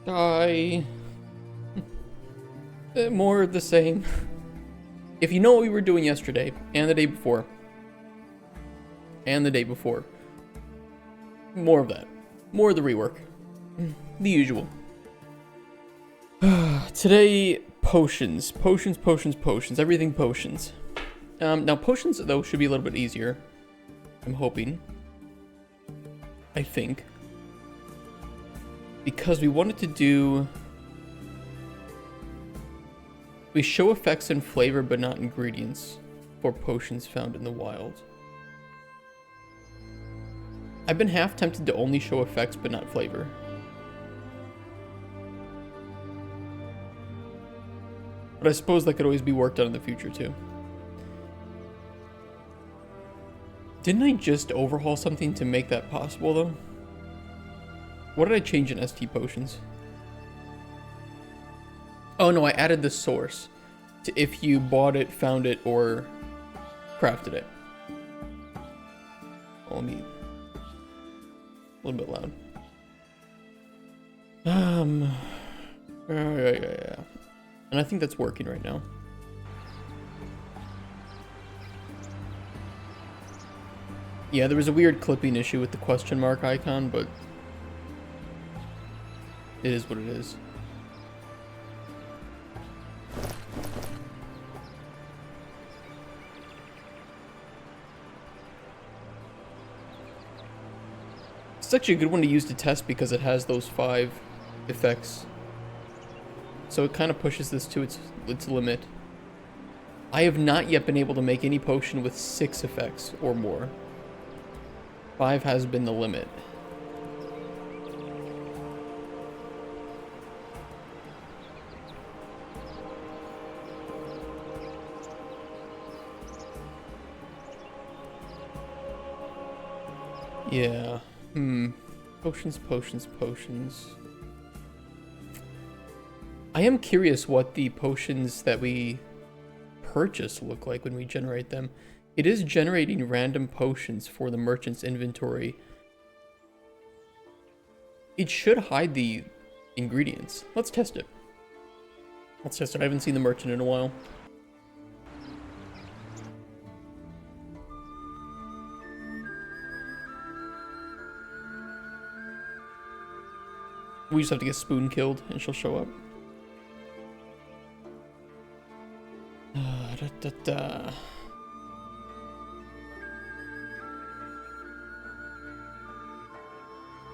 Die. More of the same. If you know what we were doing yesterday, and the day before, and the day before, more of that. More of the rework. The usual. Today, potions. Potions, potions, potions. Everything potions. Now, potions, though, should be a little bit easier. I'm hoping. I think. Because we wanted to do... We show effects and flavor, but not ingredients for potions found in the wild. I've been half tempted to only show effects, but not flavor. But I suppose that could always be worked on in the future, too. Didn't I just overhaul something to make that possible, though? What did I change in ST potions? Oh no, I added the source to if you bought it, found it, or crafted it. Oh, let me... A little bit loud. Yeah. And I think that's working right now. Yeah, there was a weird clipping issue with the question mark icon, but it is what it is. It's actually a good one to use to test because it has those 5 effects. So it kind of pushes this to its limit. I have not yet been able to make any potion with 6 effects or more. 5 has been the limit. Yeah. Potions, potions, potions. I am curious what the potions that we purchase look like when we generate them. It is generating random potions for the merchant's inventory. It should hide the ingredients. Let's test it. I haven't seen the merchant in a while. We just have to get Spoon killed and she'll show up.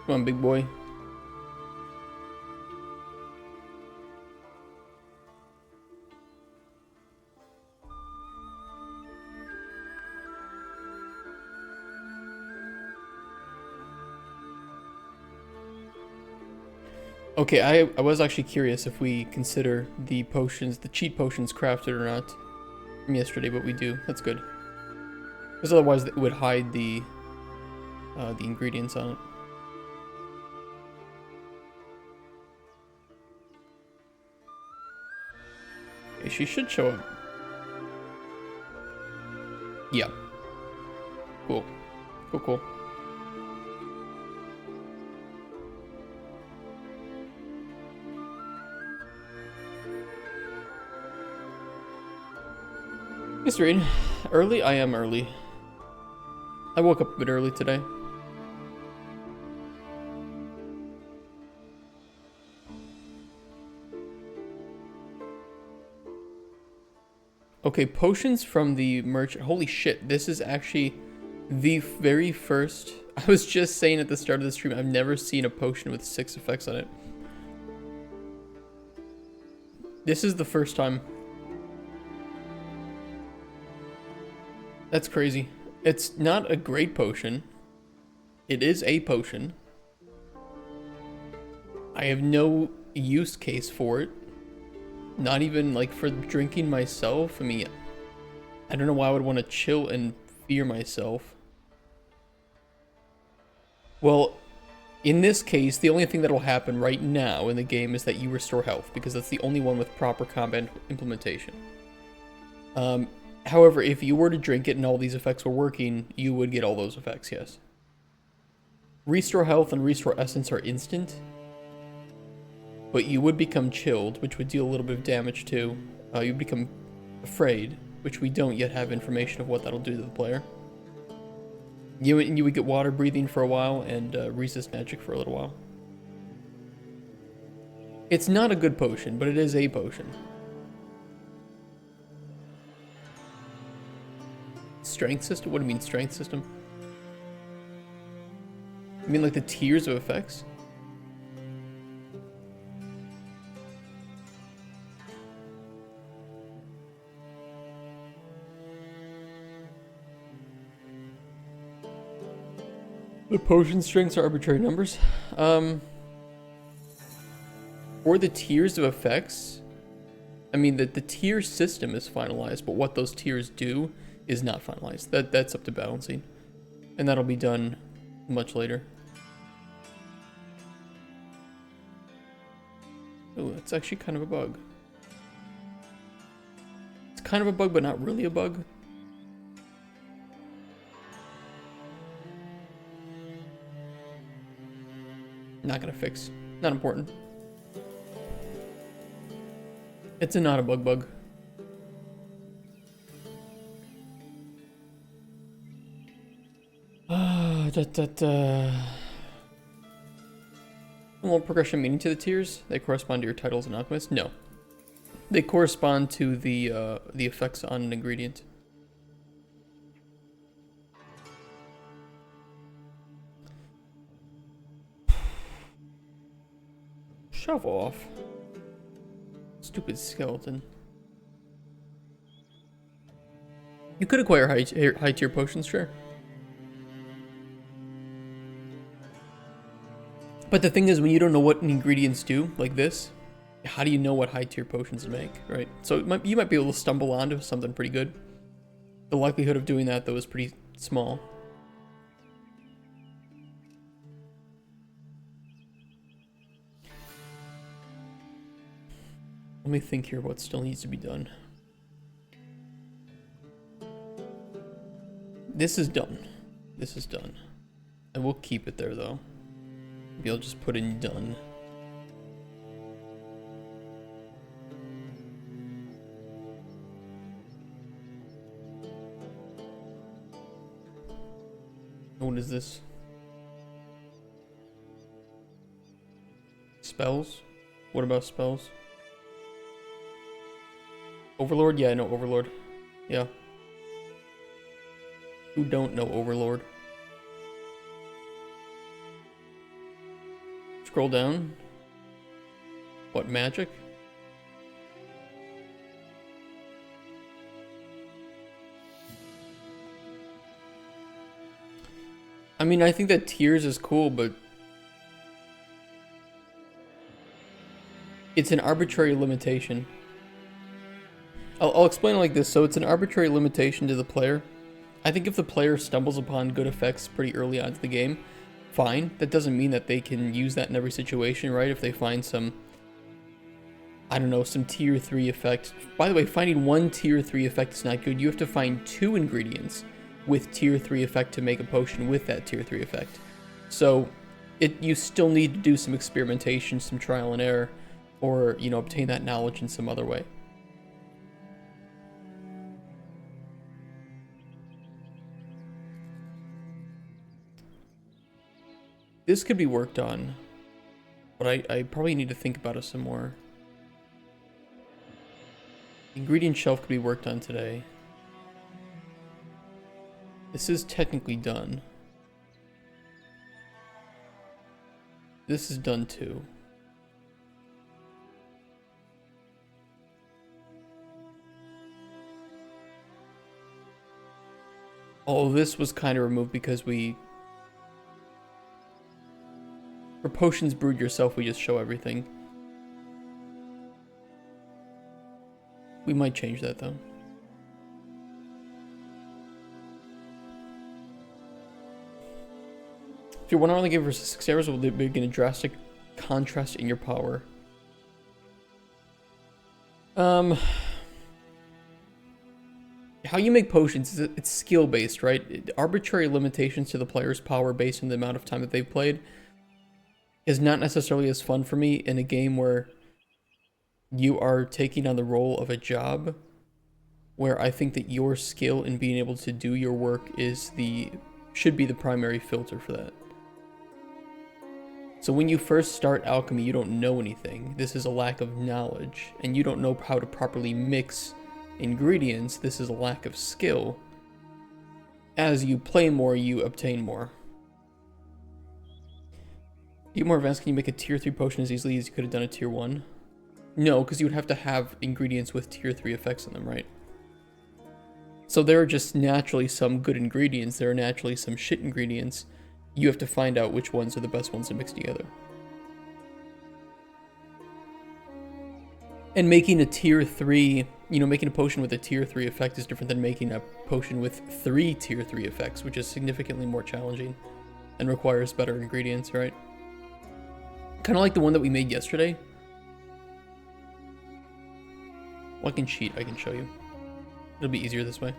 Come on, big boy. Okay, I was actually curious if we consider the potions, the cheat potions crafted or not from yesterday, but we do. That's good. Because otherwise it would hide the ingredients on it. Okay, she should show up. Yeah. Cool. Cool. Mr. Reed, early? I am early. I woke up a bit early today. Okay, potions from the merchant. Holy shit, this is actually the very first... I was just saying at the start of the stream, I've never seen a potion with 6 effects on it. This is the first time. That's crazy. It's not a great potion. It is a potion. I have no use case for it. Not even like for drinking myself. I mean, I don't know why I would want to chill and fear myself. Well, in this case, the only thing that will happen right now in the game is that you restore health, because that's the only one with proper combat implementation. However, if you were to drink it and all these effects were working, you would get all those effects, yes. Restore health and restore essence are instant. but you would become chilled, which would deal a little bit of damage too. You'd become afraid, which we don't yet have information of what that'll do to the player. You would get water breathing for a while and resist magic for a little while. It's not a good potion, but it is a potion. Strength system? What do you mean strength system? You mean like the tiers of effects? The potion strengths are arbitrary numbers. For the tiers of effects, I mean the tier system is finalized, but what those tiers do is not finalized. That's up to balancing, and that'll be done much later. Oh, that's actually kind of a bug. It's kind of a bug, but not really a bug. Not gonna fix. Not important. It's not a bug. Well, progression meaning to the tiers? They correspond to your titles and alchemist? No. They correspond to the effects on an ingredient. Shove off. Stupid skeleton. You could acquire high tier potions, sure. But the thing is, when you don't know what ingredients do, like this, how do you know what high tier potions to make, right? So you might be able to stumble onto something pretty good. The likelihood of doing that, though, is pretty small. Let me think here what still needs to be done. This is done. This is done. And we'll keep it there, though. Maybe I'll just put in done. What is this? Spells? What about spells? Overlord? Yeah, I know Overlord. Yeah. Who don't know Overlord? Scroll down. What, magic? I mean, I think that tiers is cool, but it's an arbitrary limitation. I'll explain it like this. So it's an arbitrary limitation to the player. I think if the player stumbles upon good effects pretty early on in the game, fine. That doesn't mean that they can use that in every situation, right? If they find some, I don't know, some tier 3 effect. By the way, finding one tier 3 effect is not good. You have to find 2 ingredients with tier 3 effect to make a potion with that tier 3 effect. So you still need to do some experimentation, some trial and error, or, you know, obtain that knowledge in some other way. This could be worked on, but I probably need to think about it some more. Ingredient shelf could be worked on today. This is technically done. This is done too. Oh, this was kind of removed because for potions brewed yourself, we just show everything. We might change that though. If you're 1 hour in the game versus 6 hours, will there begin a drastic contrast in your power? How you make potions, it's skill based, right? Arbitrary limitations to the player's power based on the amount of time that they've played. is not necessarily as fun for me in a game where you are taking on the role of a job, where I think that your skill in being able to do your work should be the primary filter for that. So when you first start alchemy, you don't know anything. This is a lack of knowledge, and you don't know how to properly mix ingredients. This is a lack of skill. As you play more, you obtain more. You get more advanced, can you make a tier 3 potion as easily as you could have done a tier 1? No, because you would have to have ingredients with tier 3 effects on them, right? So there are just naturally some good ingredients, there are naturally some shit ingredients. You have to find out which ones are the best ones to mix together. And making a tier 3, making a potion with a tier 3 effect is different than making a potion with 3 tier 3 effects, which is significantly more challenging and requires better ingredients, right? Kind of like the one that we made yesterday. Well, I can cheat, I can show you. It'll be easier this way.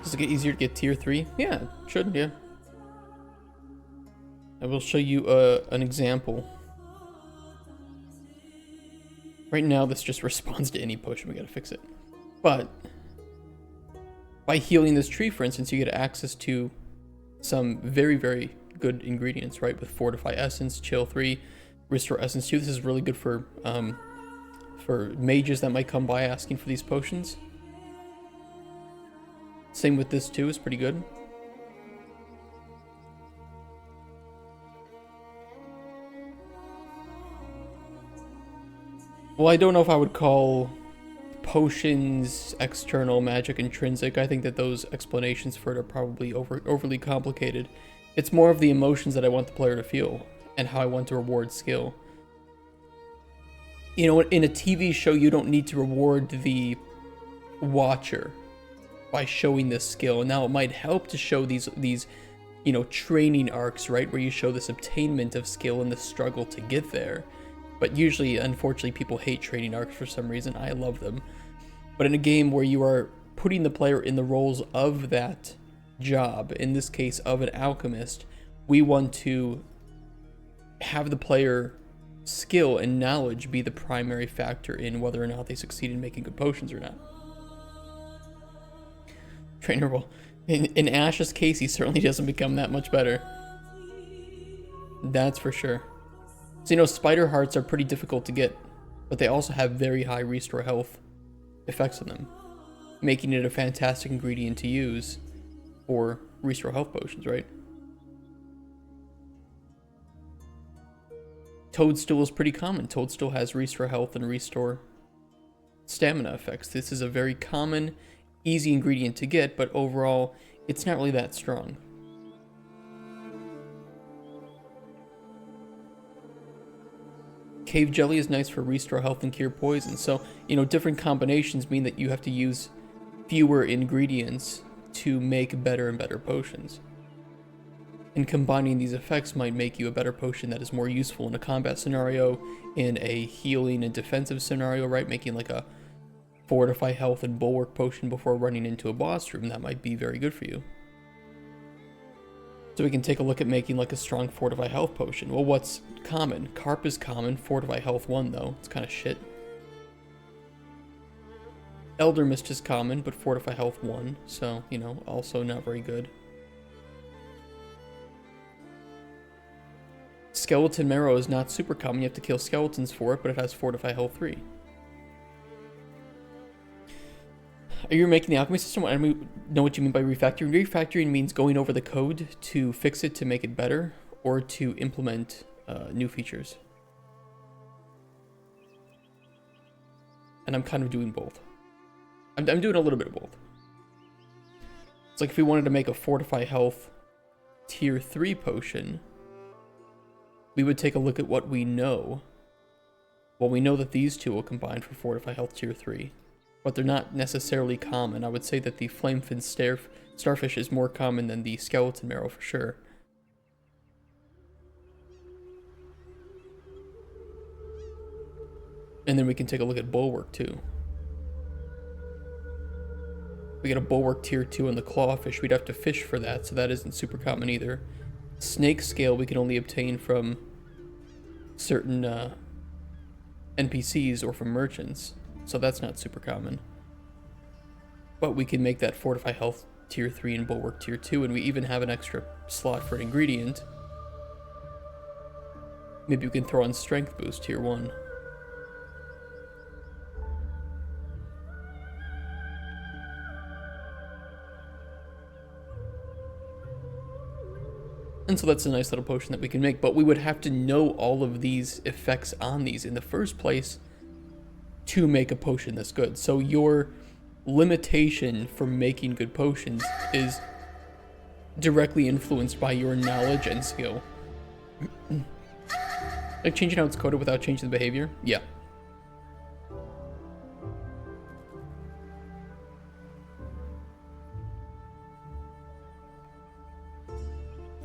Does it get easier to get tier 3? Yeah, it should, yeah. I will show you an example. Right now, this just responds to any potion. We gotta fix it. But by healing this tree, for instance, you get access to some very, very good ingredients, right? With Fortify Essence, Chill 3, Restore Essence 2. This is really good for mages that might come by asking for these potions. Same with this too, is pretty good. Well, I don't know if I would call potions external, magic intrinsic. I think that those explanations for it are probably overly complicated. It's more of the emotions that I want the player to feel and how I want to reward skill. In a TV show, you don't need to reward the watcher by showing this skill. Now, it might help to show these training arcs, right, where you show this obtainment of skill and the struggle to get there. But usually, unfortunately, people hate training arcs for some reason. I love them. But in a game where you are putting the player in the roles of that job, in this case of an alchemist, we want to have the player skill and knowledge be the primary factor in whether or not they succeed in making good potions or not. Trainer will. In Ash's case, he certainly doesn't become that much better. That's for sure. So, spider hearts are pretty difficult to get, but they also have very high restore health effects on them, making it a fantastic ingredient to use for restore health potions, right? Toadstool is pretty common. Toadstool has restore health and restore stamina effects. This is a very common, easy ingredient to get, but overall, it's not really that strong. Cave jelly is nice for restore health and cure poison. So, different combinations mean that you have to use fewer ingredients to make better and better potions. And combining these effects might make you a better potion that is more useful in a combat scenario, in a healing and defensive scenario, right? Making like a Fortify Health and Bulwark potion before running into a boss room, that might be very good for you. So we can take a look at making like a strong Fortify Health potion. Well, what's common? Carp is common, Fortify Health 1 though, it's kind of shit. Elder Mist is common, but Fortify Health 1, so, also not very good. Skeleton Marrow is not super common, you have to kill skeletons for it, but it has Fortify Health 3. Are you making the alchemy system? I don't know what you mean by refactoring. Refactoring means going over the code to fix it to make it better, or to implement new features. And I'm kind of doing both. I'm doing a little bit of both. It's like if we wanted to make a Fortify Health tier 3 potion, we would take a look at what we know. Well, we know that these two will combine for Fortify Health tier 3. But they're not necessarily common. I would say that the Flamefin Starfish is more common than the Skeleton Marrow for sure. And then we can take a look at Bulwark too. We get a Bulwark tier 2 on the Clawfish. We'd have to fish for that, so that isn't super common either. Snake Scale we can only obtain from certain NPCs or from merchants, so that's not super common. But we can make that Fortify Health tier 3 and Bulwark tier 2, and we even have an extra slot for an ingredient. Maybe we can throw on Strength Boost tier 1. And so that's a nice little potion that we can make, but we would have to know all of these effects on these in the first place to make a potion that's good. So your limitation for making good potions is directly influenced by your knowledge and skill. Like changing how it's coded without changing the behavior? Yeah.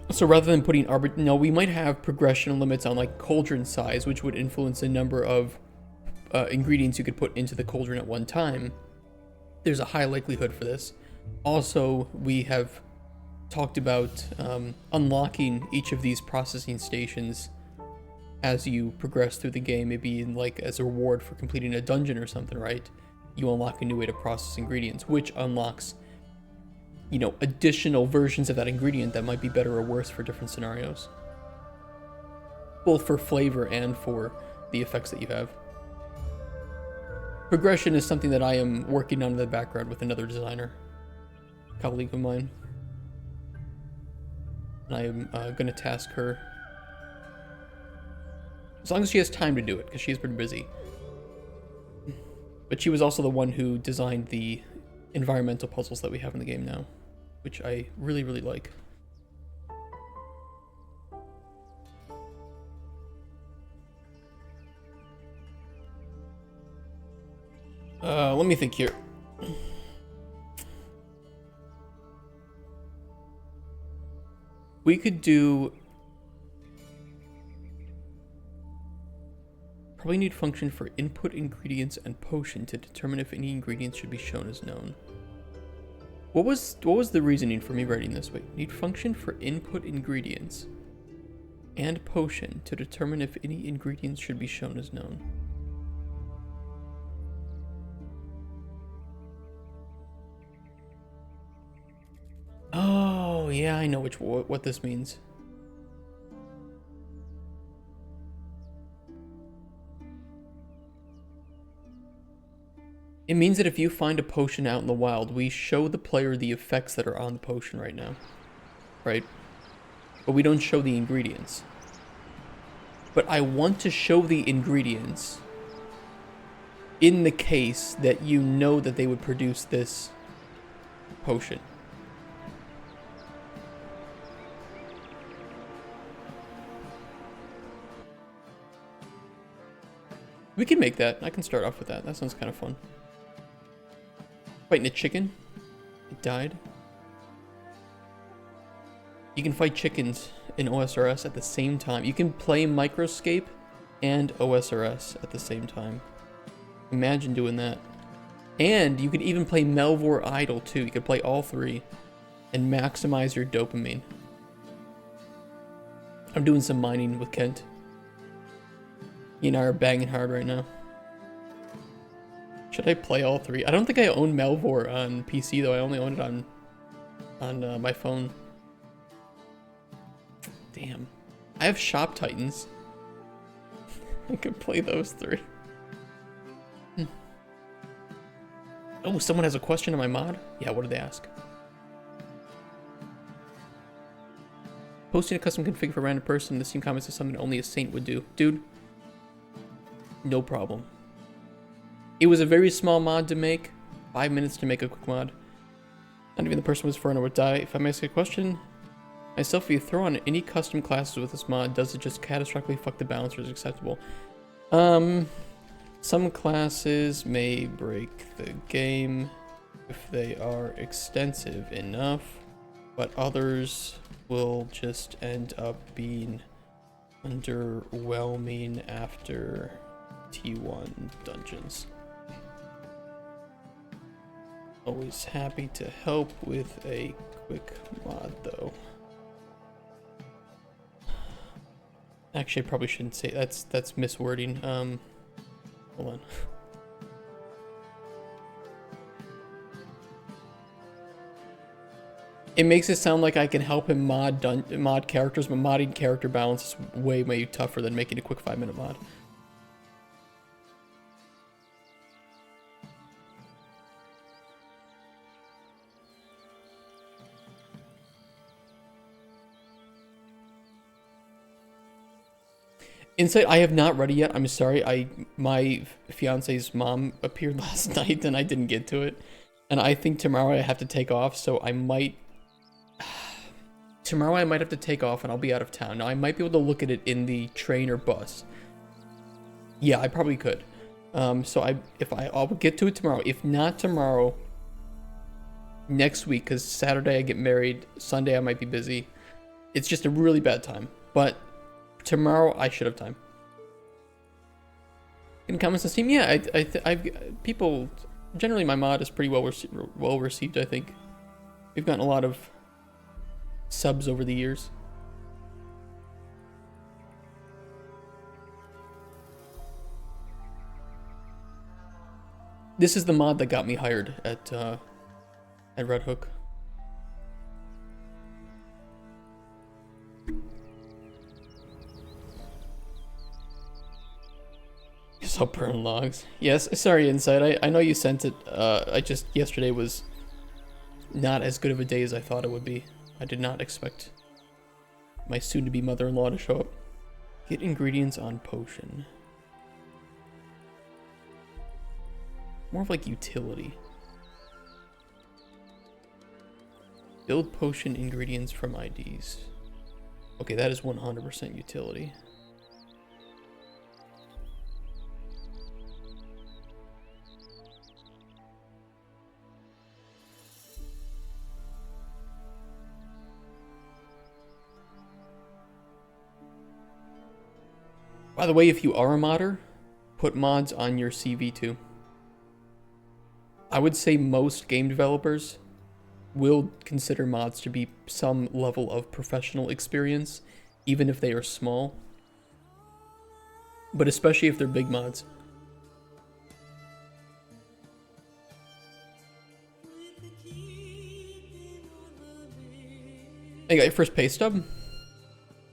So rather than putting no, we might have progression limits on like cauldron size, which would influence the number of ingredients you could put into the cauldron at one time. There's a high likelihood for this. Also, we have talked about unlocking each of these processing stations as you progress through the game, maybe in like as a reward for completing a dungeon or something, right? You unlock a new way to process ingredients, which unlocks, you know, additional versions of that ingredient that might be better or worse for different scenarios. Both for flavor and for the effects that you have. Progression is something that I am working on in the background with another designer, colleague of mine. And I am going to task her, as long as she has time to do it, because she is pretty busy. But she was also the one who designed the environmental puzzles that we have in the game now, which I really, really like. Let me think here. We could do... Probably need function for input ingredients and potion to determine if any ingredients should be shown as known. What was the reasoning for me writing this way? Need function for input ingredients and potion to determine if any ingredients should be shown as known. Oh, yeah, I know what this means. It means that if you find a potion out in the wild, we show the player the effects that are on the potion right now, right? But we don't show the ingredients. But I want to show the ingredients in the case that you know that they would produce this potion. We can make that. I can start off with that. That sounds kind of fun. Fighting a chicken. It died. You can fight chickens in OSRS at the same time. You can play Microscape and OSRS at the same time. Imagine doing that. And you could even play Melvor Idol too. You could play all three and maximize your dopamine. I'm doing some mining with Kent. You and I are banging hard right now. Should I play all three? I don't think I own Melvor on PC though. I only own it on my phone. Damn. I have Shop Titans. I could play those three. Oh, someone has a question on my mod? Yeah, what did they ask? Posting a custom config for a random person in the Steam comments is something only a saint would do. Dude, no problem. It was a very small mod to make. 5 minutes to make a quick mod. Not even the person was for and would die. If I may ask a question, myself, if you throw on any custom classes with this mod, does it just catastrophically fuck the balance or is it acceptable? Some classes may break the game if they are extensive enough, but others will just end up being underwhelming after T1 dungeons. Always happy to help with a quick mod, though. Actually, I probably shouldn't say that's miswording. Hold on. It makes it sound like I can help him mod characters, but modding character balance is way tougher than making a quick 5-minute mod. Insight, I have not read it yet. I'm sorry. My fiance's mom appeared last night and I didn't get to it. And I think tomorrow I have to take off, so I might... Tomorrow I might have to take off and I'll be out of town. Now I might be able to look at it in the train or bus. Yeah, I probably could. So I'll get to it tomorrow. If not tomorrow, next week, because Saturday I get married. Sunday I might be busy. It's just a really bad time. But tomorrow I should have time. In comments on Steam, yeah, I've people generally my mod is pretty well received. I think we've gotten a lot of subs over the years. This is the mod that got me hired at Red Hook. I'll burn logs. Yes, sorry, Insight. I know you sent it. Yesterday was not as good of a day as I thought it would be. I did not expect my soon-to-be mother-in-law to show up. Get ingredients on potion. More of like utility. Build potion ingredients from IDs. Okay, that is 100% utility. By the way, if you are a modder, put mods on your CV too. I would say most game developers will consider mods to be some level of professional experience, even if they are small. But especially if they're big mods. Hey, got your first pay stub?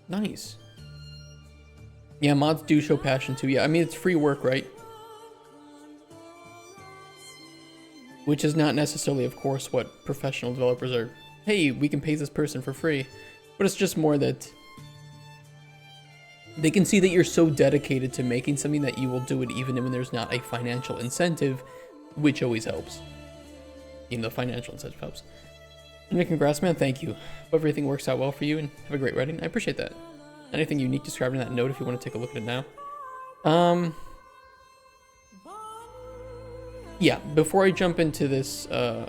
Nice. Yeah, mods do show passion too. Yeah, I mean, it's free work, right? Which is not necessarily, of course, what professional developers are. Hey, we can pay this person for free. But it's just more that they can see that you're so dedicated to making something that you will do it even when there's not a financial incentive, which always helps. Even though financial incentive helps. And congrats, man. Thank you. Hope everything works out well for you and have a great wedding. I appreciate that. Anything unique described in that note if you want to take a look at it now? Yeah, before I jump into this, it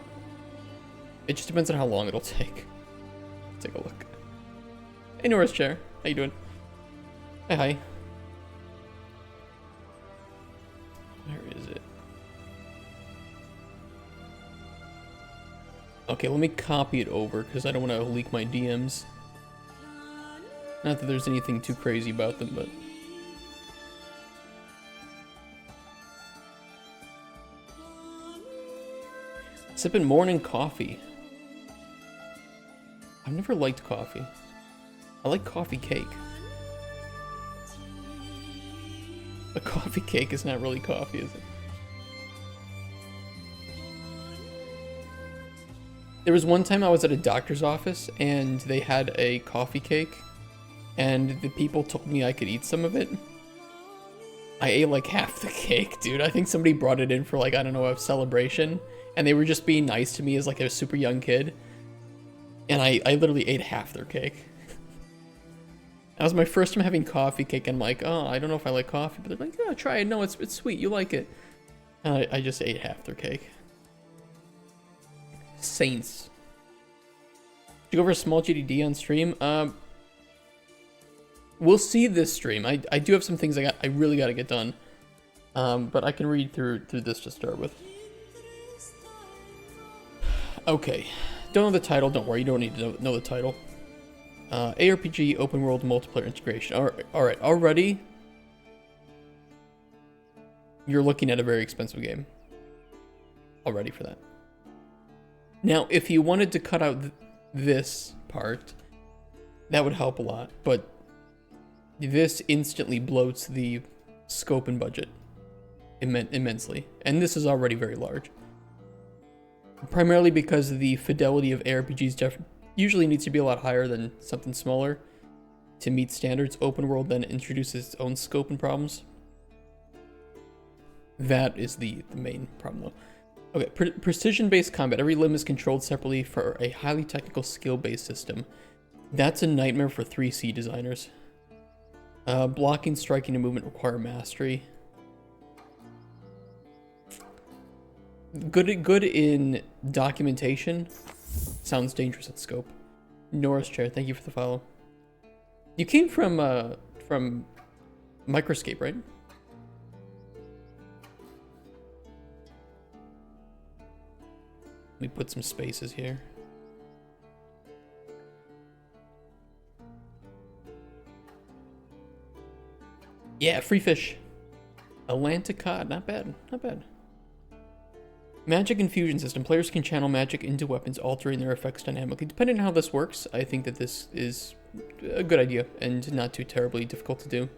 just depends on how long it'll take. Take a look. Hey, Nora's chair. How you doing? Hi. Where is it? Okay, let me copy it over because I don't want to leak my DMs. Not that there's anything too crazy about them, but... Sipping morning coffee. I've never liked coffee. I like coffee cake. A coffee cake is not really coffee, is it? There was one time I was at a doctor's office and they had a coffee cake. And the people told me I could eat some of it. I ate like half the cake, dude. I think somebody brought it in for like, I don't know, a celebration. And they were just being nice to me as like a super young kid. And I literally ate half their cake. That was my first time having coffee cake. And I'm like, oh, I don't know if I like coffee. But they're like, oh, try it. No, it's sweet. You like it. And I just ate half their cake. Saints. Did you go over a small GDD on stream? We'll see this stream. I do have some things I really got to get done. But I can read through this to start with. Okay, don't know the title. Don't worry, you don't need to know the title. ARPG open world multiplayer integration. All right. Already, you're looking at a very expensive game. Already for that. Now, if you wanted to cut out this part, that would help a lot. But this instantly bloats the scope and budget immensely, and this is already very large. Primarily because the fidelity of ARPGs usually needs to be a lot higher than something smaller to meet standards. Open world then introduces its own scope and problems. That is the main problem, though. Okay, precision-based combat. Every limb is controlled separately for a highly technical skill-based system. That's a nightmare for 3C designers. Blocking, striking, and movement require mastery. Good in documentation. Sounds dangerous at scope. Norris Chair, thank you for the follow. You came from Microscape, right? Let me put some spaces here. Yeah, free fish. Atlantica, not bad, not bad. Magic infusion system. Players can channel magic into weapons, altering their effects dynamically. Depending on how this works, I think that this is a good idea and not too terribly difficult to do.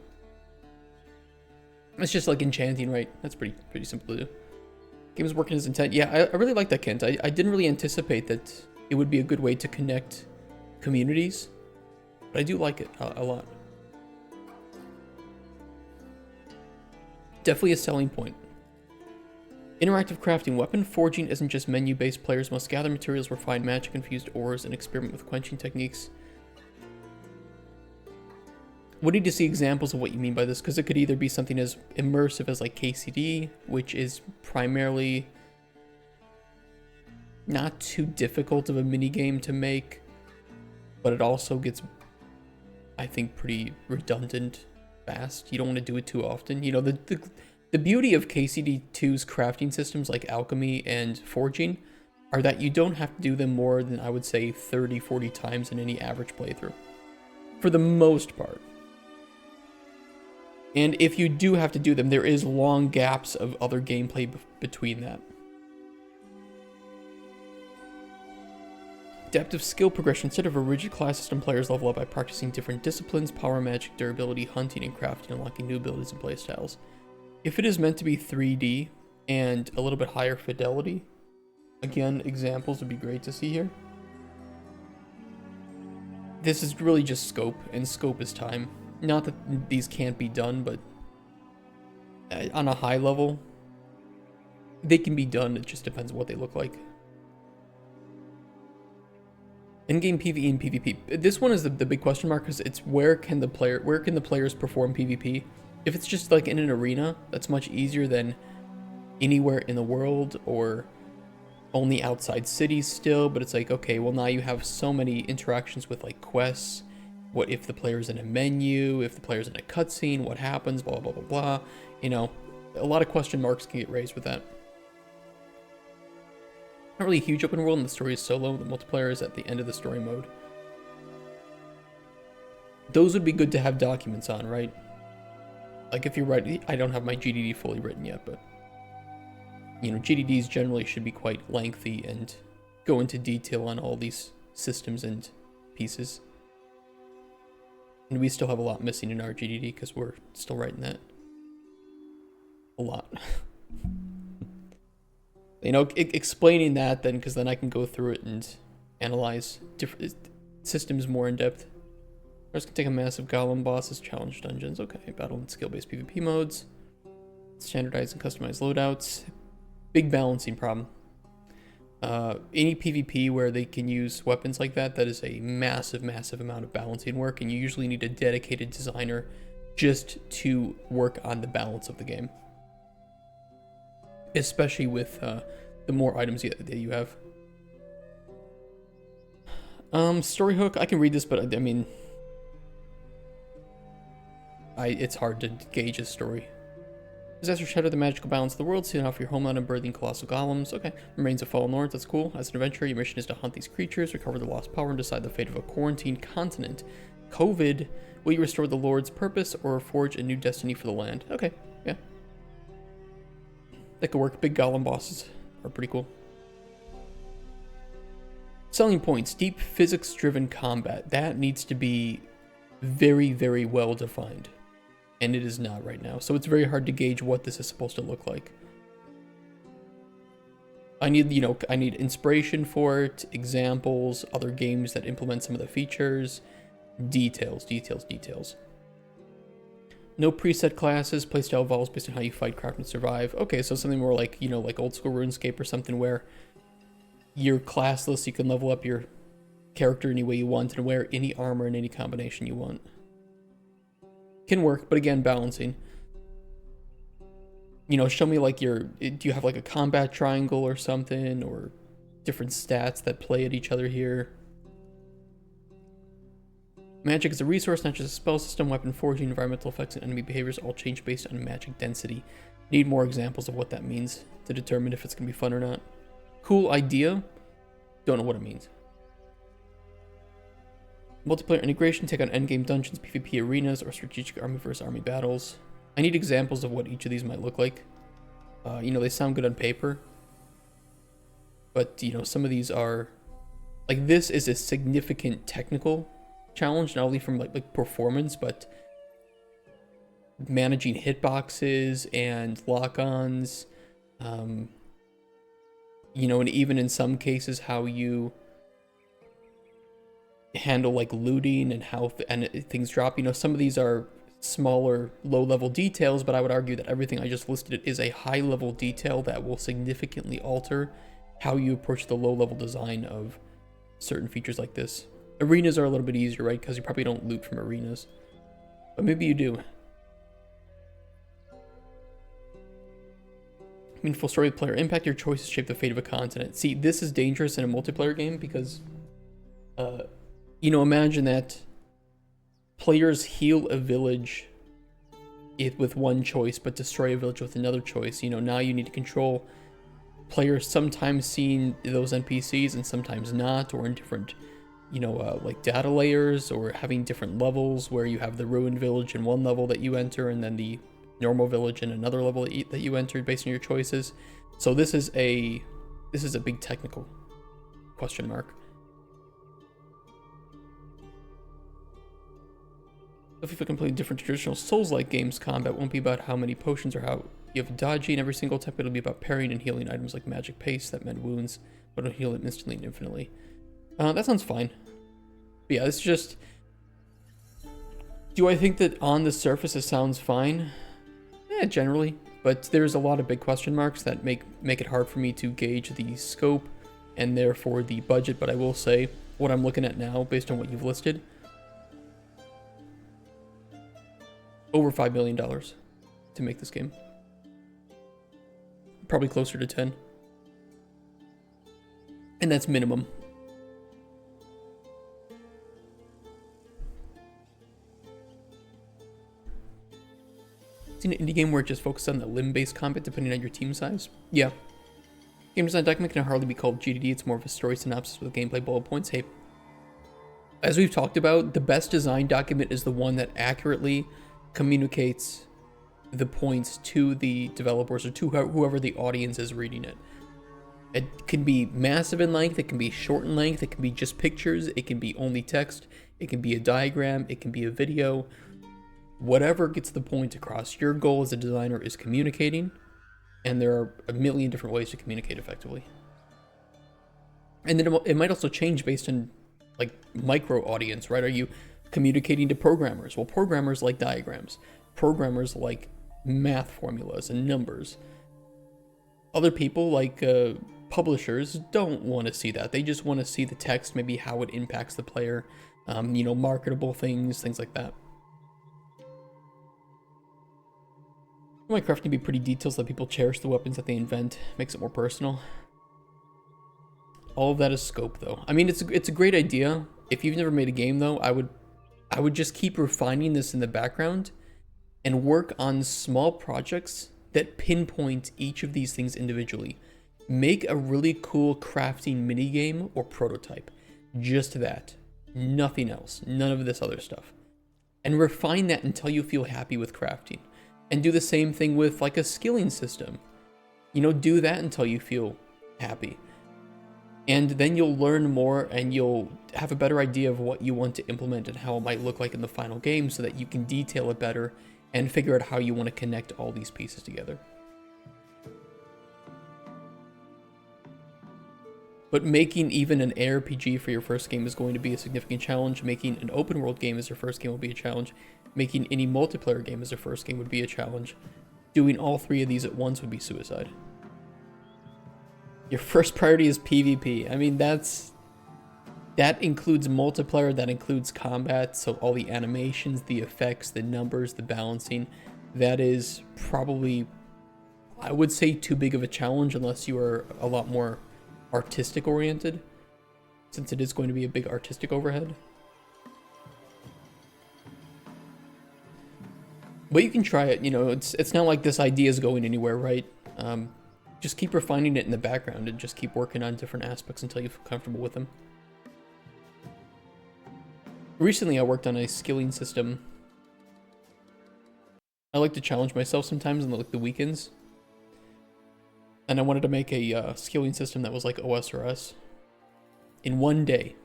It's just like enchanting, right? That's pretty simple to do. Game's working as intent. Yeah, I really like that, Kent. I didn't really anticipate that it would be a good way to connect communities, but I do like it a lot. Definitely a selling point. Interactive crafting. Weapon forging isn't just menu-based. Players must gather materials, refine magic-infused ores, and experiment with quenching techniques. We need to see examples of what you mean by this, because it could either be something as immersive as like KCD, which is primarily not too difficult of a minigame to make, but it also gets, I think, pretty redundant fast. You don't want to do it too often. You know, the beauty of KCD2's crafting systems like alchemy and forging are that you don't have to do them more than, I would say, 30-40 times in any average playthrough, for the most part. And if you do have to do them, there is long gaps of other gameplay between that. Depth of skill progression. Instead of a rigid class system, players level up by practicing different disciplines: power, magic, durability, hunting, and crafting, unlocking new abilities and playstyles. If it is meant to be 3D and a little bit higher fidelity, again, examples would be great to see here. This is really just scope, and scope is time. Not that these can't be done, but on a high level, they can be done. It just depends on what they look like. In-game PvE and PvP. This one is the big question mark, because it's where can the players perform PvP? If it's just like in an arena, that's much easier than anywhere in the world or only outside cities still. But it's like, okay, well, now you have so many interactions with like quests. What if the player's in a menu? If the player's in a cutscene, what happens? Blah, blah, blah, blah. You know, a lot of question marks can get raised with that. Not really a huge open world, and the story is solo. The multiplayer is at the end of the story mode. Those would be good to have documents on, right? Like if you're writing, I don't have my GDD fully written yet, but you know, GDDs generally should be quite lengthy and go into detail on all these systems and pieces. And we still have a lot missing in our GDD because we're still writing that. A lot. You know, explaining that then, because then I can go through it and analyze different systems more in depth. First, can take a massive golem bosses, challenge dungeons. Okay, battle and skill-based PvP modes. Standardized and customized loadouts. Big balancing problem. Any PvP where they can use weapons like that is a massive, massive amount of balancing work, and you usually need a dedicated designer just to work on the balance of the game. Especially with the more items that you have. Story hook, I can read this, but I mean, it's hard to gauge a story. Disasters shatter the magical balance of the world, sealing off your homeland and birthing colossal golems. Okay. Remains of Fallen Lords, that's cool. As an adventurer, your mission is to hunt these creatures, recover the lost power, and decide the fate of a quarantined continent. COVID, will you restore the Lord's purpose or forge a new destiny for the land? Okay, yeah. That could work. Big golem bosses are pretty cool. Selling points, deep physics-driven combat. That needs to be very, very well defined. And it is not right now. So it's very hard to gauge what this is supposed to look like. I need, I need inspiration for it, examples, other games that implement some of the features, details. No preset classes, playstyle evolves based on how you fight, craft, and survive. Okay, so something more like, like old school RuneScape or something where you're classless, you can level up your character any way you want and wear any armor in any combination you want. Can work, but again, balancing. Show me like do you have like a combat triangle or something, or different stats that play at each other here? Magic is a resource, not just a spell system. Weapon forging, environmental effects, and enemy behaviors all change based on magic density. Need more examples of what that means to determine if it's gonna be fun or not. Cool idea, don't know what it means. Multiplayer integration, take on endgame dungeons, PvP arenas, or strategic army versus army battles. I need examples of what each of these might look like. They sound good on paper, but some of these are like, this is a significant technical challenge, not only from like performance, but managing hitboxes and lock-ons, and even in some cases how you handle like looting and how things drop. Some of these are smaller, low-level details, but I would argue that everything I just listed is a high-level detail that will significantly alter how you approach the low-level design of certain features like this. Arenas are a little bit easier, right? Because you probably don't loot from arenas, but maybe you do. Meaningful story, player impact. Your choices shape the fate of a continent. See, this is dangerous in a multiplayer game because imagine that players heal a village with one choice, but destroy a village with another choice. Now you need to control players sometimes seeing those NPCs and sometimes not, or in different, like data layers, or having different levels where you have the ruined village in one level that you enter and then the normal village in another level that you entered based on your choices. So this is a big technical question mark. If you completely different traditional Souls-like games, combat won't be about how many potions or how you have dodging every single type. It'll be about parrying and healing items like magic paste that mend wounds, but it'll heal it instantly and infinitely. That sounds fine. But yeah, it's just... Do I think that on the surface it sounds fine? Generally. But there's a lot of big question marks that make it hard for me to gauge the scope and therefore the budget. But I will say, what I'm looking at now, based on what you've listed, over $5 million to make this game. Probably closer to 10. And that's minimum. Seen an indie game where it just focuses on the limb-based combat depending on your team size? Yeah. Game design document can hardly be called GDD, it's more of a story synopsis with gameplay bullet points. Hey, as we've talked about, the best design document is the one that accurately communicates the points to the developers or to whoever the audience is reading it. It can be massive in length, it can be short in length, it can be just pictures, it can be only text, it can be a diagram, it can be a video. Whatever gets the point across. Your goal as a designer is communicating, and there are a million different ways to communicate effectively. And then it might also change based on like micro audience, right? Are you communicating to programmers? Well, programmers like diagrams. Programmers like math formulas and numbers. Other people like publishers don't want to see that. They just want to see the text, maybe how it impacts the player, marketable things like that. Minecraft can be pretty detailed so that people cherish the weapons that they invent, makes it more personal. All of that is scope, though. I mean, it's a great idea. If you've never made a game, though, I would just keep refining this in the background and work on small projects that pinpoint each of these things individually. Make a really cool crafting minigame or prototype. Just that. Nothing else. None of this other stuff. And refine that until you feel happy with crafting. And do the same thing with like a skilling system. You know, do that until you feel happy. And then you'll learn more and you'll have a better idea of what you want to implement and how it might look like in the final game so that you can detail it better and figure out how you want to connect all these pieces together. But making even an ARPG for your first game is going to be a significant challenge. Making an open world game as your first game will be a challenge. Making any multiplayer game as your first game would be a challenge. Doing all three of these at once would be suicide. Your first priority is PvP. I mean, that includes multiplayer, that includes combat, so all the animations, the effects, the numbers, the balancing. That is probably, I would say, too big of a challenge unless you are a lot more artistic oriented, since it is going to be a big artistic overhead. But you can try it, you know, it's not like this idea is going anywhere, right? Just keep refining it in the background and just keep working on different aspects until you feel comfortable with them. Recently, I worked on a skilling system. I like to challenge myself sometimes on the weekends. And I wanted to make a skilling system that was like OS or S in one day.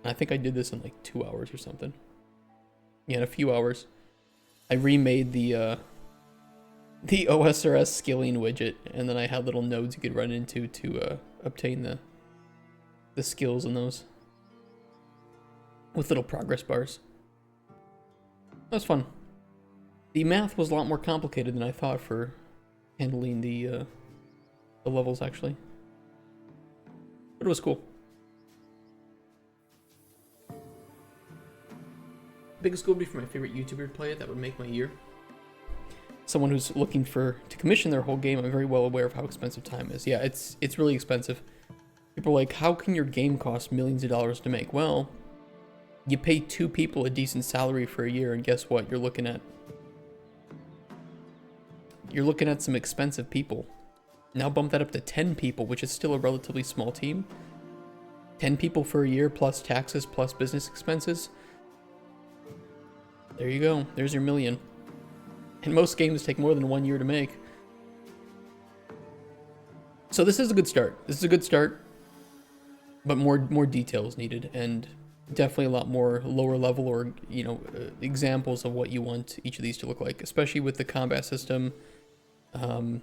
And I think I did this in like 2 hours or something. Yeah, in a few hours. I remade the OS or S skilling widget, and then I had little nodes you could run into to obtain the skills in those. With little progress bars. That was fun. The math was a lot more complicated than I thought for handling the levels, actually. But it was cool. Biggest goal would be for my favorite YouTuber to play it. That would make my year. Someone who's looking to commission their whole game, I'm very well aware of how expensive time is. Yeah, it's really expensive. People are like, how can your game cost millions of dollars to make? Well, you pay 2 people a decent salary for a year, and guess what? You're looking at some expensive people. Now bump that up to 10 people, which is still a relatively small team. 10 people for a year, plus taxes, plus business expenses. There you go. There's your million. And most games take more than 1 year to make. So this is a good start. This is a good start. But more detail is needed, and definitely a lot more lower level or, you know, examples of what you want each of these to look like, especially with the combat system. And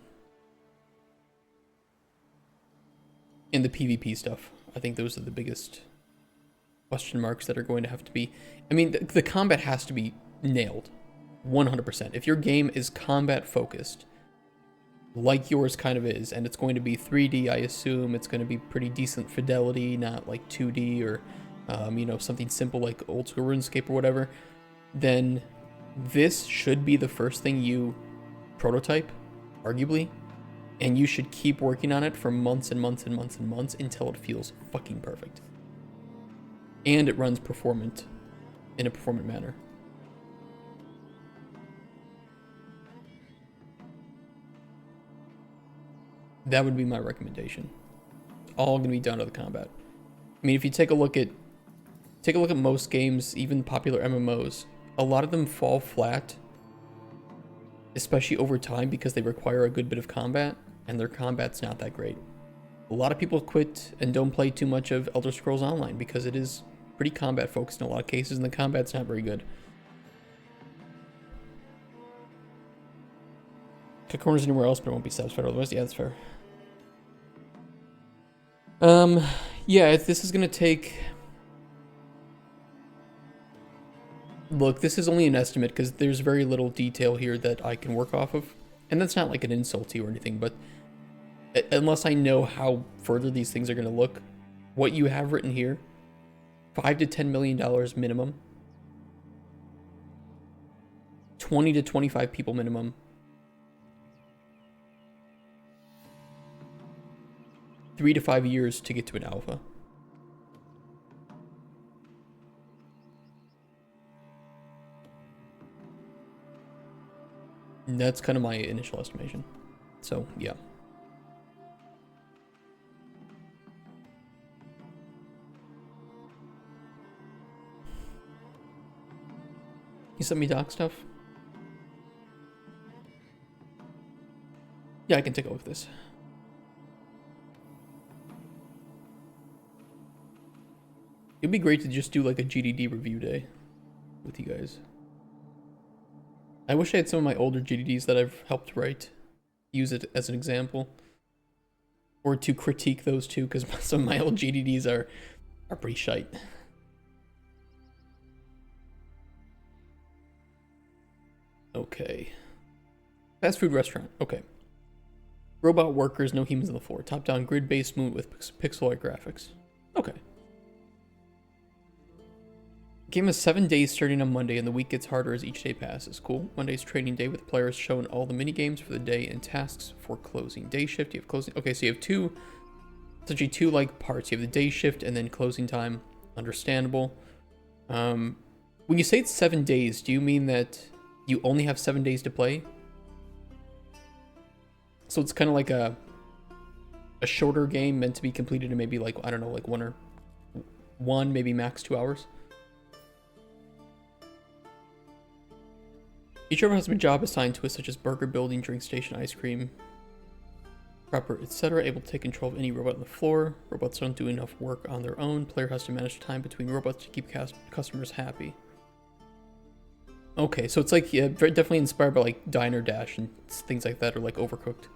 the PvP stuff. I think those are the biggest question marks that are going to have to be... I mean, the combat has to be nailed. 100%. If your game is combat focused, like yours kind of is, and it's going to be 3D, I assume, it's going to be pretty decent fidelity, not like 2D or, you know, something simple like old school RuneScape or whatever, then this should be the first thing you prototype, arguably, and you should keep working on it for months and months and months and months until it feels fucking perfect. And it runs performant in a performant manner. That would be my recommendation. It's all going to be down to the combat. I mean, if you take a look at most games, even popular MMOs, a lot of them fall flat, especially over time, because they require a good bit of combat, and their combat's not that great. A lot of people quit and don't play too much of Elder Scrolls Online because it is pretty combat focused in a lot of cases, and the combat's not very good. Cut corners anywhere else, but it won't be satisfied otherwise. Yeah, that's fair. Yeah, this is gonna take... Look, this is only an estimate because there's very little detail here that I can work off of. And that's not like an insult to you or anything, but unless I know how further these things are gonna look, what you have written here, $5 to $10 million minimum, 20 to 25 people minimum, 3 to 5 years to get to an alpha. And that's kind of my initial estimation. So, yeah. You sent me doc stuff? Yeah, I can take a look at this. It'd be great to just do like a GDD review day with you guys. I wish I had some of my older GDDs that I've helped write. Use it as an example. Or to critique those two, because some of my old GDDs are pretty shite. Okay. Fast food restaurant. Okay. Robot workers, no humans on the floor. Top-down grid-based movement with pixel art graphics. Okay. Game has 7 days starting on Monday, and the week gets harder as each day passes. Cool. Monday's training day with players showing all the mini games for the day and tasks for closing. Day shift, you have closing. Okay, so you have essentially two like parts. You have the day shift and then closing time. Understandable. When you say it's 7 days, do you mean that you only have 7 days to play? So it's kind of like a shorter game meant to be completed in maybe like, I don't know, like one, maybe max 2 hours. Each robot has a job assigned to it, such as burger building, drink station, ice cream, prepper, etc. Able to take control of any robot on the floor. Robots don't do enough work on their own. Player has to manage time between robots to keep customers happy. Okay, so it's like, yeah, very definitely inspired by like Diner Dash and things like that, or like Overcooked.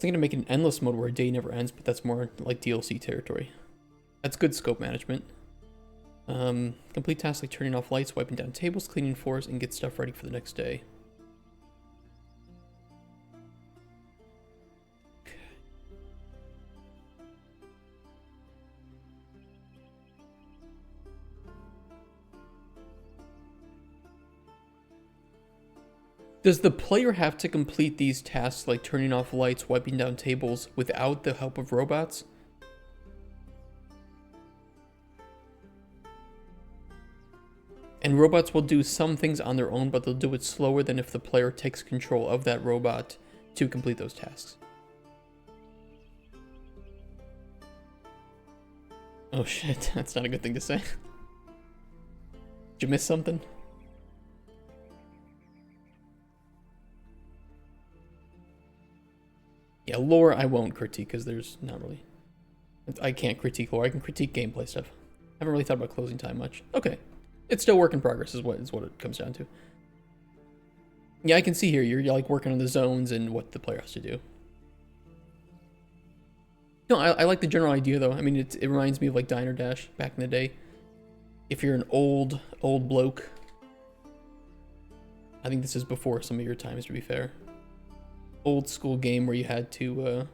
Thinking of making an endless mode where a day never ends, but that's more like DLC territory. That's good scope management. Complete tasks like turning off lights, wiping down tables, cleaning floors, and get stuff ready for the next day. Okay. Does the player have to complete these tasks like turning off lights, wiping down tables without the help of robots? And robots will do some things on their own, but they'll do it slower than if the player takes control of that robot to complete those tasks. Oh shit, that's not a good thing to say. Did you miss something? Yeah, lore I won't critique, because there's not really... I can't critique lore, I can critique gameplay stuff. I haven't really thought about closing time much. Okay. It's still work in progress is what it comes down to. Yeah, I can see here, you're like working on the zones and what the player has to do. No, I like the general idea though. I mean, it reminds me of like Diner Dash back in the day. If you're an old bloke. I think this is before some of your times, to be fair. Old school game where you had to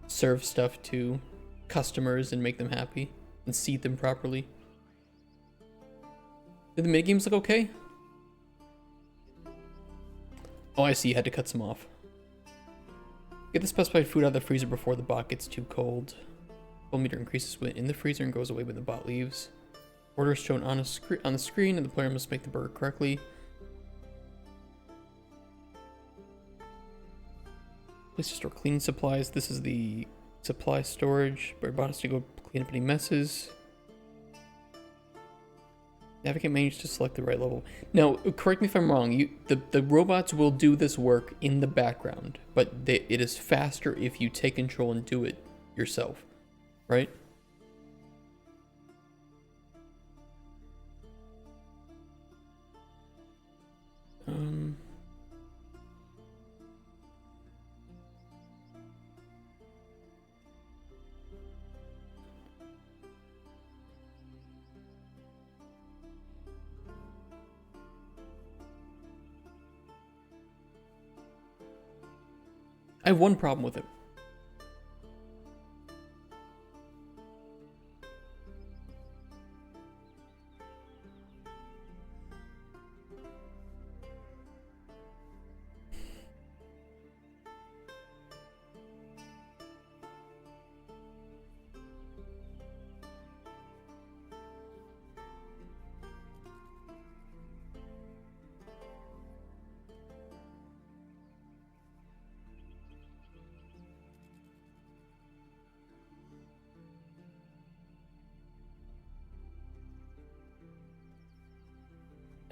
serve stuff to customers and make them happy and seat them properly. Did the minigames look okay? Oh, I see. You had to cut some off. Get the specified food out of the freezer before the bot gets too cold. Cold meter increases when in the freezer and goes away when the bot leaves. Order is shown on the screen, and the player must make the burger correctly. Place to store cleaning supplies. This is the supply storage. Where bot has to go clean up any messes. Navigate menus to select the right level. Now, correct me if I'm wrong. The robots will do this work in the background, but it is faster if you take control and do it yourself, right? I have one problem with it.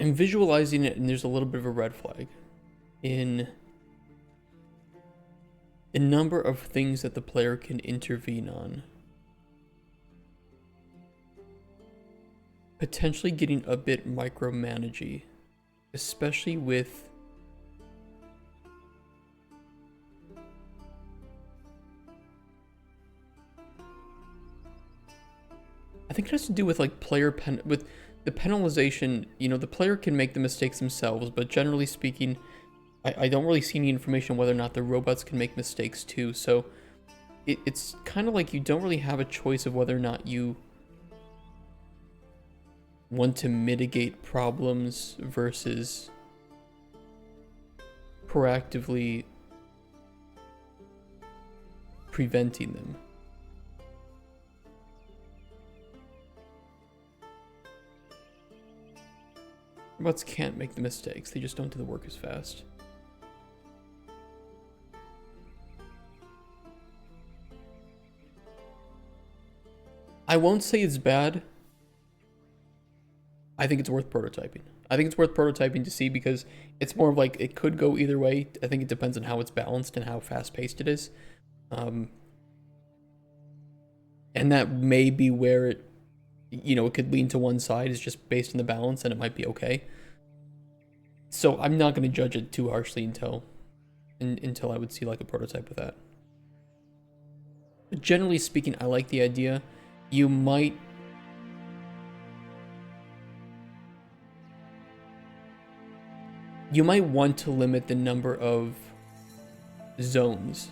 I'm visualizing it, and there's a little bit of a red flag in the number of things that the player can intervene on. Potentially getting a bit micromanagey, especially with I think it has to do with like with the penalization. You know, the player can make the mistakes themselves, but generally speaking, I don't really see any information on whether or not the robots can make mistakes too. So it's kind of like you don't really have a choice of whether or not you want to mitigate problems versus proactively preventing them. Robots can't make the mistakes, they just don't do the work as fast. I won't say it's bad. I think it's worth prototyping. I think it's worth prototyping to see, because it's more of like, it could go either way. I think it depends on how it's balanced and how fast-paced it is. And that may be where it, you know, it could lean to one side, is just based on the balance, and it might be okay. So I'm not going to judge it too harshly until I would see like a prototype with that. But generally speaking, I like the idea. You might want to limit the number of zones.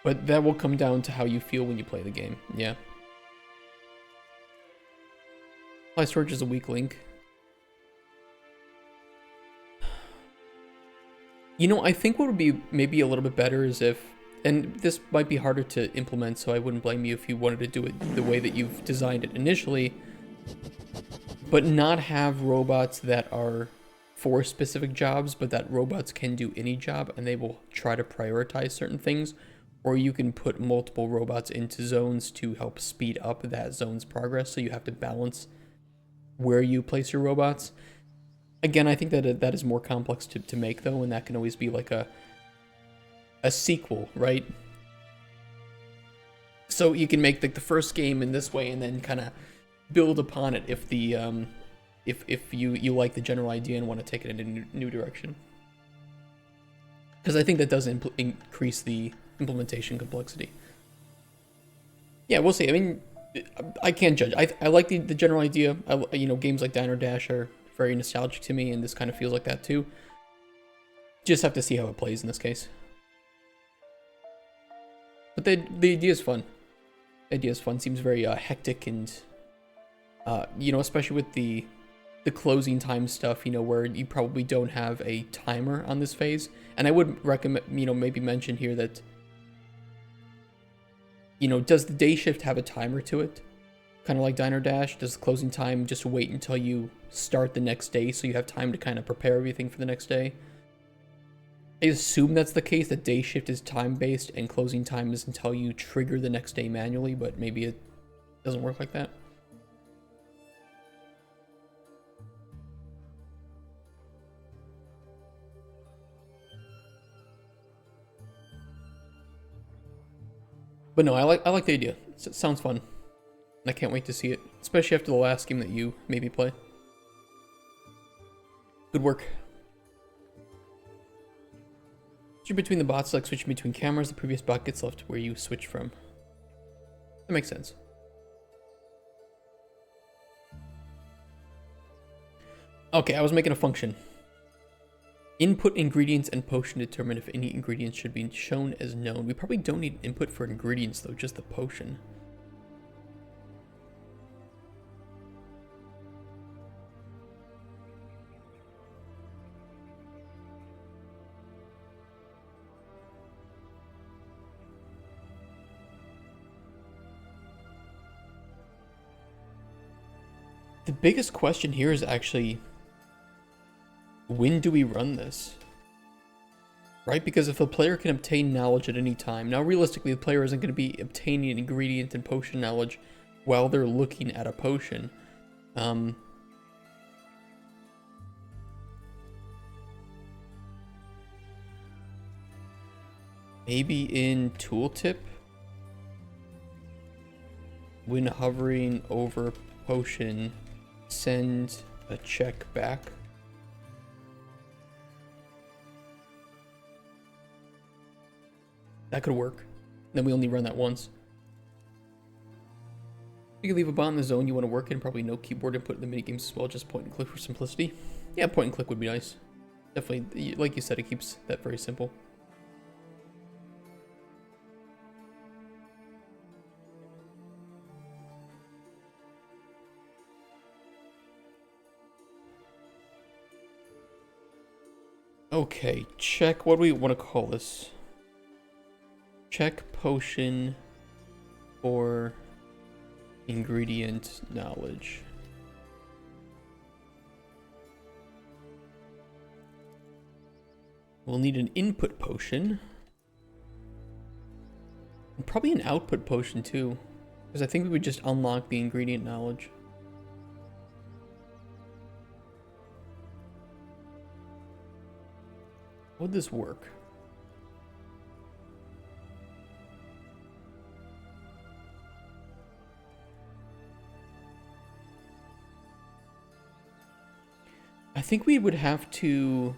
But that will come down to how you feel when you play the game. Yeah. Supply storage is a weak link. You know, I think what would be maybe a little bit better is if, and this might be harder to implement, so I wouldn't blame you if you wanted to do it the way that you've designed it initially, but not have robots that are for specific jobs, but that robots can do any job and they will try to prioritize certain things. Or you can put multiple robots into zones to help speed up that zone's progress, so you have to balance where you place your robots. Again, I think that that is more complex to make, though, and that can always be like a sequel, right? So you can make like the first game in this way, and then kind of build upon it if the if you like the general idea and want to take it in a new direction. Because I think that does increase the implementation complexity. Yeah, we'll see. I mean, I can't judge. I like the general idea. You know, games like Diner Dash are very nostalgic to me, and this kind of feels like that too. Just have to see how it plays in this case. But the idea is fun. The idea is fun. Seems very hectic, and you know, especially with the closing time stuff, you know, where you probably don't have a timer on this phase. And I would recommend, you know, maybe mention here that, you know, does the day shift have a timer to it? Kind of like Diner Dash? Does the closing time just wait until you start the next day so you have time to kind of prepare everything for the next day? I assume that's the case, that day shift is time-based and closing time is until you trigger the next day manually, but maybe it doesn't work like that. But no, I like the idea. It sounds fun. And I can't wait to see it, especially after the last game that you made me play. Good work. Switching between the bots, like switching between cameras, the previous bot gets left where you switch from. That makes sense. Okay, I was making a function. Input ingredients and potion determine if any ingredients should be shown as known. We probably don't need input for ingredients though, just the potion. The biggest question here is actually, when do we run this? Right? Because if a player can obtain knowledge at any time, now realistically, the player isn't going to be obtaining ingredient and potion knowledge while they're looking at a potion. Maybe in tooltip, when hovering over potion, send a check back. That could work. Then we only run that once. You can leave a bot in the zone you want to work in, probably no keyboard input in the minigames as well, just point and click for simplicity. Yeah, point and click would be nice. Definitely, like you said, it keeps that very simple. Okay, check, what do we want to call this? Check potion for ingredient knowledge. We'll need an input potion. And probably an output potion too. Because I think we would just unlock the ingredient knowledge. Would this work? I think we would have to,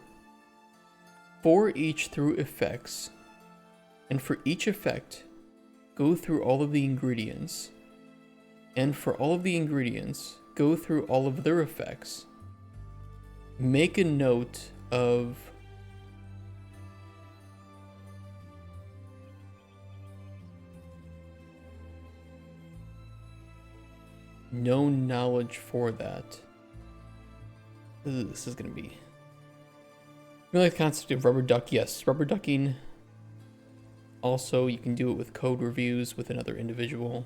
for each through effects, and for each effect, go through all of the ingredients, and for all of the ingredients, go through all of their effects, make a note of no knowledge for that. Ooh, this is gonna be. I like the concept of rubber duck. Yes, rubber ducking. Also, you can do it with code reviews with another individual.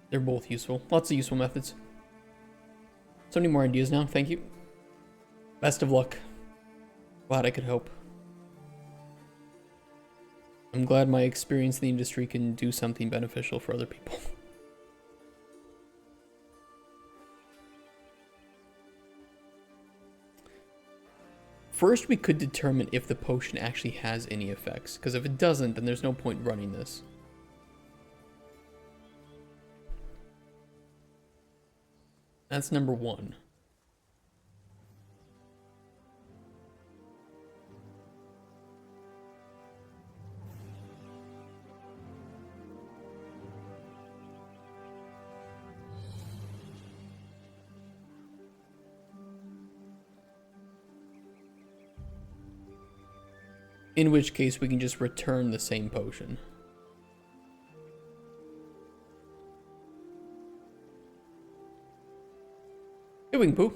They're both useful. Lots of useful methods. So many more ideas now. Thank you. Best of luck. Glad I could help. I'm glad my experience in the industry can do something beneficial for other people. First, we could determine if the potion actually has any effects, because if it doesn't, then there's no point running this. That's number one. In which case, we can just return the same potion. Hey, Wing Poo.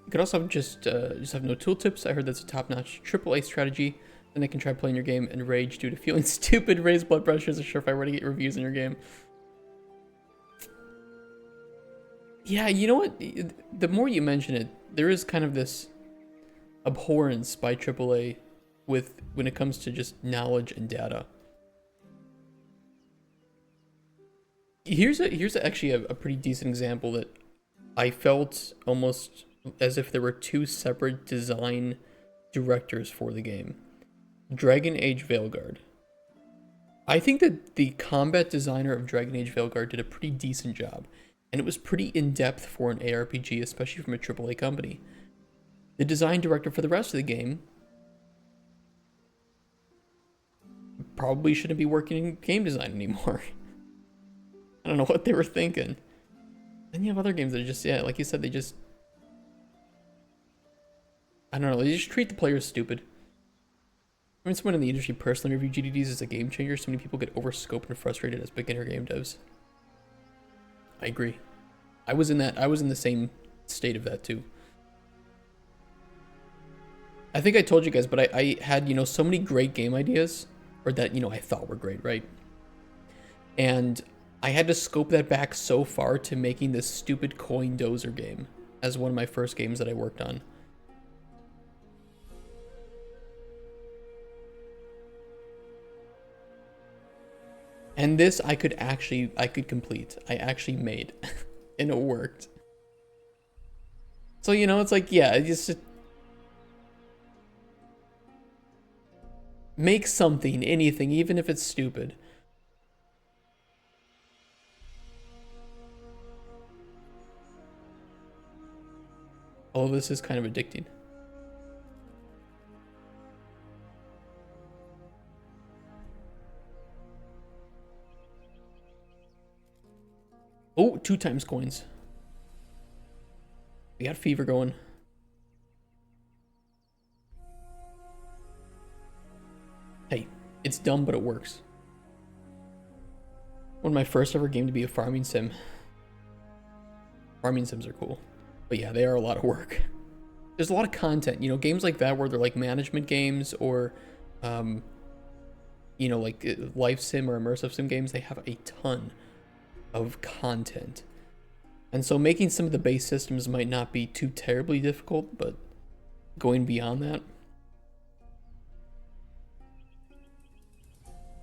You could also have just have no tooltips. I heard that's a top-notch AAA strategy. Then I can try playing your game and rage due to feeling stupid, raise blood pressure as a surefire way to get reviews in your game. Yeah, you know what? The more you mention it, there is kind of this abhorrence by AAA when it comes to just knowledge and data. Here's actually a pretty decent example that I felt almost as if there were two separate design directors for the game. Dragon Age Veilguard. I think that the combat designer of Dragon Age Veilguard did a pretty decent job, and it was pretty in-depth for an ARPG, especially from a AAA company. The design director for the rest of the game probably shouldn't be working in game design anymore. I don't know what they were thinking. Then you have other games that are just, yeah, like you said, they just, I don't know, they just treat the players stupid. I mean, someone in the industry personally reviewed GDDs as a game changer. So many people get overscoped and frustrated as beginner game devs. I agree. I was in the same state of that too. I think I told you guys, but I had, so many great game ideas, or that, I thought were great, right? And I had to scope that back so far to making this stupid coin dozer game. as one of my first games that I worked on. And this I could complete. I actually made and it worked. So, you know, it's like, yeah, just make something, anything, even if it's stupid. Oh, this is kind of addicting. Oh, 2 times coins. We got fever going. Hey, it's dumb, but it works. One of my first ever game to be a farming sim. Farming sims are cool. But yeah, they are a lot of work. There's a lot of content, you know, games like that where they're like management games or, you know, like life sim or immersive sim games, they have a ton of content. And so making some of the base systems might not be too terribly difficult, but going beyond that,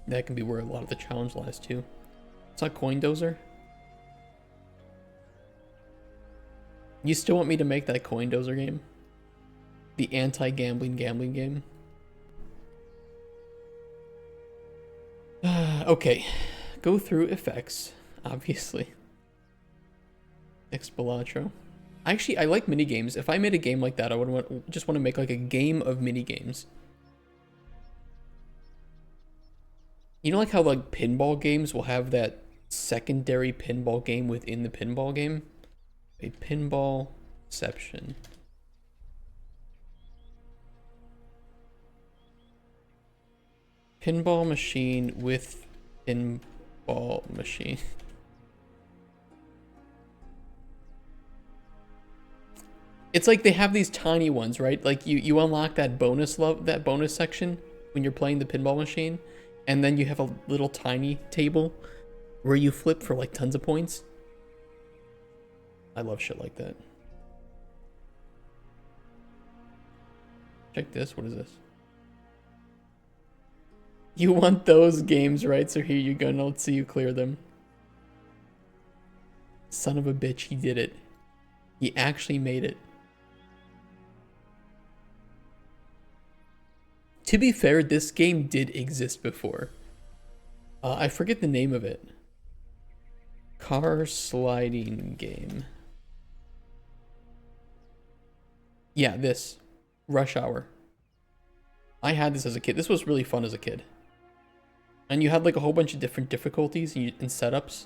that can be where a lot of the challenge lies too. It's not Coin Dozer. You still want me to make that Coin Dozer game? The anti-gambling game? Okay, go through effects, obviously. Expilatro. Actually, I like mini games. If I made a game like that, I would just want to make like a game of mini games. You know, like how like pinball games will have that secondary pinball game within the pinball game? A pinballception. Pinball machine with pinball machine. It's like they have these tiny ones, right? Like you unlock that bonus section when you're playing the pinball machine, and then you have a little tiny table where you flip for like tons of points. I love shit like that. Check this. What is this? You want those games, right? So here you go. Now let's see you clear them. Son of a bitch, he did it. He actually made it. To be fair, this game did exist before. I forget the name of it. Car sliding game. Yeah, this. Rush Hour. I had this as a kid. This was really fun as a kid. And you had like a whole bunch of different difficulties and setups.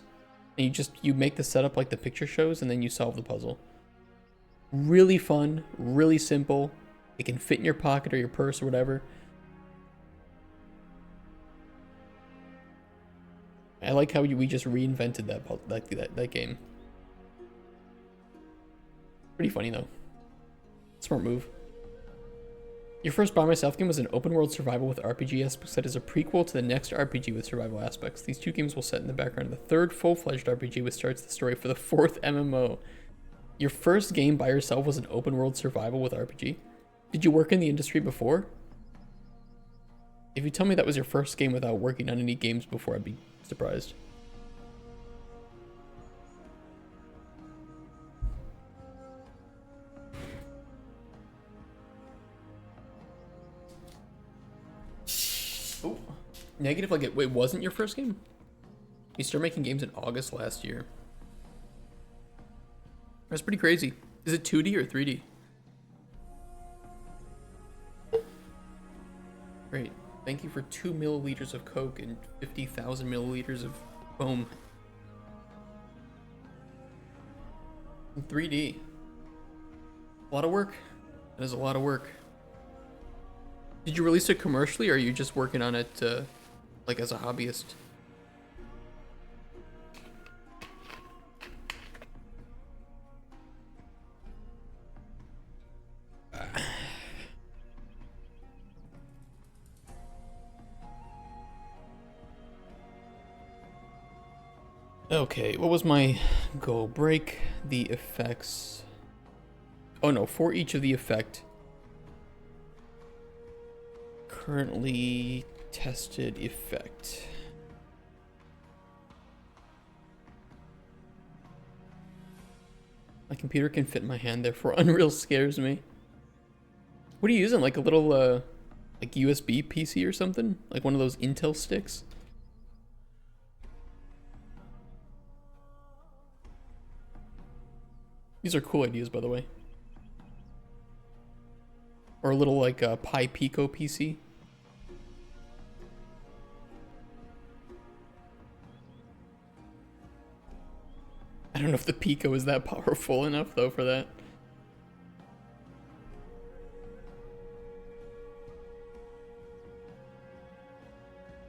And you make the setup like the picture shows, and then you solve the puzzle. Really fun, really simple. It can fit in your pocket or your purse or whatever. I like how we just reinvented that game. Pretty funny though. Smart move. Your first By Myself game was an open world survival with RPG aspects that is a prequel to the next RPG with survival aspects. These 2 games will set in the background of the 3rd full-fledged RPG, which starts the story for the 4th MMO. Your first game by yourself was an open world survival with RPG? Did you work in the industry before? If you tell me that was your first game without working on any games before, I'd be surprised. Oh, negative like it. Wait, wasn't your first game? You started making games in August last year. That's pretty crazy. Is it 2D or 3D? Great. Thank you for 2 milliliters of Coke and 50,000 milliliters of foam. In 3D. A lot of work. That is a lot of work. Did you release it commercially, or are you just working on it like as a hobbyist? Okay, what was my goal? Break the effects Oh no, for each of the effect. Currently tested effect. My computer can fit my hand, therefore Unreal scares me. What are you using? Like a little, like USB PC or something? Like one of those Intel sticks? These are cool ideas, by the way. Or a little, like, Pi Pico PC. I don't know if the Pico is that powerful enough, though, for that.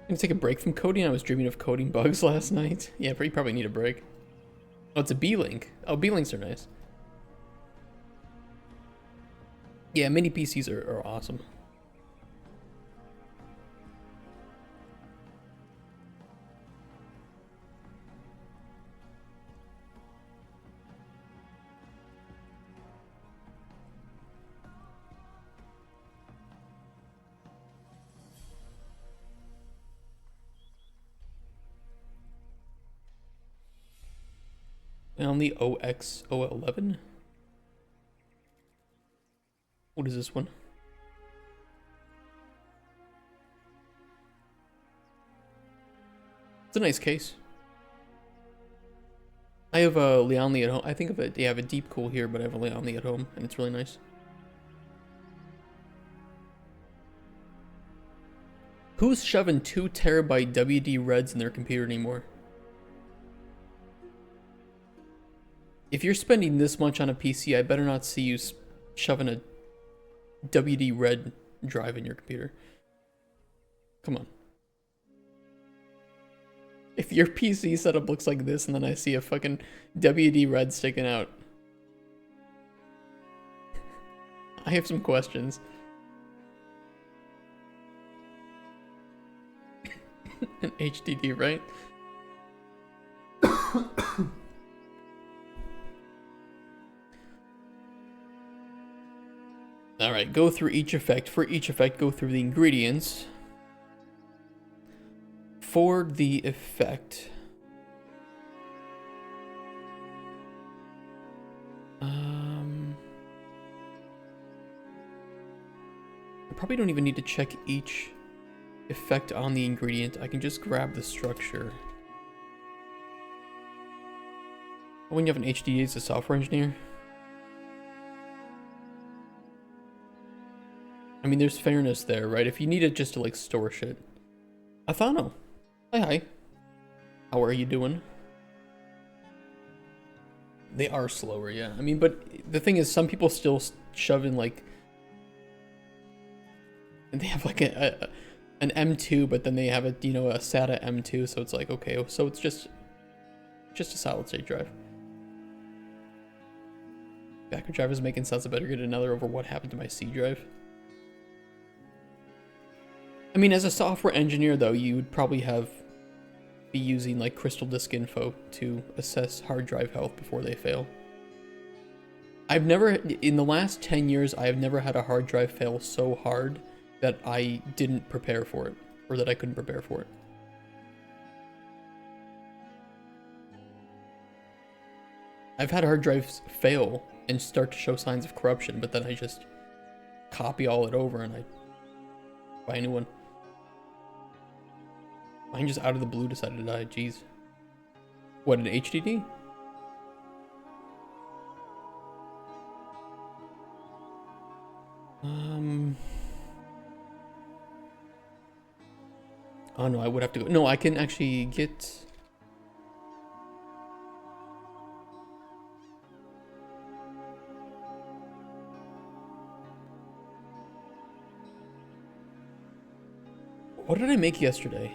I'm gonna take a break from coding. I was dreaming of coding bugs last night. Yeah, you probably need a break. Oh, it's a B-Link. Oh, B-Links are nice. Yeah, mini PCs are awesome. And on the OXO11? What is this one? It's a nice case. I have a Leonly at home. I think of it. Yeah, I have a Deep Cool here, but I have a Leonly at home, and it's really nice. Who's shoving 2 terabyte WD Reds in their computer anymore? If you're spending this much on a PC, I better not see you shoving a WD Red drive in your computer. Come on. If your PC setup looks like this and then I see a fucking WD Red sticking out, I have some questions. An HDD, right? Alright, go through each effect. For each effect, go through the ingredients. For the effect... I probably don't even need to check each effect on the ingredient. I can just grab the structure. When you have an HDD as a software engineer... I mean, there's fairness there, right? If you need it just to, like, store shit. Athano. Hi. How are you doing? They are slower, yeah. I mean, but the thing is, some people still shove in, like... And they have, like, an M2, but then they have a, you know, a SATA M2, so it's like, okay, so it's just a solid-state drive. Backup drive is making sense. I better get another over what happened to my C drive. I mean, as a software engineer, though, you would probably be using, like, Crystal Disk Info to assess hard drive health before they fail. I've never, in the last 10 years, I have never had a hard drive fail so hard that I didn't prepare for it, or that I couldn't prepare for it. I've had hard drives fail and start to show signs of corruption, but then I just copy all it over and I buy a new one. Mine just out of the blue decided to die. Jeez. What, an HDD? Oh no, I would have to go. No, I can actually get... What did I make yesterday?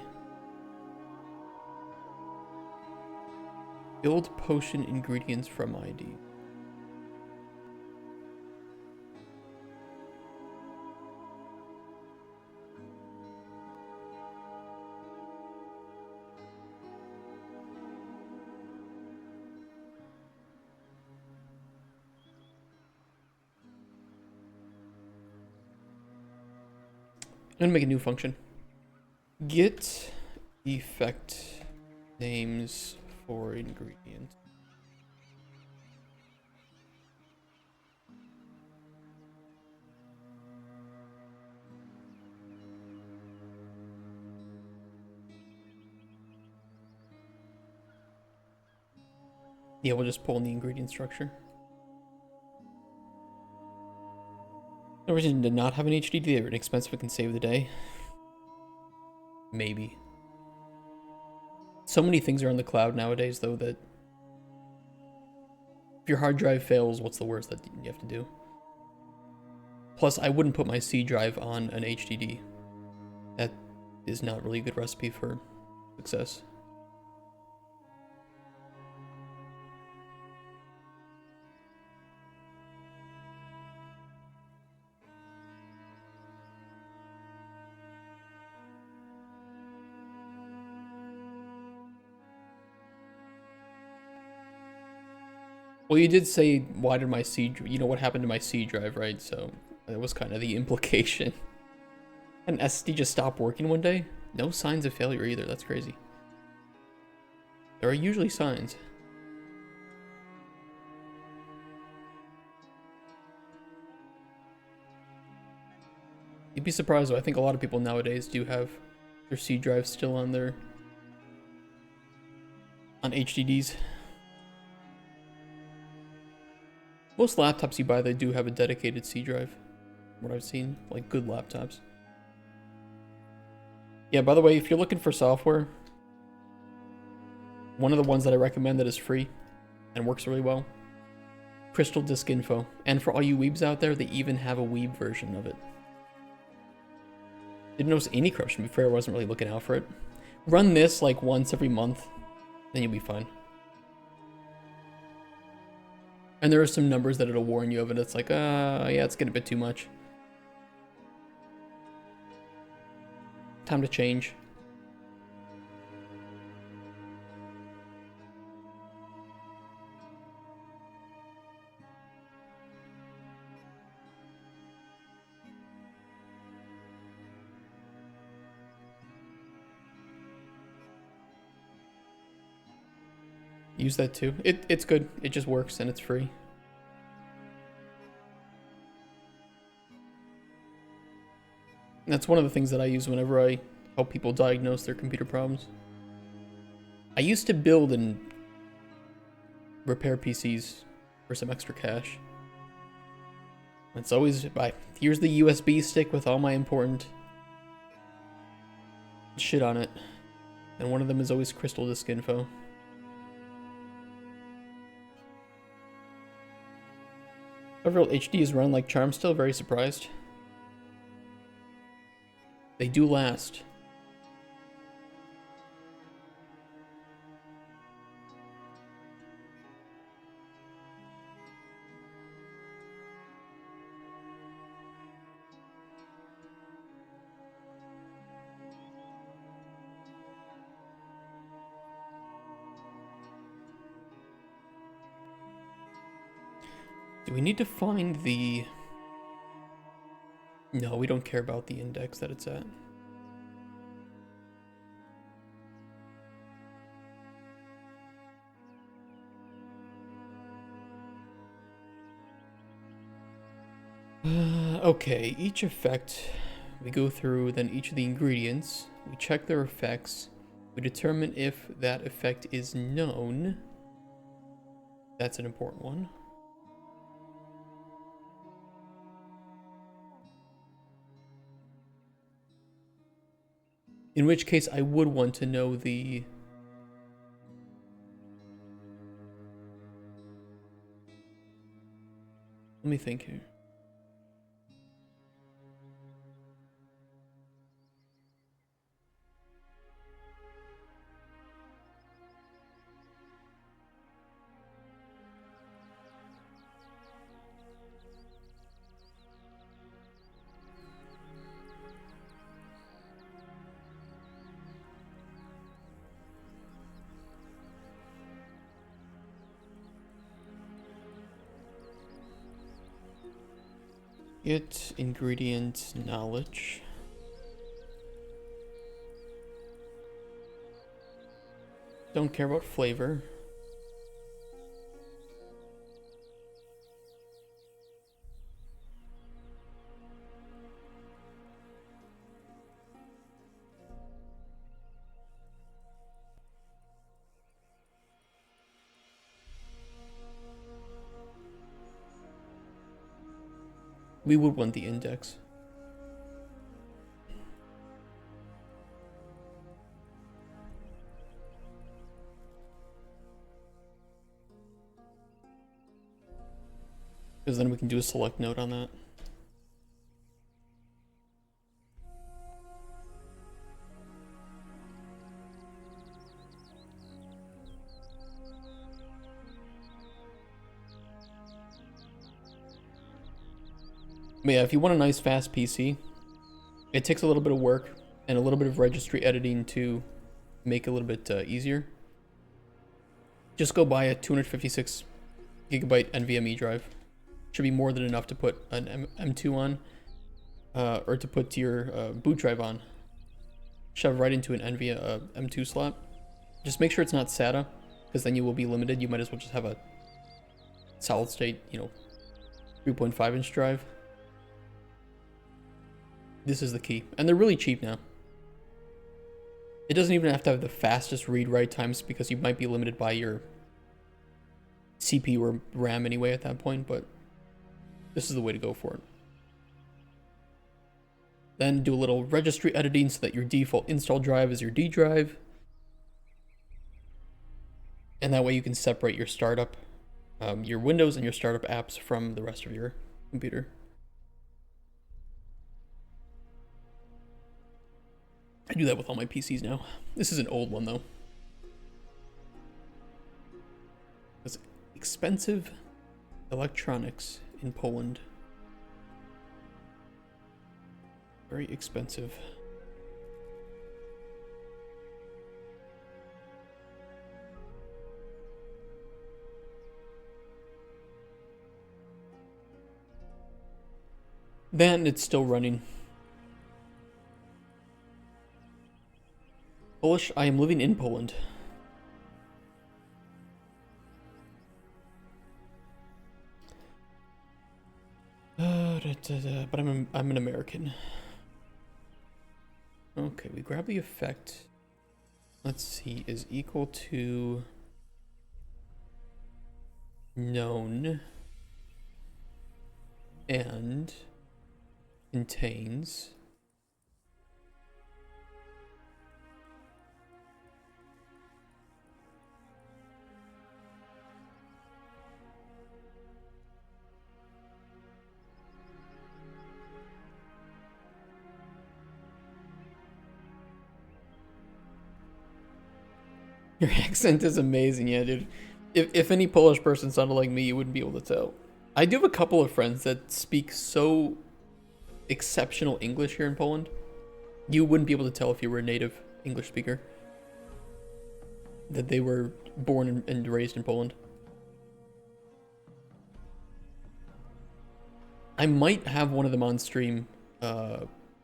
Build potion ingredients from ID. gonna make a new function. Get effect names for ingredients. Yeah, we'll just pull in the ingredient structure. No reason to not have an HDD. They're inexpensive and can save the day. Maybe. So many things are on the cloud nowadays, though, that if your hard drive fails, what's the worst that you have to do? Plus, I wouldn't put my C drive on an HDD. That is not really a good recipe for success. Well, you did say, why did my C, you know what happened to my C drive, right? So that was kind of the implication. And SSD just stopped working one day? No signs of failure either, that's crazy. There are usually signs. You'd be surprised though, I think a lot of people nowadays do have their C drive still on on HDDs. Most laptops you buy, they do have a dedicated C drive. What I've seen, like good laptops. Yeah, by the way, if you're looking for software, one of the ones that I recommend that is free and works really well, Crystal Disk Info. And for all you weebs out there, they even have a weeb version of it. Didn't notice any corruption before. I wasn't really looking out for it. Run this like once every month, then you'll be fine. And there are some numbers that it'll warn you of, and it's like, yeah, it's getting a bit too much. Time to change. Use that too. It's good. It just works and it's free. And that's one of the things that I use whenever I help people diagnose their computer problems. I used to build and repair PCs for some extra cash. It's always, here's the USB stick with all my important shit on it. And one of them is always Crystal Disk Info. Several HDs run like charm, still very surprised. They do last. Do we need to find the... No, we don't care about the index that it's at. Okay, each effect we go through, then each of the ingredients, we check their effects, we determine if that effect is known. That's an important one. In which case, I would want to know the... Let me think here. Get ingredient knowledge. Don't care about flavor. We would want the index. Because then we can do a select note on that. But yeah, if you want a nice fast PC, it takes a little bit of work and a little bit of registry editing to make it a little bit easier. Just go buy a 256 gigabyte NVMe drive. Should be more than enough to put an M2 on, or to put your boot drive on. Shove right into an M2 slot. Just make sure it's not SATA, because then you will be limited. You might as well just have a solid state, 3.5 inch drive. This is the key. And they're really cheap now. It doesn't even have to have the fastest read-write times because you might be limited by your CPU or RAM anyway at that point, but this is the way to go for it. Then do a little registry editing so that your default install drive is your D drive. And that way you can separate your startup, your Windows and your startup apps from the rest of your computer. I do that with all my PCs now. This is an old one though. It's expensive electronics in Poland. Very expensive. Then it's still running. Polish, I am living in Poland. But I'm an American. Okay, we grab the effect. Let's see, is equal to known and contains Your accent is amazing, yeah, dude. If any Polish person sounded like me, you wouldn't be able to tell. I do have a couple of friends that speak so exceptional English here in Poland. You wouldn't be able to tell if you were a native English speaker. That they were born and raised in Poland. I might have one of them on stream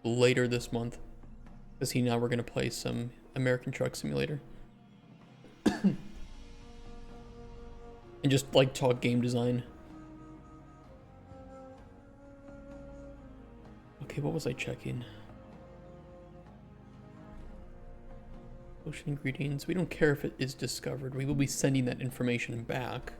later this month. Because now we're going to play some American Truck Simulator. And just like talk game design. Okay, what was I checking? Potion ingredients. We don't care if it is discovered. We will be sending that information back.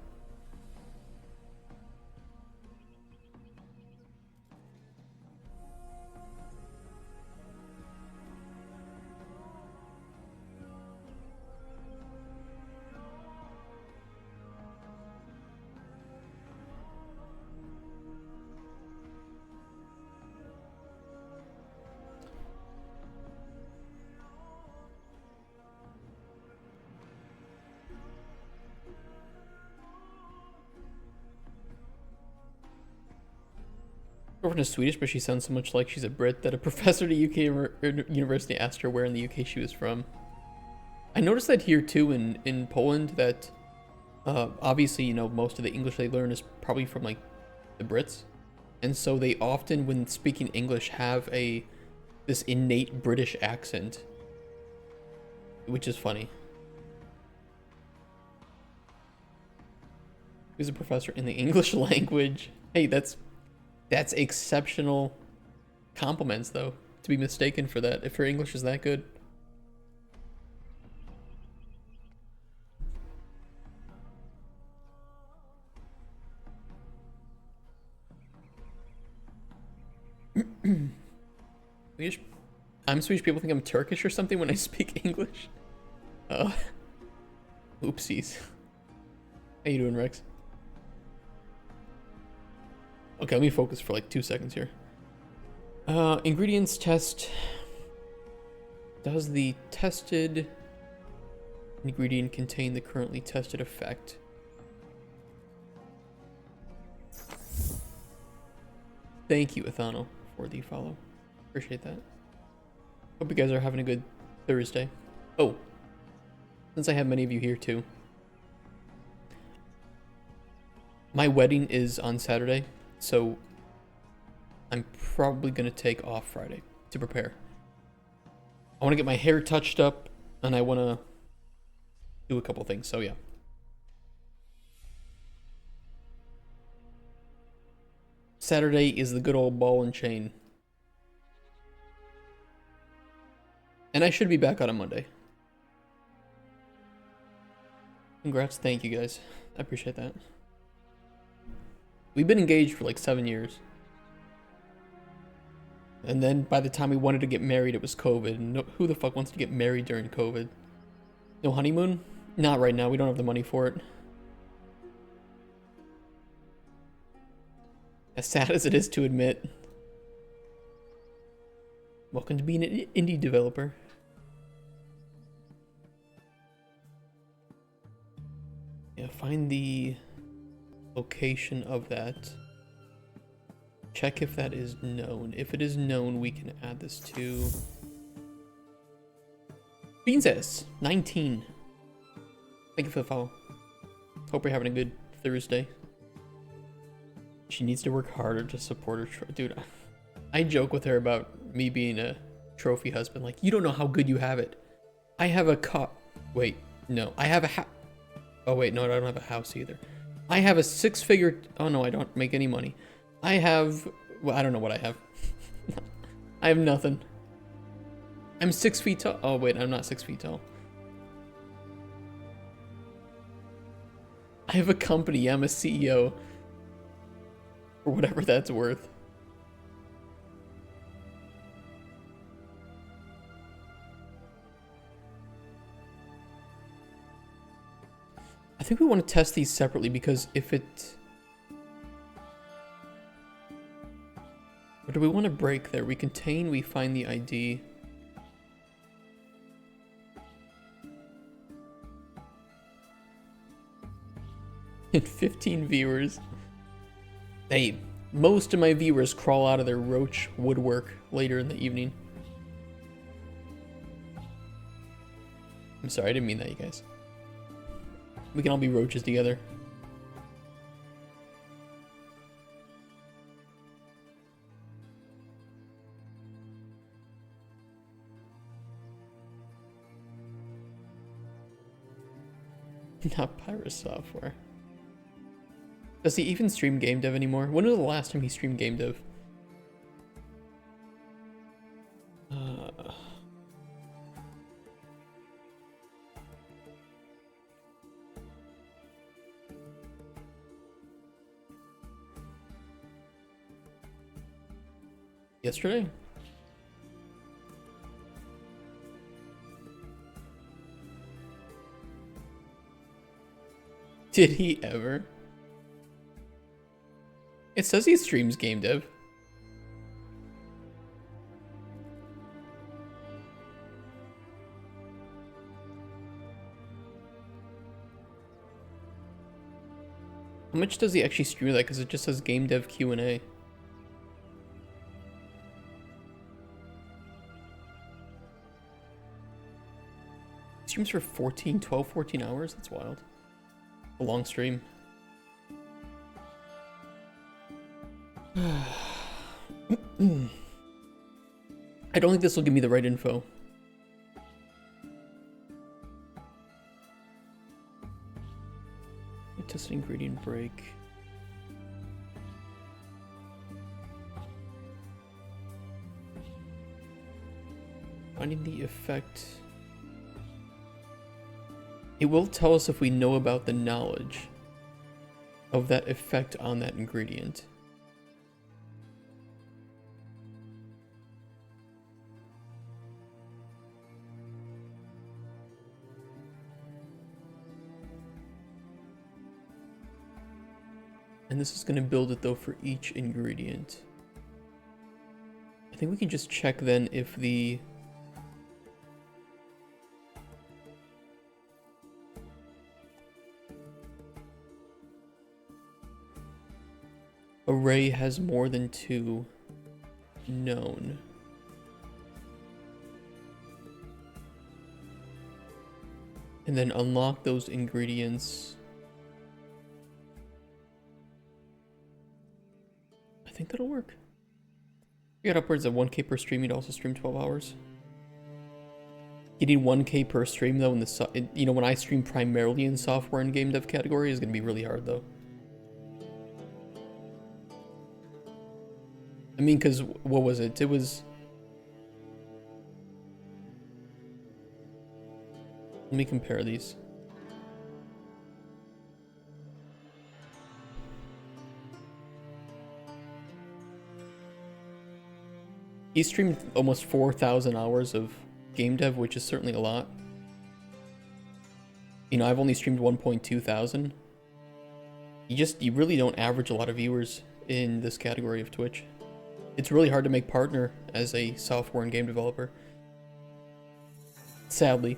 Girlfriend is Swedish, but she sounds so much like she's a Brit that a professor at a UK university asked her where in the UK she was from. I noticed that here too in Poland that obviously, most of the English they learn is probably from like the Brits. And so they often, when speaking English, have this innate British accent, which is funny. He's a professor in the English language. Hey, that's exceptional compliments, though, to be mistaken for that, if her English is that good. I'm Swedish. People think I'm Turkish or something when I speak English. Oopsies. How you doing, Rex? Okay, let me focus for like 2 seconds here. Ingredients test. Does the tested ingredient contain the currently tested effect? Thank you, Athano, for the follow. Appreciate that. Hope you guys are having a good Thursday. Oh, since I have many of you here too. My wedding is on Saturday, so I'm probably going to take off Friday to prepare. I want to get my hair touched up, and I want to do a couple things, so yeah. Saturday is the good old ball and chain. And I should be back on a Monday. Congrats, thank you guys. I appreciate that. We've been engaged for like 7 years. And then by the time we wanted to get married, it was COVID. No, who the fuck wants to get married during COVID? No honeymoon? Not right now, we don't have the money for it. As sad as it is to admit. Welcome to being an indie developer. Yeah, find the location of that. Check if that is known. If it is known, we can add this to Beanses 19. Thank you for the follow. Hope you're having a good Thursday. She needs to work harder to support her. Dude, I joke with her about me being a trophy husband. Like, you don't know how good you have it. I have a Wait, no. I have a Oh, wait, no, I don't have a house either. I have a 6-figure... Oh, no, I don't make any money. I have... Well, I don't know what I have. I have nothing. I'm 6 feet tall. Oh, wait, I'm not 6 feet tall. I have a company. I'm a CEO. For whatever that's worth. I think we want to test these separately because if it... Or do we want to break there? We contain, we find the ID. And 15 viewers. Hey, most of my viewers crawl out of their roach woodwork later in the evening. I'm sorry, I didn't mean that, you guys. We can all be roaches together. Not Pirate Software. Does he even stream game dev anymore? When was the last time he streamed game dev? Yesterday? Did he ever? It says he streams game dev. How much does he actually stream that? Because it just says game dev Q&A. Streams for 12, 14 hours? That's wild. A long stream. I don't think this will give me the right info. ingredient break. Finding the effect. It will tell us if we know about the knowledge of that effect on that ingredient. And this is going to build it though for each ingredient. I think we can just check then if the array has more than 2 known. And then unlock those ingredients. I think that'll work. You got upwards of 1K per stream, you'd also stream 12 hours. Getting 1K per stream though, in the you know, when I stream primarily in software and game dev category, is gonna be really hard though. I mean, cause what was it? It was. Let me compare these. He streamed almost 4,000 hours of game dev, which is certainly a lot. You know, I've only streamed 1.2 thousand. You really don't average a lot of viewers in this category of Twitch. It's really hard to make partner as a software and game developer. Sadly.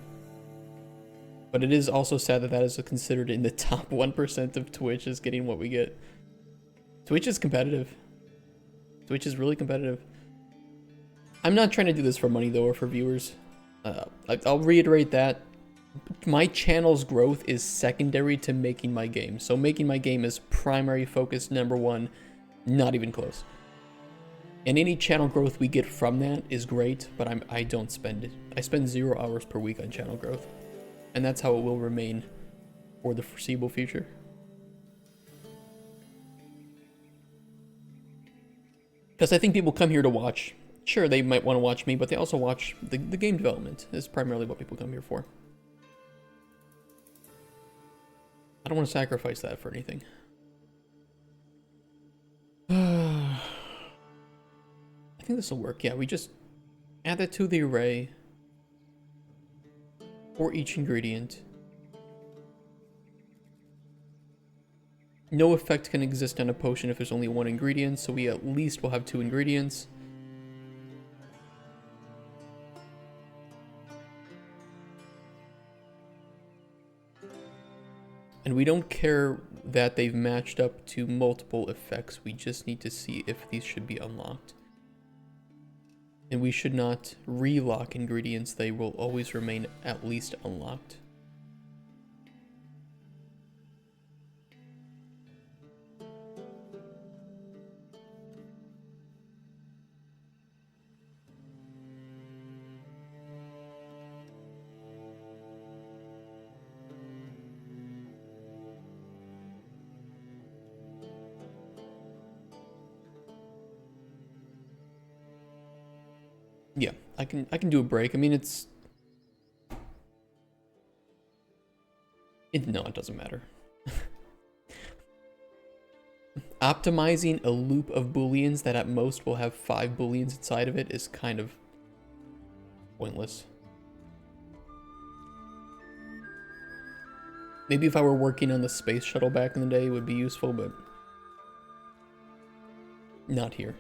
But it is also sad that that is considered in the top 1% of Twitch is getting what we get. Twitch is competitive. Twitch is really competitive. I'm not trying to do this for money though, or for viewers. I'll reiterate that. My channel's growth is secondary to making my game. So making my game is primary focus number 1, not even close. And any channel growth we get from that is great, but I don't spend it. I spend 0 hours per week on channel growth. And that's how it will remain for the foreseeable future. Because I think people come here to watch. Sure, they might want to watch me, but they also watch the game development. Is primarily what people come here for. I don't want to sacrifice that for anything. I think this will work. Yeah, we just add that to the array for each ingredient. No effect can exist on a potion if there's only 1 ingredient, so we at least will have 2 ingredients. And we don't care that they've matched up to multiple effects, we just need to see if these should be unlocked. And we should not relock ingredients, they will always remain at least unlocked. Yeah, I can do a break. I mean, no, it doesn't matter. Optimizing a loop of booleans that at most will have 5 booleans inside of it is kind of pointless. Maybe if I were working on the space shuttle back in the day, it would be useful, but not here.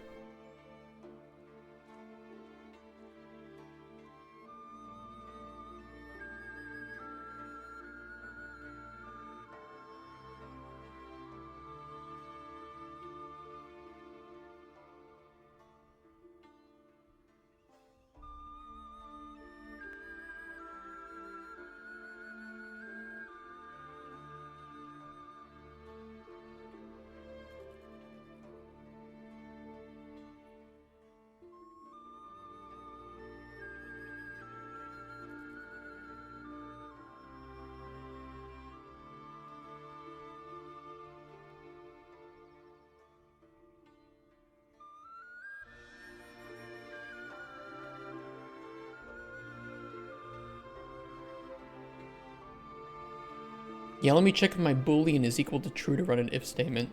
Yeah, let me check if my boolean is equal to true to run an if statement.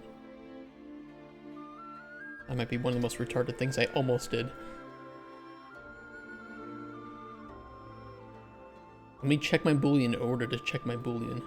That might be one of the most retarded things I almost did. Let me check my boolean in order to check my boolean.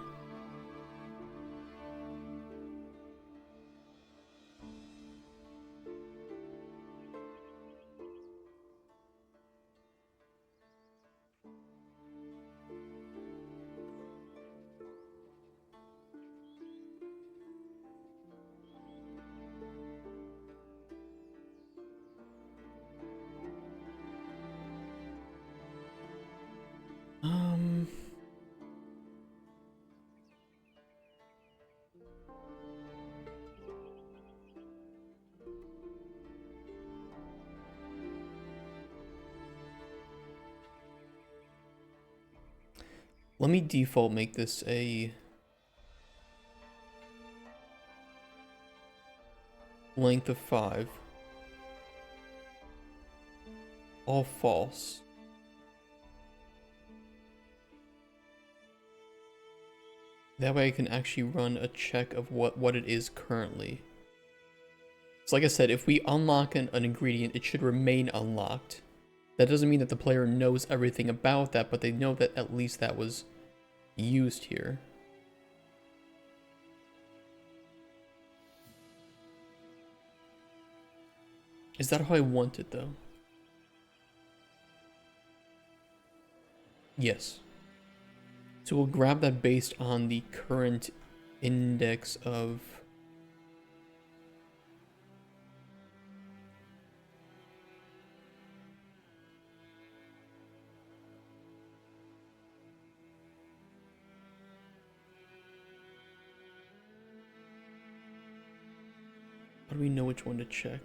Let me default make this a length of 5. All false. That way I can actually run a check of what it is currently. So like I said, if we unlock an ingredient, it should remain unlocked. That doesn't mean that the player knows everything about that, but they know that at least that was used here. Is that how I want it, though? Yes. So we'll grab that based on the current index of... How do we know which one to check?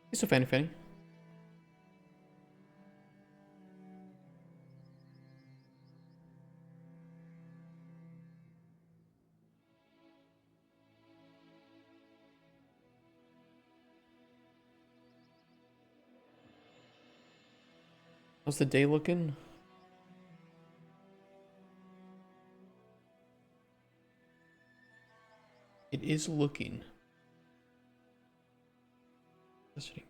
Hey, so Fanny. How's the day looking? It is looking. Listening.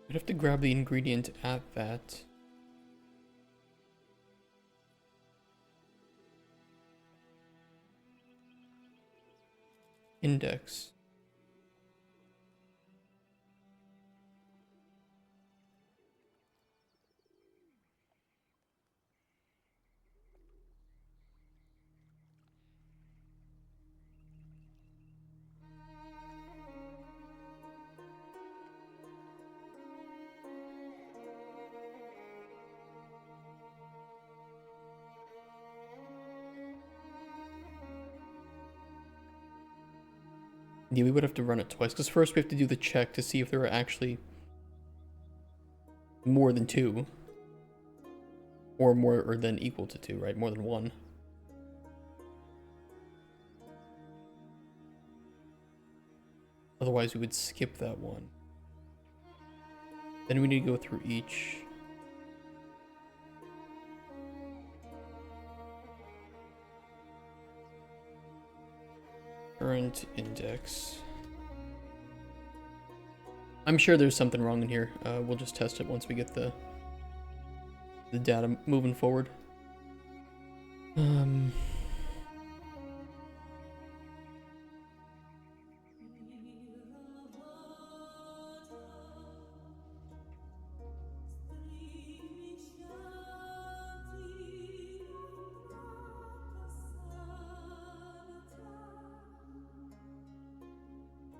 I'd have to grab the ingredient at that. Index. Yeah, we would have to run it twice, because first we have to do the check to see if there are actually more than 2. Or more or than equal to 2, right? More than 1. Otherwise we would skip that one. Then we need to go through each. Current index. I'm sure there's something wrong in here. We'll just test it once we get the data moving forward.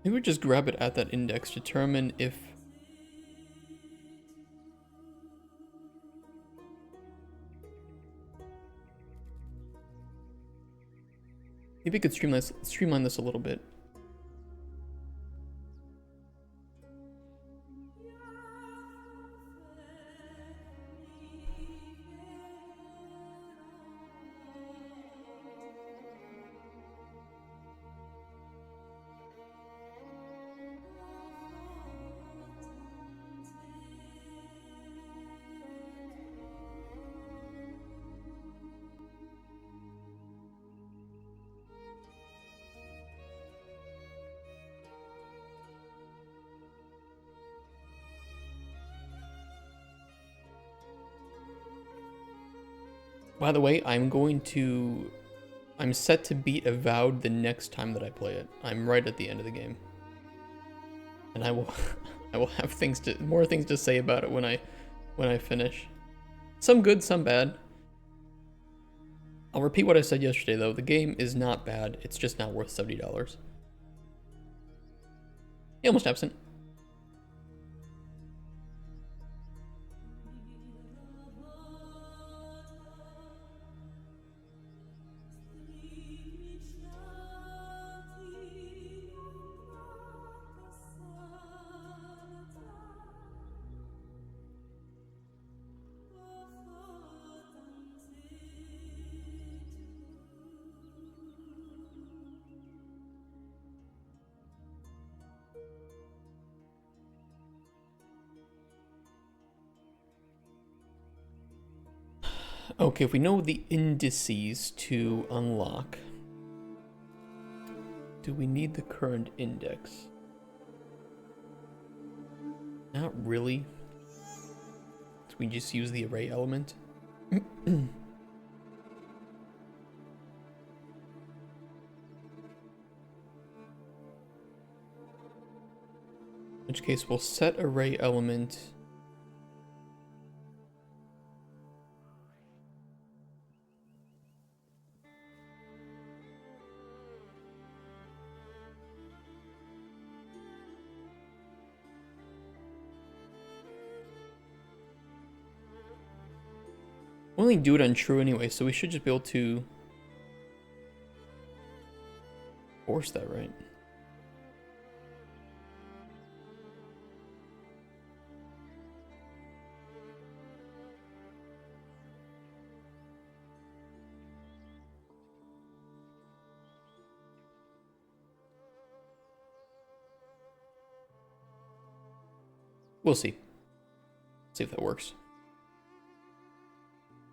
Maybe we just grab it at that index, determine if Maybe I could streamline this a little bit. By the way, I'm set to beat Avowed the next time that I play it. I'm right at the end of the game. And I will I will have more things to say about it when I finish. Some good, some bad. I'll repeat what I said yesterday though. The game is not bad. It's just not worth $70. Almost absent. Okay, if we know the indices to unlock, do we need the current index? Not really. So we just use the array element. In which case we'll set array element. We'll only do it on true anyway, so we should just be able to force that, right? We'll see. See if that works.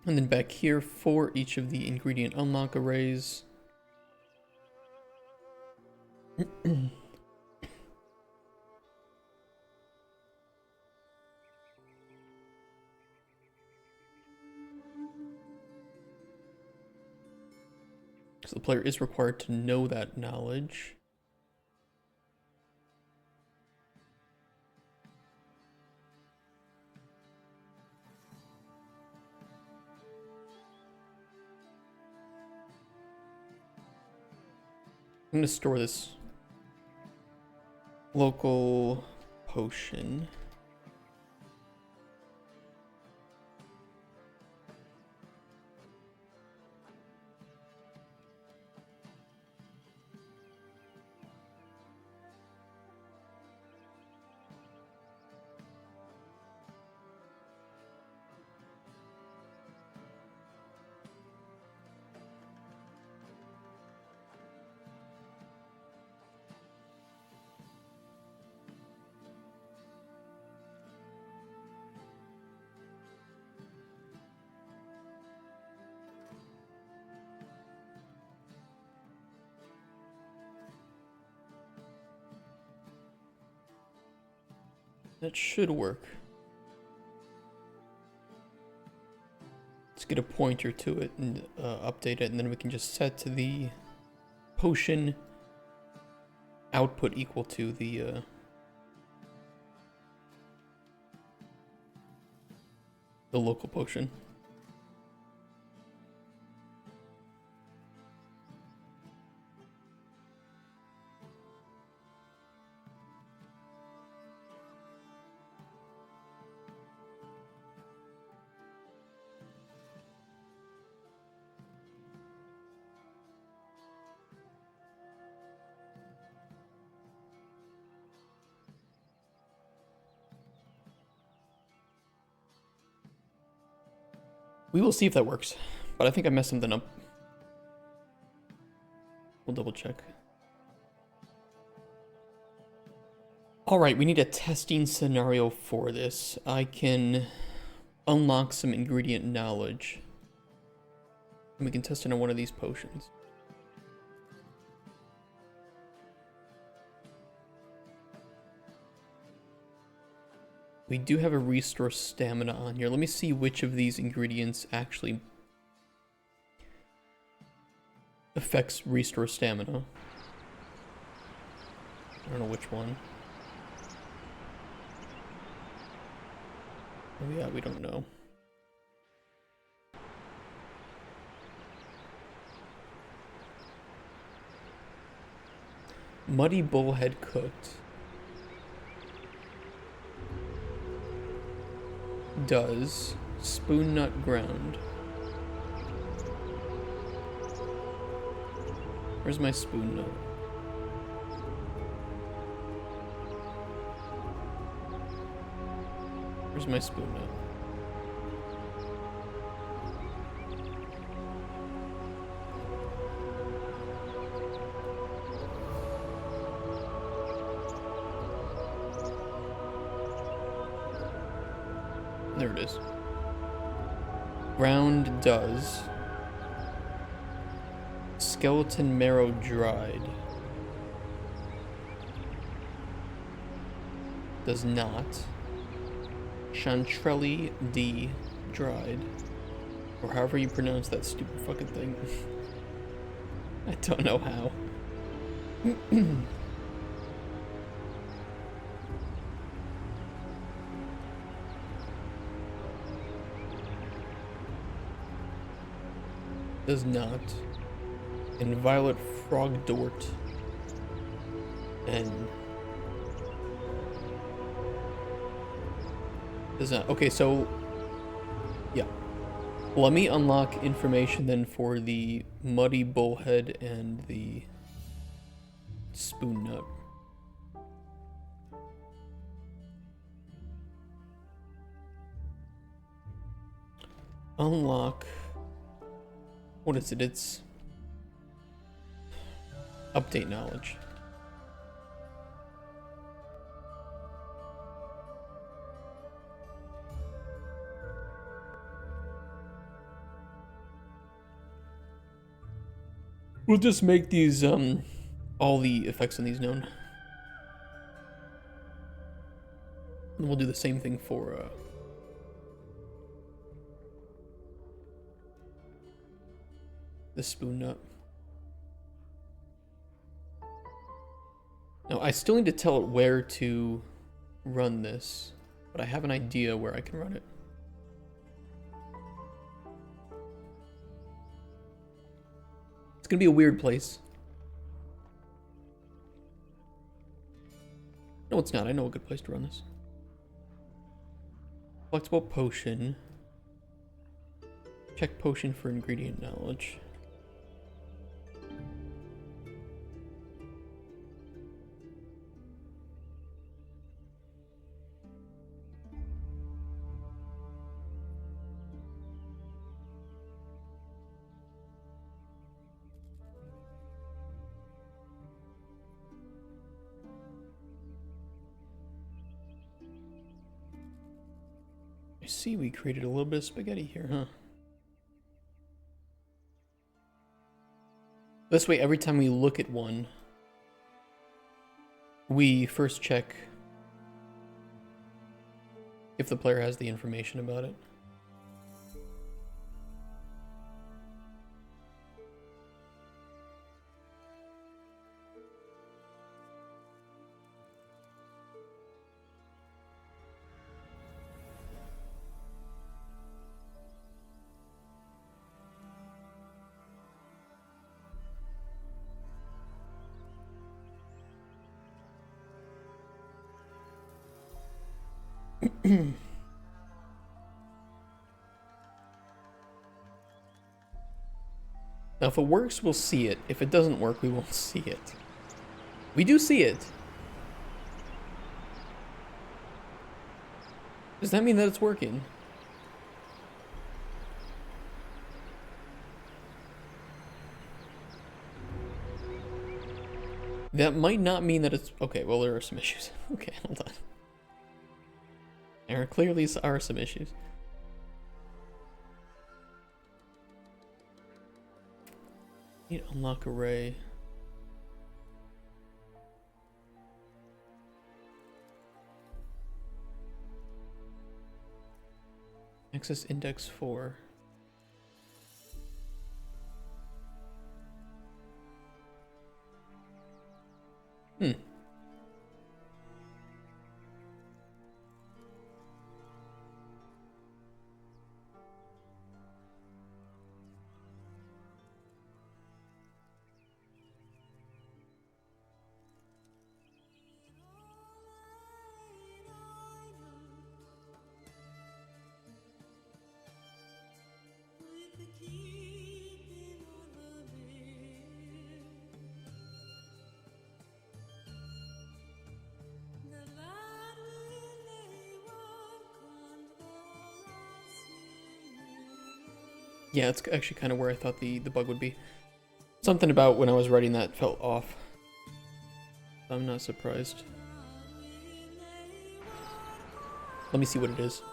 And then back here for each of the ingredient unlock arrays. So the player is required to know that knowledge. I'm gonna store this local potion. That should work. Let's get a pointer to it and update it, and then we can just set to the potion output equal to the local potion. We will see if that works, but I think I messed something up. We'll double check. Alright, we need a testing scenario for this. I can unlock some ingredient knowledge. And we can test it on one of these potions. We do have a restore stamina on here. Let me see which of these ingredients actually affects restore stamina. I don't know which one. Oh yeah, we don't know. Muddy bullhead cooked does spoon nut ground. Where's my spoon nut? Where's my spoon nut? There it is. Ground does. Skeleton marrow dried. Does not. Chantrelli D dried. Or however you pronounce that stupid fucking thing. I don't know how. Does not. And violet frog dort. And does not. Okay, so yeah. Let me unlock information then for the muddy bullhead and the spoon nut. Unlock. What is it? It's update knowledge. We'll just make these all the effects on these known. And we'll do the same thing for the spoon nut. Now, I still need to tell it where to run this, but I have an idea where I can run it. It's gonna be a weird place. No, it's not. I know a good place to run this. Flexible potion. Check potion for ingredient knowledge. I see we created a little bit of spaghetti here, huh? This way, every time we look at one, we first check if the player has the information about it. Now, if it works, we'll see it. If it doesn't work, we won't see it. We do see it. Does that mean that it's working? That might not mean that it's... Okay, well, there are some issues. Okay, hold on. There clearly are some issues. Need to unlock array. Access index 4. Hmm. Yeah, it's actually kind of where I thought the bug would be. Something about when I was writing that felt off. I'm not surprised. Let me see what it is.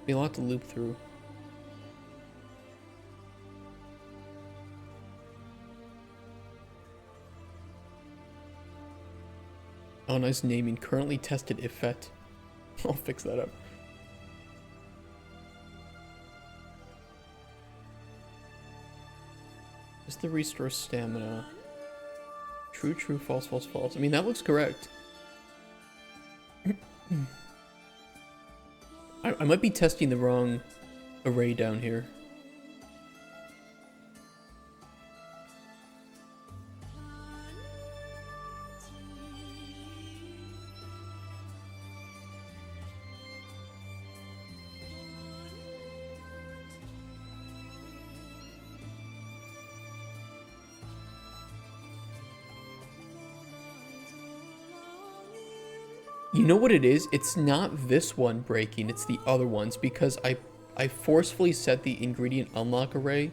Be a lot to loop through. Oh, nice naming. Currently tested effect. I'll fix that up. Just to restore stamina. True, true, false, false, false. I mean, that looks correct. I might be testing the wrong array down here. You know what it is? It's not this one breaking, it's the other ones, because I forcefully set the ingredient unlock array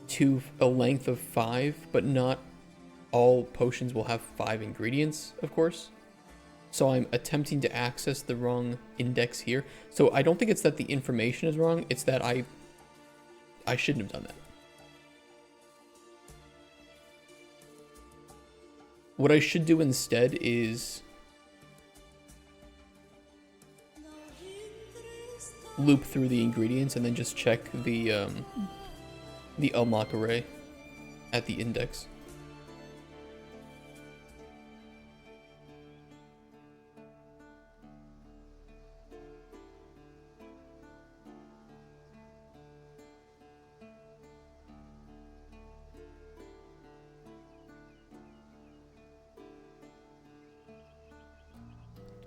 to a length of 5, but not all potions will have 5 ingredients, of course. So I'm attempting to access the wrong index here. So I don't think it's that the information is wrong, it's that I shouldn't have done that. What I should do instead is loop through the ingredients and then just check the unlock array at the index.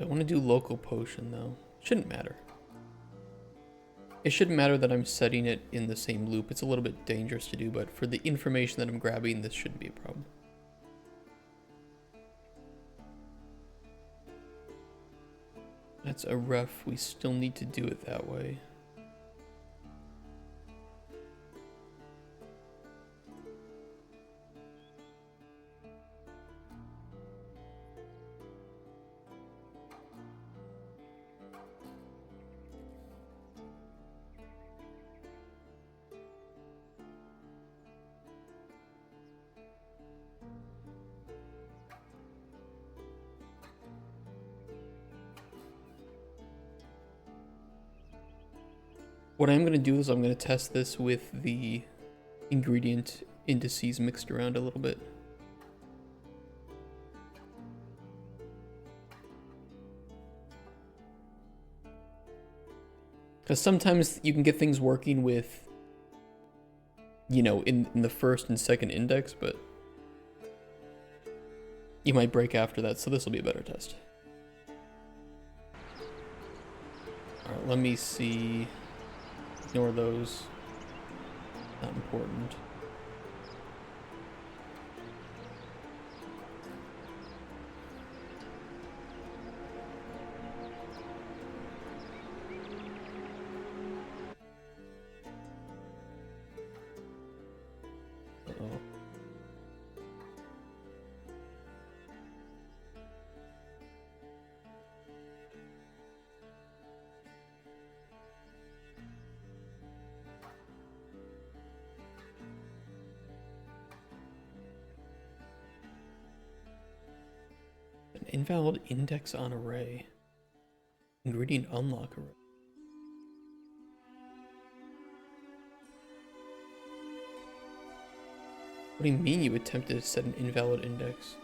I want to do local potion though. Shouldn't matter. It shouldn't matter that I'm setting it in the same loop. It's a little bit dangerous to do, but for the information that I'm grabbing, this shouldn't be a problem. That's a ref. We still need to do it that way. What I'm going to do is I'm going to test this with the ingredient indices mixed around a little bit. Because sometimes you can get things working with, you know, in the first and second index, but you might break after that, so this will be a better test. Alright, let me see. Ignore those. Not important. invalid index on array. Ingredient unlock array. What do you mean you attempted to set an invalid index?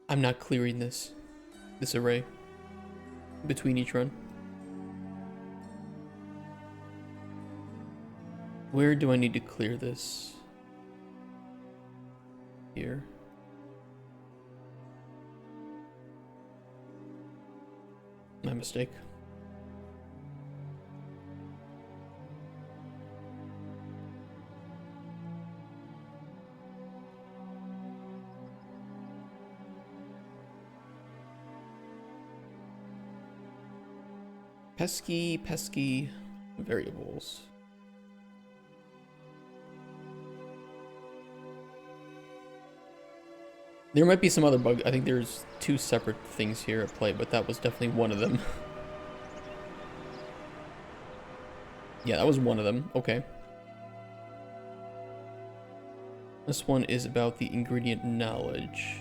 I'm not clearing this array between each run. Where do I need to clear this? Here. My mistake. Pesky variables. There might be some other bug. I think there's two separate things here at play, but that was definitely one of them. Yeah, that was one of them. Okay. This one is about the ingredient knowledge.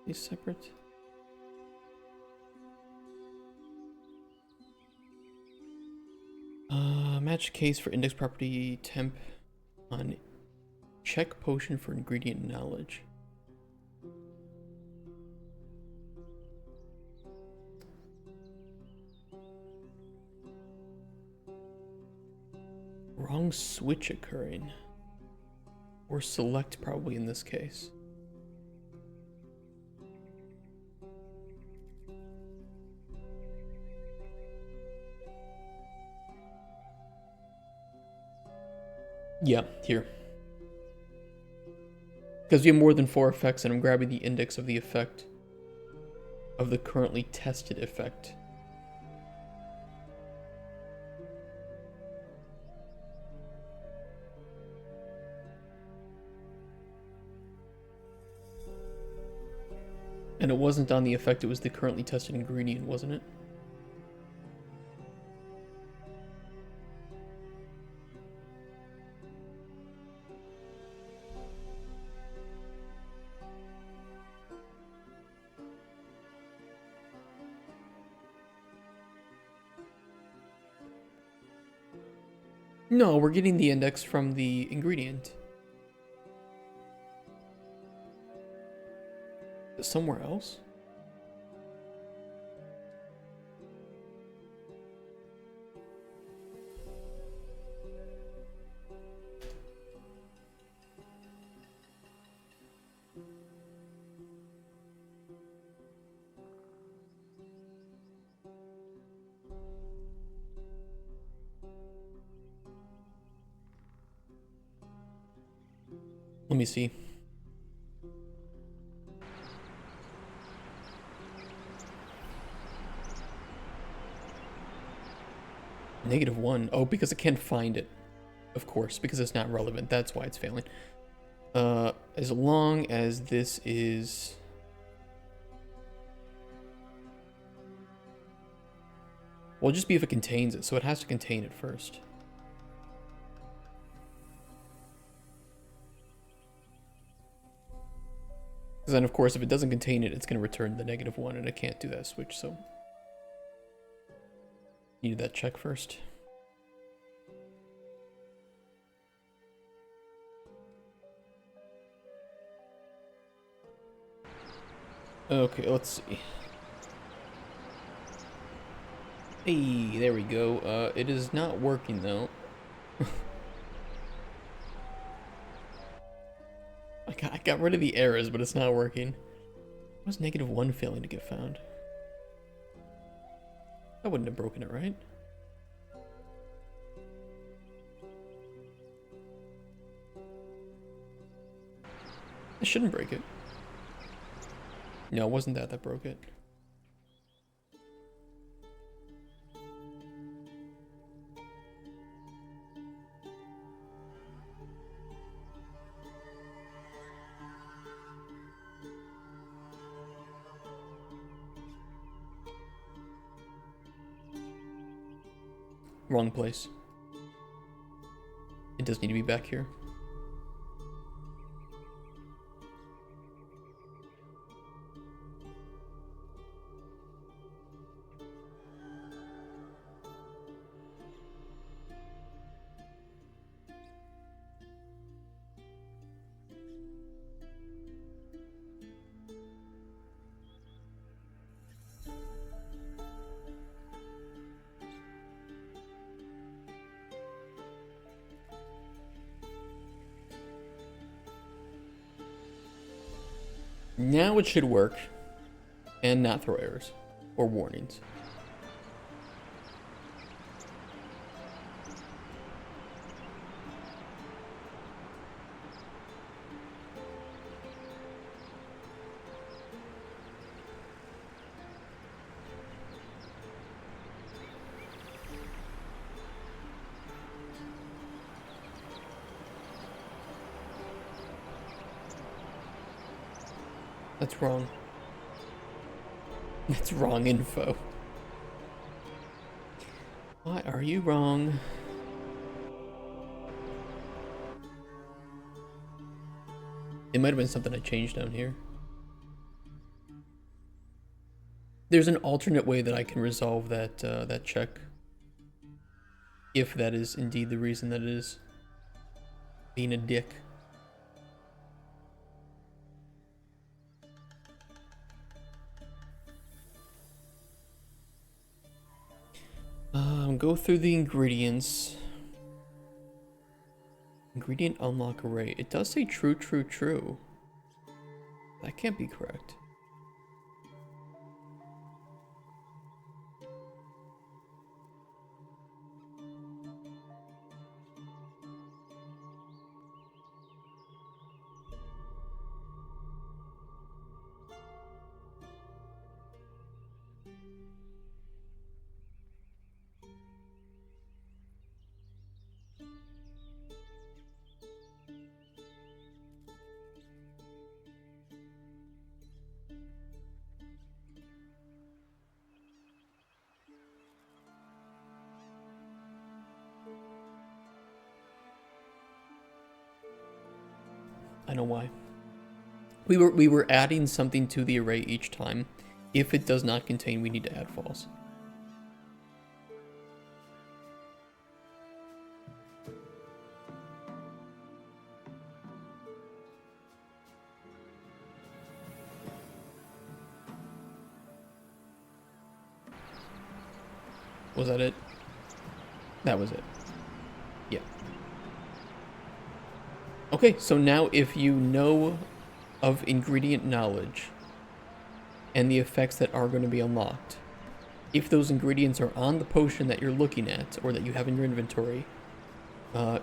These separate? Match case for index property temp on check potion for ingredient knowledge. Wrong switch occurring. Or select probably in this case. Yeah, here. Because we have more than 4 effects, and I'm grabbing the index of the effect of the currently tested effect. And it wasn't on the effect, it was the currently tested ingredient, wasn't it? No, we're getting the index from the ingredient. Somewhere else? Let me see. -1. Oh, because it can't find it. Of course, because it's not relevant. That's why it's failing. As long as this is... Well, just be if it contains it, so it has to contain it first. Because then, of course, if it doesn't contain it, it's going to return the -1, and it can't do that switch, so... Needed that check first. Okay, let's see. Hey, there we go. It is not working, though. I got rid of the errors, but it's not working. Why was -1 failing to get found? That wouldn't have broken it, right? It shouldn't break it. No, it wasn't that broke it. Wrong place. It does need to be back here. Now it should work and not throw errors or warnings. That's wrong. That's wrong info. Why are you wrong? It might have been something I changed down here. There's an alternate way that I can resolve that that check. If that is indeed the reason that it is being a dick. Go through the ingredients. Ingredient unlock array. It does say true, true, true. That can't be correct. I know why. We were adding something to the array each time. If it does not contain, we need to add false. Was that it? That was it. Yeah. Okay, so now if you know of ingredient knowledge and the effects that are going to be unlocked, if those ingredients are on the potion that you're looking at or that you have in your inventory,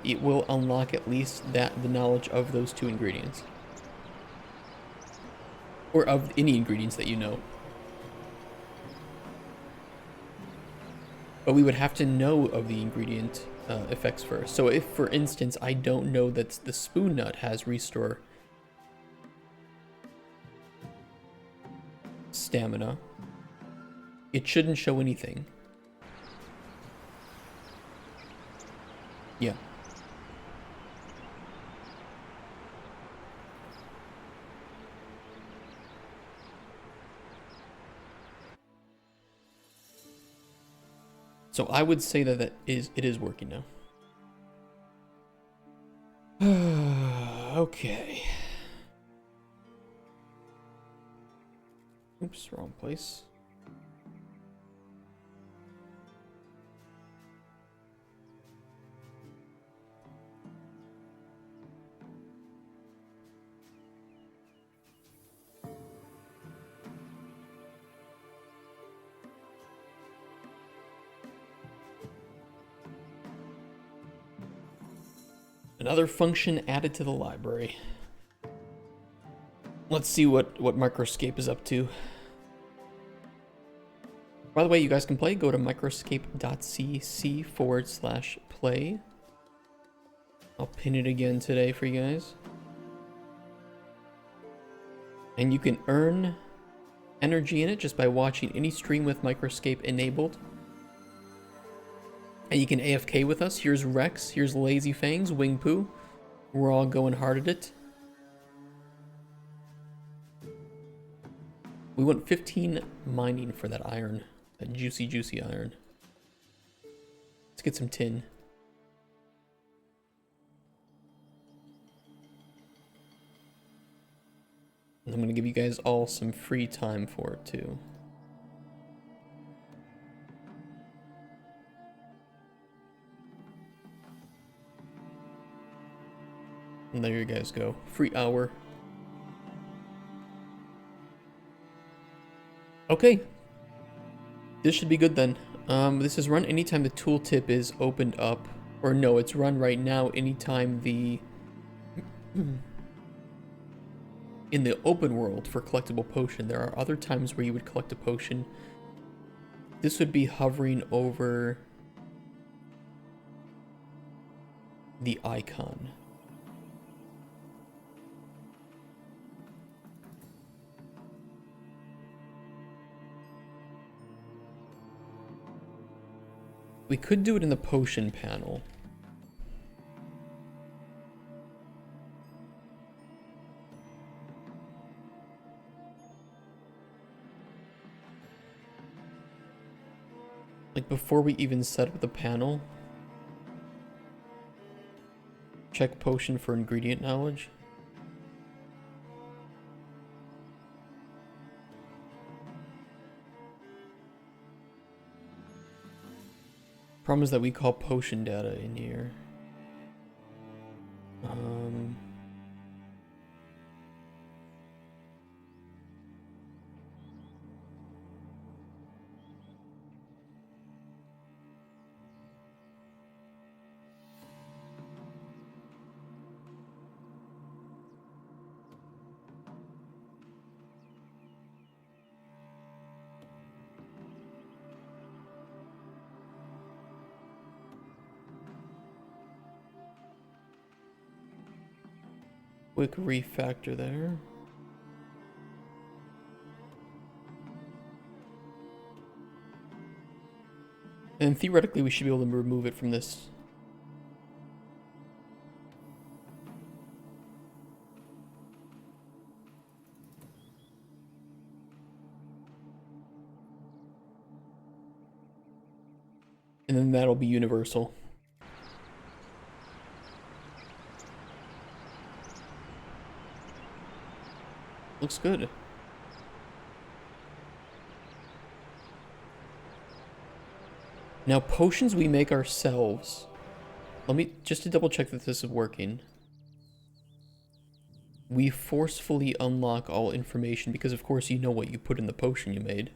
it will unlock at least the knowledge of those two ingredients. Or of any ingredients that you know. But we would have to know of the ingredient effects first. So if, for instance, I don't know that the spoon nut has restore stamina, it shouldn't show anything. Yeah. So I would say that it is working now. Okay. Oops, wrong place. Another function added to the library. Let's see what Microscape is up to. By the way, you guys can play. Go to microscape.cc/play. I'll pin it again today for you guys. And you can earn energy in it just by watching any stream with Microscape enabled. And you can AFK with us. Here's Rex. Here's Lazy Fangs, Wing Poo. We're all going hard at it. We want 15 mining for that iron. That juicy, juicy iron. Let's get some tin. And I'm going to give you guys all some free time for it, too. And there you guys go. Free hour. Okay. This should be good then. This is run anytime the tooltip is opened up. Or no, it's run right now anytime the... in the open world for collectible potion. There are other times where you would collect a potion. This would be hovering over the icon. We could do it in the potion panel. Like before we even set up the panel. Check potion for ingredient knowledge. Problem is that we call potion data in here. Quick refactor there. And theoretically, we should be able to remove it from this. And then that'll be universal. Looks good. Now, potions we make ourselves. Let me, just to double check that this is working. We forcefully unlock all information because, of course, you know what you put in the potion you made.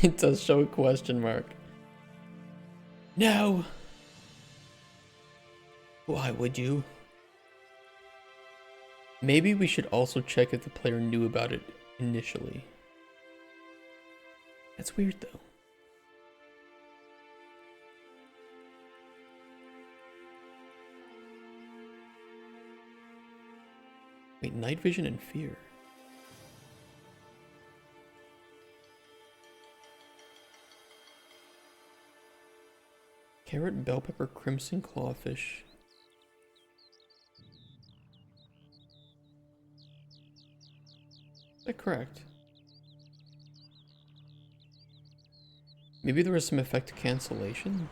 It does show a question mark. No! Why would you? Maybe we should also check if the player knew about it initially. That's weird though. Wait, night vision and fear. Carrot, bell pepper, crimson clawfish. Is that correct? Maybe there was some effect cancellation?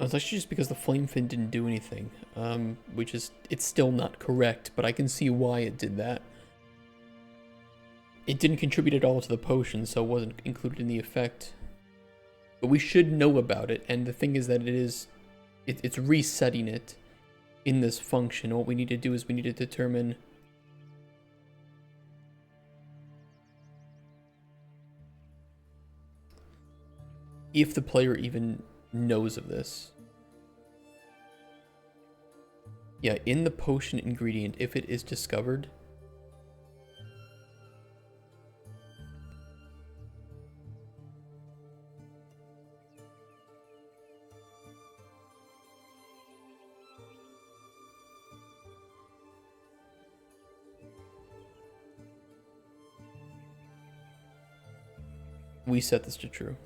It's actually just because the flame fin didn't do anything, which is, it's still not correct, but I can see why it did that. It didn't contribute at all to the potion, so it wasn't included in the effect. But we should know about it, and the thing is that it's resetting it in this function. What we need to do is we need to determine if the player even knows of this. Yeah, in the potion ingredient, if it is discovered, we set this to true.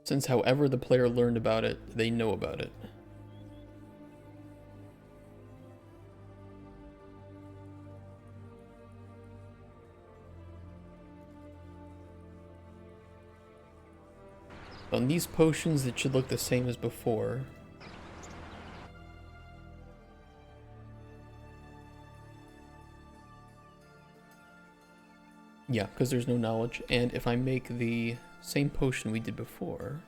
Since however the player learned about it, they know about it. On these potions, it should look the same as before. Yeah, because there's no knowledge. And if I make the same potion we did before,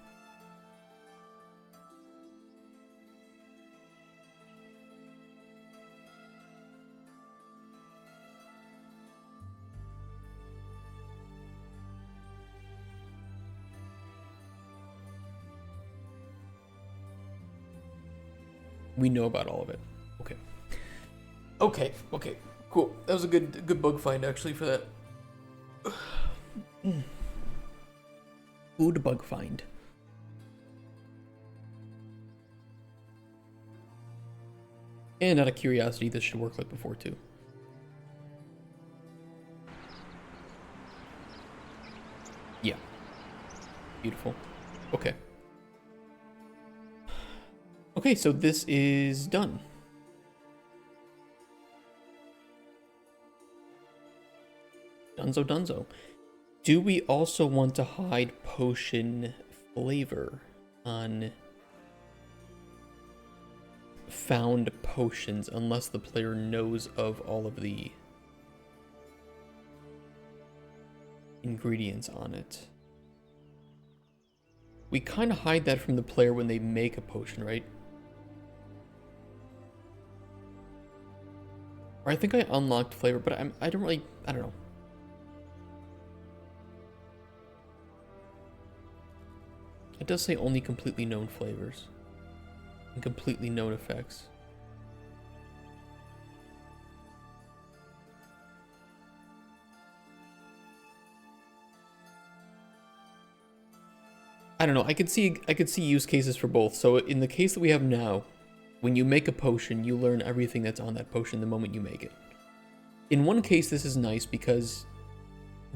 we know about all of it. Okay. Okay, cool. That was a good bug find actually for that. Good bug find. And out of curiosity, this should work like before too. Yeah. Beautiful. Okay. Okay, so this is done. Dunzo. Do we also want to hide potion flavor on found potions unless the player knows of all of the ingredients on it? We kind of hide that from the player when they make a potion, right? Or I think I unlocked flavor, but I don't know. It does say only completely known flavors and completely known effects. I don't know. I could see use cases for both. So in the case that we have now, when you make a potion, you learn everything that's on that potion the moment you make it. In one case, this is nice because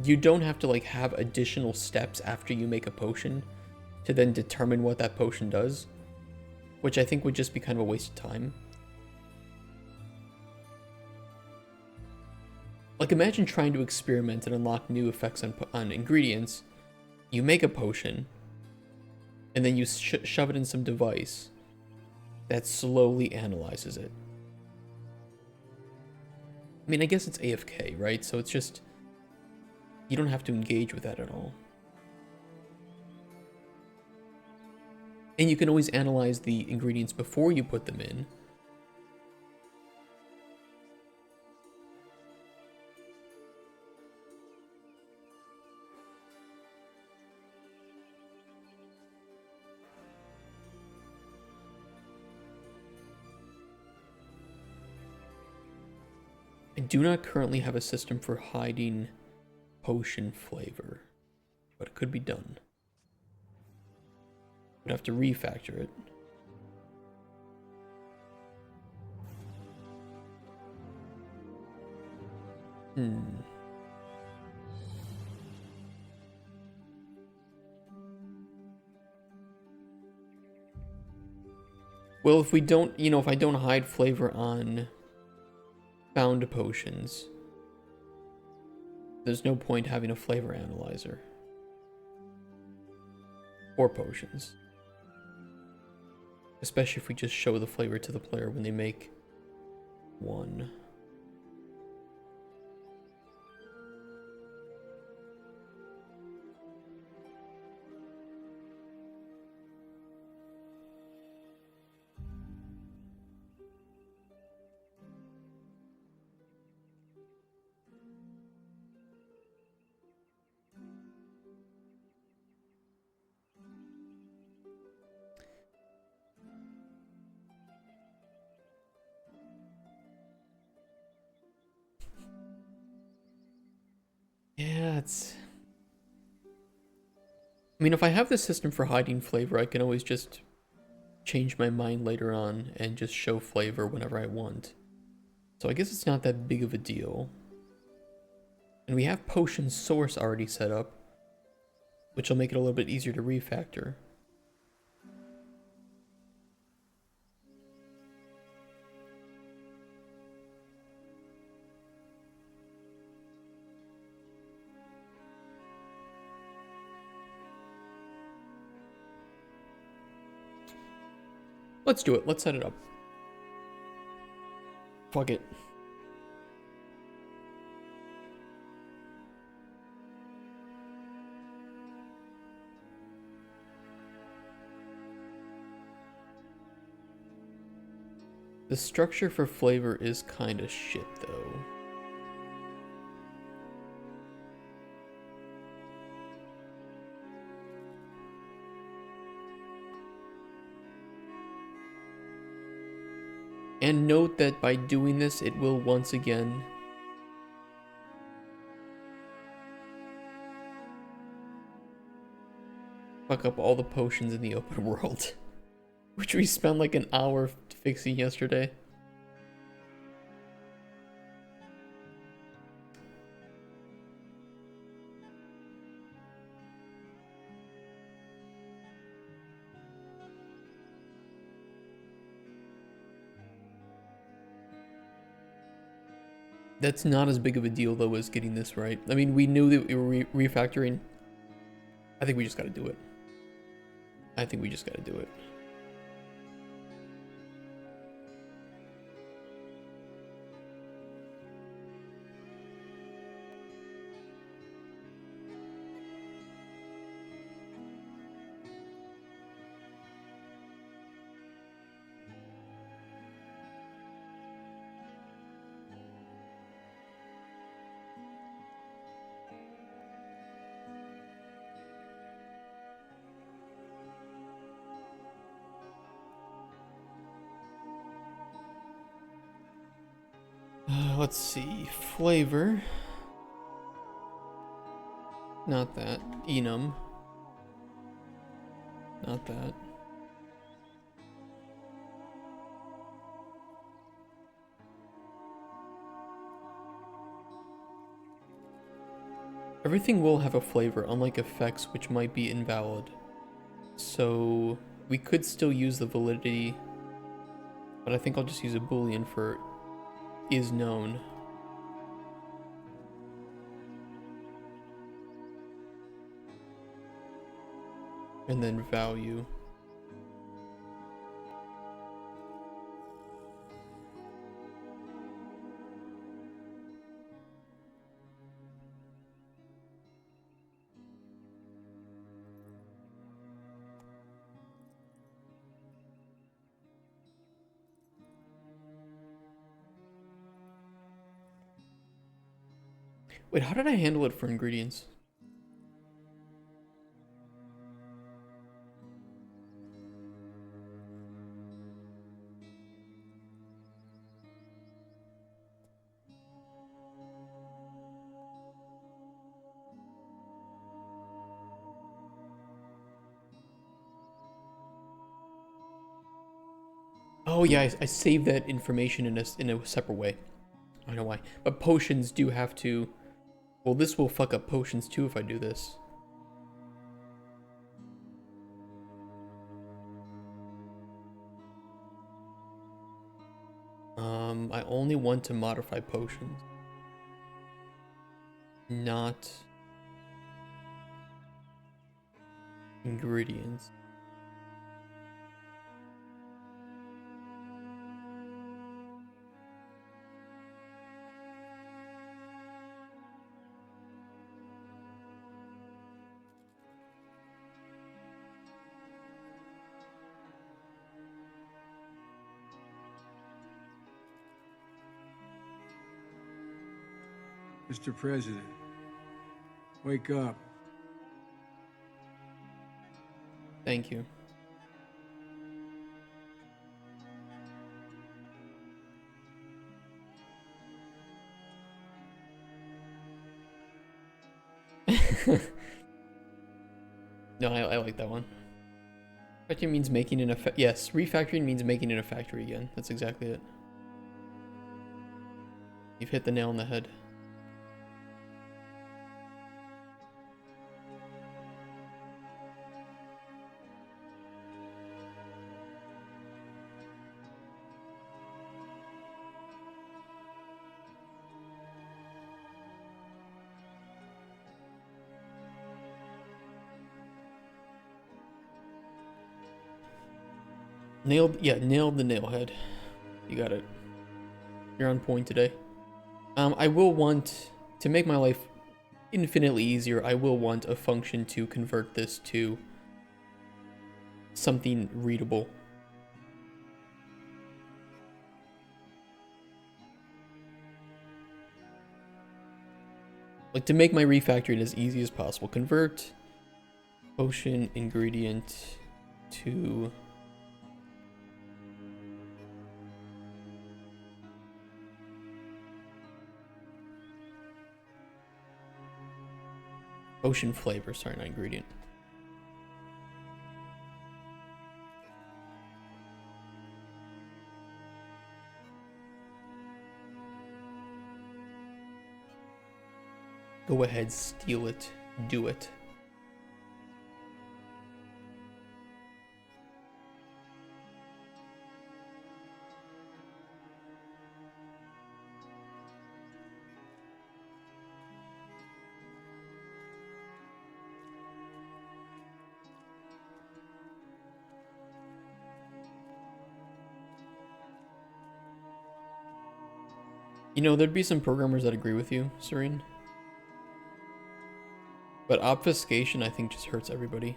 you don't have to like have additional steps after you make a potion to then determine what that potion does, which I think would just be kind of a waste of time. Like imagine trying to experiment and unlock new effects on ingredients. You make a potion, and then you shove it in some device that slowly analyzes it. I mean, I guess it's AFK, right? So it's just, you don't have to engage with that at all. And you can always analyze the ingredients before you put them in. I do not currently have a system for hiding potion flavor, but it could be done. Would have to refactor it. Well, if we don't, you know, if I don't hide flavor on found potions, there's no point having a flavor analyzer. Or potions. Especially if we just show the flavor to the player when they make one. Yeah, it's... I mean, if I have the system for hiding flavor, I can always just change my mind later on and just show flavor whenever I want. So I guess it's not that big of a deal. And we have potion source already set up, which will make it a little bit easier to refactor. Let's do it. Let's set it up. Fuck it. The structure for flavor is kind of shit, though. And note that by doing this, it will once again fuck up all the potions in the open world, which we spent like an hour fixing yesterday. That's not as big of a deal, though, as getting this right. I mean, we knew that we were refactoring. I think we just gotta do it. I think we just gotta do it. Let's see. Flavor. Not that. Enum. Not that. Everything will have a flavor, unlike effects, which might be invalid. So we could still use the validity, but I think I'll just use a boolean for is known. And then value. Wait, how did I handle it for ingredients? Oh yeah, I saved that information in a separate way. I don't know why. But potions do have to... Well, this will fuck up potions too if I do this. I only want to modify potions, not ingredients. Mr. President, wake up. Thank you. No, I like that one. Refactoring means making in a yes, refactoring means making in a factory again. That's exactly it. You've hit the nail on the head. Nailed the nail head. You got it. You're on point today. I will want to make my life infinitely easier. I will want a function to convert this to something readable. Like to make my refactoring as easy as possible. Convert potion ingredient to potion flavor, sorry, not ingredient. Go ahead, steal it, do it. You know, there'd be some programmers that agree with you, Serene. But obfuscation, I think, just hurts everybody.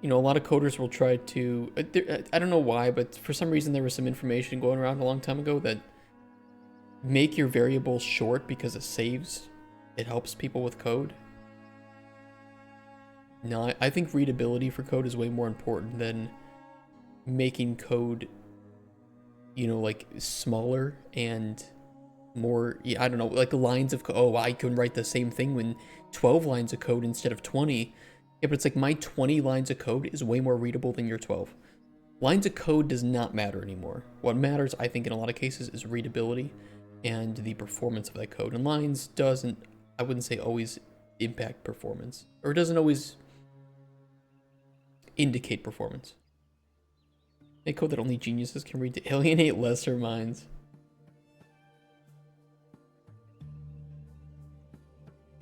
You know, a lot of coders will try to... I don't know why, but for some reason there was some information going around a long time ago that make your variable short because it saves. It helps people with code. No, I think readability for code is way more important than making code, you know, like smaller and more, yeah, I don't know, like lines of code. Oh, I can write the same thing when 12 lines of code instead of 20. Yeah, but it's like my 20 lines of code is way more readable than your 12. Lines of code does not matter anymore. What matters, I think, in a lot of cases is readability and the performance of that code. And lines doesn't, I wouldn't say always impact performance, or it doesn't always indicate performance. Make code that only geniuses can read to alienate lesser minds.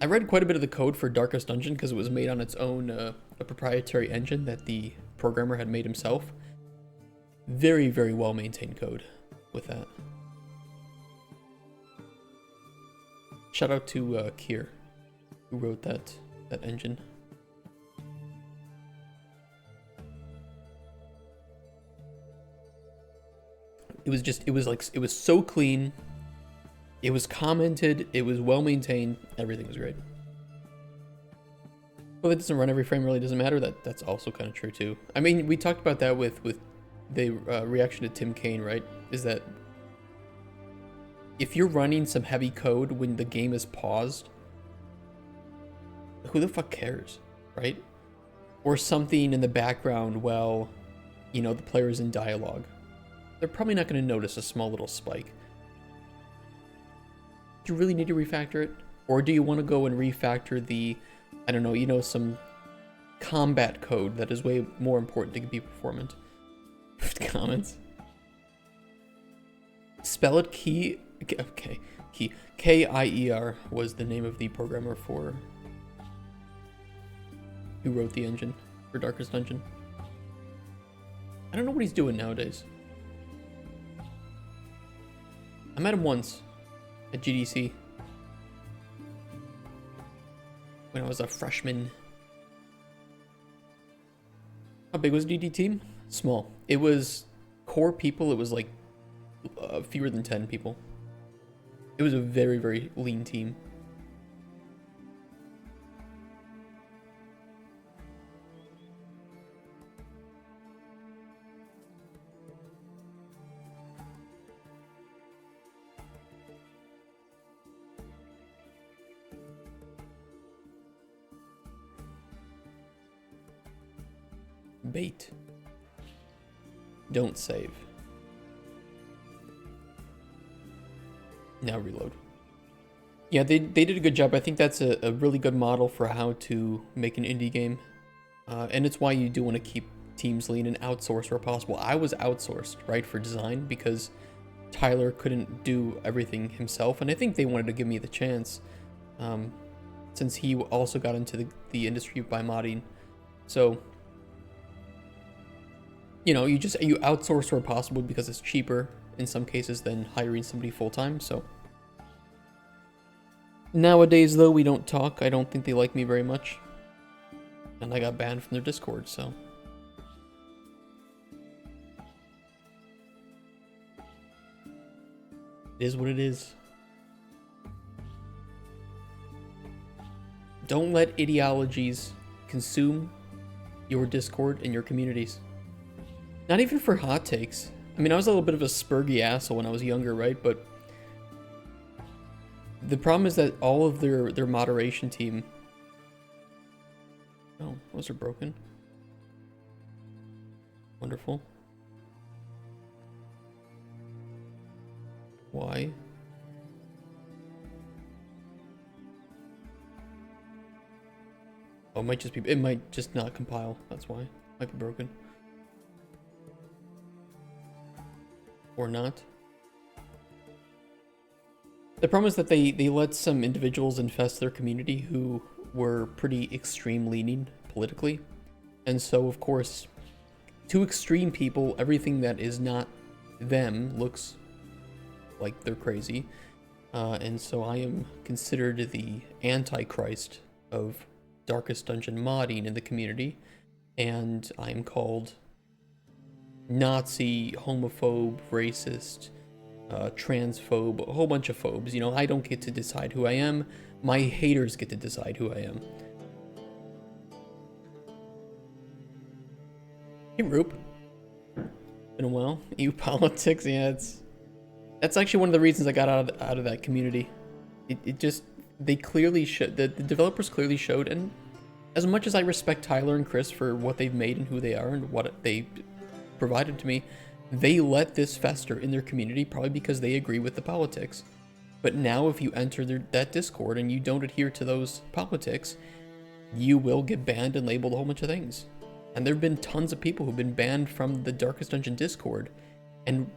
I read quite a bit of the code for Darkest Dungeon because it was made on its own, a proprietary engine that the programmer had made himself. Very, very well maintained code with that. Shout out to Kier, who wrote that engine. It was so clean. It was commented, it was well maintained, everything was great. Well, it doesn't run every frame, really doesn't matter. That's also kind of true too. I mean, we talked about that with the reaction to Tim Kaine, right? Is that if you're running some heavy code when the game is paused, who the fuck cares, right? Or something in the background while, you know, the player is in dialogue. They're probably not going to notice a small little spike. Do you really need to refactor it? Or do you want to go and refactor the, I don't know, you know, some combat code that is way more important to be performant? Comments. Spell it key. Okay, key. Kier was the name of the programmer for who wrote the engine for Darkest Dungeon. I don't know what he's doing nowadays. I met him once at GDC when I was a freshman. How big was DD team? Small. It was core people. It was like fewer than 10 people. It was a very, very lean team. Bait. Don't save. Now reload. Yeah, they did a good job. I think that's a really good model for how to make an indie game. And it's why you do want to keep teams lean and outsource where possible. I was outsourced, right, for design because Tyler couldn't do everything himself. And I think they wanted to give me the chance since he also got into the industry by modding. So, you know, you outsource where possible because it's cheaper in some cases than hiring somebody full-time. So nowadays, though, we don't talk. I don't think they like me very much. And I got banned from their Discord, so. It is what it is. Don't let ideologies consume your Discord and your communities. Not even for hot takes. I mean, I was a little bit of a spurgy asshole when I was younger, right? But the problem is that all of their moderation team... Oh, those are broken. Wonderful. Why? Oh, it might just not compile. That's why. Might be broken. Or not. The problem is that they let some individuals infest their community who were pretty extreme leaning politically. And so, of course, to extreme people, everything that is not them looks like they're crazy. And so I am considered the antichrist of Darkest Dungeon modding in the community. And I'm called Nazi, homophobe, racist, transphobe, a whole bunch of phobes. You know, I don't get to decide who I am. My haters get to decide who I am. Hey, Roop. Been a while. EU politics, yeah, that's actually one of the reasons I got out of that community. It just, they clearly showed, the developers clearly showed, and as much as I respect Tyler and Chris for what they've made and who they are and what they provided to me, they let this fester in their community probably because they agree with the politics. But now if you enter that Discord and you don't adhere to those politics, you will get banned and labeled a whole bunch of things. And there have been tons of people who've been banned from the Darkest Dungeon Discord, and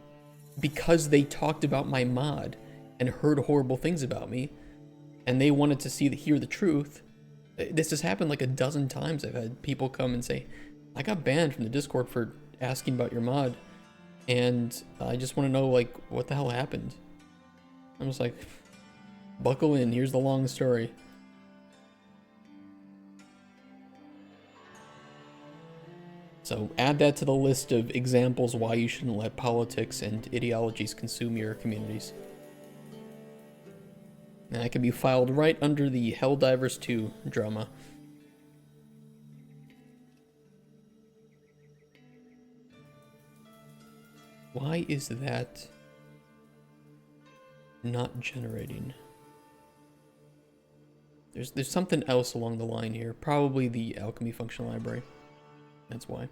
because they talked about my mod and heard horrible things about me, and they wanted to hear the truth. This has happened like a dozen times. I've had people come and say, I got banned from the Discord for asking about your mod, and I just want to know, like, what the hell happened. I was like, buckle in, here's the long story. So add that to the list of examples why you shouldn't let politics and ideologies consume your communities. And that can be filed right under the Helldivers 2 drama. Why is that not generating? There's something else along the line here. Probably the alchemy function library. That's why.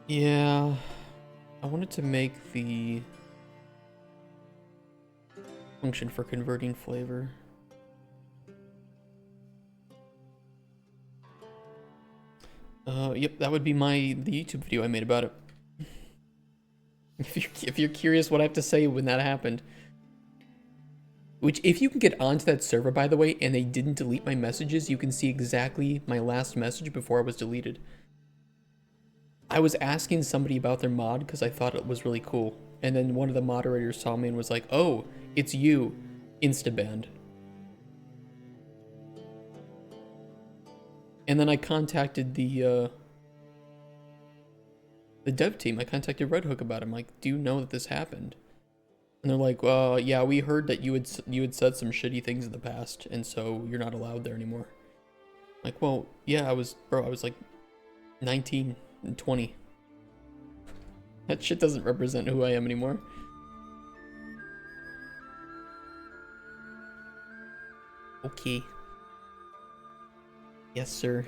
Yeah, I wanted to make the Function for converting flavor. Yep, that would be the YouTube video I made about it. If you're curious what I have to say when that happened. Which, if you can get onto that server, by the way, and they didn't delete my messages, you can see exactly my last message before I was deleted. I was asking somebody about their mod because I thought it was really cool. And then one of the moderators saw me and was like, "Oh, it's you." Insta-banned. And then I contacted the dev team. I contacted Red Hook about it. I'm like, "Do you know that this happened?" And they're like, yeah, we heard that you had said some shitty things in the past, and so you're not allowed there anymore." I'm like, well, yeah, I was like 19 and 20. That shit doesn't represent who I am anymore. Okay. Yes, sir.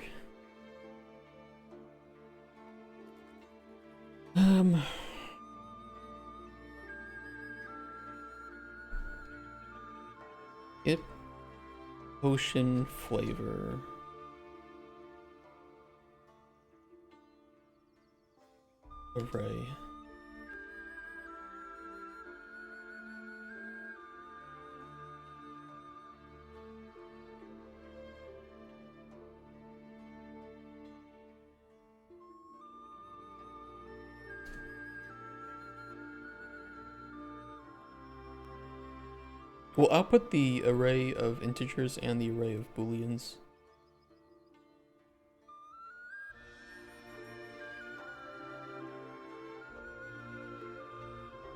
Get potion flavor. Array. We'll output the array of integers and the array of booleans.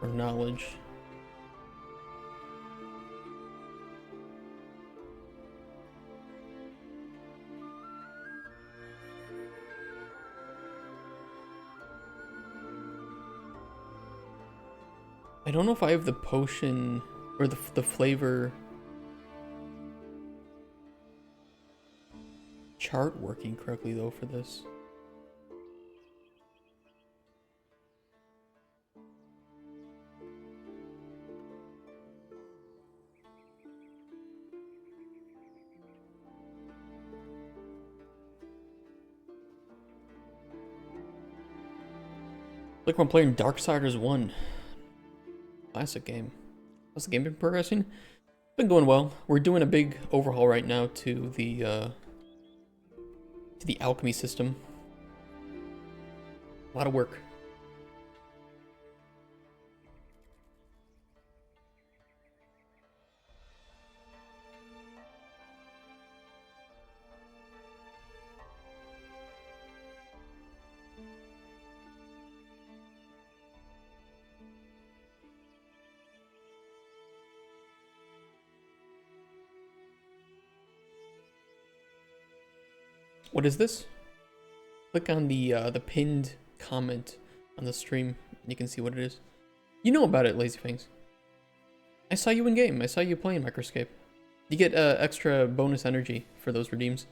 Or knowledge. I don't know if I have the potion or the flavor chart working correctly though for this. Like when I'm playing Darksiders 1. Classic game. How's the game been progressing? It's been going well. We're doing a big overhaul right now to the alchemy system. A lot of work. What is this? Click on the pinned comment on the stream. You can see what it is. You know about it, Lazy Fangs. I saw you in game. I saw you playing Microscape. You get extra bonus energy for those redeems.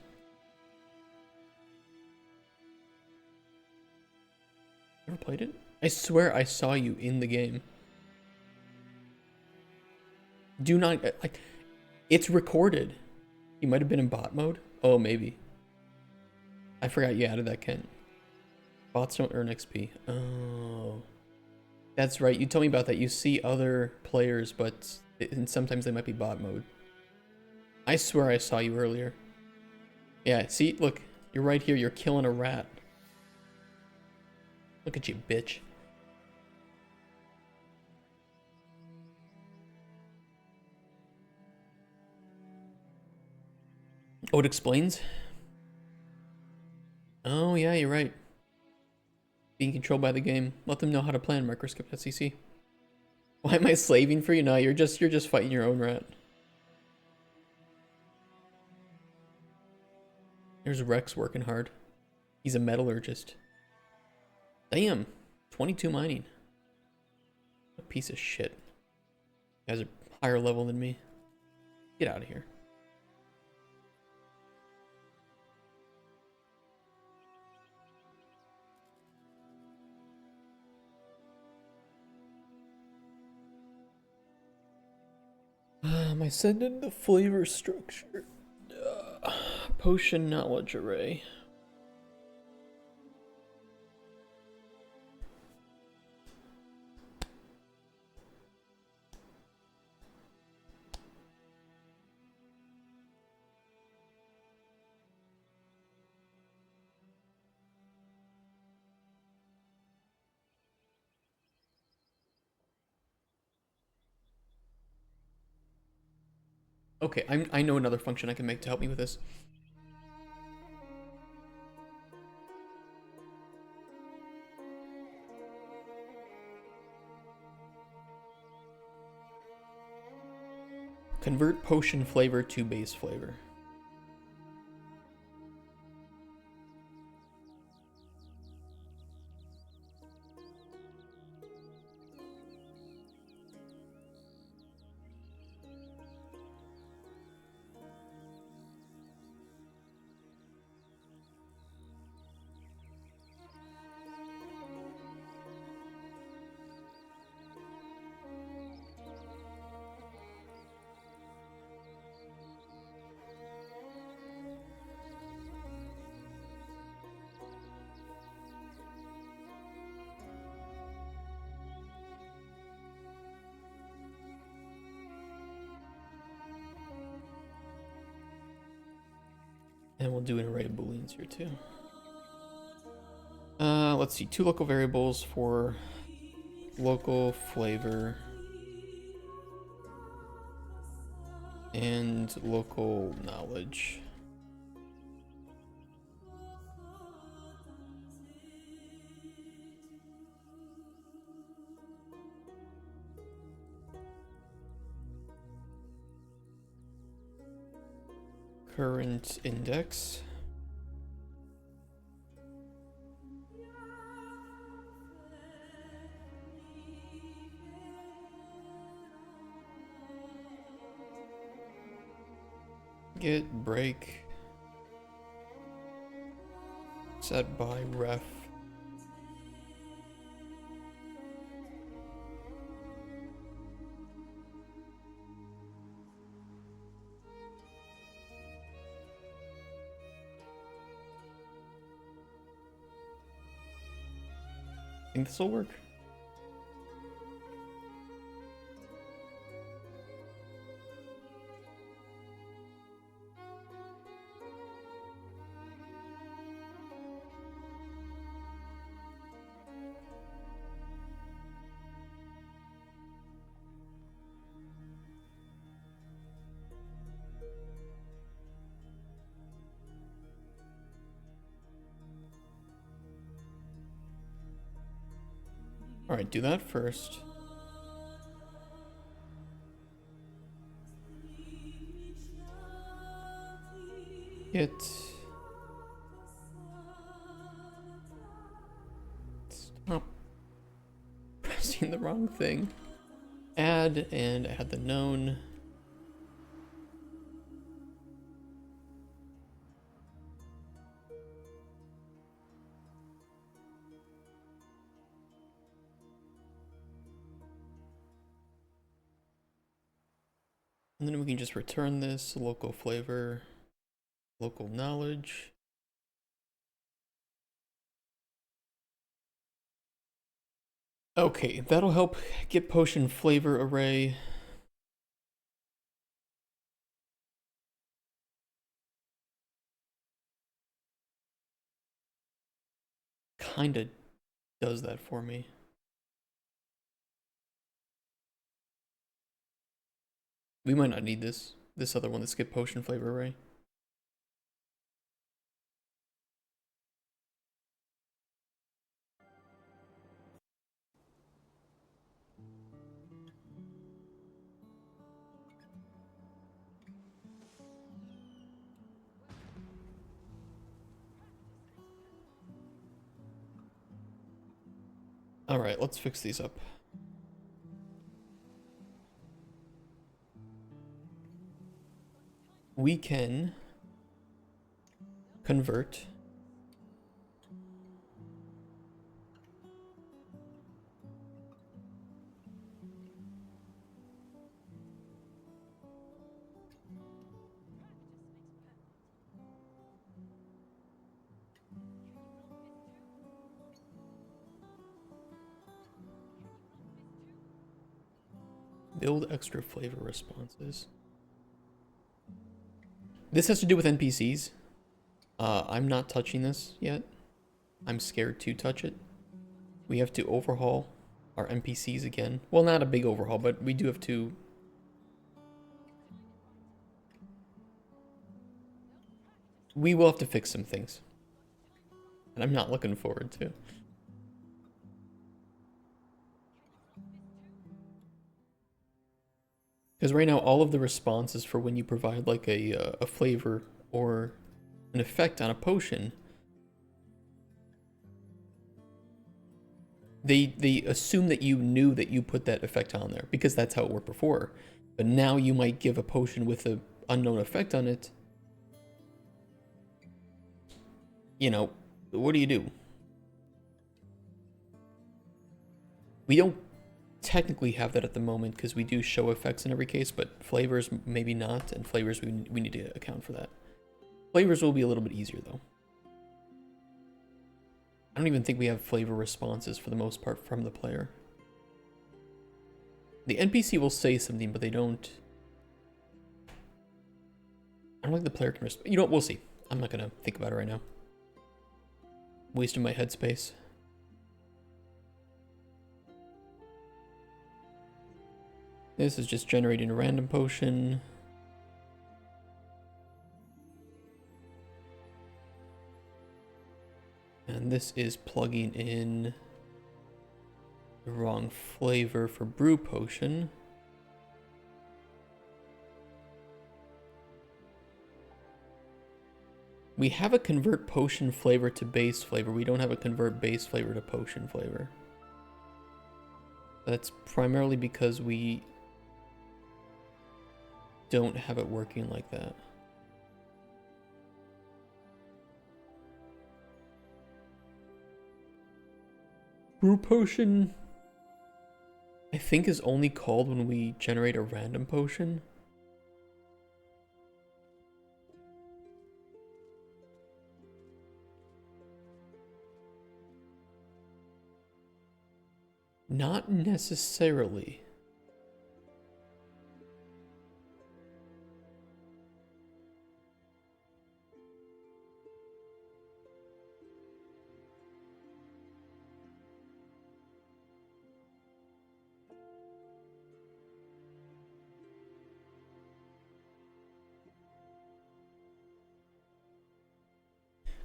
Ever played it? I swear I saw you in the game. Do not like. It's recorded. You might have been in bot mode. Oh, maybe. I forgot you added that, Kent. Bots don't earn XP. Oh. That's right. You told me about that. You see other players, but and sometimes they might be bot mode. I swear I saw you earlier. Yeah, see? Look. You're right here. You're killing a rat. Look at you, bitch. Oh, it explains? Oh, yeah, you're right. Being controlled by the game. Let them know how to play on Microscope.cc. Why am I slaving for you? No, you're just fighting your own rat. There's Rex working hard. He's a metallurgist. Damn. 22 mining. A piece of shit. You guys are higher level than me. Get out of here. Am I sending the flavor structure? Potion knowledge array. Okay, I know another function I can make to help me with this. Convert potion flavor to base flavor. And we'll do an array of booleans here too. Let's see, 2 local variables for local flavor and local knowledge. Current index. Get break set by ref. Think this will work? All right, do that first. Get stop pressing the wrong thing. Add and add the known. And then we can just return this local flavor, local knowledge. Okay, that'll help get potion flavor array. Kinda does that for me. We might not need this other one, the skip potion flavor array. All right, let's fix these up. We can convert Build extra flavor responses. This has to do with NPCs. I'm not touching this yet. I'm scared to touch it. We have to overhaul our NPCs again. Well, not a big overhaul, but we do have to... We will have to fix some things. And I'm not looking forward to. Because right now, all of the responses for when you provide like a flavor or an effect on a potion, they assume that you knew that you put that effect on there because that's how it worked before. But now you might give a potion with an unknown effect on it. You know, what do you do? We don't technically have that at the moment because we do show effects in every case, but flavors maybe not, and flavors we need to account for that. Flavors will be a little bit easier though. I don't even think we have flavor responses for the most part from the player. The NPC will say something, but they don't... I don't think the player can respond. You know what, we'll see. I'm not gonna think about it right now. Wasting my headspace. This is just generating a random potion. And this is plugging in the wrong flavor for brew potion. We have a convert potion flavor to base flavor. We don't have a convert base flavor to potion flavor. That's primarily because we don't have it working like that. Brew potion, I think, is only called when we generate a random potion. Not necessarily.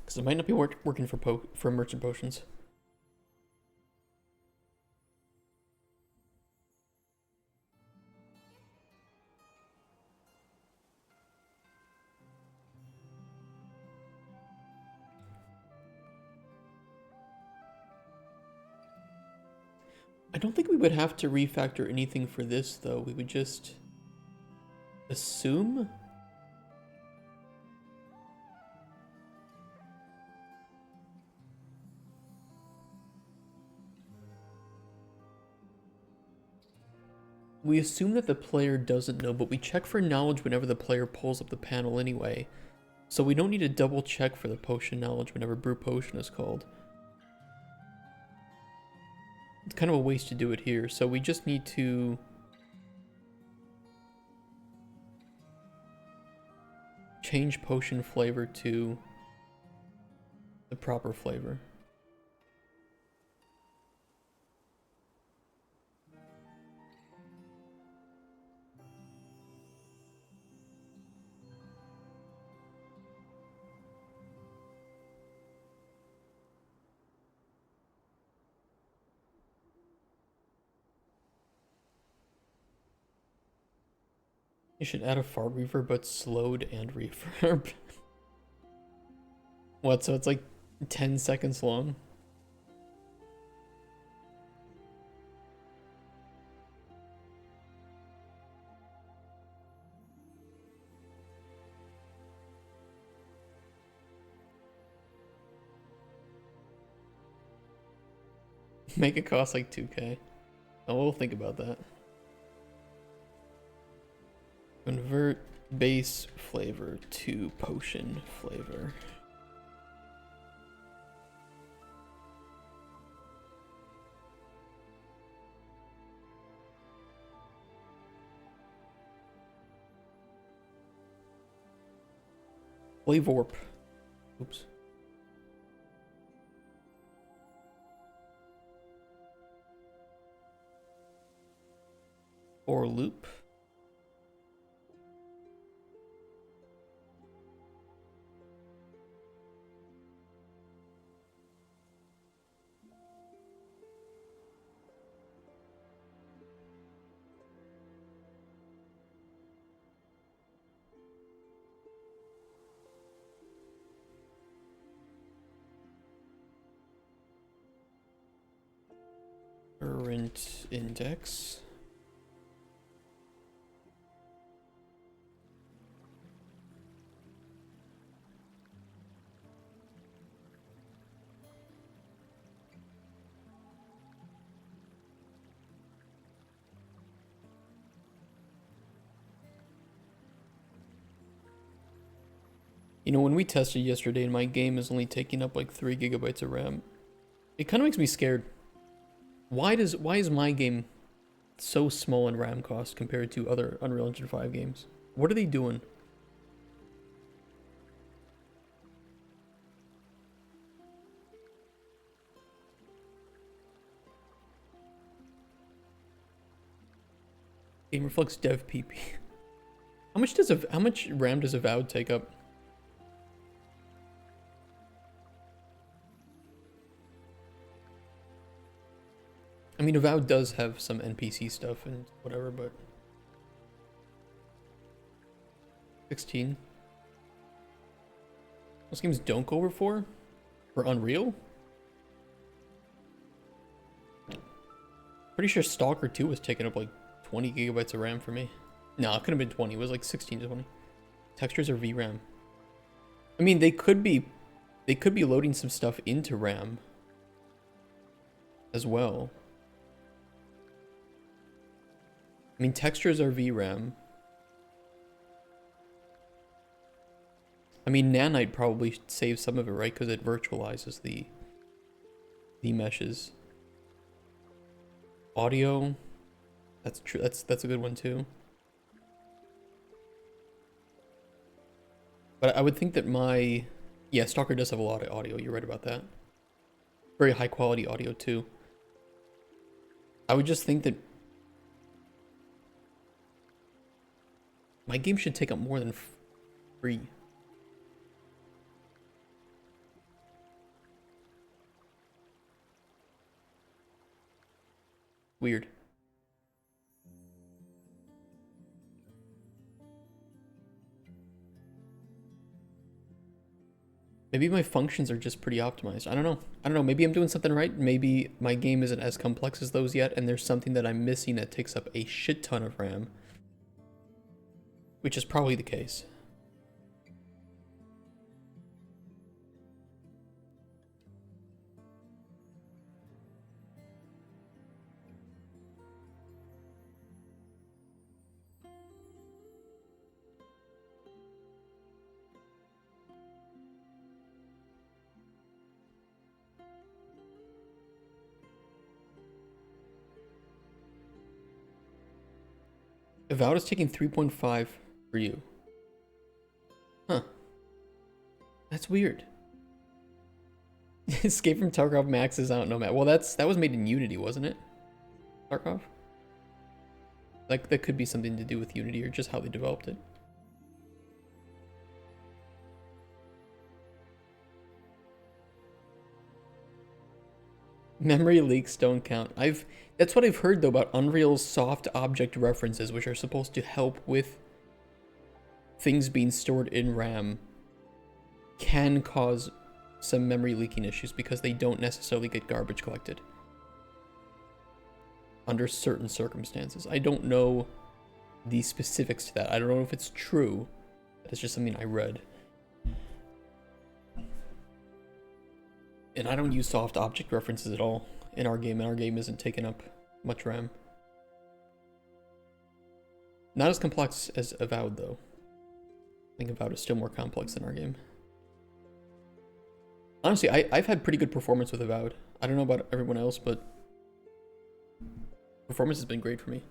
Because it might not be working for merchant potions. I don't think we would have to refactor anything for this, though. We would just assume. We assume that the player doesn't know, but we check for knowledge whenever the player pulls up the panel anyway. So we don't need to double check for the potion knowledge whenever brew potion is called. It's kind of a waste to do it here, so we just need to change potion flavor to the proper flavor. You should add a fart reverb, but slowed and reverb. What, so it's like 10 seconds long? Make it cost like 2K. Oh, we'll think about that. Convert base flavor to potion flavor. Flavor. Oops. Or loop. Current index. You know, when we tested yesterday and my game is only taking up like 3 gigabytes of RAM, it kind of makes me scared. Why is my game so small in RAM cost compared to other Unreal Engine 5 games? What are they doing? Game reflects dev PP. How much RAM does Avowed take up? I mean, Avowed does have some NPC stuff and whatever, but 16. Most games don't go over 4 for Unreal. Pretty sure Stalker 2 was taking up like 20 gigabytes of RAM for me. No, it could have been 20. It was like 16 to 20. Textures are VRAM. I mean, they could be loading some stuff into RAM as well. I mean, textures are VRAM. I mean, Nanite probably saves some of it, right? Because it virtualizes the meshes. Audio, that's true. That's a good one too. But I would think that yeah, Stalker does have a lot of audio. You're right about that. Very high quality audio too. I would just think that my game should take up more than 3. Weird. Maybe my functions are just pretty optimized. I don't know. Maybe I'm doing something right. Maybe my game isn't as complex as those yet, and there's something that I'm missing that takes up a shit ton of RAM. Which is probably the case. Avowed is taking 3.5 for you. Huh. That's weird. Escape from Tarkov Max is out no matter. Well, that was made in Unity, wasn't it? Tarkov? Like, that could be something to do with Unity or just how they developed it. Memory leaks don't count. That's what I've heard though about Unreal's soft object references, which are supposed to help with things being stored in RAM, can cause some memory leaking issues because they don't necessarily get garbage collected under certain circumstances. I don't know the specifics to that. I don't know if it's true. That is just something I read. And I don't use soft object references at all in our game, and our game isn't taking up much RAM. Not as complex as Avowed, though. I think Avowed is still more complex than our game. Honestly, I've had pretty good performance with Avowed. I don't know about everyone else, but performance has been great for me.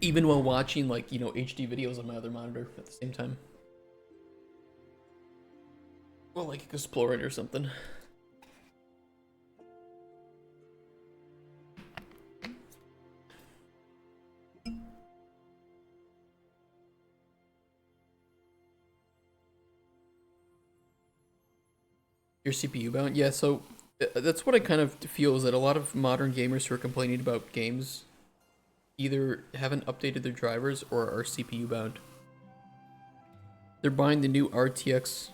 Even while watching, like, you know, HD videos on my other monitor at the same time. Well, like exploring or something. Your CPU bound? Yeah, so that's what I kind of feel, is that a lot of modern gamers who are complaining about games either haven't updated their drivers or are CPU bound. They're buying the new RTX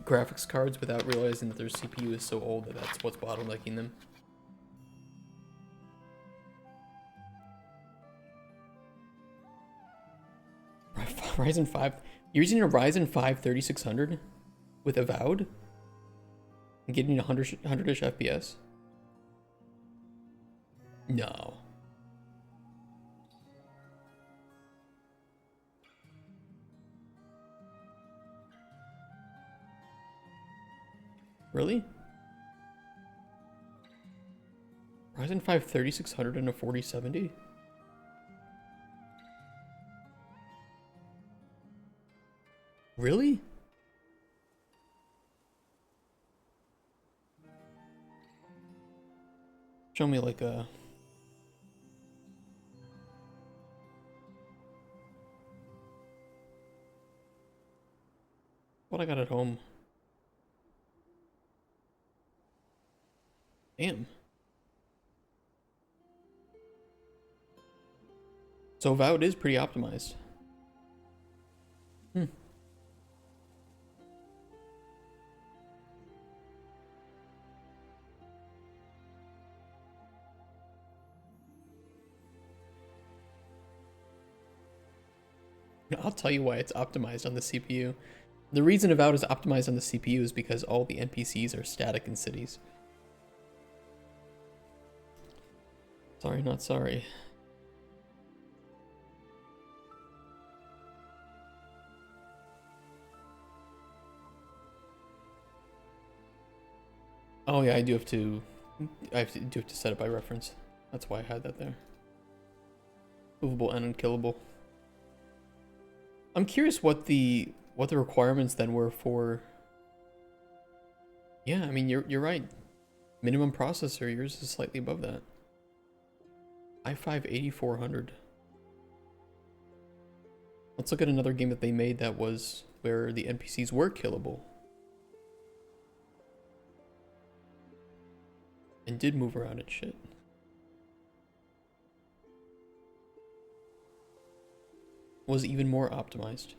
graphics cards without realizing that their CPU is so old that that's what's bottlenecking them. Ryzen 5? You're using a Ryzen 5 3600 with Avowed? And getting 100-ish FPS? No. Really? Ryzen 5 3600 and a 4070? Really? Show me like a... What I got at home. Damn. So Avowed is pretty optimized. Hmm. I'll tell you why it's optimized on the CPU. The reason Avowed is optimized on the CPU is because all the NPCs are static in cities. Sorry, not sorry. Oh yeah, I do have to set it by reference. That's why I had that there. Movable and unkillable. I'm curious what the requirements then were for. Yeah, I mean you're right. Minimum processor, yours is slightly above that. i5 8400. Let's look at another game that they made that was where the NPCs were killable. And did move around and shit. Was even more optimized.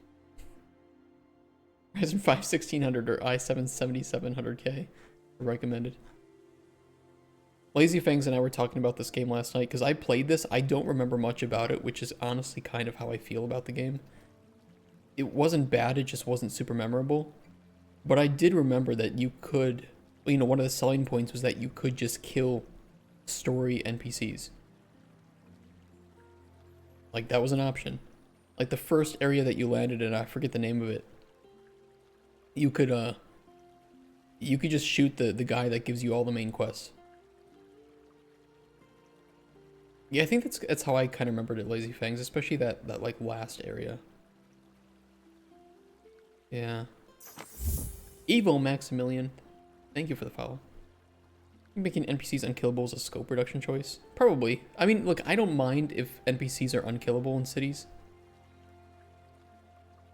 Ryzen 5 1600 or i7 7700K recommended. Lazy Fangs and I were talking about this game last night because I played this. I don't remember much about it, which is honestly kind of how I feel about the game. It wasn't bad, it just wasn't super memorable. But I did remember that you could, you know, one of the selling points was that you could just kill story NPCs. Like, that was an option. Like, the first area that you landed in, I forget the name of it. You could just shoot the guy that gives you all the main quests. Yeah, I think that's how I kind of remembered it, Lazy Fangs, especially that like last area. Yeah. Evo Maximilian, thank you for the follow. Making NPCs unkillable is a scope reduction choice? Probably. I mean, look, I don't mind if NPCs are unkillable in cities.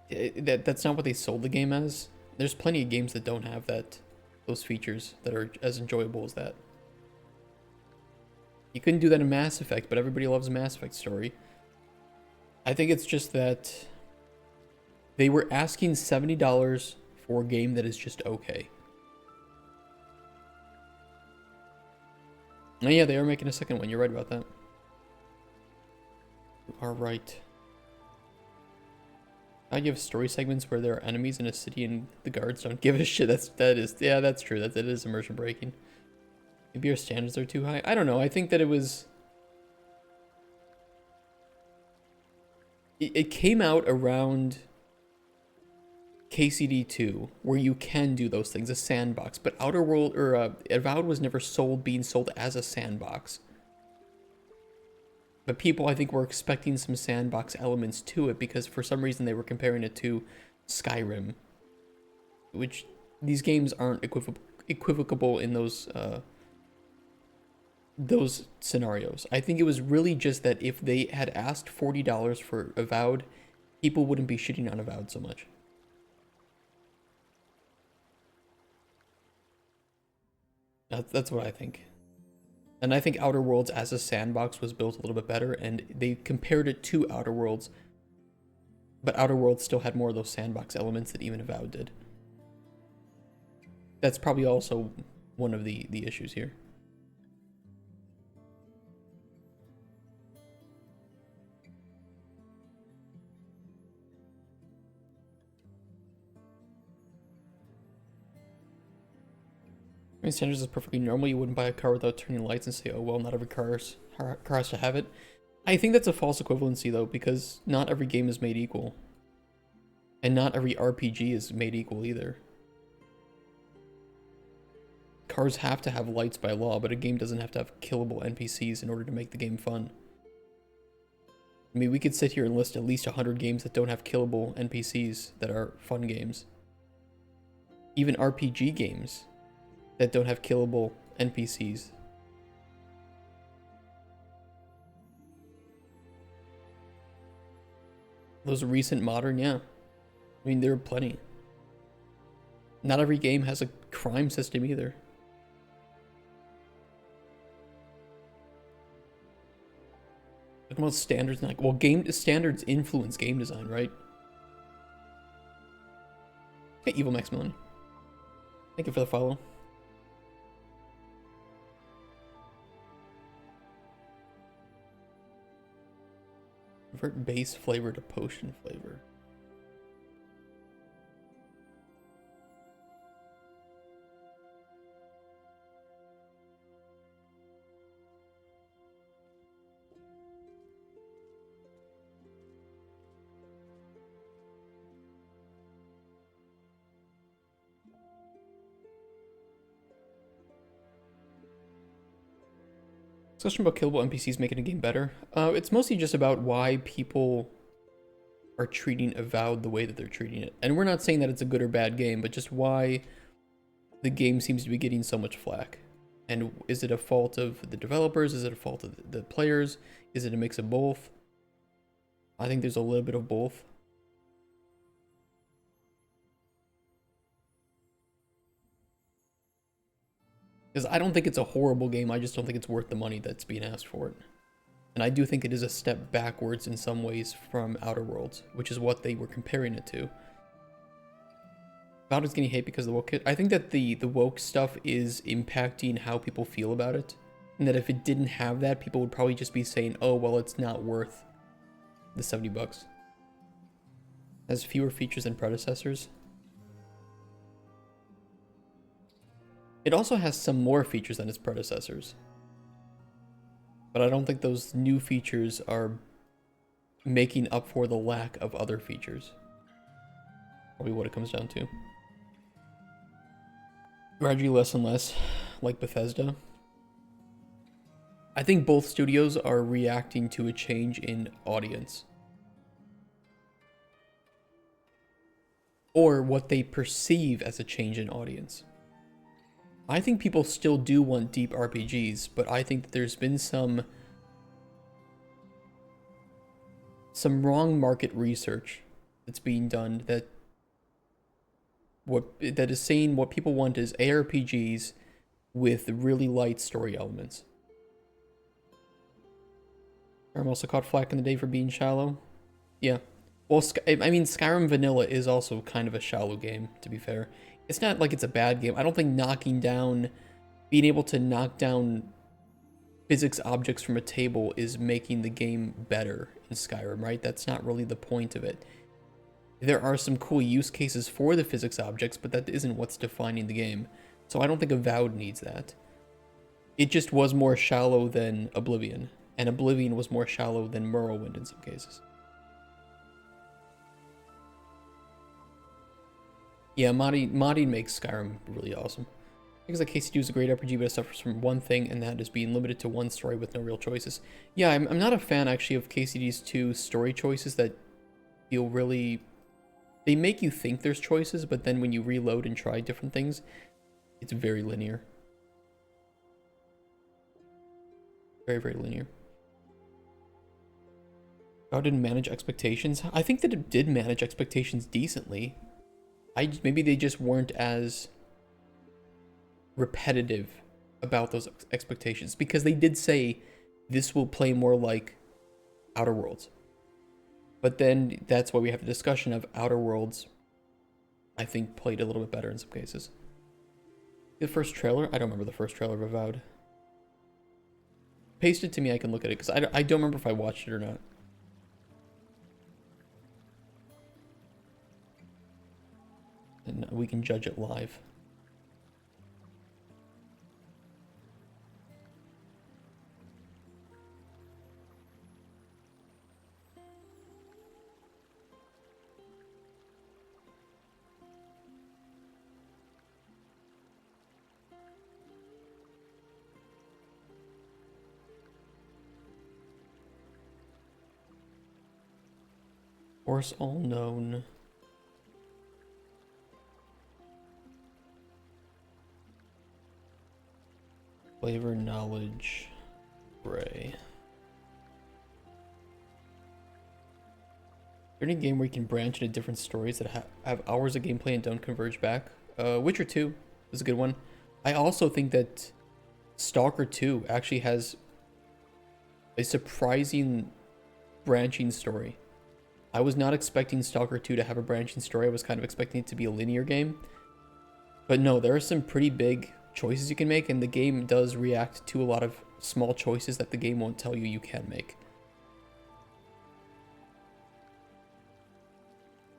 That's not what they sold the game as. There's plenty of games that don't have those features that are as enjoyable as that. You couldn't do that in Mass Effect, but everybody loves a Mass Effect story. I think it's just that they were asking $70 for a game that is just okay. Oh yeah, they are making a second one. You're right about that. You are right. I give story segments where there are enemies in a city and the guards don't give a shit. That's true. That is immersion breaking. Maybe our standards are too high. I don't know. I think that it was. It came out around KCD 2, where you can do those things, a sandbox. But Outer World or Avowed was never being sold as a sandbox. But people, I think, were expecting some sandbox elements to it because for some reason they were comparing it to Skyrim, which these games aren't equivocable in those scenarios. I think it was really just that if they had asked $40 for Avowed, people wouldn't be shitting on Avowed so much. That's what I think. And I think Outer Worlds as a sandbox was built a little bit better, and they compared it to Outer Worlds, but Outer Worlds still had more of those sandbox elements that even Avowed did. That's probably also one of the issues here. I mean, standards is perfectly normal. You wouldn't buy a car without turning lights and say, oh, well, not every car has to have it. I think that's a false equivalency, though, because not every game is made equal. And not every RPG is made equal, either. Cars have to have lights by law, but a game doesn't have to have killable NPCs in order to make the game fun. I mean, we could sit here and list at least 100 games that don't have killable NPCs that are fun games. Even RPG games that don't have killable NPCs. Those recent modern, yeah. I mean, there are plenty. Not every game has a crime system either. Talking about standards, like, well, game standards influence game design, right? Okay, Evil Maximilian. Thank you for the follow. Convert base flavor to potion flavor. Discussion about killable NPCs making a game better. It's mostly just about why people are treating Avowed the way that they're treating it. And we're not saying that it's a good or bad game, but just why the game seems to be getting so much flack. And is it a fault of the developers? Is it a fault of the players? Is it a mix of both? I think there's a little bit of both. Because I don't think it's a horrible game, I just don't think it's worth the money that's being asked for it. And I do think it is a step backwards in some ways from Outer Worlds, which is what they were comparing it to. Avowed is getting hate because of the woke kit. I think that the woke stuff is impacting how people feel about it. And that if it didn't have that, people would probably just be saying, oh, well, it's not worth the $70. It has fewer features than predecessors. It also has some more features than its predecessors. But I don't think those new features are making up for the lack of other features. Probably what it comes down to. Gradually less and less, like Bethesda. I think both studios are reacting to a change in audience. Or what they perceive as a change in audience. I think people still do want deep RPGs, but I think that there's been some wrong market research that's being done that is saying what people want is ARPGs with really light story elements. I'm also caught flack in the day for being shallow. Yeah. Well, I mean, Skyrim Vanilla is also kind of a shallow game, to be fair. It's not like it's a bad game. I don't think being able to knock down physics objects from a table is making the game better in Skyrim, right? That's not really the point of it. There are some cool use cases for the physics objects, but that isn't what's defining the game. So I don't think Avowed needs that. It just was more shallow than Oblivion, and Oblivion was more shallow than Morrowind in some cases. Yeah, modding makes Skyrim really awesome. Because like KCD is a great RPG, but it suffers from one thing, and that is being limited to one story with no real choices. Yeah, I'm not a fan, actually, of KCD's 2 story choices that feel really... They make you think there's choices, but then when you reload and try different things, it's very linear. Very, very linear. How did it manage expectations? I think that it did manage expectations decently. Maybe they just weren't as repetitive about those expectations, because they did say this will play more like Outer Worlds. But then that's why we have the discussion of Outer Worlds, I think, played a little bit better in some cases. The first trailer? I don't remember the first trailer of Avowed. Paste it to me, I can look at it, because I don't remember if I watched it or not. And we can judge it live. Course all known. Flavor, knowledge, gray. Is there any game where you can branch into different stories that have hours of gameplay and don't converge back? Witcher 2 is a good one. I also think that Stalker 2 actually has a surprising branching story. I was not expecting Stalker 2 to have a branching story. I was kind of expecting it to be a linear game. But no, there are some pretty big choices you can make, and the game does react to a lot of small choices that the game won't tell you you can make.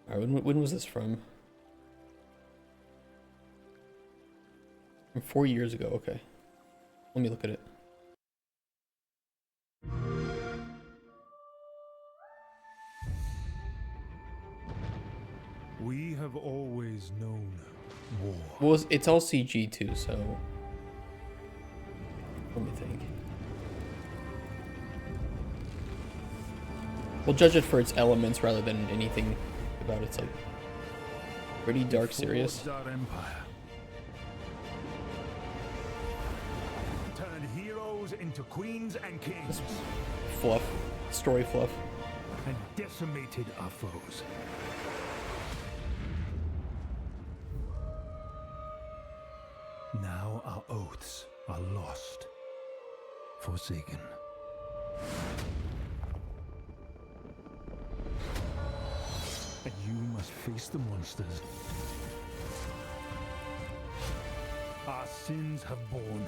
Alright, when was this from? From 4 years ago, okay. Let me look at it. We have always known war. Well, it's all CG too, so... Let me think. We'll judge it for its elements rather than anything about its, like, pretty dark, serious. Our empire. Turned heroes into queens and kings. Fluff. Story fluff. And decimated our foes. Now our oaths are lost, forsaken. And you must face the monsters our sins have borne.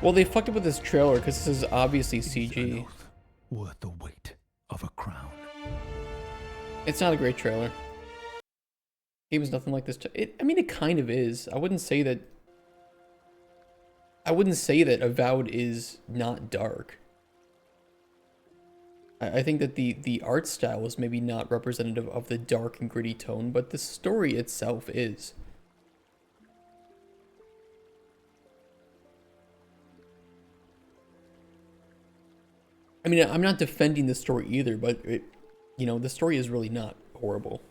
Well, they fucked up with this trailer because this is obviously CG. An oath worth the weight of a crown. It's not a great trailer. Game is nothing like this. I mean, it kind of is. I wouldn't say that Avowed is not dark. I think that the art style is maybe not representative of the dark and gritty tone, but the story itself is. I mean, I'm not defending the story either, but you know, the story is really not horrible.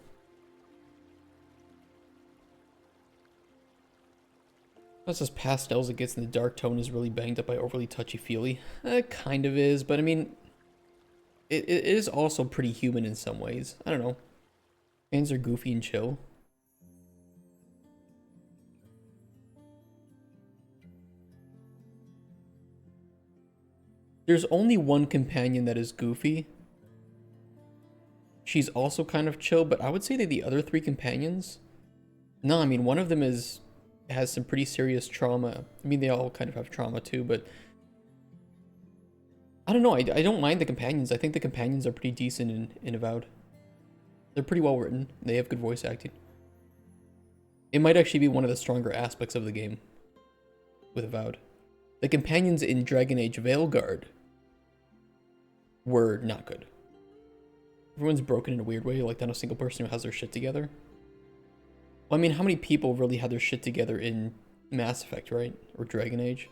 That's just pastels it gets in the dark tone is really banged up by overly touchy-feely. It kind of is, but I mean, it is also pretty human in some ways. I don't know. Fans are goofy and chill. There's only one companion that is goofy. She's also kind of chill, but I would say that the other 3 companions... No, I mean, one of them has some pretty serious trauma. I mean, they all kind of have trauma too, but... I don't know, I don't mind the companions. I think the companions are pretty decent in Avowed. They're pretty well written. They have good voice acting. It might actually be one of the stronger aspects of the game with Avowed. The companions in Dragon Age Veilguard were not good. Everyone's broken in a weird way, like not a single person who has their shit together. Well, I mean, how many people really had their shit together in Mass Effect, right? Or Dragon Age?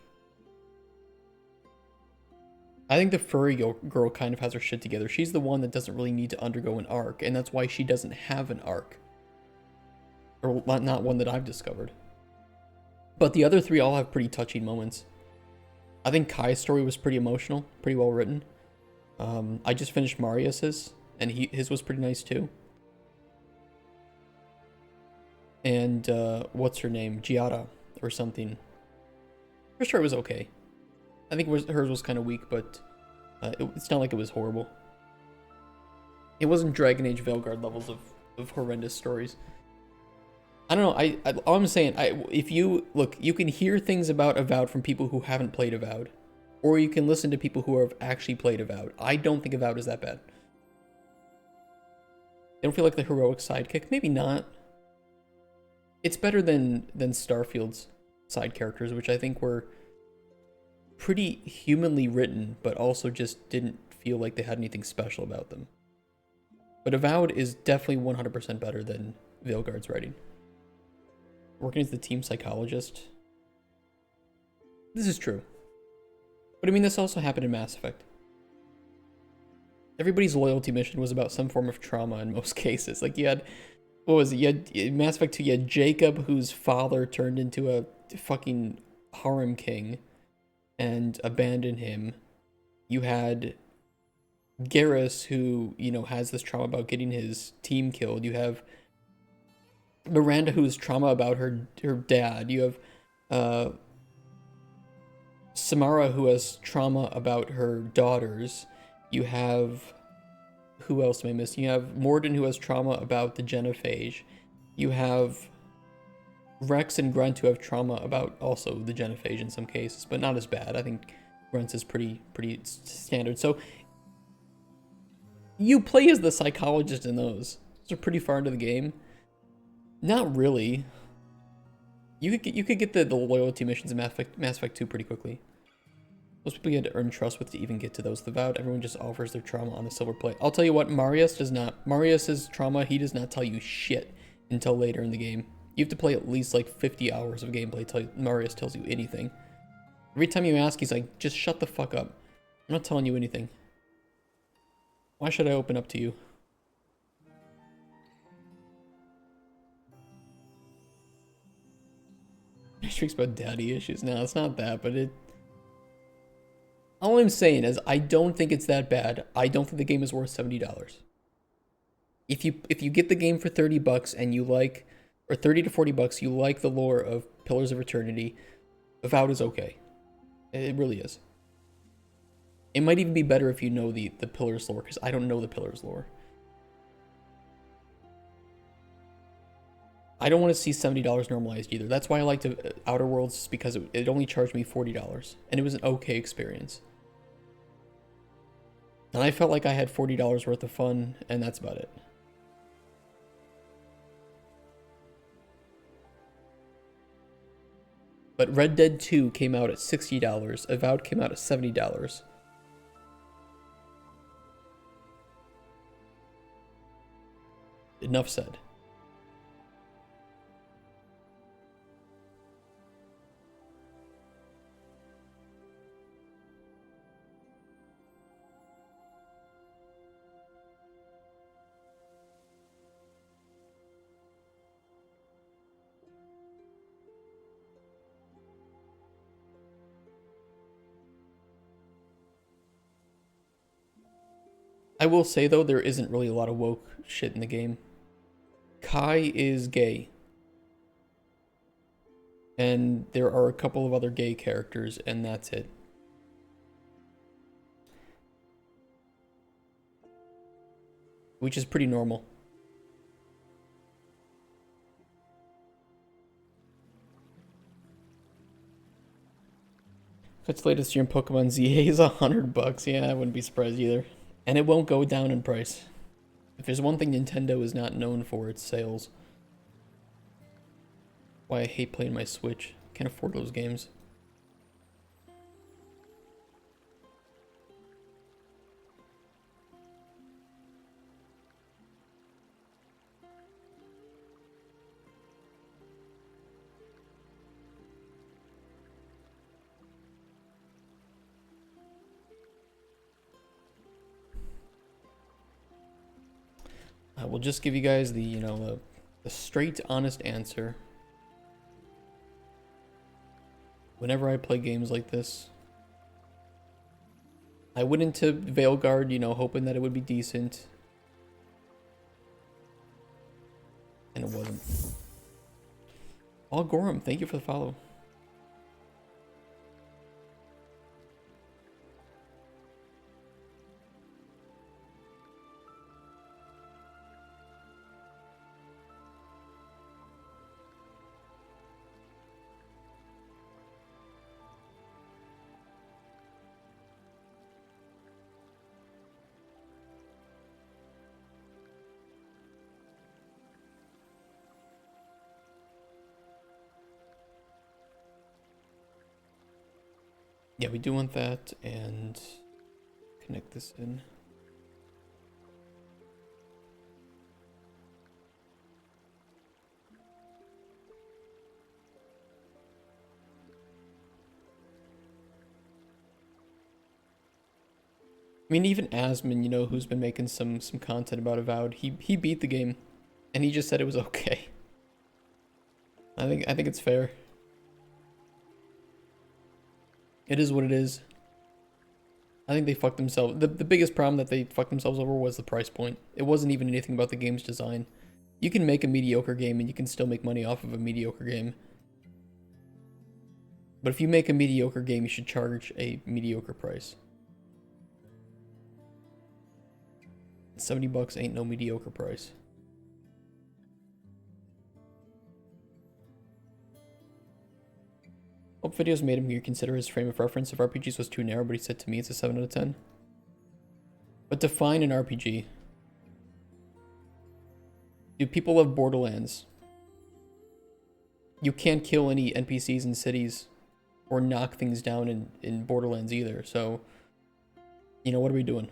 I think the furry girl kind of has her shit together. She's the one that doesn't really need to undergo an arc, and that's why she doesn't have an arc. Or not one that I've discovered. But the other three all have pretty touching moments. I think Kai's story was pretty emotional, pretty well written. I just finished Marius's, and his was pretty nice too. And what's her name? Giada or something. Her story was okay. I think hers was kind of weak, but it's not like it was horrible. It wasn't Dragon Age Veilguard levels of horrendous stories. I don't know. All I'm saying, if you look, you can hear things about Avowed from people who haven't played Avowed, or you can listen to people who have actually played Avowed. I don't think Avowed is that bad. They don't feel like the heroic sidekick. Maybe not. It's better than Starfield's side characters, which I think were pretty humanly written, but also just didn't feel like they had anything special about them. But Avowed is definitely 100% better than Veilguard's writing. Working as the team psychologist. This is true. But I mean, this also happened in Mass Effect. Everybody's loyalty mission was about some form of trauma in most cases. Like, you had, what was it? You had, in Mass Effect 2, you had Jacob, whose father turned into a fucking harem king and abandoned him. You had Garrus, who, you know, has this trauma about getting his team killed. You have Miranda, who has trauma about her dad. You have Samara, who has trauma about her daughters. You have, who else am I missing? You have Mordin, who has trauma about the genophage. You have Rex and Grunt, who have trauma about also the genophage in some cases, but not as bad. I think Grunt's is pretty standard. So you play as the psychologist in those. Those are pretty far into the game. Not really. You could get the loyalty missions in Mass Effect 2 pretty quickly. Most people you had to earn trust with to even get to those. The Vowed, everyone just offers their trauma on the silver plate. I'll tell you what, Marius does not. Marius's trauma, he does not tell you shit until later in the game. You have to play at least like 50 hours of gameplay till Marius tells you anything. Every time you ask, he's like, just shut the fuck up. I'm not telling you anything. Why should I open up to you? Streaks about daddy issues. No, it's not that, but it... All I'm saying is, I don't think it's that bad. I don't think the game is worth $70. If you get the game for $30 and you like, or $30 to $40, you like the lore of Pillars of Eternity, Avowed is okay. It really is. It might even be better if you know the Pillars lore, because I don't know the Pillars lore. I don't want to see $70 normalized either. That's why I liked Outer Worlds, because it only charged me $40, and it was an okay experience. And I felt like I had $40 worth of fun, and that's about it. But Red Dead 2 came out at $60, Avowed came out at $70. Enough said. I will say, though, there isn't really a lot of woke shit in the game. Kai is gay. And there are a couple of other gay characters, and that's it. Which is pretty normal. Its latest year in Pokemon ZA is $100. Yeah, I wouldn't be surprised either. And it won't go down in price. If there's one thing Nintendo is not known for, it's sales. Why I hate playing my Switch. Can't afford those games. will just give you guys the, you know, the straight, honest answer. Whenever I play games like this, I went into Veilguard, you know, hoping that it would be decent. And it wasn't. Gorham, thank you for the follow. Yeah, we do want that, and connect this in. I mean, even Asmon, you know, who's been making some content about Avowed, he beat the game, and he just said it was okay. I think it's fair. It is what it is. I think they fucked themselves. The biggest problem that they fucked themselves over was the price point. It wasn't even anything about the game's design. You can make a mediocre game and you can still make money off of a mediocre game. But if you make a mediocre game, you should charge a mediocre price. $70 ain't no mediocre price. Hope videos made him reconsider his frame of reference. If RPGs was too narrow, but he said to me it's a 7 out of 10. But define an RPG. Do people love Borderlands? You can't kill any NPCs in cities or knock things down in Borderlands either, so, you know, what are we doing?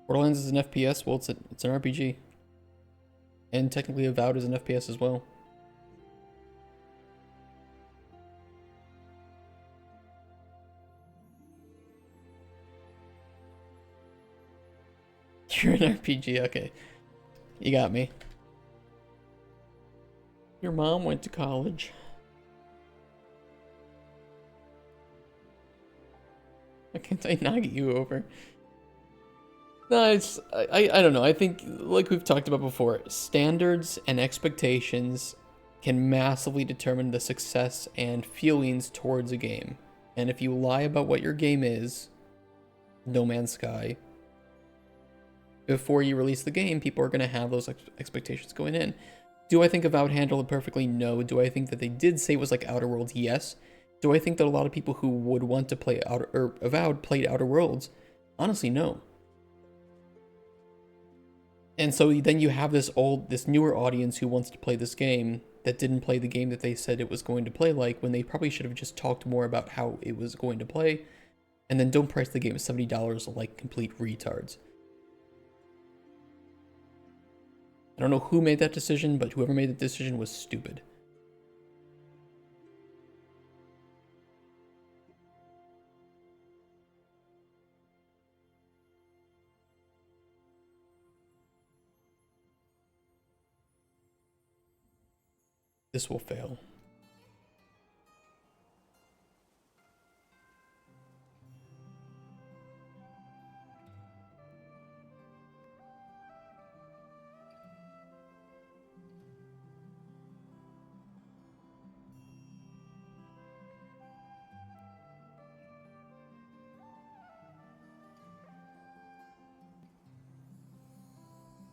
Borderlands is an FPS? Well, it's an RPG. And technically Avowed is an FPS as well. You're an RPG, okay. You got me. Your mom went to college. Why can't I not get you over? No, it's, I don't know. I think, like we've talked about before, standards and expectations can massively determine the success and feelings towards a game. And if you lie about what your game is, No Man's Sky, before you release the game, people are going to have those expectations going in. Do I think Avowed handled it perfectly? No. Do I think that they did say it was like Outer Worlds? Yes. Do I think that a lot of people who would want to play Avowed played Outer Worlds? Honestly, no. And so then you have this newer audience who wants to play this game that didn't play the game that they said it was going to play like, when they probably should have just talked more about how it was going to play, and then don't price the game at $70 like complete retards. I don't know who made that decision, but whoever made the decision was stupid. This will fail.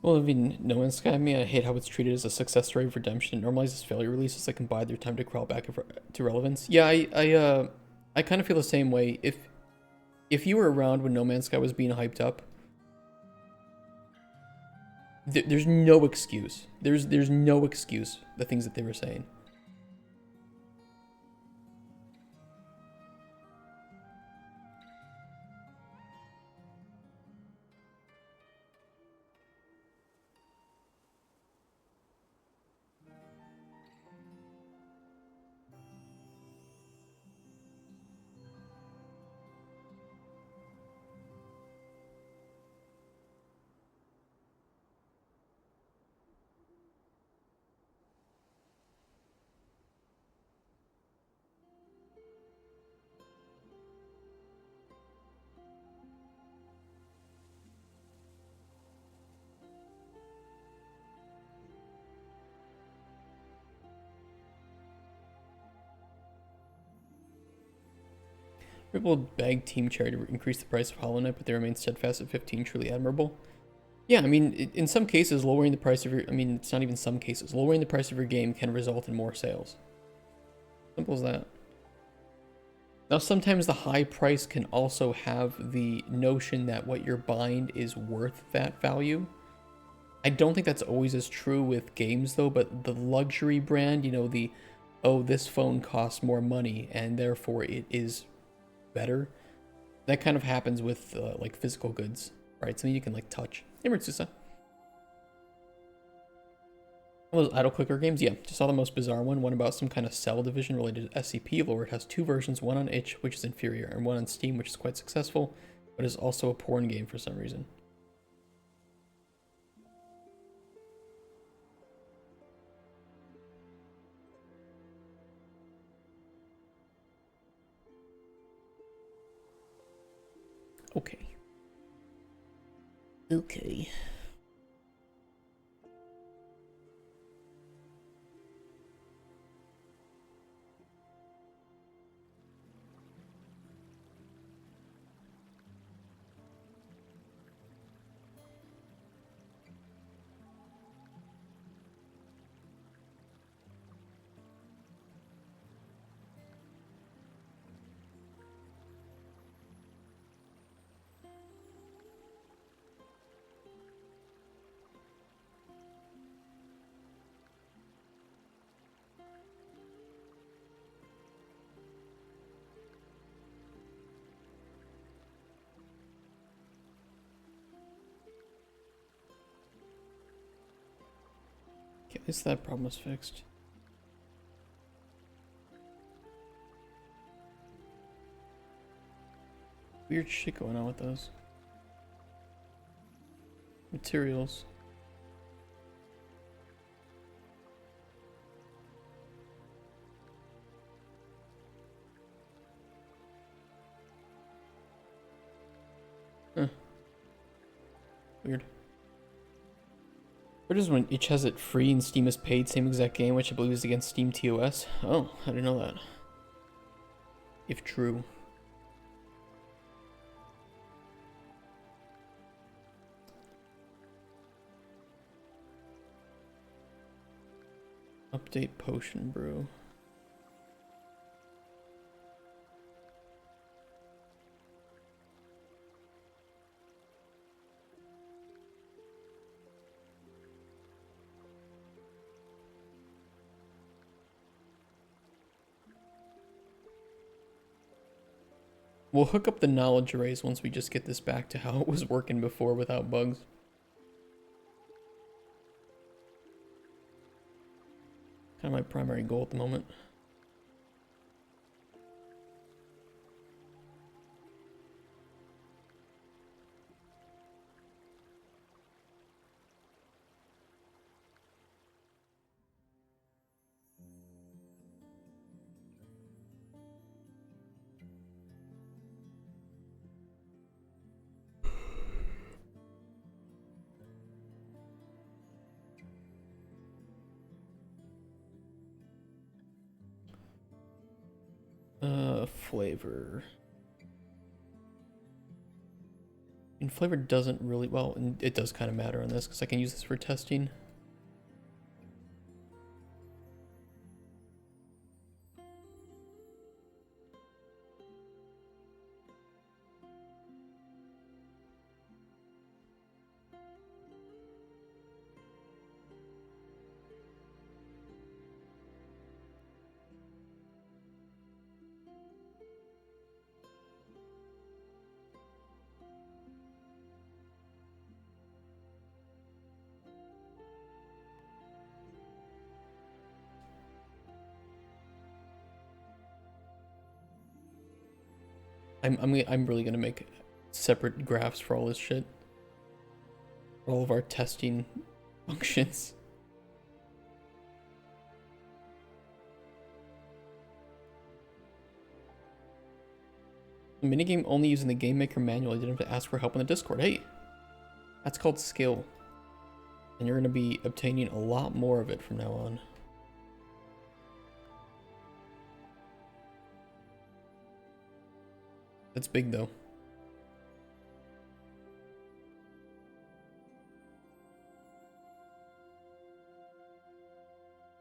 Well, I mean, No Man's Sky, I mean, I hate how it's treated as a success story of redemption. It normalizes failure releases that can buy their time to crawl back to relevance. Yeah, I kind of feel the same way. If you were around when No Man's Sky was being hyped up, there's no excuse. There's no excuse, the things that they were saying. People beg Team Cherry to increase the price of Hollow Knight, but they remain steadfast at 15. Truly admirable. Yeah, I mean, in some cases, lowering the price of your... I mean, it's not even some cases. Lowering the price of your game can result in more sales. Simple as that. Now, sometimes the high price can also have the notion that what you're buying is worth that value. I don't think that's always as true with games, though, but the luxury brand, you know, the, oh, this phone costs more money, and therefore it is better. That kind of happens with, like, physical goods, right? Something you can, like, touch. Hey, Mertsusa. Those idle clicker games, yeah, just saw the most bizarre one about some kind of cell division related to SCP lore. It has two versions, one on itch, which is inferior, and one on Steam, which is quite successful, but is also a porn game for some reason. Okay. Okay. Okay, at least that problem is fixed. Weird shit going on with those. Materials. Huh. Weird. What is when each has it free and Steam is paid, same exact game, which I believe is against Steam TOS? Oh, I didn't know that. If true. Update potion brew. We'll hook up the knowledge arrays once we just get this back to how it was working before without bugs. Kind of my primary goal at the moment. Flavor. And flavor doesn't really, well, and it does kind of matter on this because I can use this for testing. I'm really gonna make separate graphs for all this shit. For all of our testing functions. Minigame only using the game maker manual. I didn't have to ask for help in the Discord. Hey, that's called skill. And you're gonna be obtaining a lot more of it from now on. That's big though.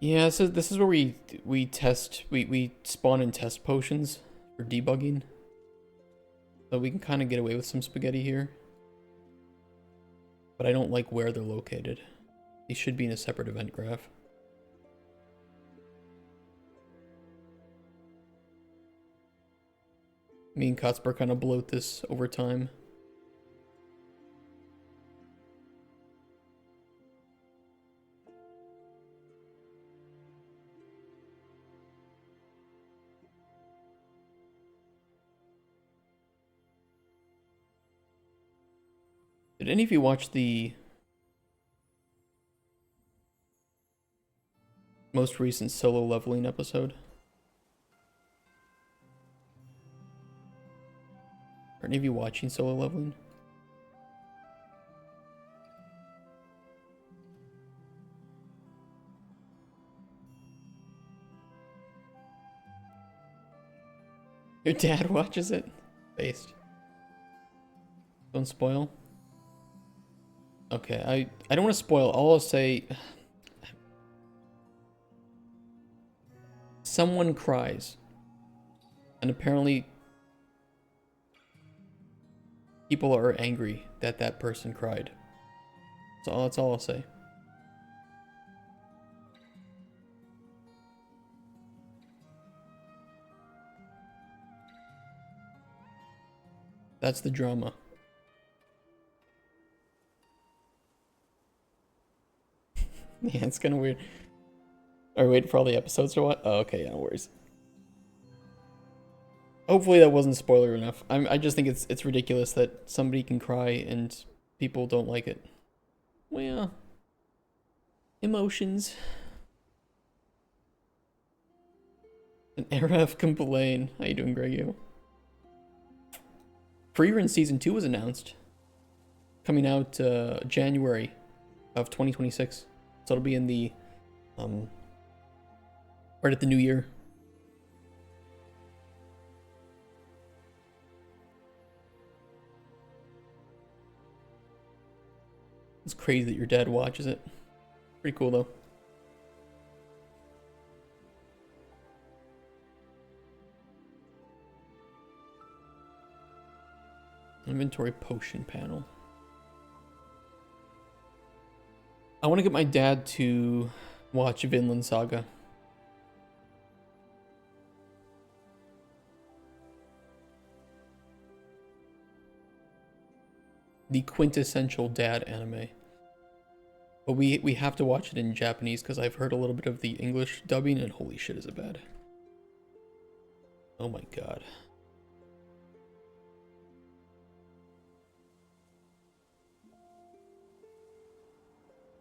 Yeah, so this is where we test we spawn and test potions for debugging. So we can kind of get away with some spaghetti here. But I don't like where they're located. These should be in a separate event graph. Me and Kotspur kind of bloat this over time. Did any of you watch the most recent solo leveling episode? Are any of you watching solo leveling? Your dad watches it? Based. Don't spoil. Okay, I don't want to spoil. All I'll say... Someone cries. And apparently... people are angry that that person cried. That's all I'll say. That's the drama. Yeah, it's kind of weird. Are we waiting for all the episodes to watch? Oh, okay, yeah, no worries. Hopefully that wasn't spoiler enough. I just think it's ridiculous that somebody can cry and people don't like it. Well, emotions. An era of complain. How you doing, Greg? Free-run Season 2 was announced. Coming out January of 2026. So it'll be in the, right at the new year. It's crazy that your dad watches it. Pretty cool though. Inventory potion panel. I want to get my dad to watch Vinland Saga. The quintessential dad anime. But we have to watch it in Japanese because I've heard a little bit of the English dubbing and holy shit is it bad. Oh my god.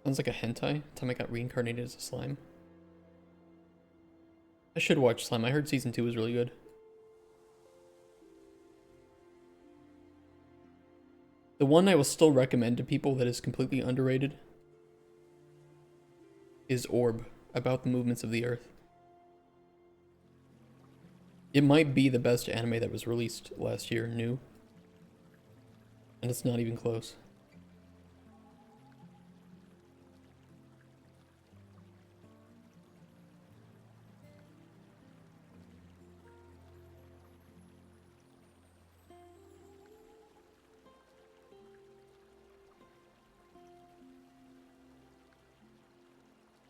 Sounds like a hentai. Time I got reincarnated as a slime. I should watch Slime. I heard season 2 was really good. The one I will still recommend to people that is completely underrated is Orb, about the movements of the earth. It might be the best anime that was released last year, new. And it's not even close.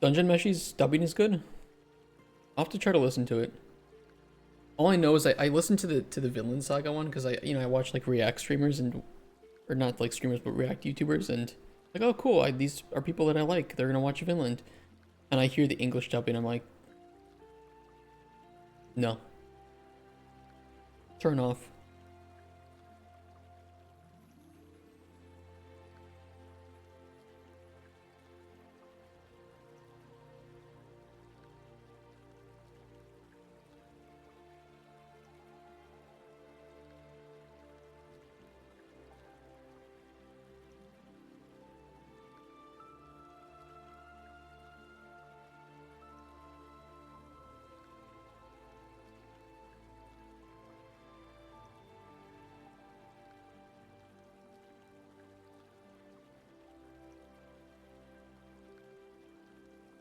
Dungeon Meshi's dubbing is good. I'll have to try to listen to it. All I know is I listened to the Vinland Saga one because I watch like React streamers and or not like streamers but React YouTubers and like, oh cool, these are people that I like. They're gonna watch Vinland, and I hear the English dubbing. I'm like, no. Turn off.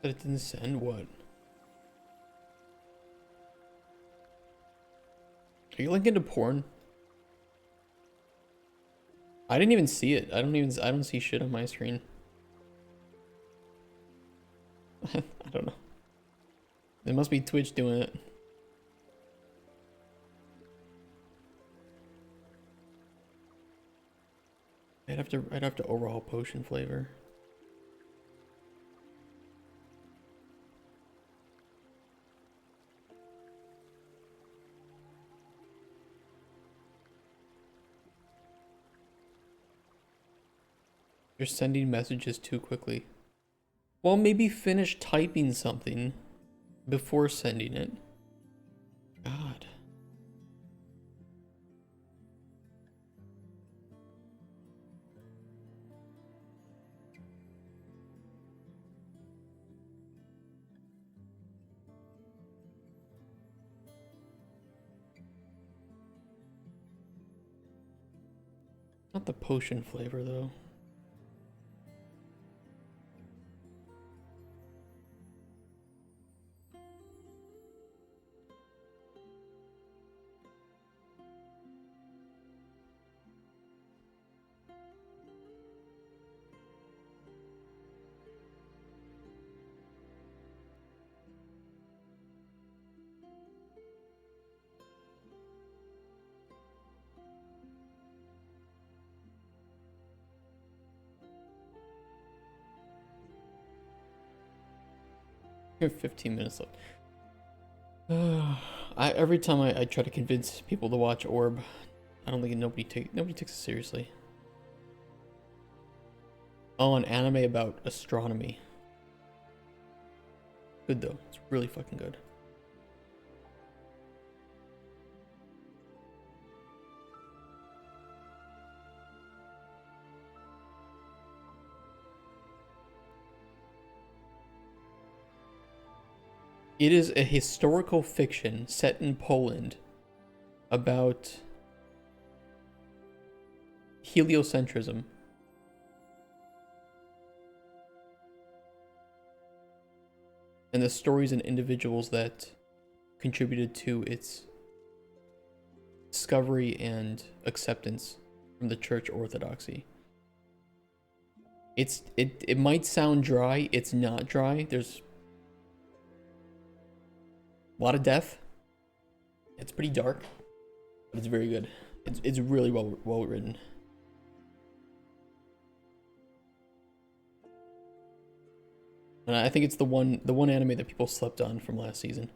But it didn't send what? Are you linking to porn? I didn't even see it. I don't see shit on my screen. I don't know. It must be Twitch doing it. I'd have to overhaul potion flavor. You're sending messages too quickly. Well, maybe finish typing something before sending it. God. Not the potion flavor, though. We have 15 minutes left. Every time I try to convince people to watch Orb, I don't think nobody takes it seriously. Oh, an anime about astronomy. Good though. It's really fucking good. It is a historical fiction set in Poland about heliocentrism. And the stories and individuals that contributed to its discovery and acceptance from the church orthodoxy. It might sound dry, it's not dry. There's a lot of death. It's pretty dark, but it's very good. It's really well written. And I think it's the one anime that people slept on from last season.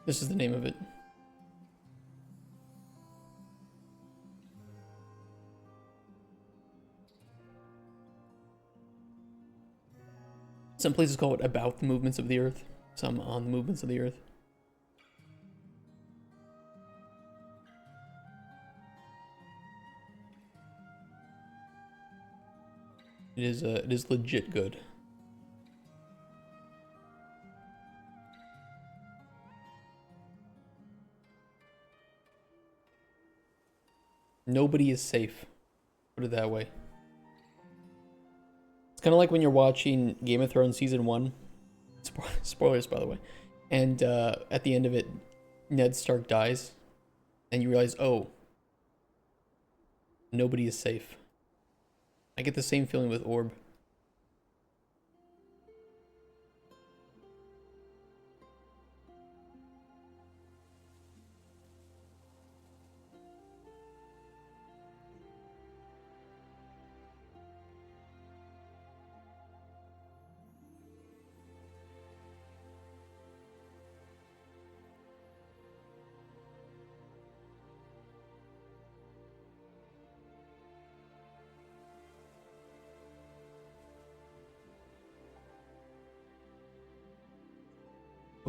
This is the name of it. Some places call it About the Movements of the Earth, some On the Movements of the Earth. It is legit good. Nobody is safe. Put it that way. It's kind of like when you're watching Game of Thrones season 1. Spoilers, by the way. And at the end of it, Ned Stark dies, and you realize, oh, nobody is safe. I get the same feeling with Orb.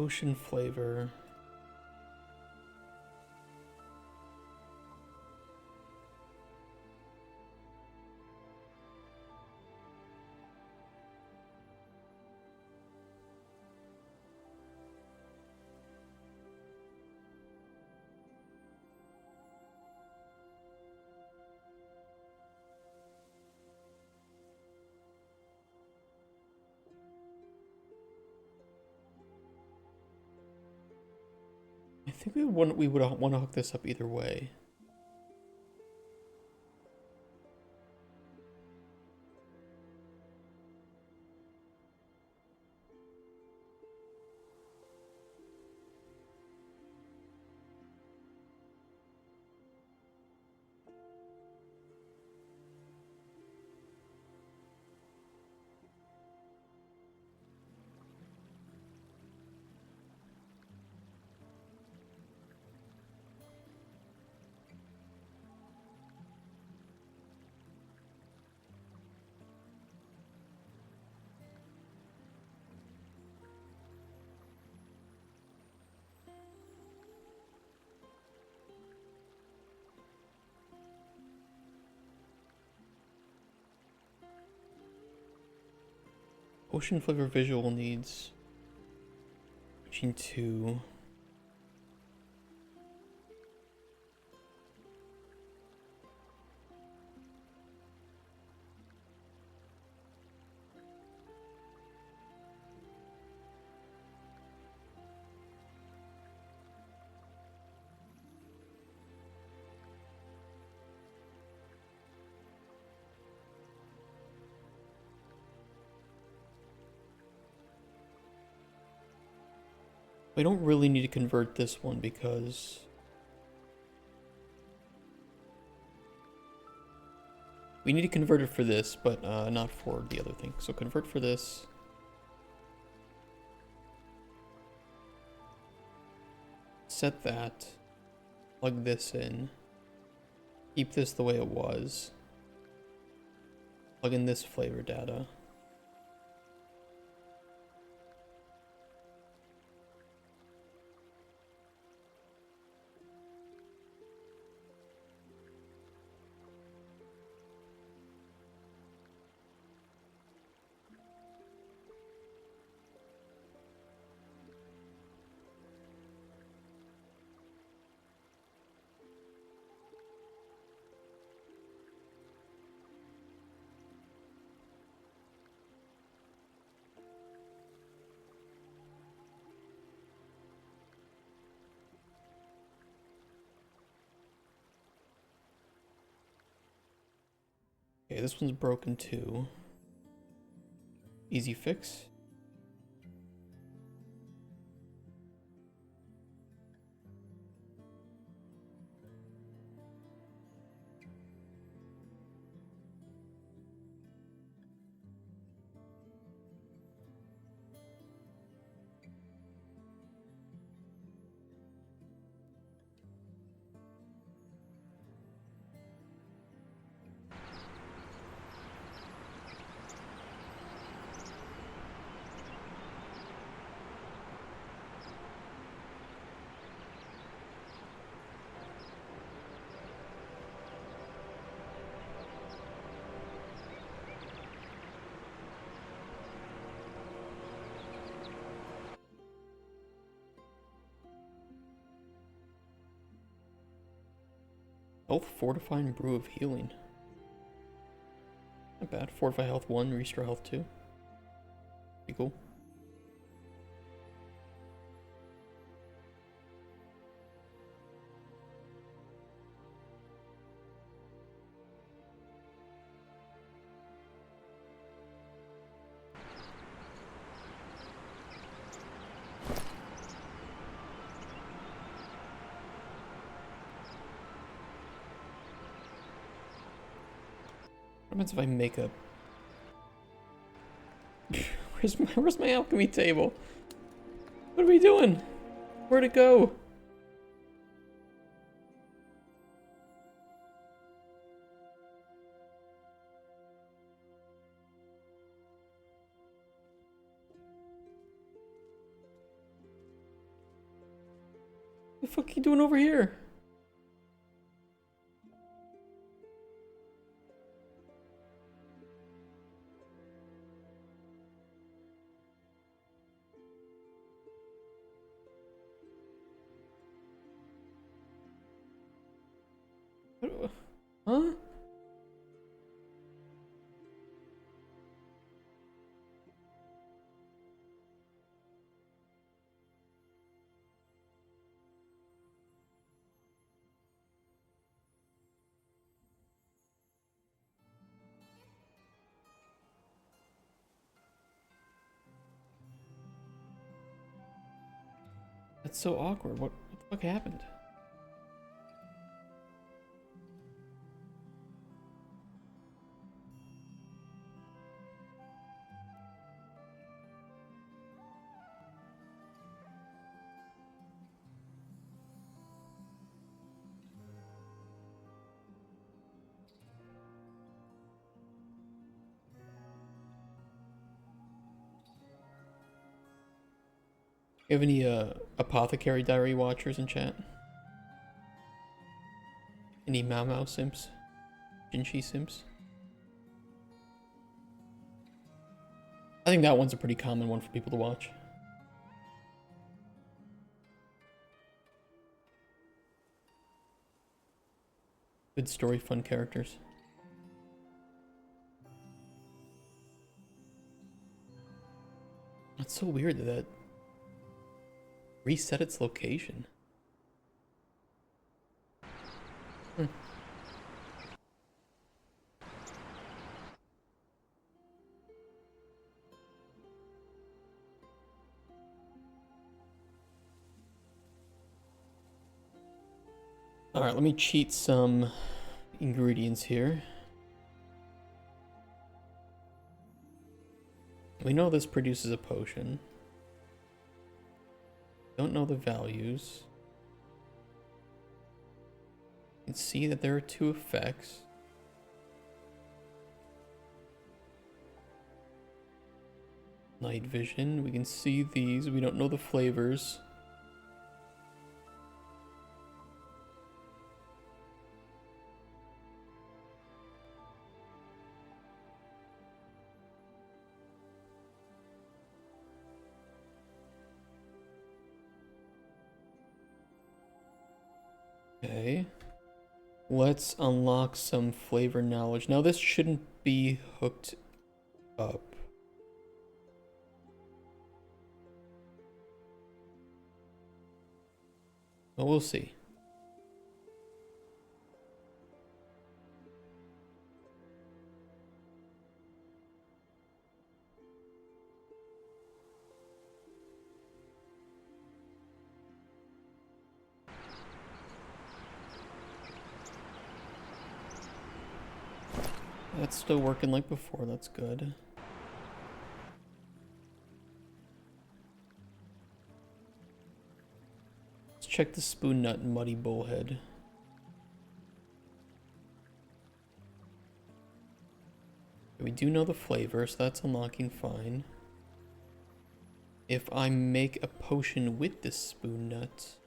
Ocean flavor. I think we would want to hook this up either way. Ocean flavor visual needs Gene 2. We don't really need to convert this one because we need to convert it for this, but not for the other thing. So convert for this. Set that. Plug this in. Keep this the way it was. Plug in this flavor data. Okay, this one's broken too. Easy fix. Health fortifying brew of healing. Not bad. Fortify health 1, restore health 2. Pretty cool. What happens if I make a... where's my alchemy table? What are we doing? Where'd it go? fuck are you doing over here? Huh? That's so awkward. What the fuck happened? You have any Apothecary Diary watchers in chat? Any Mau Mau simps? Jinchi simps? I think that one's a pretty common one for people to watch. Good story, fun characters. That's so weird that reset its location. Alright, let me cheat some ingredients here. We know this produces a potion. Don't know the values. You can see that there are 2 effects. Night vision, we can see these. We don't know the flavors. Okay, let's unlock some flavor knowledge. Now this shouldn't be hooked up. But we'll see. That's still working like before, that's good. Let's check the spoon nut and muddy bullhead. We do know the flavor, so that's unlocking fine. If I make a potion with this spoon nut,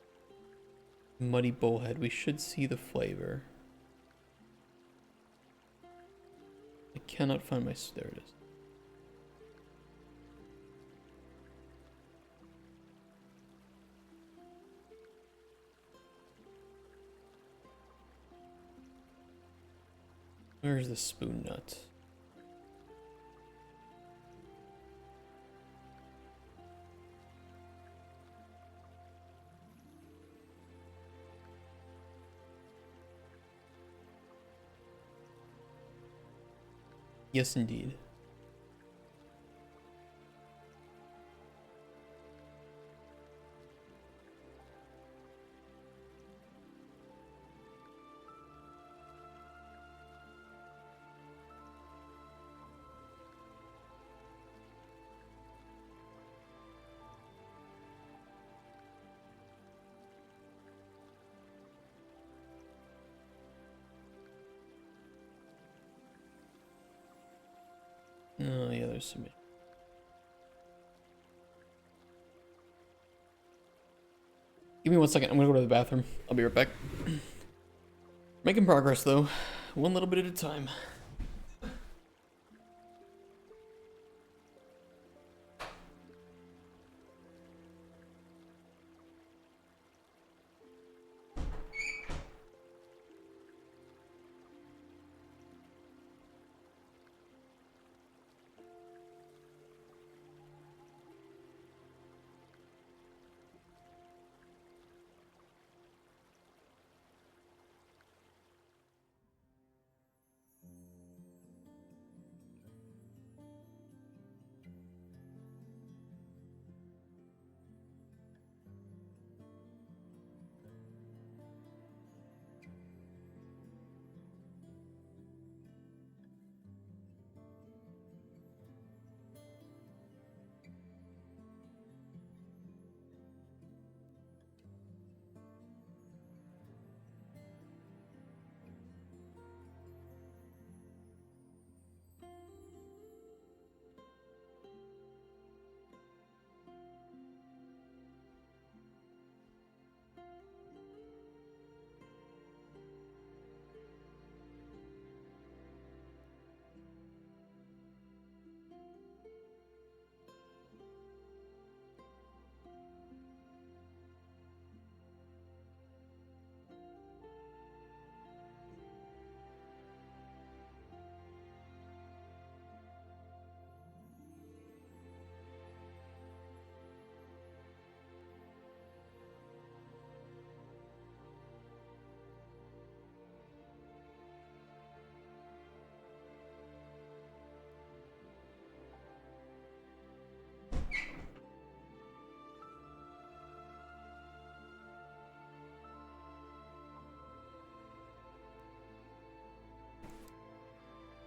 muddy bullhead, we should see the flavor. I cannot find my... there it is. Where's the spoon nut? Yes, indeed. Oh, yeah, there's some... Give me 1 second. I'm gonna go to the bathroom. I'll be right back. Making progress though. One little bit at a time.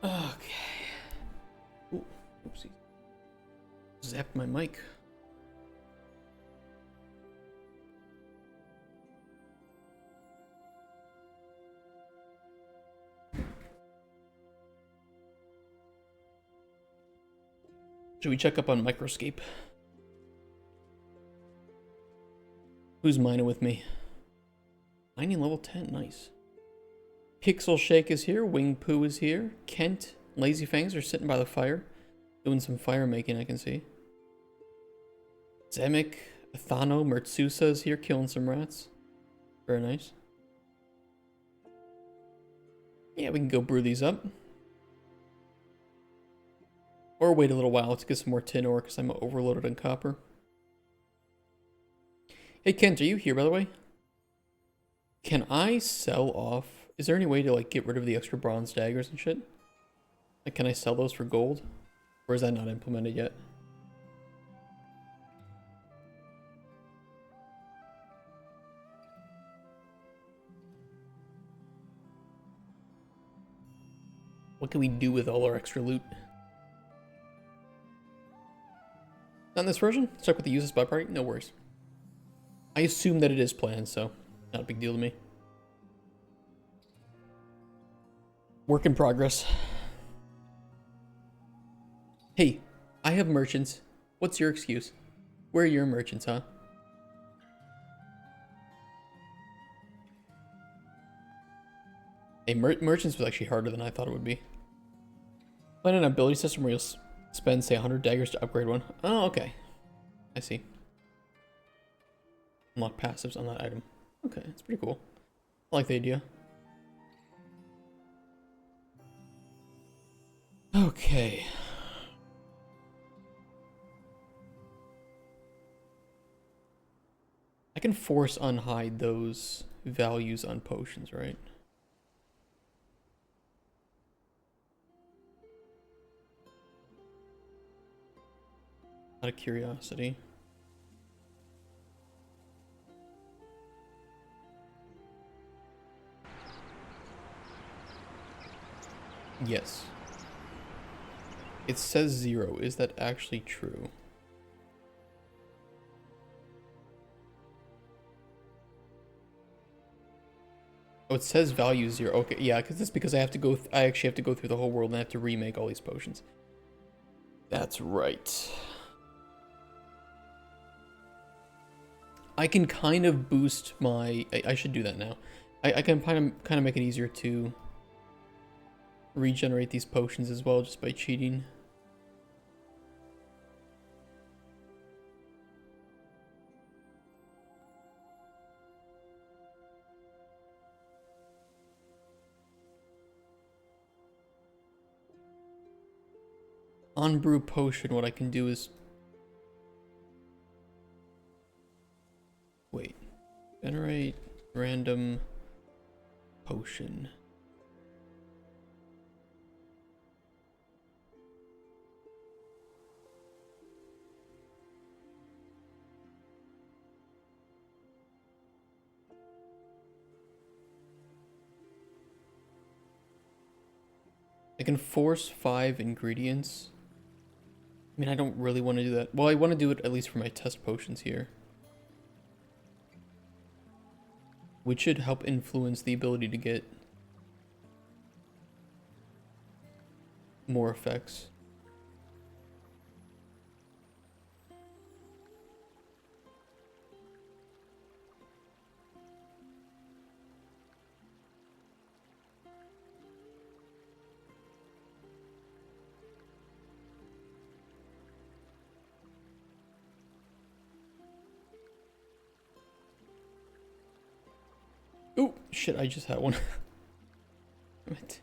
Okay. Ooh, oopsie. Zapped my mic. Should we check up on Microscape? Who's mining with me? Mining level 10, nice. Pixel Shake is here, Wing Poo is here, Kent, Lazy Fangs are sitting by the fire, doing some fire making, I can see. Zemek, Athano, Mertsusa is here, killing some rats. Very nice. Yeah, we can go brew these up. Or wait a little while to get some more tin ore because I'm overloaded on copper. Hey Kent, are you here by the way? Can I sell off? Is there any way to like get rid of the extra bronze daggers and shit? Like, can I sell those for gold? Or is that not implemented yet? What can we do with all our extra loot? Not in this version? Stuck with the uses by party? No worries. I assume that it is planned, so not a big deal to me. Work in progress. Hey, I have merchants. What's your excuse? Where are your merchants, huh? Hey, merchants was actually harder than I thought it would be. Find an ability system where you'll spend, say, 100 daggers to upgrade one. Oh, okay. I see. Unlock passives on that item. Okay, that's pretty cool. I like the idea. Okay. I can force unhide those values on potions, right? Out of curiosity. Yes. It says 0. Is that actually true? Oh, it says value 0. Okay, yeah, because it's because I have to go. I actually have to go through the whole world and I have to remake all these potions. That's right. I can kind of boost my... I should do that now. I can kind of make it easier to regenerate these potions as well just by cheating. On brew potion, what I can do is... Wait. Generate random potion. I can force 5 ingredients. I mean, I don't really want to do that. Well, I want to do it at least for my test potions here. Which should help influence the ability to get more effects. Oh, shit, I just had one. Damn it.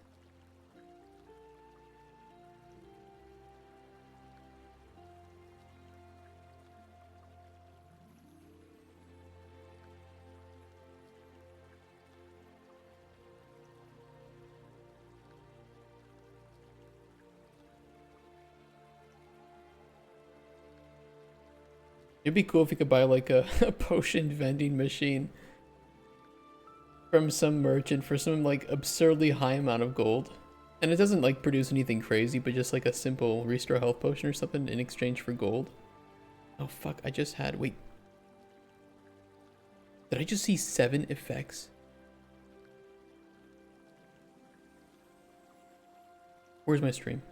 It'd be cool if you could buy like a potion vending machine from some merchant for some like absurdly high amount of gold. And it doesn't like produce anything crazy, but just like a simple restore health potion or something in exchange for gold. Oh fuck, I just had, wait. Did I just see 7 effects? Where's my stream?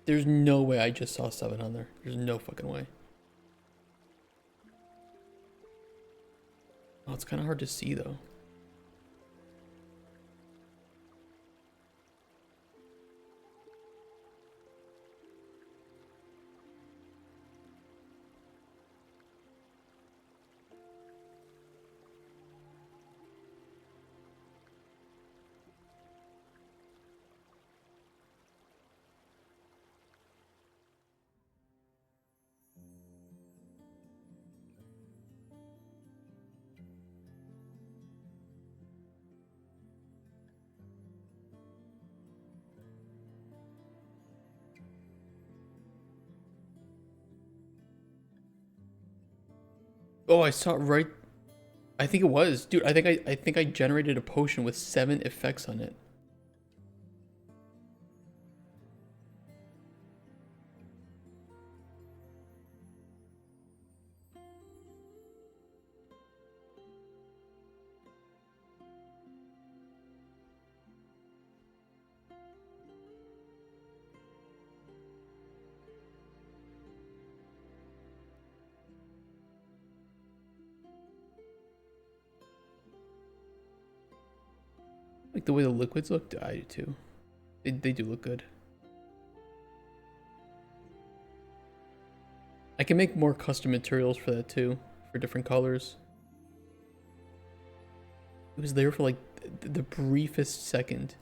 There's no way I just saw 7 on there. There's no fucking way. Oh, it's kind of hard to see though. Oh, I saw it right. I think it was, dude. I think I generated a potion with 7 effects on it. Like the way the liquids look, I do too. They do look good. I can make more custom materials for that too, for different colors. It was there for like the briefest second.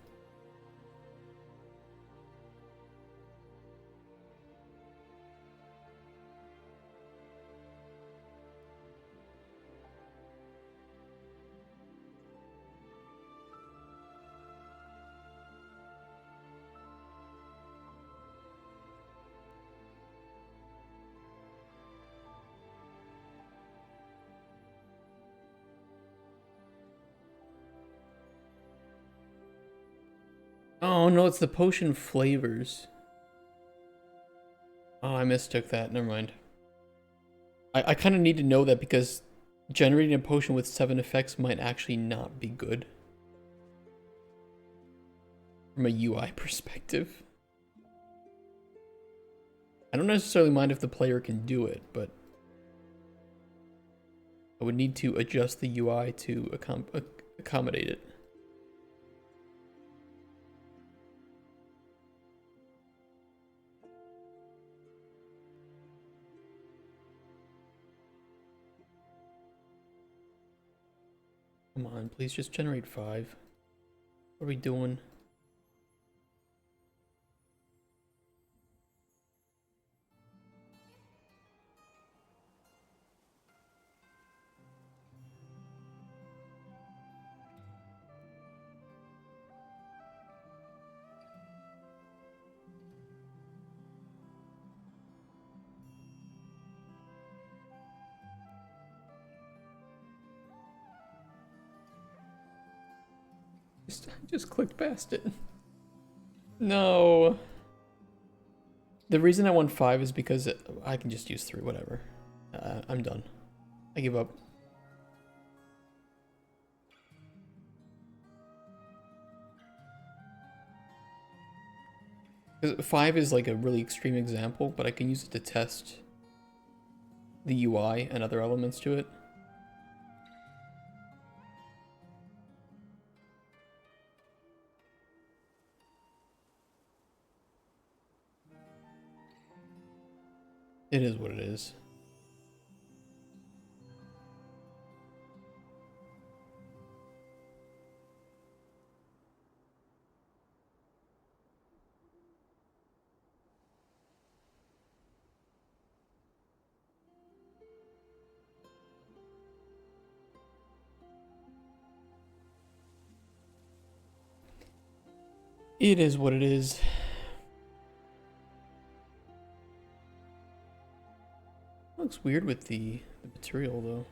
Oh no, it's the potion flavors. Oh, I mistook that. Never mind. I kind of need to know that because generating a potion with 7 effects might actually not be good. from a UI perspective. I don't necessarily mind if the player can do it, but I would need to adjust the UI to accommodate it. Come on, please just generate 5. What are we doing? Just clicked past it. No. The reason I want 5 is because I can just use 3, whatever. I'm done. I give up. 'Cause 5 is like a really extreme example, but I can use it to test the UI and other elements to it. It is what it is. It is what it is. Looks weird with the material though.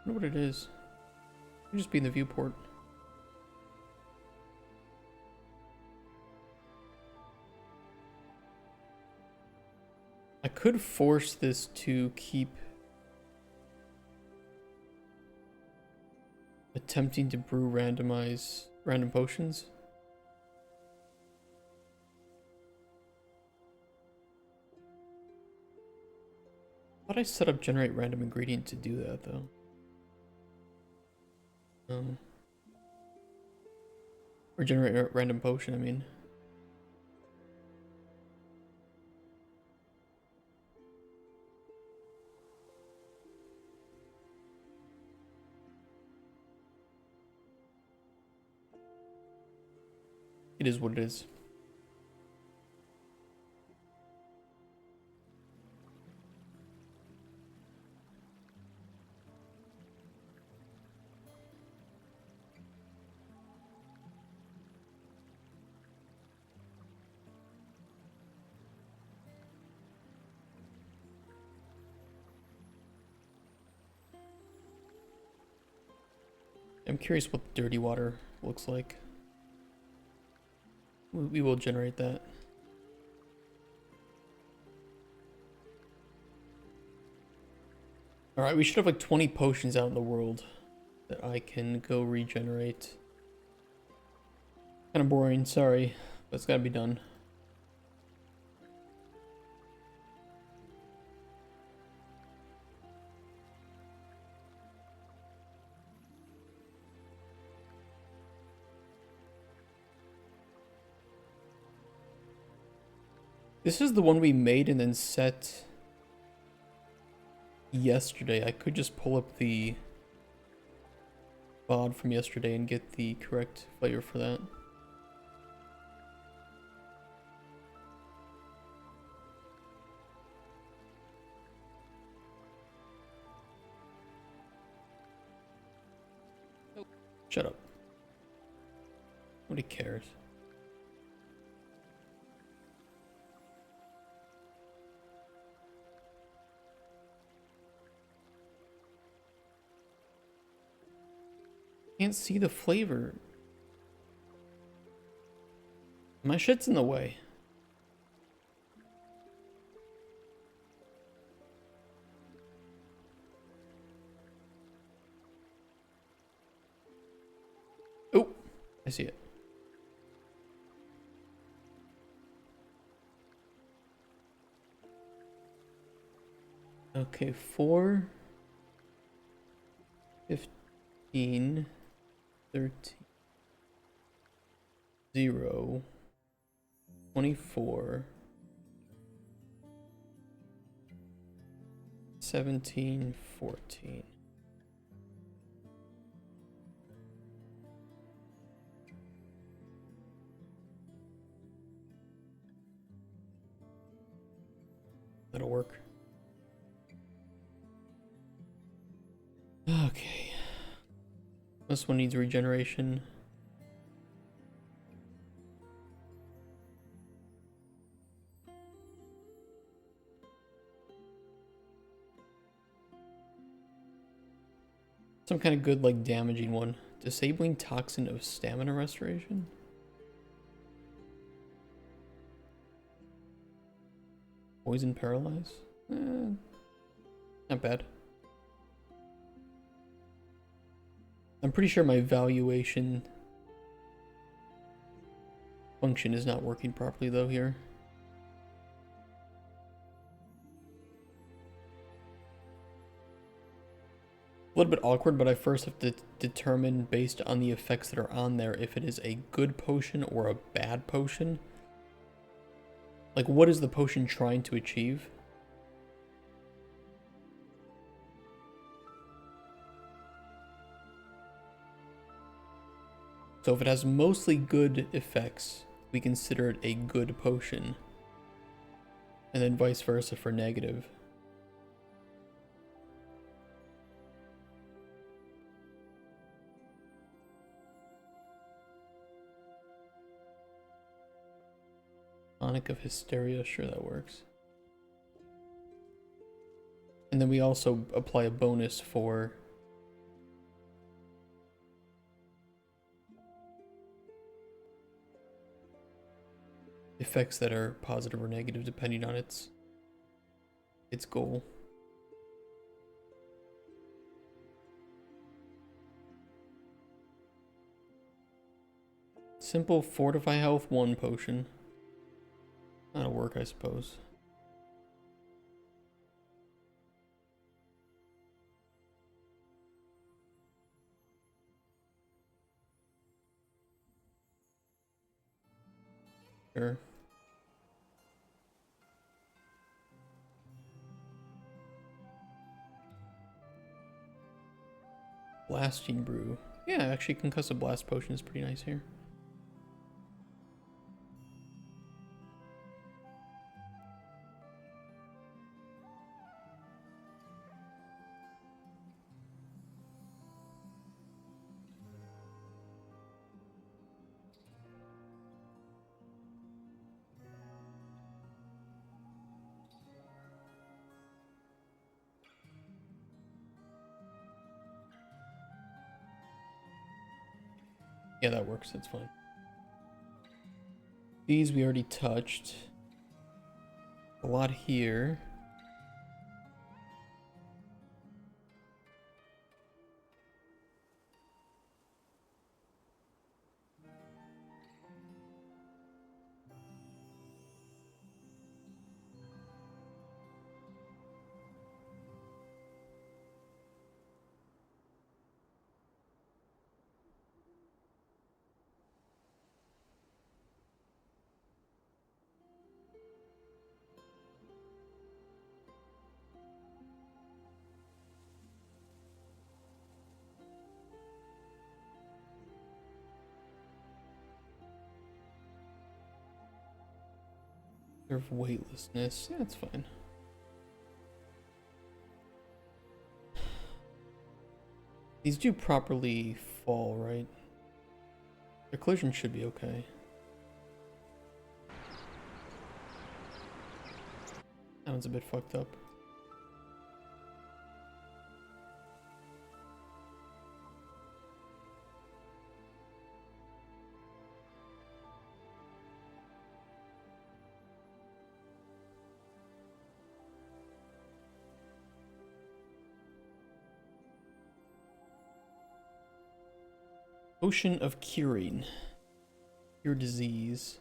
I wonder what it is. It could just be in the viewport. I could force this to keep attempting to brew random potions. Thought I set up generate random ingredient to do that though. Or generate a random potion, I mean. It is what it is. I'm curious what dirty water looks like. We will generate that. Alright, we should have like 20 potions out in the world that I can go regenerate. Kind of boring, sorry, but it's gotta be done. This is the one we made and then set yesterday. I could just pull up the VOD from yesterday and get the correct flavor for that. Shut up. Nobody cares. Can't see the flavor. My shit's in the way. Oh, I see it. Okay, 4, 15, 13, 0, 24, 17, 14. That'll work. Okay. This one needs regeneration. Some kind of good, like, damaging one. Disabling toxin of stamina restoration? Poison paralyze? Not bad. I'm pretty sure my valuation function is not working properly though here. A little bit awkward, but I first have to determine based on the effects that are on there if it is a good potion or a bad potion. Like, what is the potion trying to achieve? So if it has mostly good effects, we consider it a good potion. And then vice versa for negative. Tonic of Hysteria, sure, that works. And then we also apply a bonus for effects that are positive or negative depending on its goal. Simple Fortify Health 1 potion. That'll work, I suppose. Sure. Blasting Brew. Yeah, actually Concussive Blast Potion is pretty nice here. Yeah, that works, that's fine. These we already touched. A lot here. Serve weightlessness. Yeah, that's fine. These do properly fall, right? Their collision should be okay. That one's a bit fucked up. Potion of curing. Cure disease.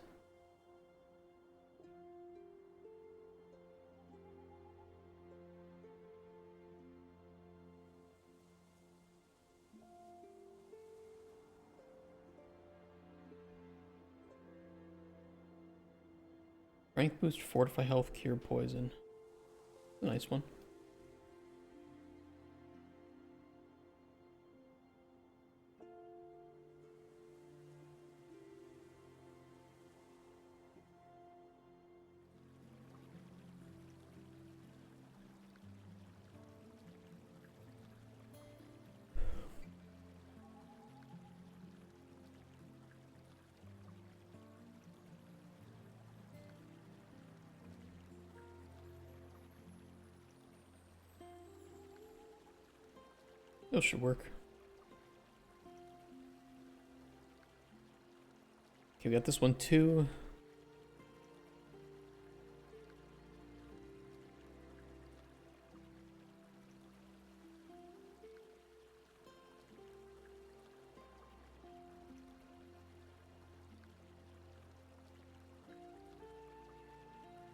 Strength boost, fortify health, cure poison. A nice one. Those should work. Okay, we got this one too.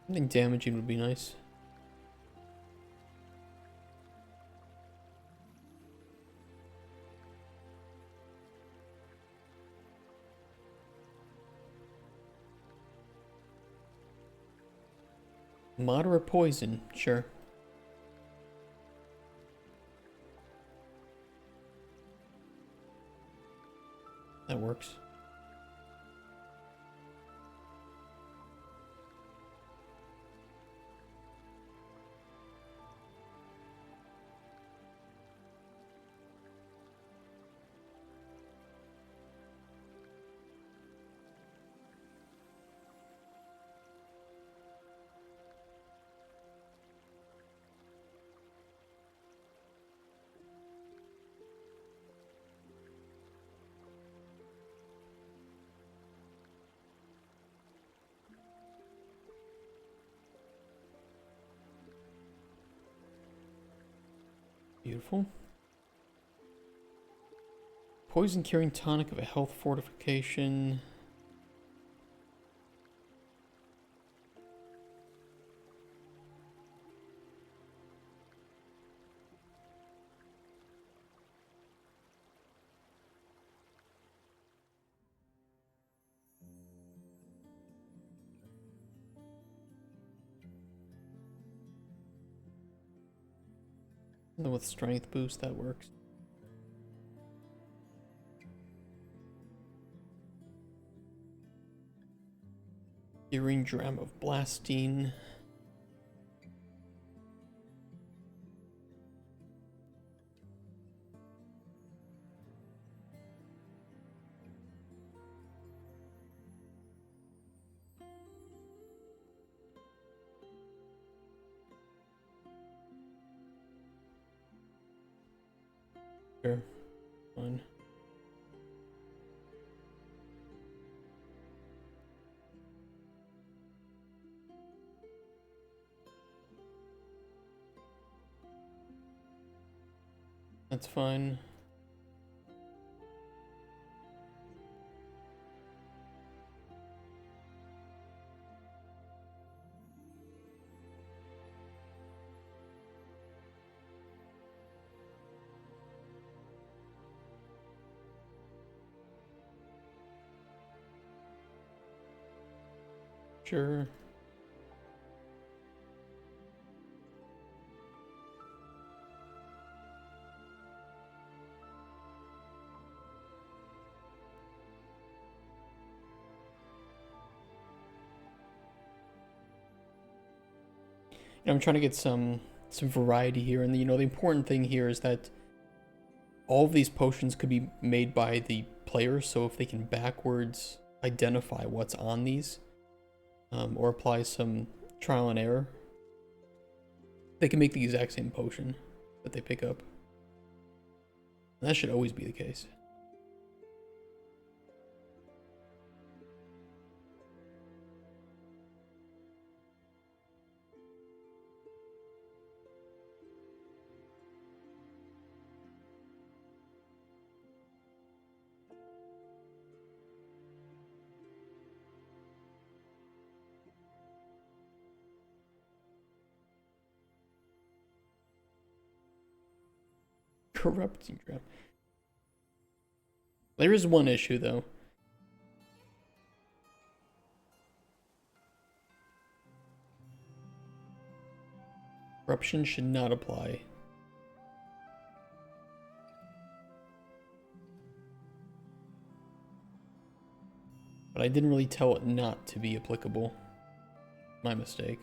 I think damaging would be nice. Moderate poison, sure. That works. Beautiful. Poison curing tonic of a health fortification. And then with strength boost, that works. Earring dram of blasting. Sure, fine. That's fine. Sure. I'm trying to get some variety here, and the important thing here is that all of these potions could be made by the player, so if they can backwards identify what's on these, or apply some trial and error, they can make the exact same potion that they pick up. And that should always be the case. Corrupting trap. There is one issue though. Corruption should not apply. But I didn't really tell it not to be applicable. My mistake.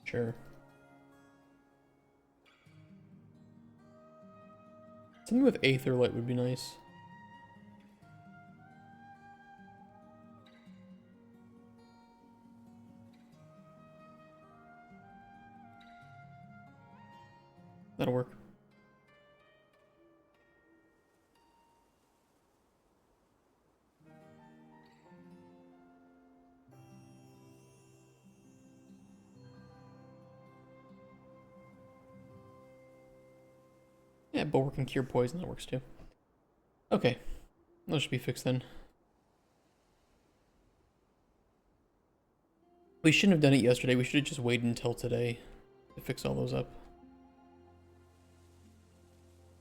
Sure. Something with Aetherlight would be nice. That'll work. Yeah, Bulwark can cure poison, that works too. Okay, that should be fixed then. We shouldn't have done it yesterday, we should have just waited until today to fix all those up.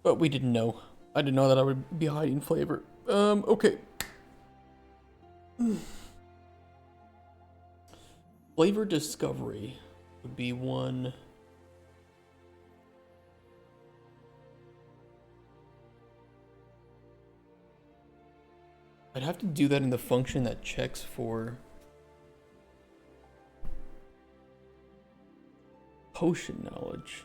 But we didn't know. I didn't know that I would be hiding flavor. Okay. Flavor discovery would be one. I'd have to do that in the function that checks for potion knowledge.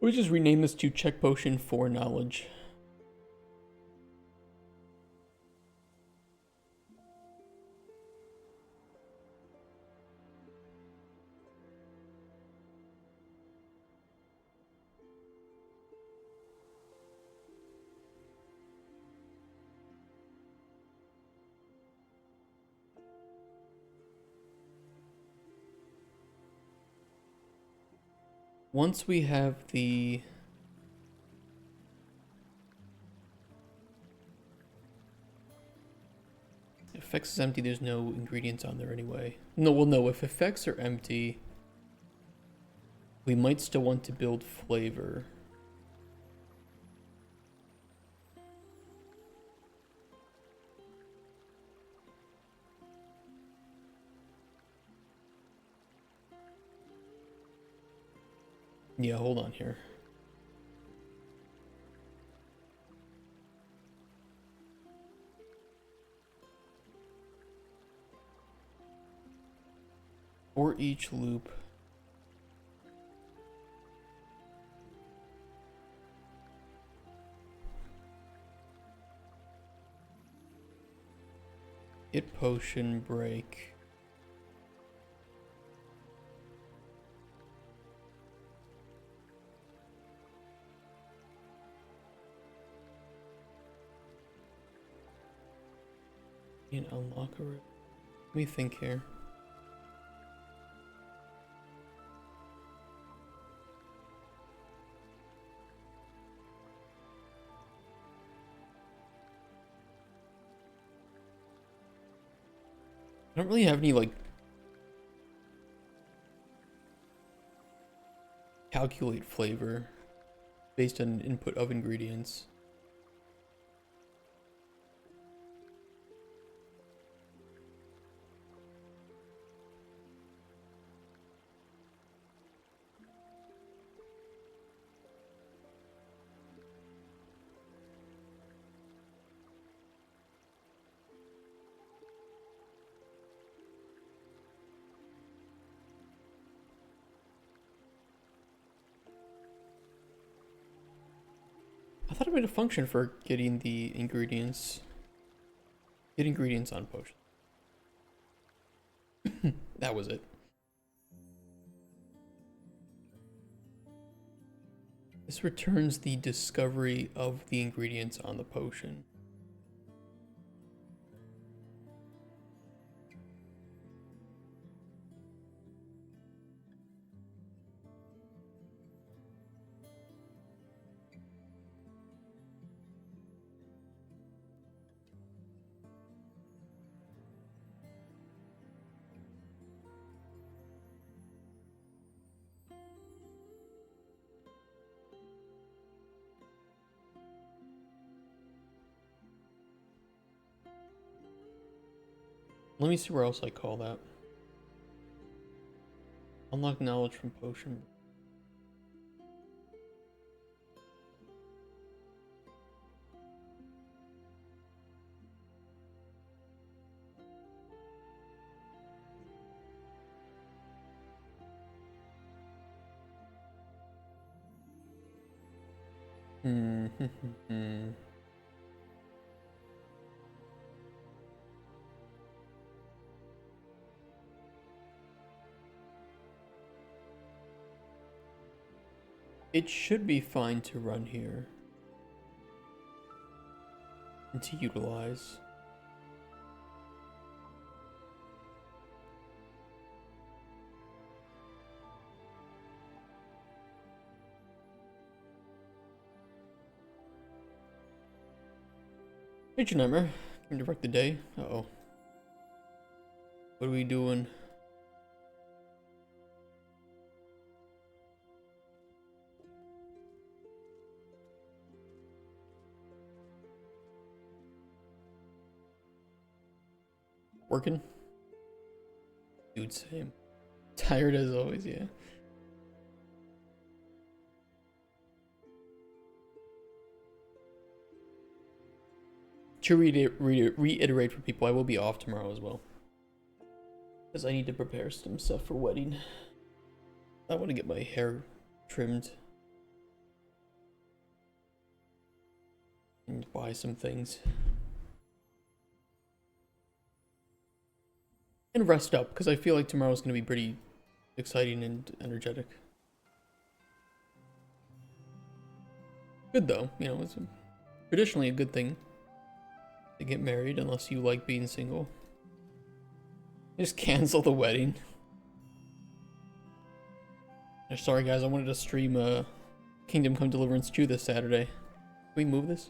We just rename this to check potion for knowledge. Once we have the effects is empty, there's no ingredients on there anyway. No, well, no, if effects are empty, we might still want to build flavor. Yeah, hold on here. For each loop. Hit potion break. And unlock a. Let me think here. I don't really have any like calculate flavor based on input of ingredients. I thought I made a function for getting the ingredients. Get ingredients on potion. That was it. This returns the discovery of the ingredients on the potion. Let me see where else I call that. Unlock knowledge from potion. It should be fine to run here and to utilize. Hey, Janummer. Can you direct the day? Uh-oh. What are we doing? Working? Dude, same. Tired as always, yeah. To reiterate for people, I will be off tomorrow as well. Because I need to prepare some stuff for wedding. I want to get my hair trimmed. And buy some things. And rest up, because I feel like tomorrow's going to be pretty exciting and energetic. Good though, you know, it's traditionally a good thing to get married unless you like being single. Just cancel the wedding. Sorry guys, I wanted to stream Kingdom Come Deliverance 2 this Saturday. Can we move this?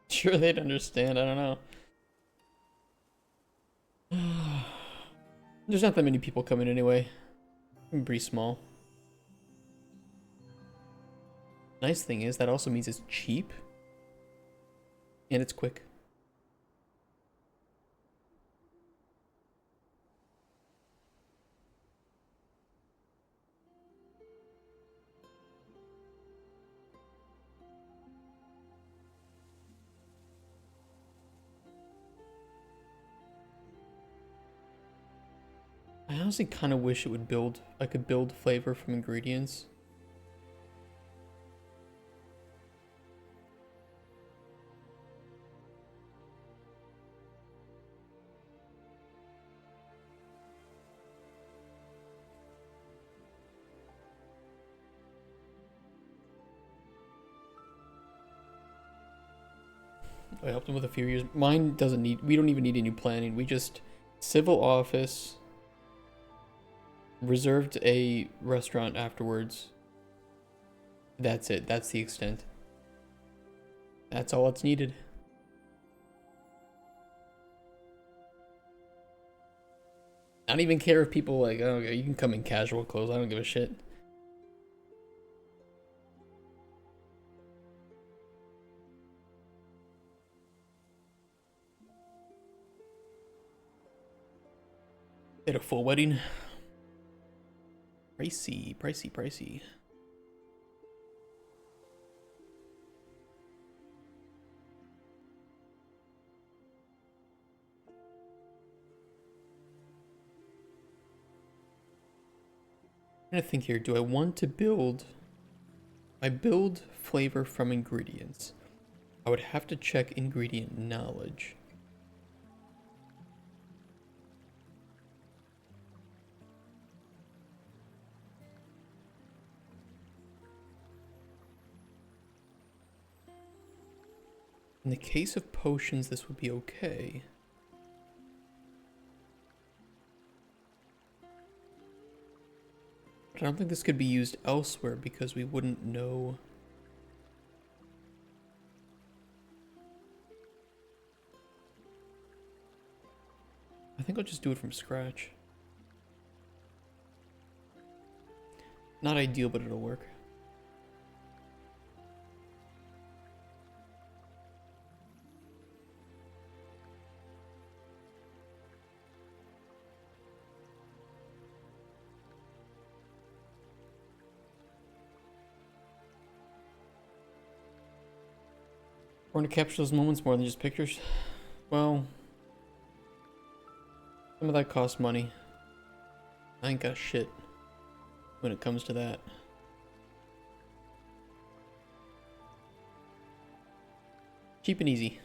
Sure they'd understand, I don't know. There's not that many people coming anyway. I'm pretty small. Nice thing is, that also means it's cheap. And it's quick. I honestly kind of wish it would build, I could build flavor from ingredients. I helped him with a few years. Mine doesn't need, we don't even need any planning. We just, civil office, reserved a restaurant afterwards. That's it. That's the extent. That's all that's needed. I don't even care if people like, oh, you can come in casual clothes. I don't give a shit. At a full wedding. Pricey, pricey, pricey. I'm trying to think here. Do I want to build? I build flavor from ingredients. I would have to check ingredient knowledge. In the case of potions, this would be okay. But I don't think this could be used elsewhere because we wouldn't know. I think I'll just do it from scratch. Not ideal, but it'll work. I want to capture those moments more than just pictures. Well, some of that costs money. I ain't got shit when it comes to that. Cheap and easy.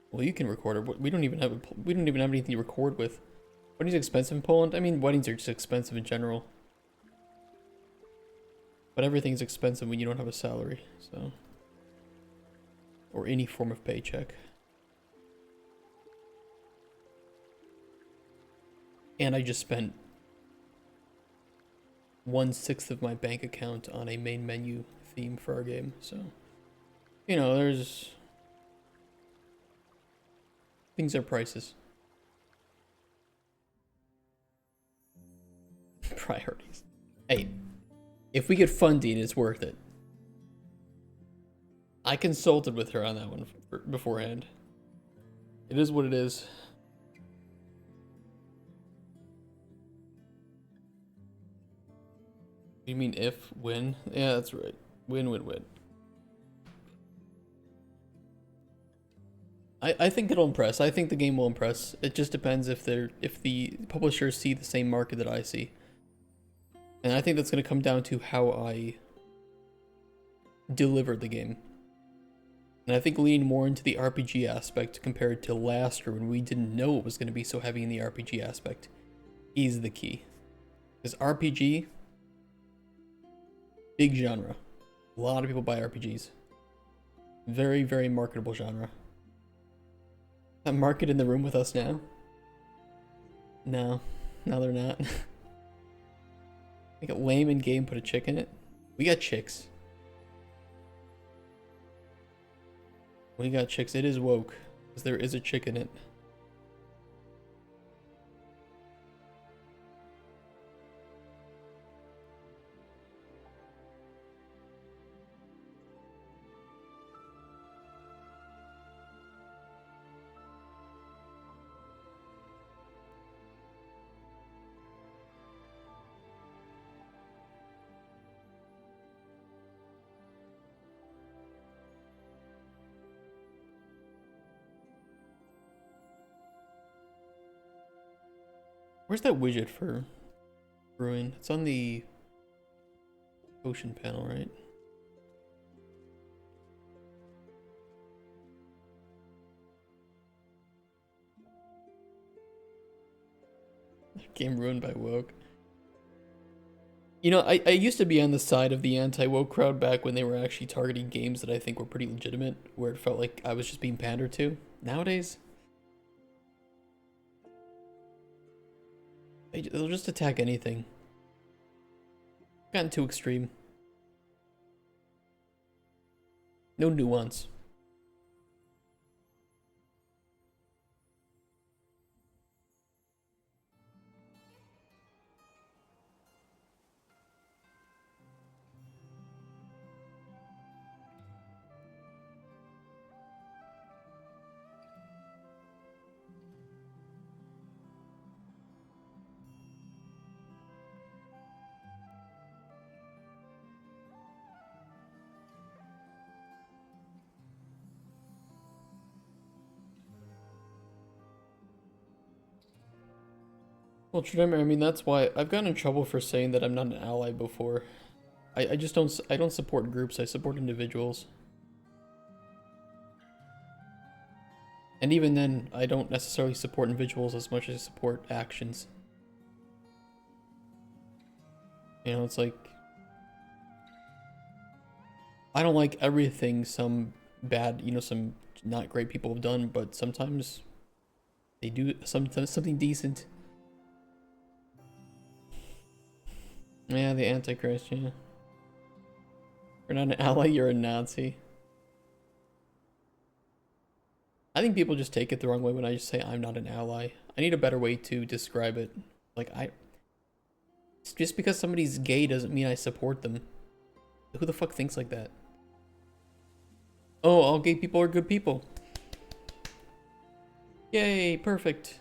Well, you can record it. We don't even have anything to record with. Weddings are expensive in Poland. I mean, weddings are just expensive in general. But everything's expensive when you don't have a salary, so. Or any form of paycheck. And I just spent 1/6 of my bank account on a main menu theme for our game, so. You know, there's. Things are prices. Priorities. Hey, if we get funding, it's worth it. I consulted with her on that one beforehand. It is what it is. You mean if, when? Yeah, that's right. Win, win, win. I think it'll impress. I think the game will impress. It just depends if the publishers see the same market that I see. And I think that's going to come down to how I deliver the game. And I think leaning more into the RPG aspect compared to last year when we didn't know it was going to be so heavy in the RPG aspect is the key. Because RPG, big genre. A lot of people buy RPGs. Very, very marketable genre. That market in the room with us now? No, they're not. Make it lame in game, put a chick in it. We got chicks. We got chicks. It is woke. Because there is a chick in it. Where's that widget for brewing? It's on the ocean panel, right? Game ruined by woke. You know, I used to be on the side of the anti-woke crowd back when they were actually targeting games that I think were pretty legitimate, where it felt like I was just being pandered to. Nowadays, they'll just attack anything. Gotten too extreme. No nuance. Well, Trinamir, I mean, that's why I've gotten in trouble for saying that I'm not an ally before. I just I don't support groups, I support individuals. And even then, I don't necessarily support individuals as much as I support actions. You know, it's like, I don't like everything some bad, you know, some not great people have done, but sometimes they do something decent. Yeah, the Antichrist, yeah. You're not an ally, you're a Nazi. I think people just take it the wrong way when I just say I'm not an ally. I need a better way to describe it. Like, just because somebody's gay doesn't mean I support them. Who the fuck thinks like that? Oh, all gay people are good people. Yay, perfect.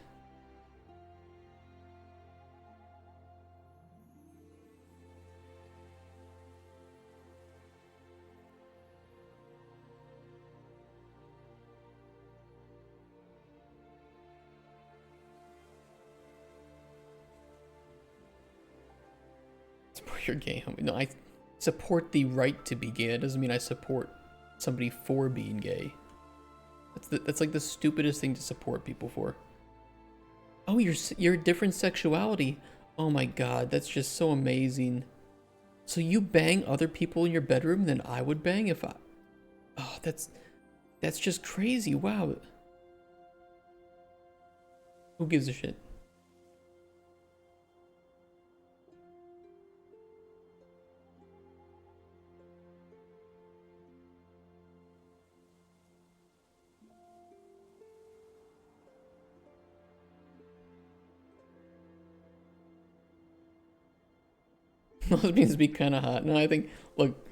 Support your gay homie. No, I support the right to be gay. That doesn't mean I support somebody for being gay. That's like the stupidest thing to support people for. Oh, you're different sexuality. Oh my god, that's just so amazing. So you bang other people in your bedroom than I would bang if I... Oh, that's just crazy. Wow. Who gives a shit? Lesbians be kind of hot. No, look,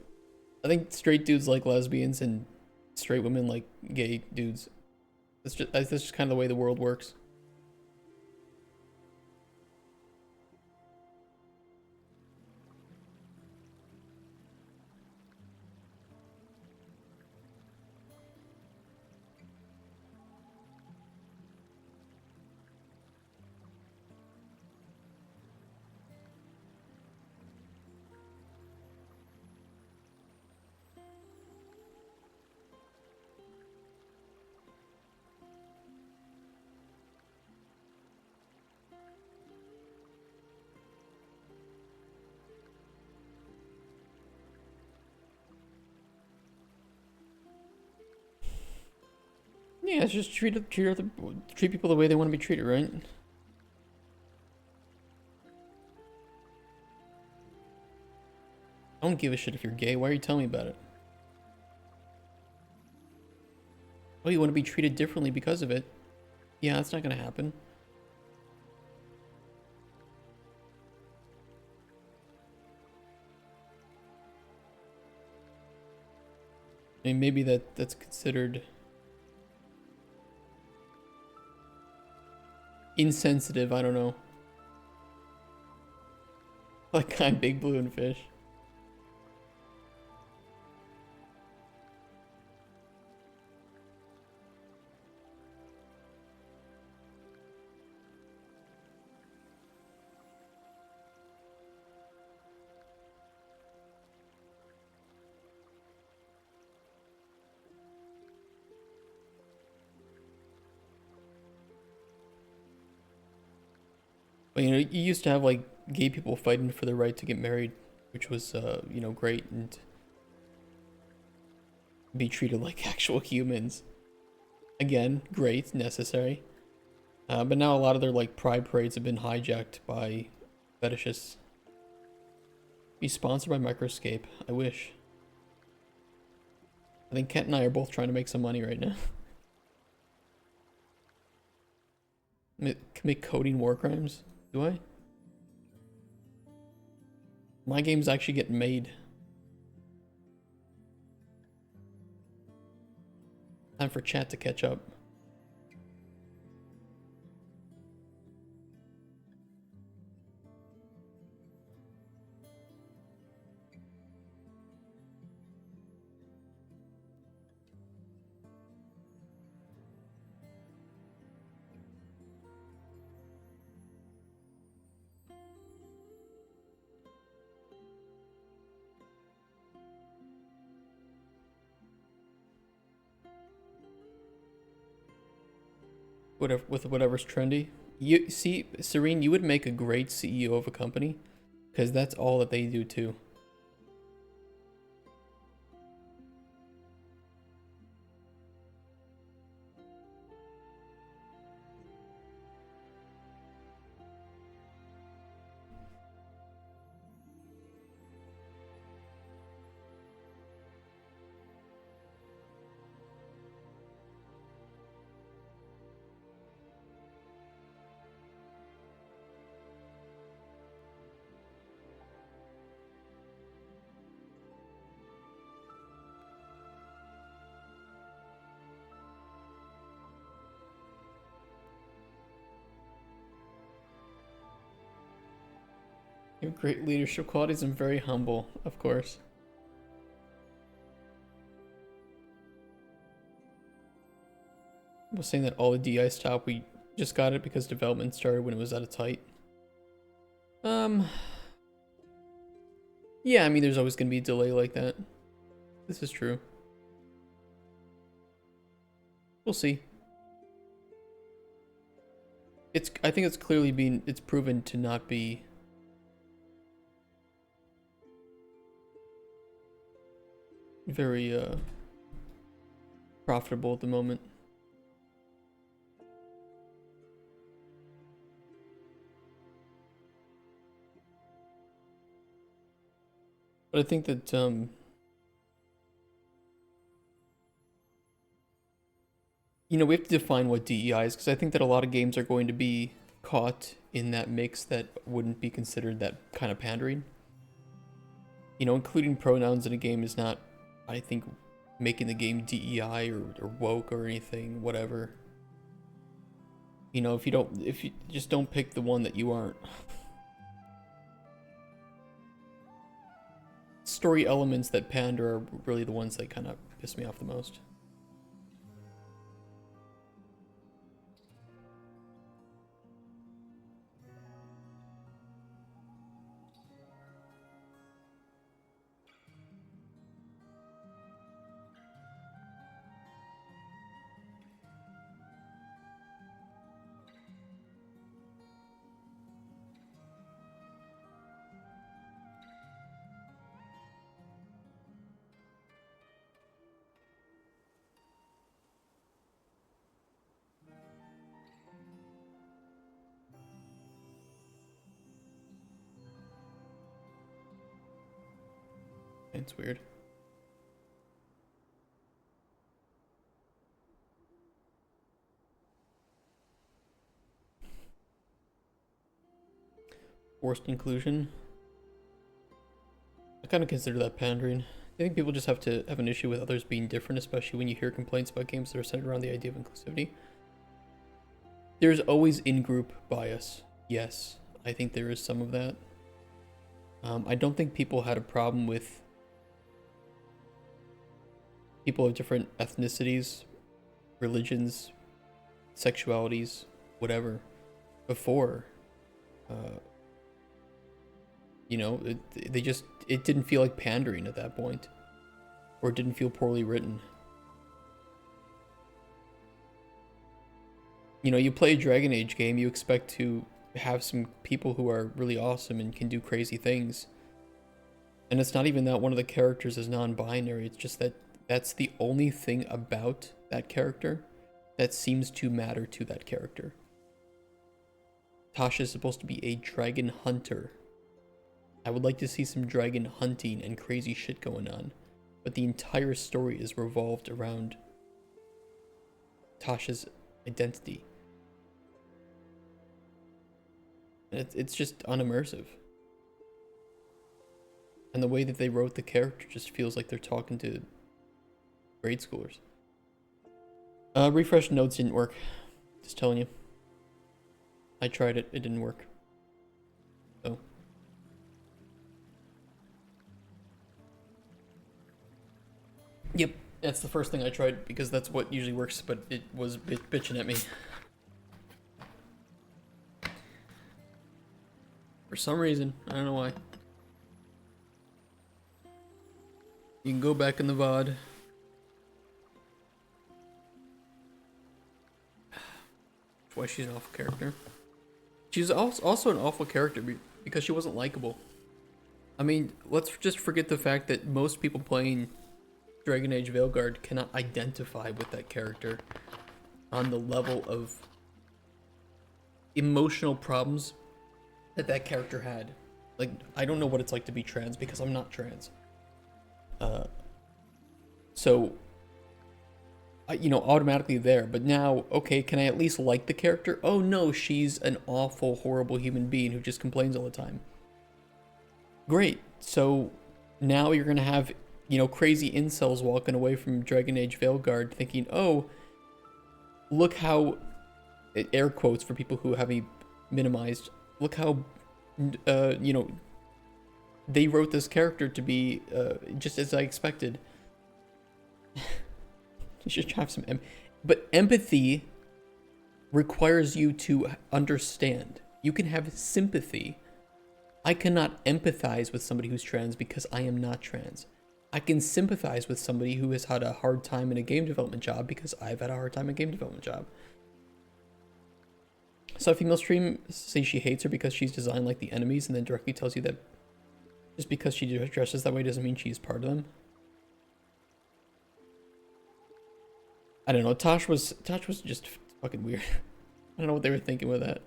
I think straight dudes like lesbians and straight women like gay dudes. That's just kind of the way the world works. Yeah, it's just treat people the way they want to be treated, right? I don't give a shit if you're gay. Why are you telling me about it? Oh, you want to be treated differently because of it? Yeah, that's not gonna happen. I mean, maybe that's considered insensitive. I don't know. Like I'm big blue and fish. But you know, you used to have like gay people fighting for the right to get married, which was you know, great and be treated like actual humans. Again, great, necessary. But now a lot of their like pride parades have been hijacked by fetishists. Be sponsored by Microscape. I wish. I think Kent and I are both trying to make some money right now. Commit coding war crimes? Do I? My game's actually getting made. Time for chat to catch up. whatever's trendy. You see, Serene, you would make a great CEO of a company, because that's all that they do too. You have great leadership qualities and very humble, of course. I was saying that all the DI stopped. We just got it because development started when it was at its height. Yeah, I mean, there's always going to be a delay like that. This is true. We'll see. I think it's clearly it's proven to not be very profitable at the moment. But I think that you know, we have to define what DEI is, because I think that a lot of games are going to be caught in that mix that wouldn't be considered that kind of pandering. You know, including pronouns in a game is not, I think, making the game DEI or woke or anything, whatever. You know, if you just don't pick the one that you aren't. Story elements that pander are really the ones that kind of piss me off the most. It's weird. Forced inclusion. I kind of consider that pandering. I think people just have to have an issue with others being different, especially when you hear complaints about games that are centered around the idea of inclusivity. There's always in-group bias. Yes, I think there is some of that. I don't think people had a problem with people of different ethnicities, religions, sexualities, whatever, before. You know, it didn't feel like pandering at that point, or it didn't feel poorly written. You know, you play a Dragon Age game, you expect to have some people who are really awesome and can do crazy things. And it's not even that one of the characters is non-binary, it's just that that's the only thing about that character that seems to matter to that character. Tasha is supposed to be a dragon hunter. I would like to see some dragon hunting and crazy shit going on, but the entire story is revolved around Tasha's identity. And it's just unimmersive. And the way that they wrote the character just feels like they're talking to grade schoolers. Refresh notes didn't work. Just telling you. I tried it, it didn't work. So. Yep, that's the first thing I tried because that's what usually works, but it was bitching at me. For some reason, I don't know why. You can go back in the VOD. why she's an awful character. She's also an awful character because she wasn't likable. I mean, let's just forget the fact that most people playing Dragon Age Veilguard cannot identify with that character on the level of emotional problems that that character had. Like, I don't know what it's like to be trans because I'm not trans. So, you know, automatically there. But now, okay, can I at least like the character? Oh no, she's an awful, horrible human being who just complains all the time. Great. So now you're gonna have, you know, crazy incels walking away from Dragon Age Veilguard thinking, oh, look how, air quotes for people who have me minimized, look how, you know, they wrote this character to be just as I expected. You should have some but empathy requires you to understand. You can have sympathy. I cannot empathize with somebody who's trans because I am not trans. I can sympathize with somebody who has had a hard time in a game development job because I've had a hard time in a game development job. So a female stream says she hates her because she's designed like the enemies and then directly tells you that just because she dresses that way doesn't mean she's part of them. I don't know. Tosh was just fucking weird. I don't know what they were thinking with that.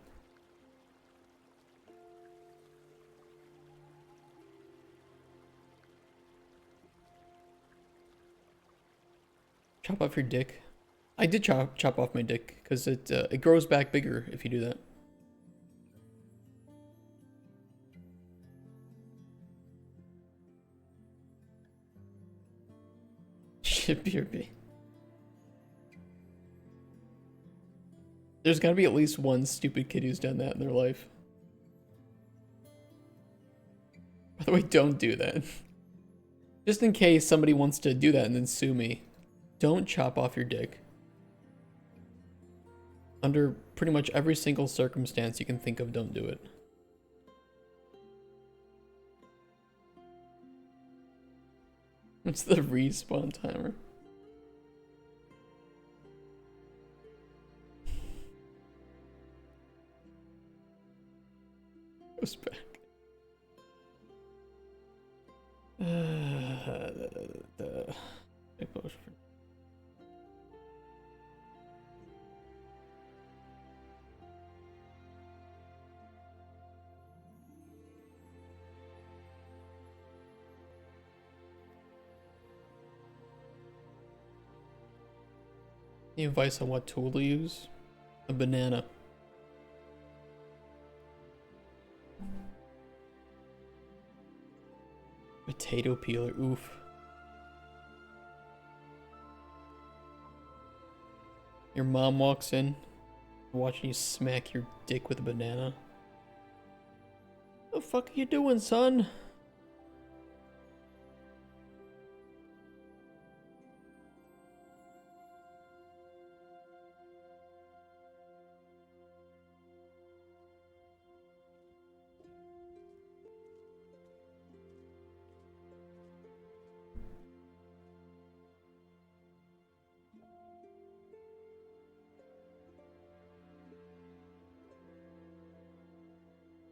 Chop off your dick. I did chop off my dick because it grows back bigger if you do that. Shit, BRB. There's gotta be at least one stupid kid who's done that in their life. By the way, don't do that. Just in case somebody wants to do that and then sue me, don't chop off your dick. Under pretty much every single circumstance you can think of, don't do it. What's the respawn timer? Goes back. Any advice on what tool to use? A banana. Potato peeler, oof. Your mom walks in, watching you smack your dick with a banana. What the fuck are you doing, son?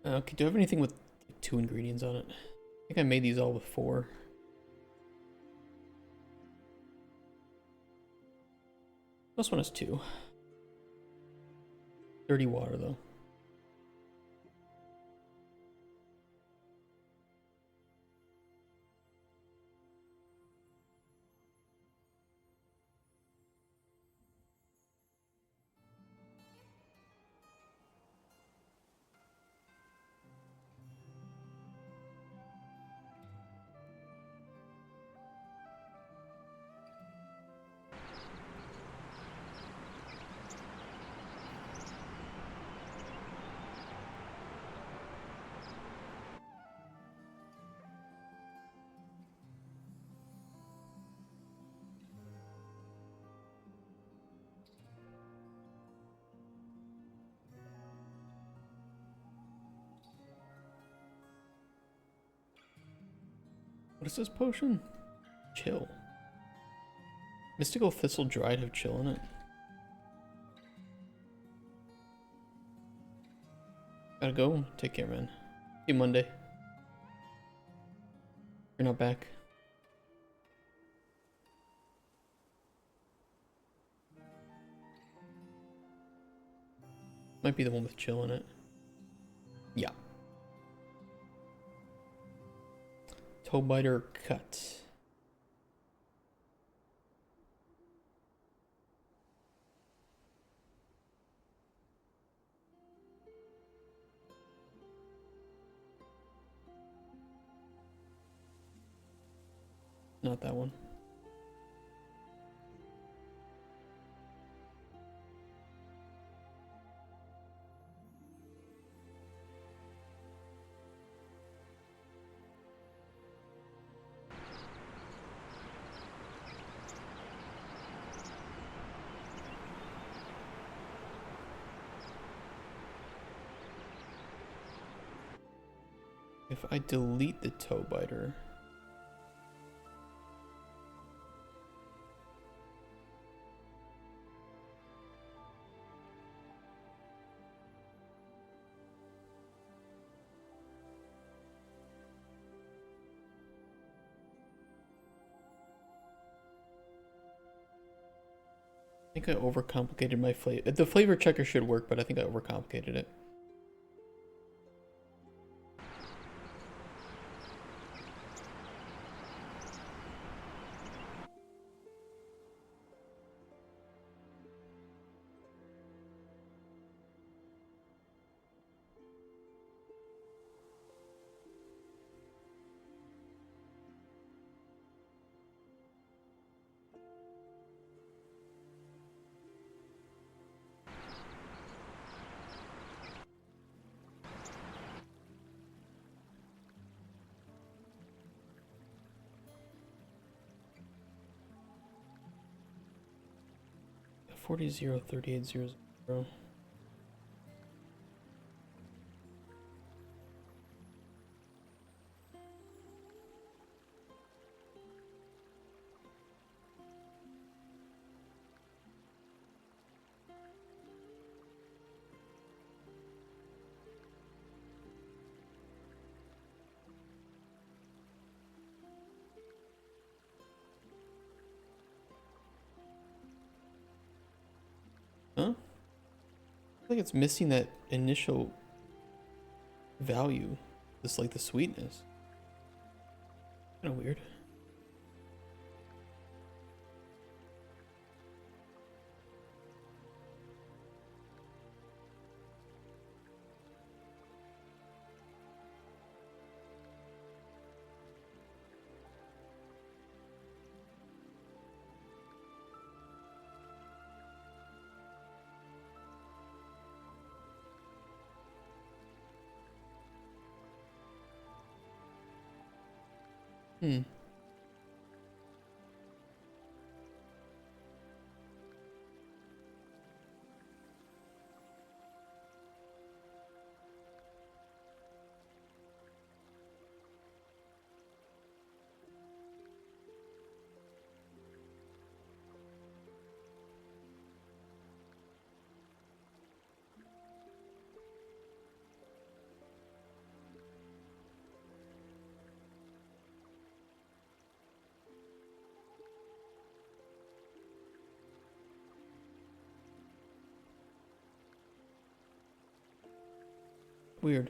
Okay, do I have anything with 2 ingredients on it? I think I made these all with 4. This one has 2. Dirty water, though. What is this potion? Chill. Mystical Thistle Dried have chill in it. Gotta go. Take care, man. See you Monday. You're not back. Might be the one with chill in it. Yeah. Toe biter cut. Not that one. If I delete the toe biter, I think I overcomplicated my flavor. The flavor checker should work, but I think I overcomplicated it. Forty 3800. Huh? I think it's missing that initial value. Just like the sweetness. Kind of weird. Hmm. Weird.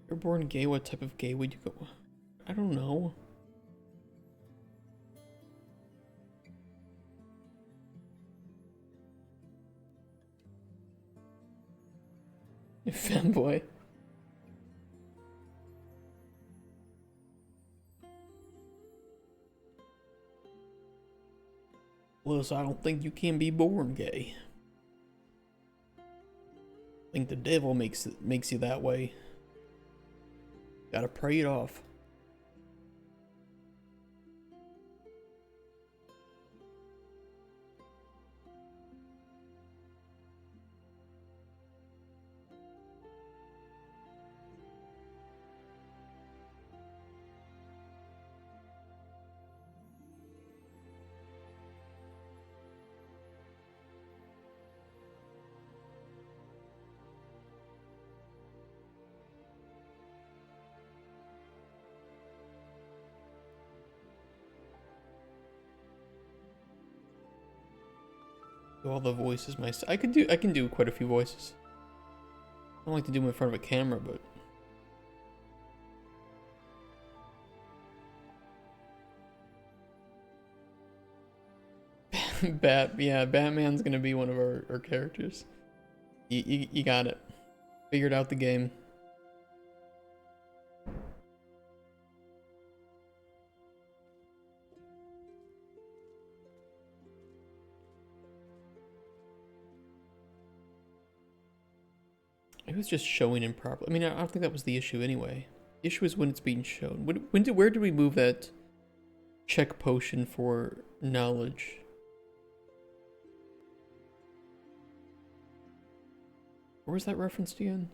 You're born gay, what type of gay would you go? I don't know. Fanboy. Liz, I don't think you can be born gay. I think the devil makes you that way. Gotta pray it off. Do all the voices myself. I can do quite a few voices. I don't like to do them in front of a camera, but yeah, Batman's gonna be one of our characters. You got it. Figured out the game. It was just showing improperly. I mean, I don't think that was the issue anyway. The issue is when it's being shown. Where did we move that check potion for knowledge? Where was that referenced again?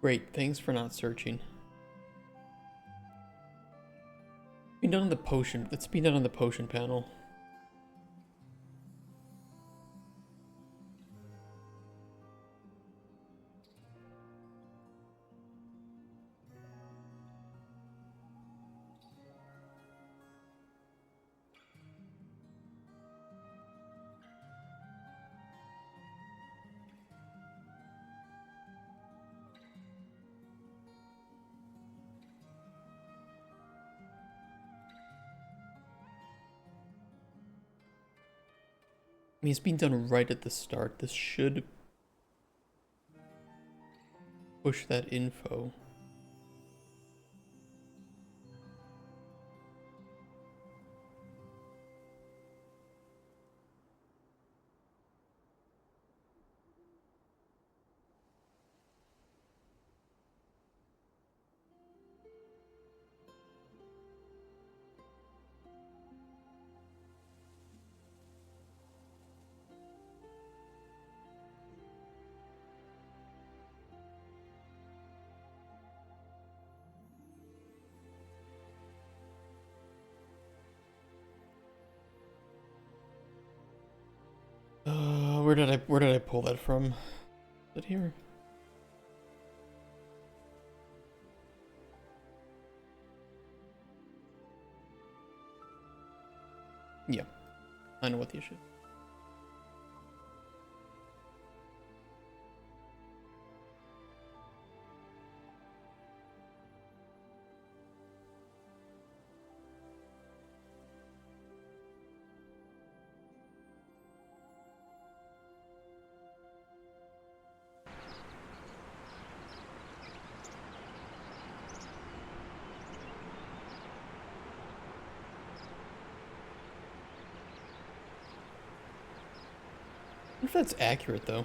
Great, thanks for not searching. Being done on the potion. It's being done on the potion panel. I mean, it's being done right at the start. This should push that info. Where did I pull that from? Is it here? Yeah, I know what the issue is. I wonder if that's accurate though.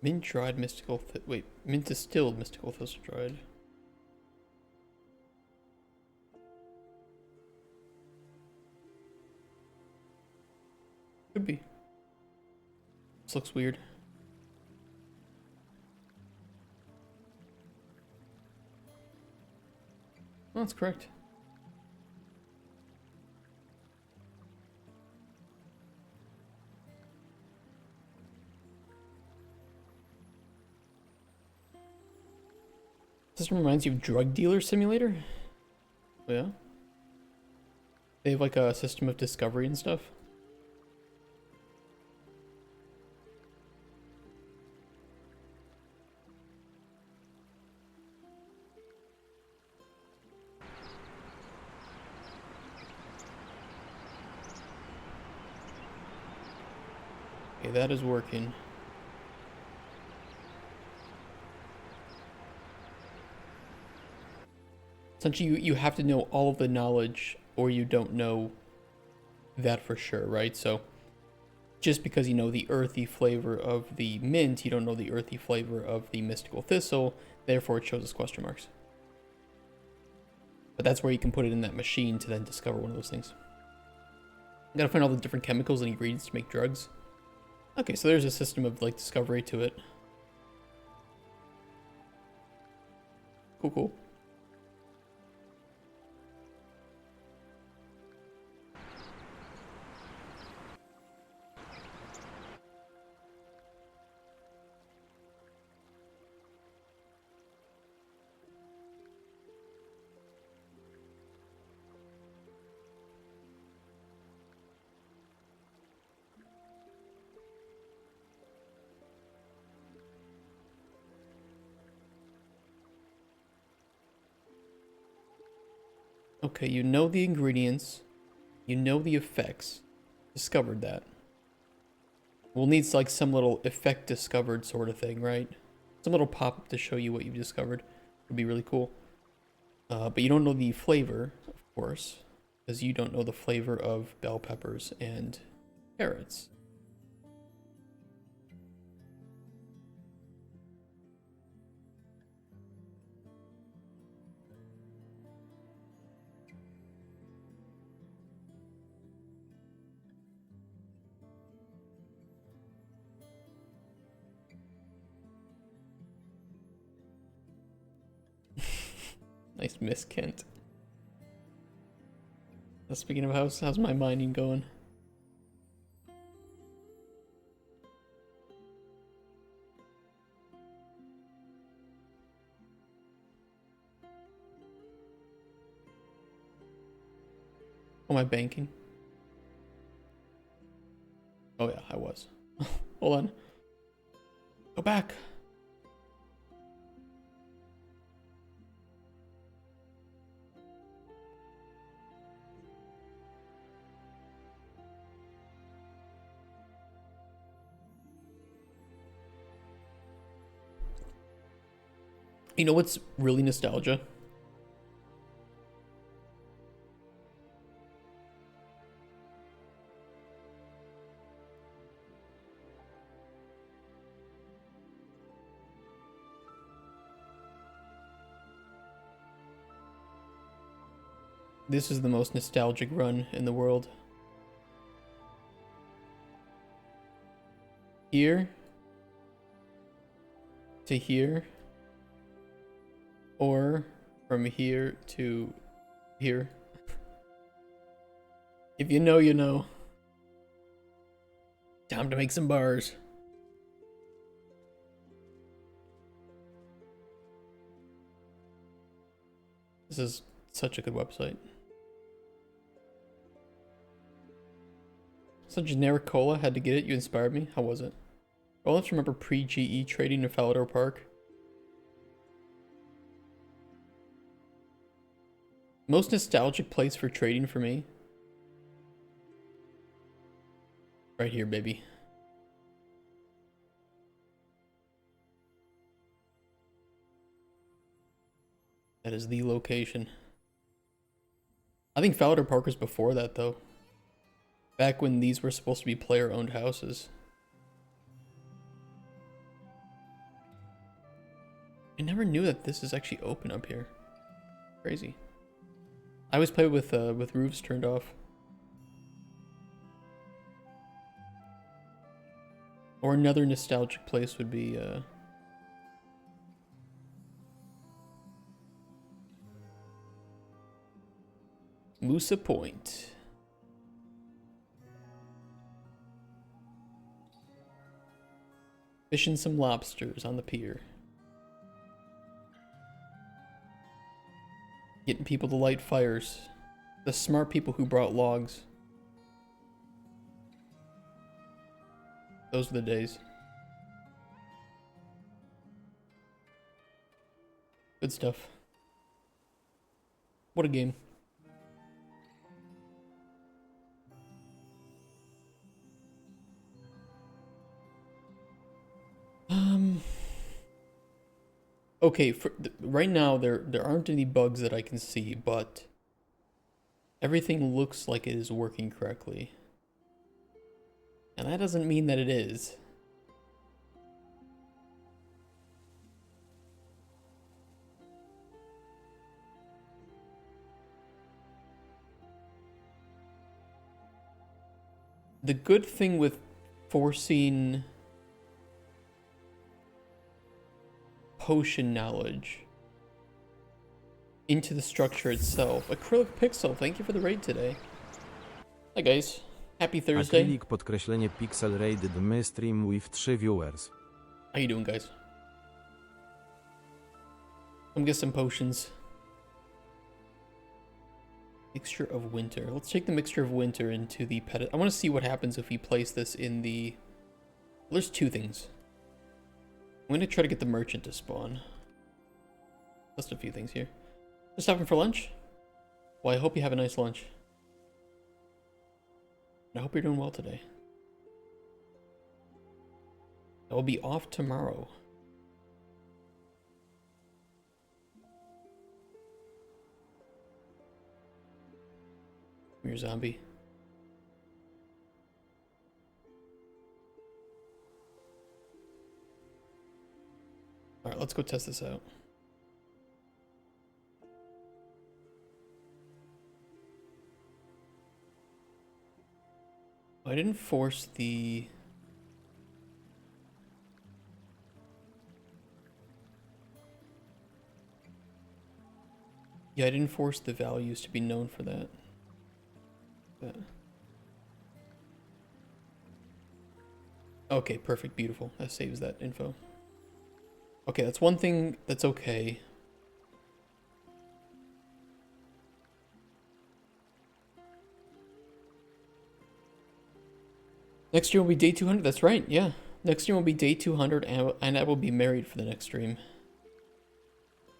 Mint dried mystical wait, mint distilled mystical thistle dried. Could be. This looks weird. Oh, that's correct. This reminds you of Drug Dealer Simulator? Oh, yeah? They have like a system of discovery and stuff. Okay, that is working. Essentially, you have to know all of the knowledge or you don't know that for sure, right? So just because you know the earthy flavor of the mint, you don't know the earthy flavor of the mystical thistle, therefore it shows us question marks. But that's where you can put it in that machine to then discover one of those things. You gotta find all the different chemicals and ingredients to make drugs. Okay, so there's a system of like discovery to it. Cool, cool. Okay, you know the ingredients, you know the effects, discovered that. We'll need like some little effect discovered sort of thing, right? Some little pop-up to show you what you've discovered would be really cool. But you don't know the flavor, of course, because you don't know the flavor of bell peppers and carrots. Nice miss, Kent. Speaking of how's my mining going? Oh, my banking? Oh yeah, I was. Hold on. Go back. You know what's really nostalgia? This is the most nostalgic run in the world. Here to here, or from here to here. If you know, you know. Time to make some bars. This is such a good website. Some generic cola, had to get it. You inspired me. How was it? Well, let's remember pre-GE trading in Falador Park. Most nostalgic place for trading for me. Right here, baby. That is the location. I think Falador Park was before that, though. Back when these were supposed to be player-owned houses. I never knew that this is actually open up here. Crazy. I always play with roofs turned off. Or another nostalgic place would be Moosa Point. Fishing some lobsters on the pier. Getting people to light fires. The smart people who brought logs. Those were the days. Good stuff. What a game. Okay, right now there aren't any bugs that I can see, but everything looks like it is working correctly. And that doesn't mean that it is. The good thing with forcing potion knowledge into the structure itself. Acrylic Pixel, thank you for the raid today. Hi guys, happy Thursday. Acrylic podkreślenie pixel raided my stream with 3 viewers. How you doing, guys? Come get some potions. Mixture of winter. Let's take the mixture of winter into the pet. I want to see what happens if we place this in the... Well, there's two things. I'm going to try to get the merchant to spawn. Just a few things here. Just stopping for lunch? Well, I hope you have a nice lunch. And I hope you're doing well today. I will be off tomorrow. Come here, zombie. Alright, let's go test this out. I didn't force the... Yeah, I didn't force the values to be known for that. Okay, perfect, beautiful. That saves that info. Okay, that's one thing that's okay. Next stream will be day 200, that's right, yeah. Next stream will be day 200, and I will be married for the next stream.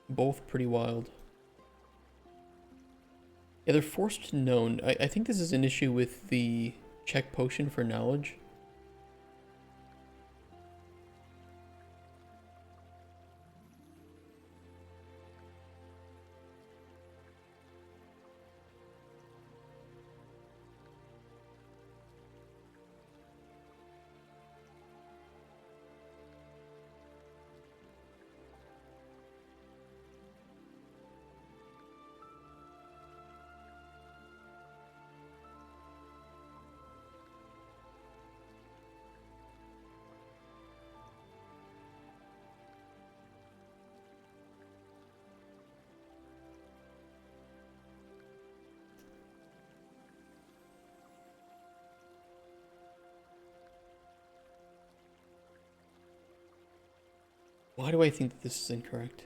Both pretty wild. Yeah, they're forced to known. I think this is an issue with the check potion for knowledge. Why do I think that this is incorrect?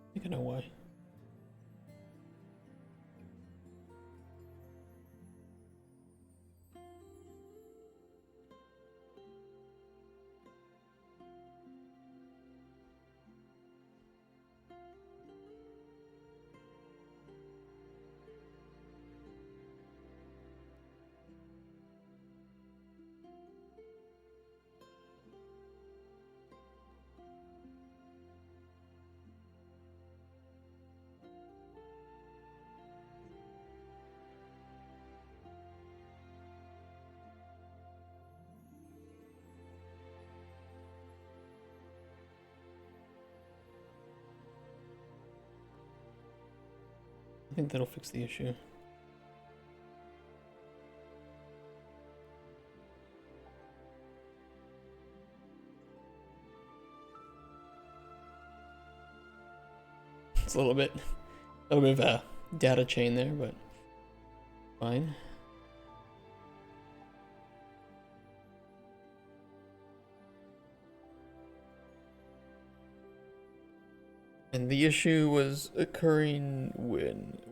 I think I know why. I think that'll fix the issue. It's a little bit of a data chain there, but fine. And the issue was occurring when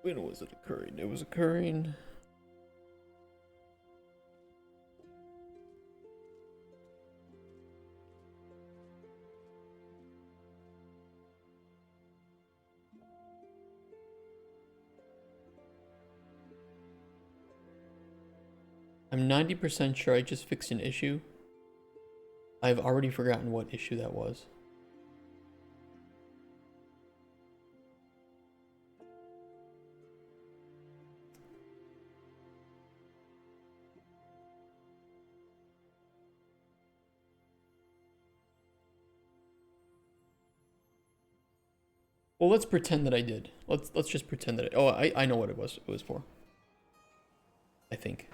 was it occurring? It was occurring. I'm 90% sure I just fixed an issue. I've already forgotten what issue that was. Well, let's pretend that I did. Let's just pretend that I know what it was for. I think.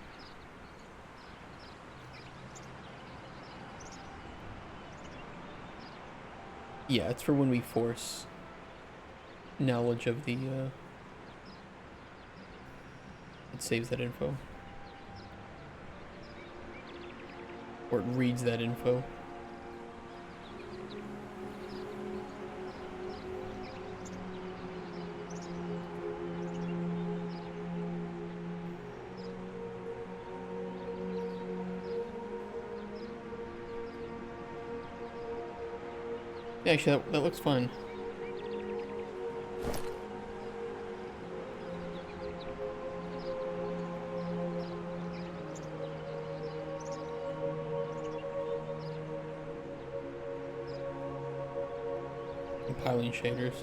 Yeah, it's for when we force knowledge of the it saves that info. Or it reads that info. Yeah, actually, that looks fine. Compiling shaders.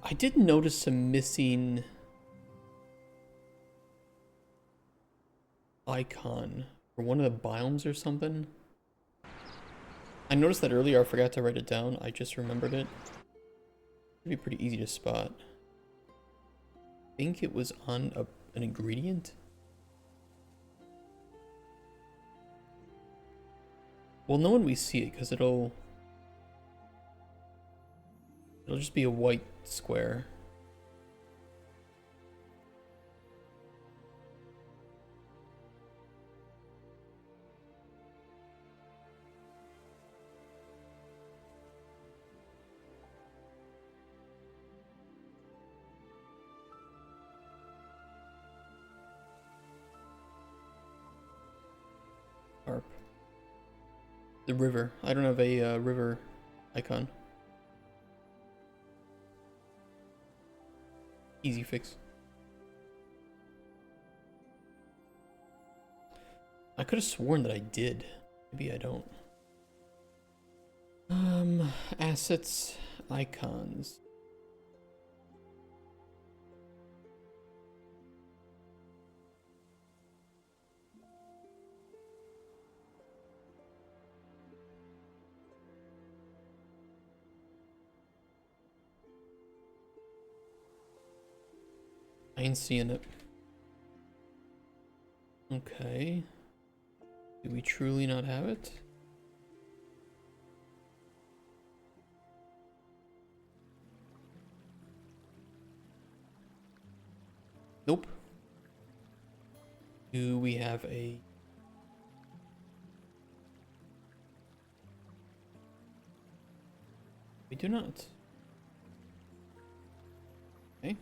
I did notice some missing icon for one of the biomes or something. I noticed that earlier. I forgot to write it down. I just remembered it. It'd be pretty easy to spot. I think it was on an ingredient. We'll know when we see it because it'll just be a white square. Harp. The river. I don't have a river icon. Easy fix. I could have sworn that I did. Maybe I don't. Assets, icons. I ain't seeing it. Okay. Do we truly not have it? Nope. Do we have a... We do not. Okay.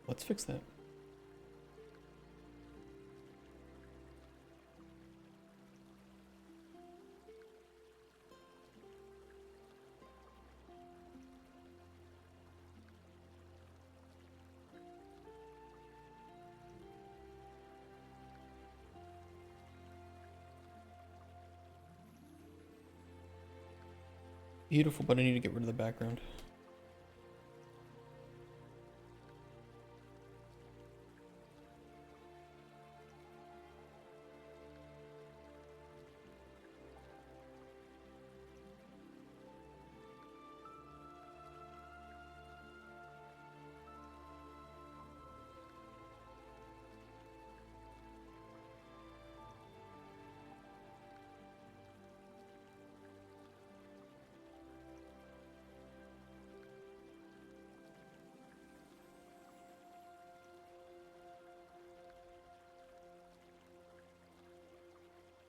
Let's fix that. Beautiful, but I need to get rid of the background.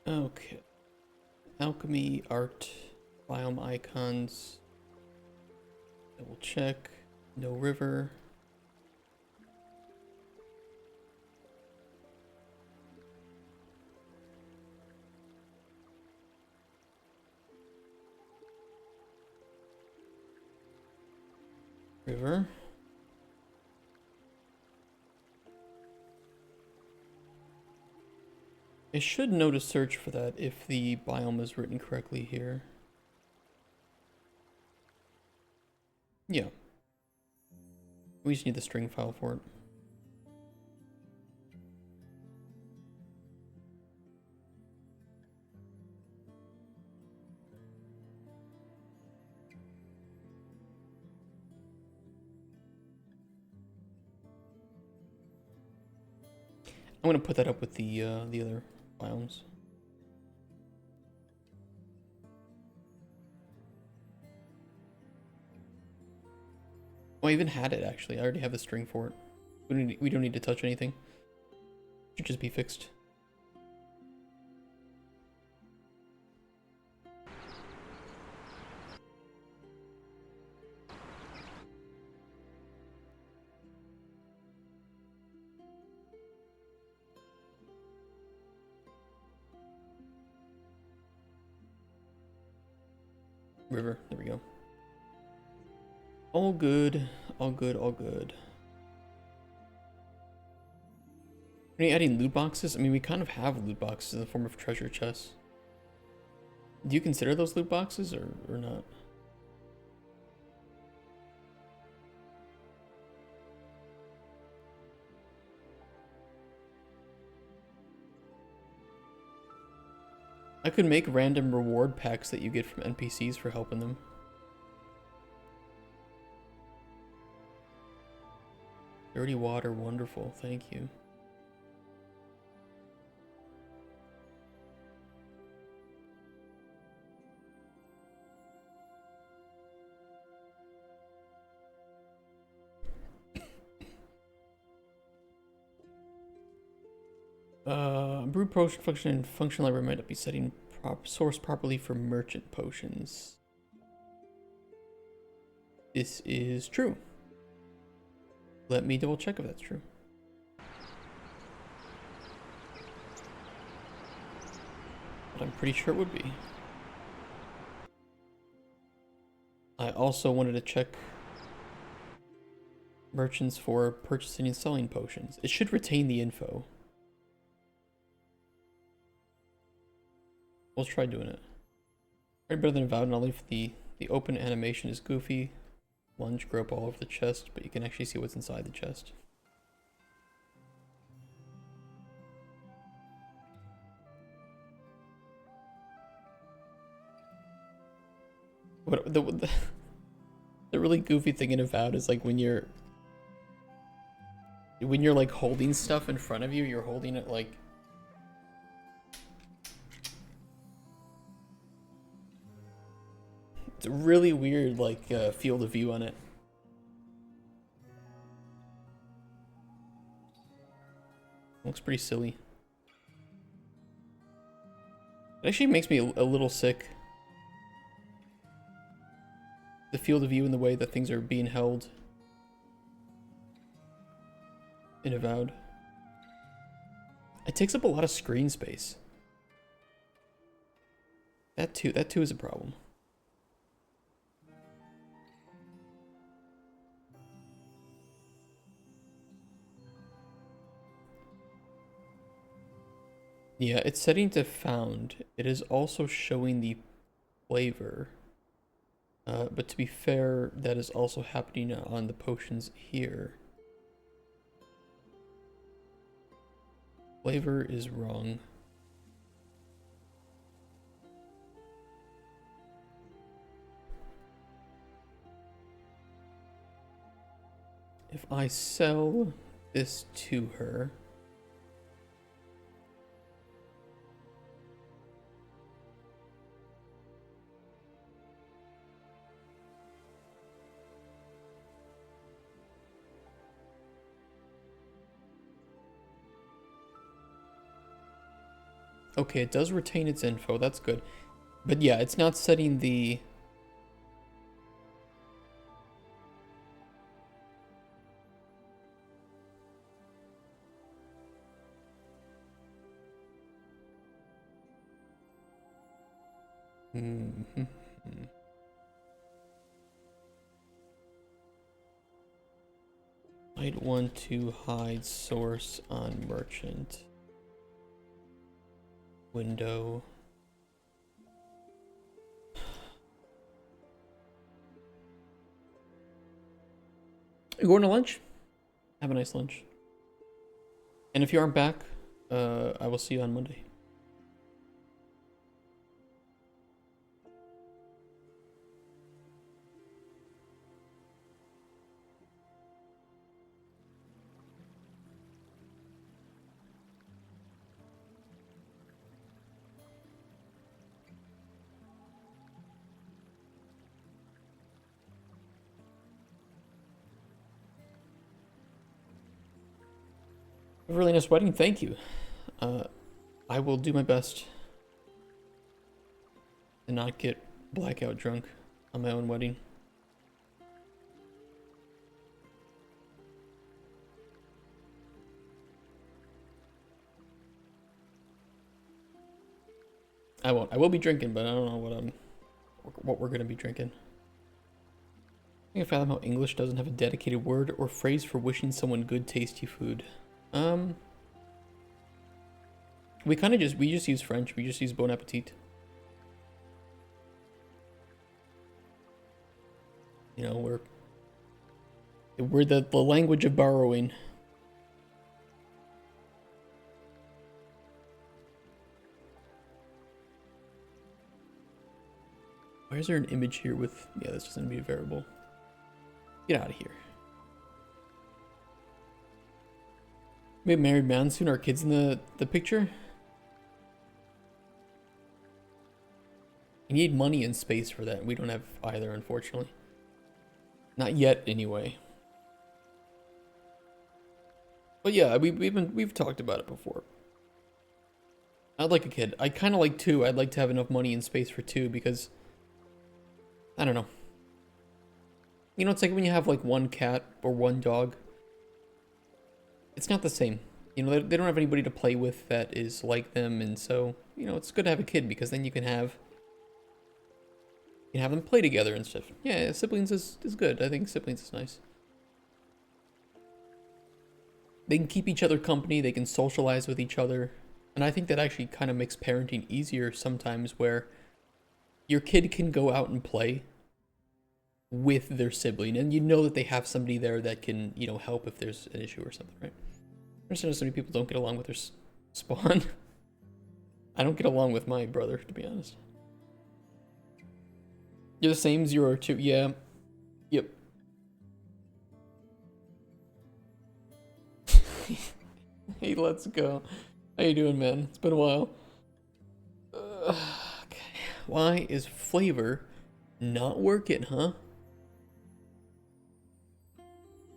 Okay. Alchemy, art, biome icons. Double check. No river. River. It should know to search for that if the biome is written correctly here. Yeah. We just need the string file for it. I'm gonna put that up with the other biomes. Oh, I even had it actually. I already have the string for it. We don't need to touch anything. Should just be fixed. River, there we go. All good, all good, all good. Are you adding loot boxes? I mean, we kind of have loot boxes in the form of treasure chests. Do you consider those loot boxes or not? I could make random reward packs that you get from NPCs for helping them. Dirty water, wonderful, thank you. Brew potion function library might not be setting source properly for merchant potions. This is true. Let me double check if that's true. But I'm pretty sure it would be. I also wanted to check merchants for purchasing and selling potions. It should retain the info. We'll try doing it. Right, better than Avowed, and I'll leave the open animation is goofy. Lunge grow up all over the chest, but you can actually see what's inside the chest. What the really goofy thing in Avowed is like when you're like holding stuff in front of you, you're holding it like it's a really weird like field of view on it. Looks pretty silly. It actually makes me a little sick. The field of view and the way that things are being held in Avowed. It takes up a lot of screen space. That too is a problem. Yeah, it's setting to found. It is also showing the flavor. But to be fair, that is also happening on the potions here. Flavor is wrong. If I sell this to her, Okay, it does retain its info. That's good. But yeah, it's not setting the... Mhm. I'd want to hide source on merchant. Window. You going to lunch? Have a nice lunch. And if you aren't back, I will see you on Monday. A really nice wedding, thank you. I will do my best to not get blackout drunk on my own wedding. I won't. I will be drinking, but I don't know what we're gonna be drinking. I think I fathom how English doesn't have a dedicated word or phrase for wishing someone good, tasty food. We just use French. We just use bon appetit. You know, we're the language of borrowing. Why is there an image here with... Yeah, this is going to be a variable. Get out of here. We have married man soon. Our kids in the picture? You need money and space for that. We don't have either, unfortunately. Not yet, anyway. But yeah, we've talked about it before. I'd like a kid. I kind of like two. I'd like to have enough money and space for two because... I don't know. You know, it's like when you have like one cat or one dog. It's not the same. You know, they don't have anybody to play with that is like them, and so, you know, it's good to have a kid because then you can have them play together and stuff. Yeah, siblings is good. I think siblings is nice. They can keep each other company, they can socialize with each other. And I think that actually kind of makes parenting easier sometimes where your kid can go out and play with their sibling, and you know that they have somebody there that can, you know, help if there's an issue or something, right? I understand so many people don't get along with their spawn. I don't get along with my brother, to be honest. You're the same 0 or 2, yeah. Yep. Hey, let's go. How you doing, man? It's been a while. Okay. Why is flavor not working, huh?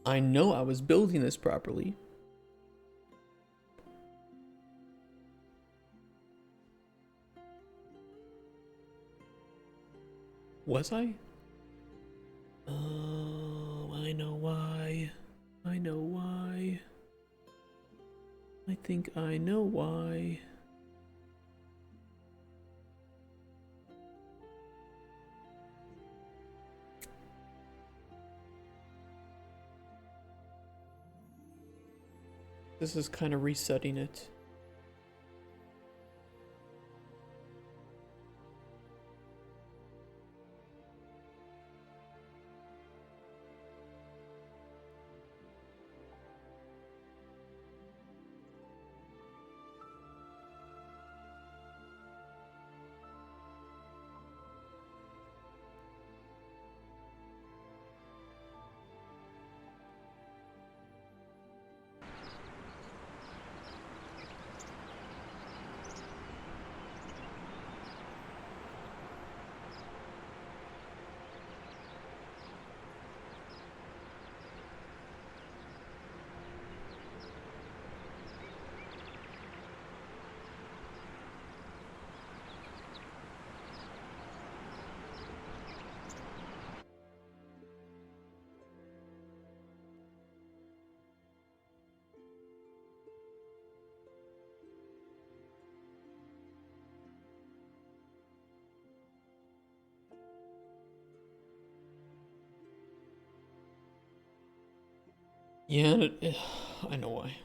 I know I was building this properly. Was I? Oh, I know why. I know why. I think I know why. This is kind of resetting it. Yeah, I know why.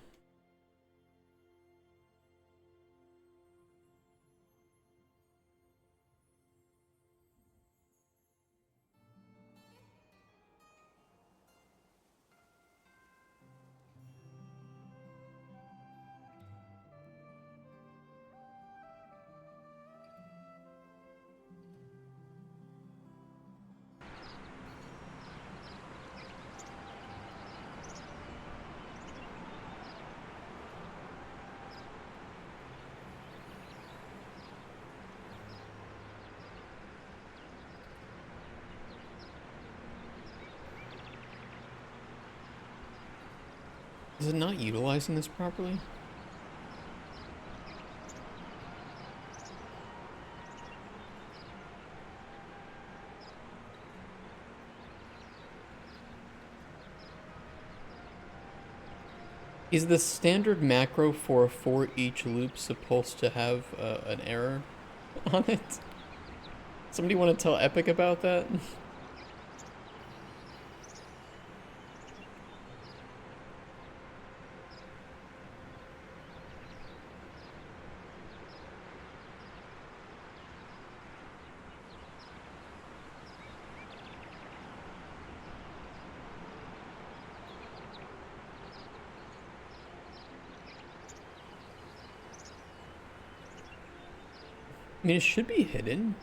Is it not utilizing this properly? Is the standard macro for each loop supposed to have an error on it? Somebody want to tell Epic about that? I mean, it should be hidden.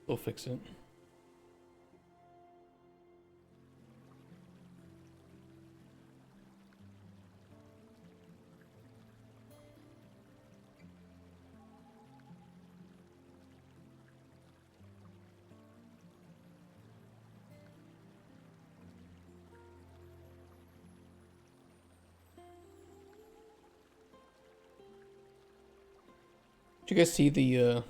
They'll fix it. Did you guys see the,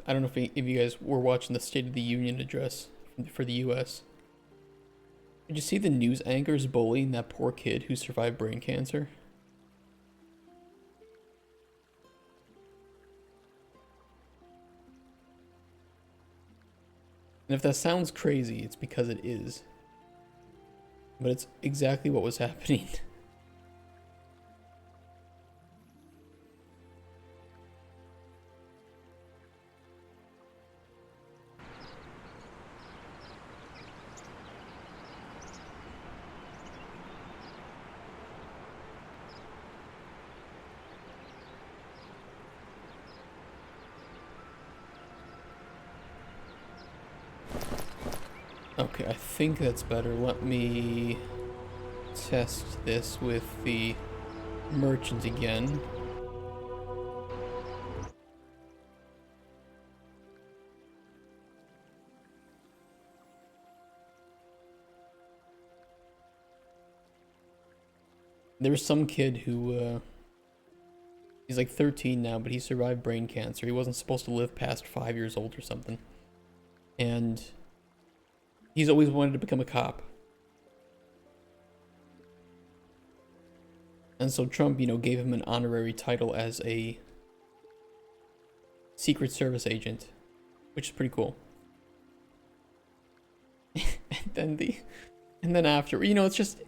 I don't know if you guys were watching the State of the Union address for the US. Did you see the news anchors bullying that poor kid who survived brain cancer? And if that sounds crazy, it's because it is. But it's exactly what was happening. Okay, I think that's better. Let me test this with the merchant again. There was some kid who, he's like 13 now, but he survived brain cancer. He wasn't supposed to live past 5 years old or something. And he's always wanted to become a cop. And so Trump, gave him an honorary title as a Secret Service agent, which is pretty cool. and And then after, it's just,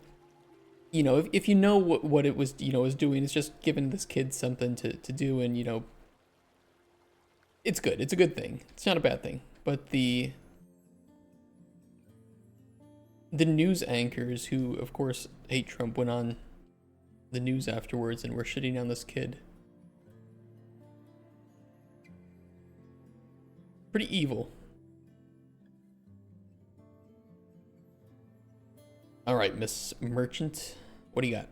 if you know what it was, is doing, it's just giving this kid something to do, and, it's good. It's a good thing. It's not a bad thing. But the news anchors, who, of course, hate Trump, went on the news afterwards and were shitting on this kid. Pretty evil. All right, Miss Merchant, what do you got?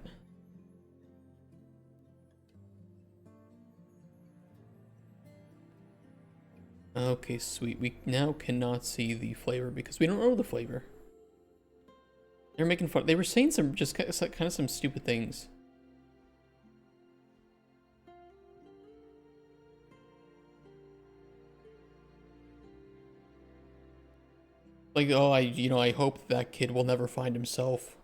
Okay, sweet. We now cannot see the flavor because we don't know the flavor. They're making fun. They were saying some just kind of some stupid things. Like, oh, I hope that kid will never find himself.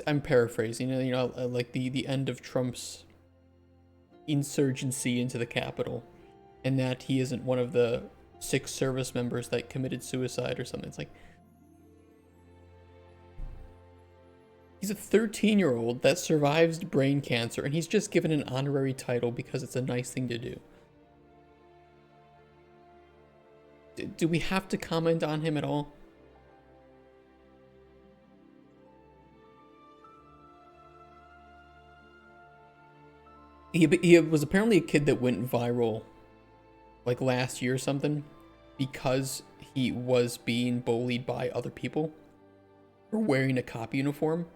I'm paraphrasing, like the end of Trump's insurgency into the Capitol, and that he isn't one of the 6 service members that committed suicide or something. It's like, he's a 13-year-old that survives brain cancer, and he's just given an honorary title because it's a nice thing to do. Do we have to comment on him at all? He was apparently a kid that went viral like last year or something because he was being bullied by other people for wearing a cop uniform.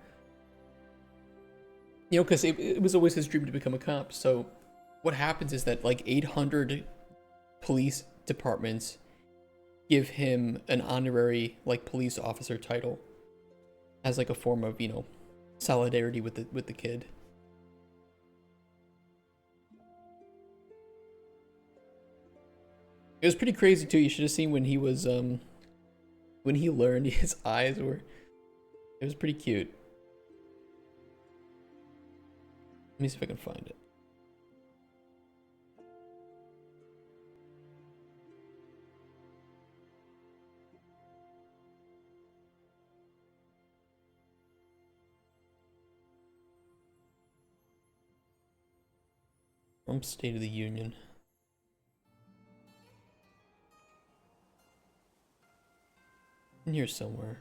Because it was always his dream to become a cop. So what happens is that like 800 police departments give him an honorary like police officer title as like a form of, solidarity with the kid. It was pretty crazy too. You should have seen when he was when he learned his eyes were, it was pretty cute. Let me see if I can find it. Trump's State of the Union. In here somewhere.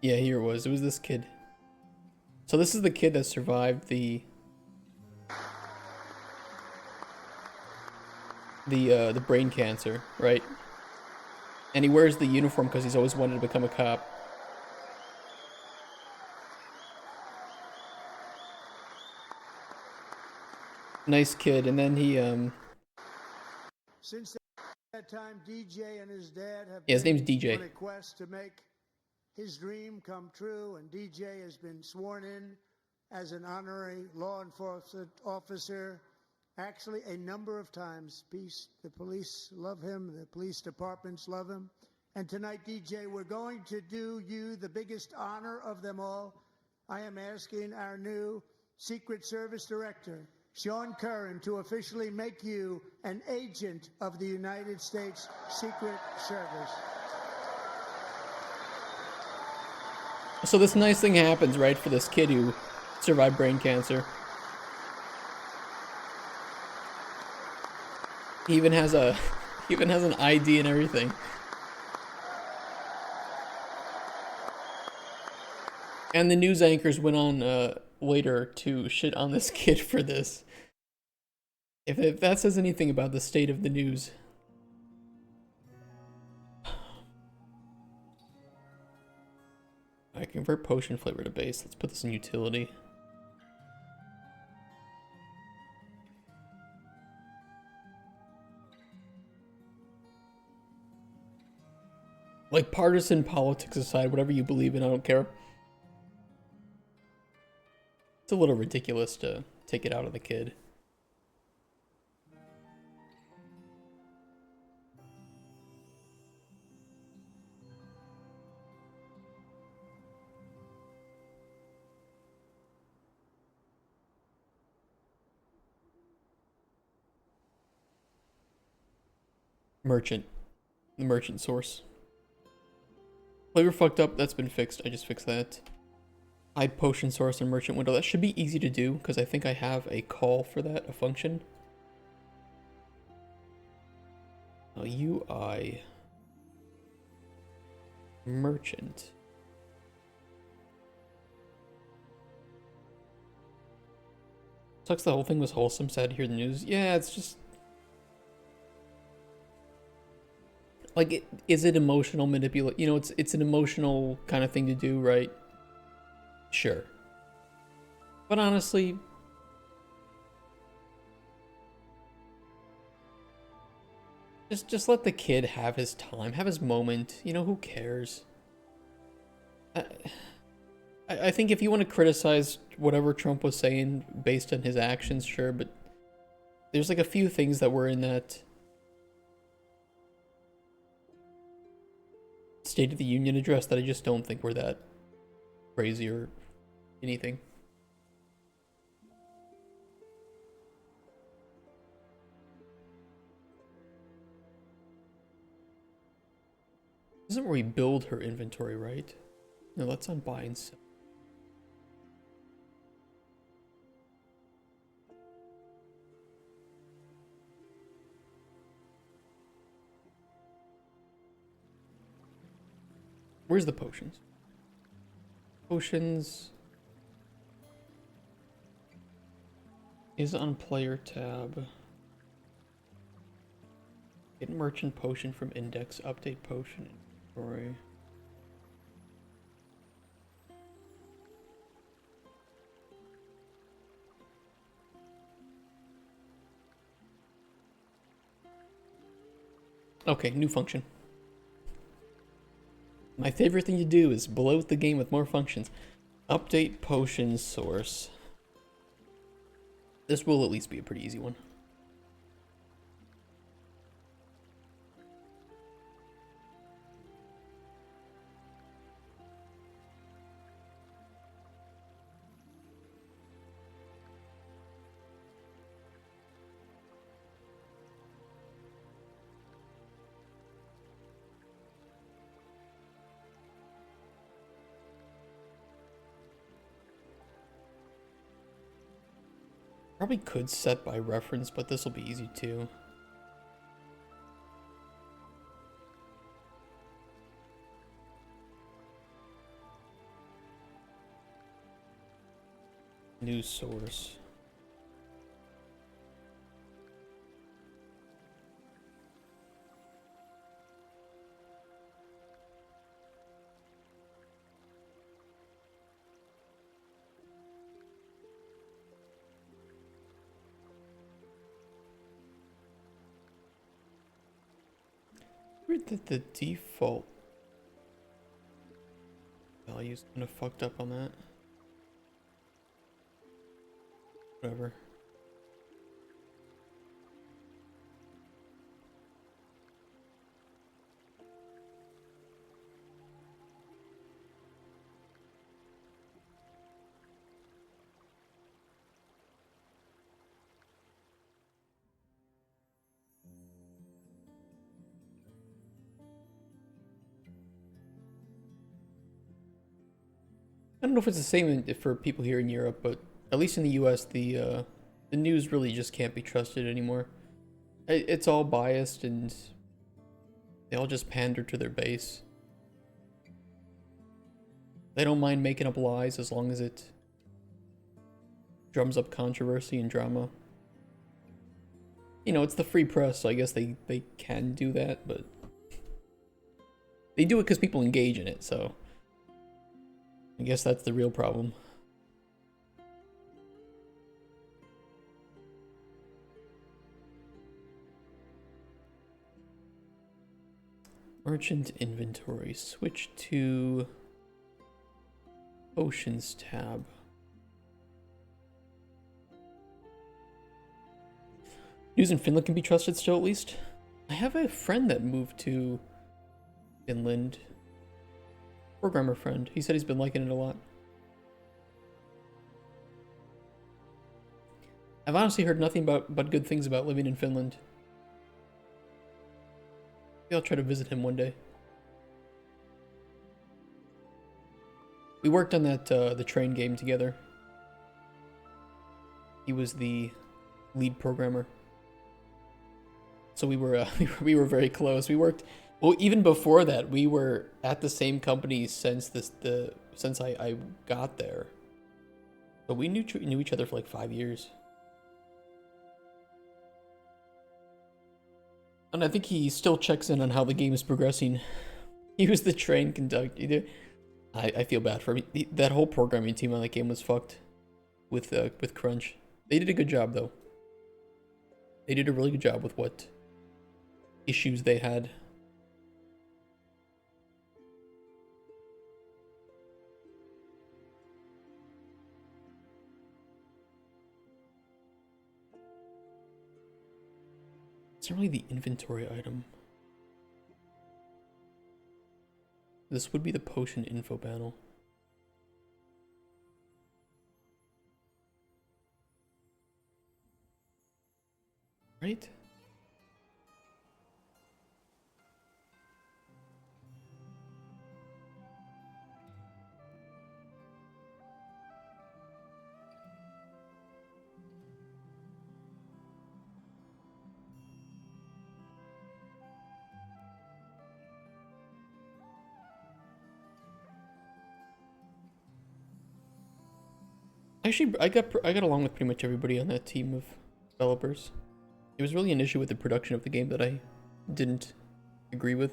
Yeah, here it was. It was this kid. So this is the kid that survived the brain cancer, right? And he wears the uniform because he's always wanted to become a cop. Nice kid, and then he Since that time, DJ and his dad have his name's DJ. on a quest to make his dream come true, and DJ has been sworn in as an honorary law enforcement officer. Actually, a number of times. The police love him. The police departments love him. And tonight, DJ, we're going to do you the biggest honor of them all. I am asking our new Secret Service Director, Sean Curran, to officially make you an agent of the United States Secret Service. So this nice thing happens, right, for this kid who survived brain cancer. He even has an ID and everything. And the news anchors went on later to shit on this kid for this. If that says anything about the state of the news. I convert potion flavor to base. Let's put this in utility. Like, partisan politics aside, whatever you believe in, I don't care. It's a little ridiculous to take it out of the kid. Merchant. The merchant source. Flavor fucked up. That's been fixed. I just fixed that. Hide potion source and merchant window. That should be easy to do because I think I have a call for that, a function. UI. Merchant. Sucks the whole thing was wholesome. Sad to hear the news. Yeah, it's just... Like, is it emotional manipulate? You know, it's an emotional kind of thing to do, right? Sure. But honestly... Just let the kid have his time, have his moment. You know, who cares? I think if you want to criticize whatever Trump was saying based on his actions, sure, but there's like a few things that were in that State of the Union address that I just don't think were that crazy or anything. Doesn't rebuild her inventory, right? No, that's on buy and sell. Where's the potions? Potions is on player tab. Get merchant potion from index, update potion inventory. Okay, new function. My favorite thing to do is bloat the game with more functions. Update potion source. This will at least be a pretty easy one. Probably could set by reference, but this will be easy too. New source. Weird that the default value's kind of fucked up on that. Whatever. I don't know if it's the same for people here in Europe, but at least in the US, the news really just can't be trusted anymore. It's all biased and they all just pander to their base. They don't mind making up lies as long as it drums up controversy and drama. You know, it's the free press, so I guess they can do that, but they do it because people engage in it, so I guess that's the real problem. Merchant inventory. Switch to Potions tab. News in Finland can be trusted still, at least. I have a friend that moved to Finland. Programmer friend. He said he's been liking it a lot. I've honestly heard nothing but good things about living in Finland. Maybe I'll try to visit him one day. We worked on that the train game together. He was the lead programmer. So we were we were very close. We worked well even before that. We were at the same company since since I got there. But we knew each other for like 5 years. And I think he still checks in on how the game is progressing. He was the train conductor. I feel bad for him. That whole programming team on that game was fucked with crunch. They did a good job though. They did a really good job with what issues they had. It's not really the inventory item. This would be the potion info panel. Right? Actually, I got along with pretty much everybody on that team of developers. It was really an issue with the production of the game that I didn't agree with.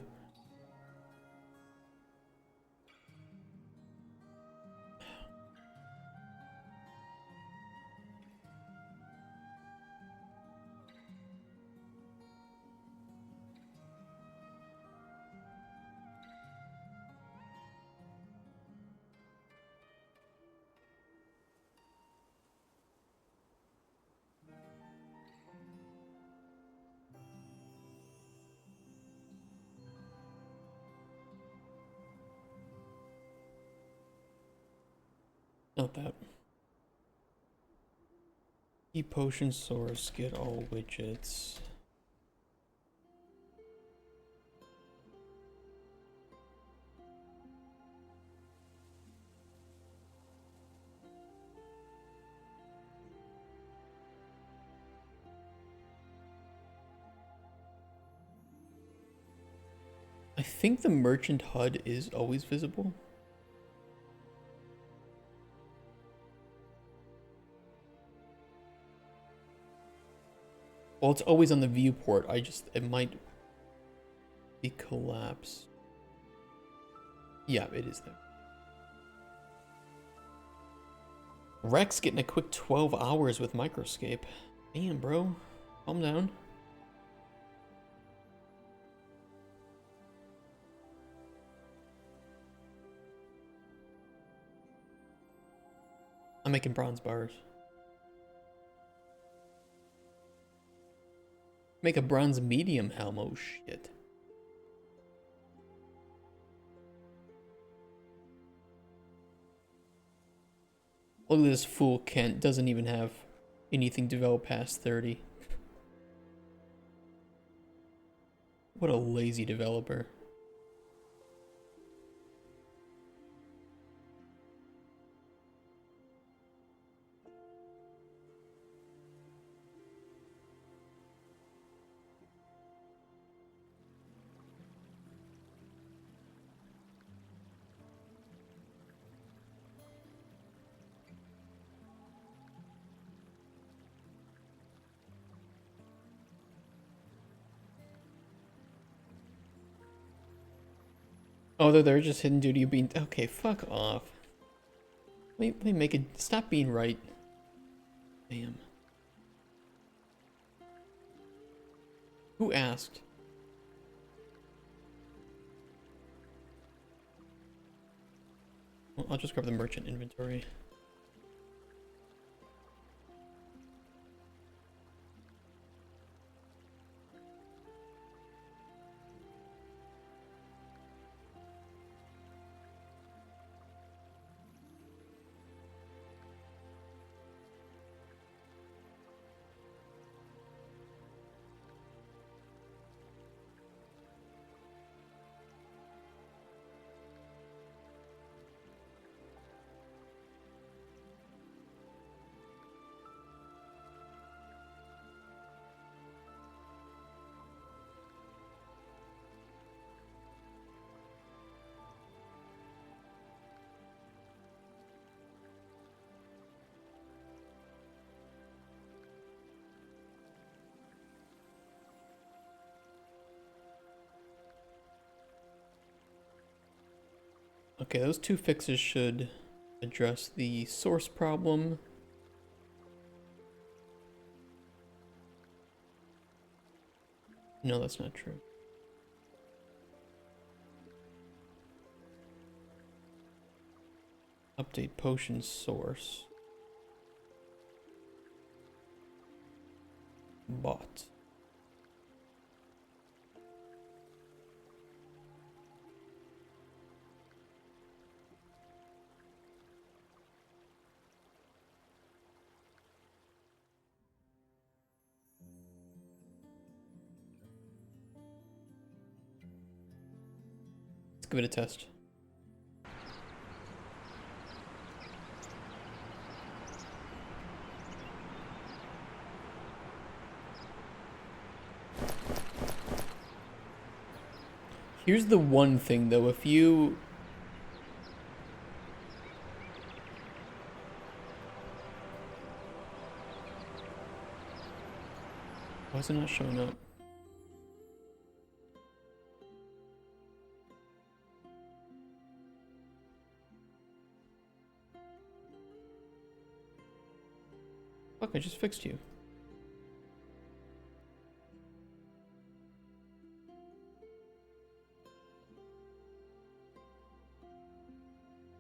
Not that. Keep potion source, get all widgets. I think the merchant HUD is always visible. Well, it's always on the viewport. It might be collapsed. Yeah, it is there. Rex getting a quick 12 hours with Microscape. Damn, bro. Calm down. I'm making bronze bars. Make a bronze medium helm. Oh shit. Look at this fool. Doesn't even have anything developed past 30. What a lazy developer. Oh, they're just hidden due to you being... Okay, fuck off. Let me make it... Stop being right. Damn. Who asked? Well, I'll just grab the merchant inventory. Okay, those two fixes should address the source problem. No, that's not true. Update potion source. Bought. Let's give it a test. Here's the one thing though, if you... Why is it not showing up? Fuck, I just fixed you.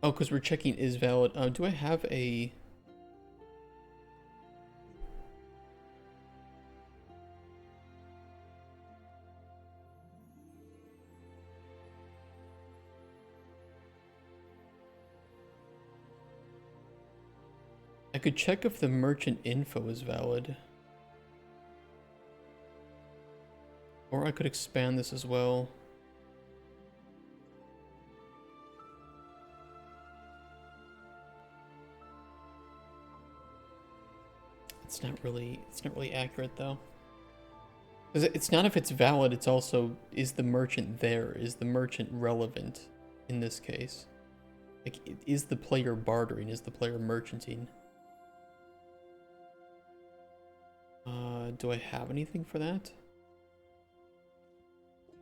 Oh, because we're checking is valid. Do I have a... I could check if the merchant info is valid. Or I could expand this as well. It's not really accurate though. 'Cause it's not if it's valid, it's also, is the merchant there? Is the merchant relevant in this case? Like, is the player bartering? Is the player merchanting? Do I have anything for that?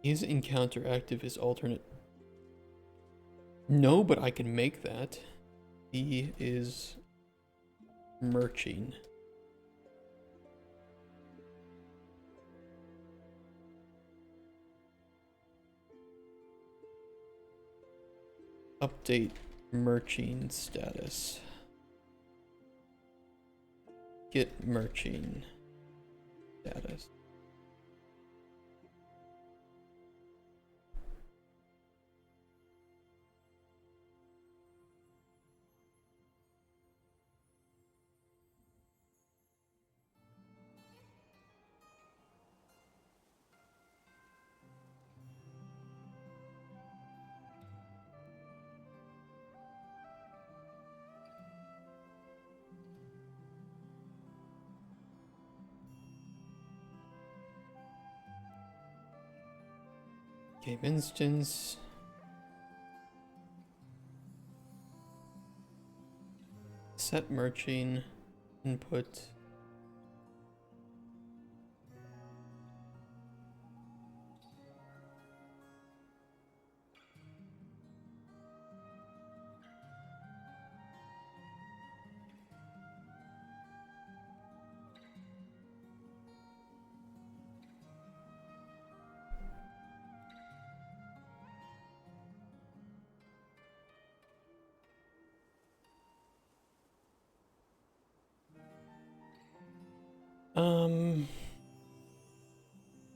Is encounter active is alternate? No, but I can make that. He is merching. Update merching status. Get merching status. Game instance. Set merching input.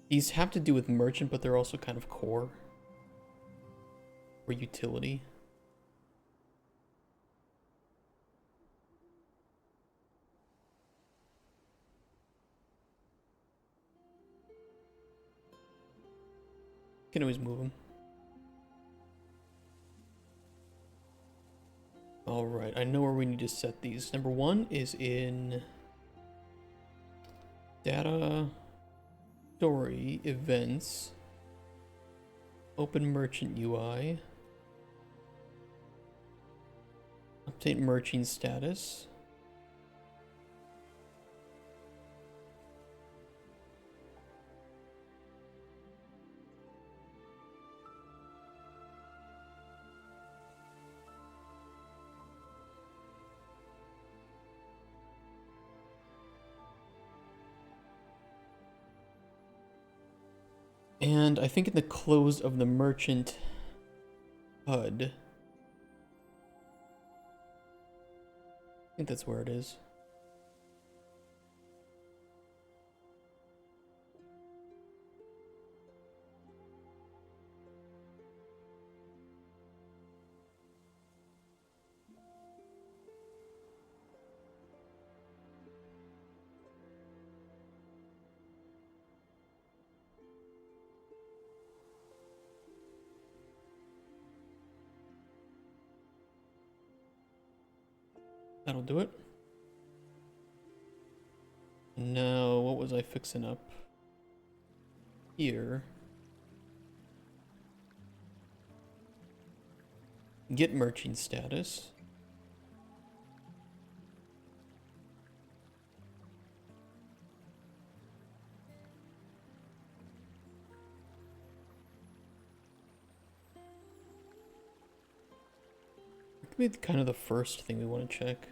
These have to do with merchant, but they're also kind of core or utility. Can always move them. All right, I know where we need to set these. Number one is in data, story, events, open merchant UI, update merchant status. And I think in the close of the merchant HUD, I think that's where it is. That'll do it. Now, what was I fixing up here? Get merchant status. That could be kind of the first thing we want to check.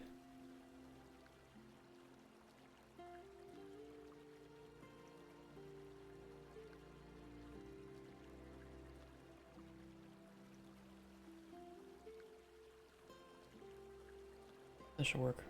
That should work.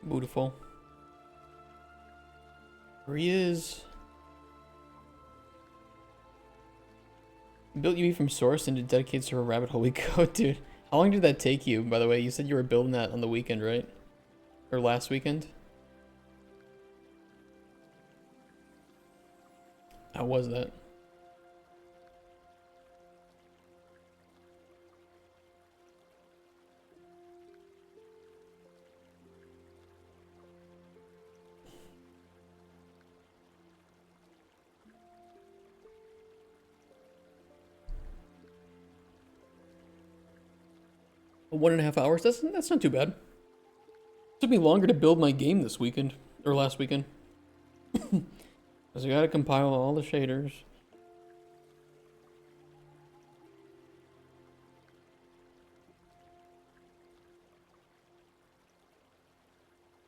Beautiful. There he is. Built UE from source into dedicated server rabbit hole we go, dude. How long did that take you, by the way? You said you were building that on the weekend, right? Or last weekend? How was that? One and a half hours? That's not too bad. It took me longer to build my game this weekend. Or last weekend. Because I gotta compile all the shaders.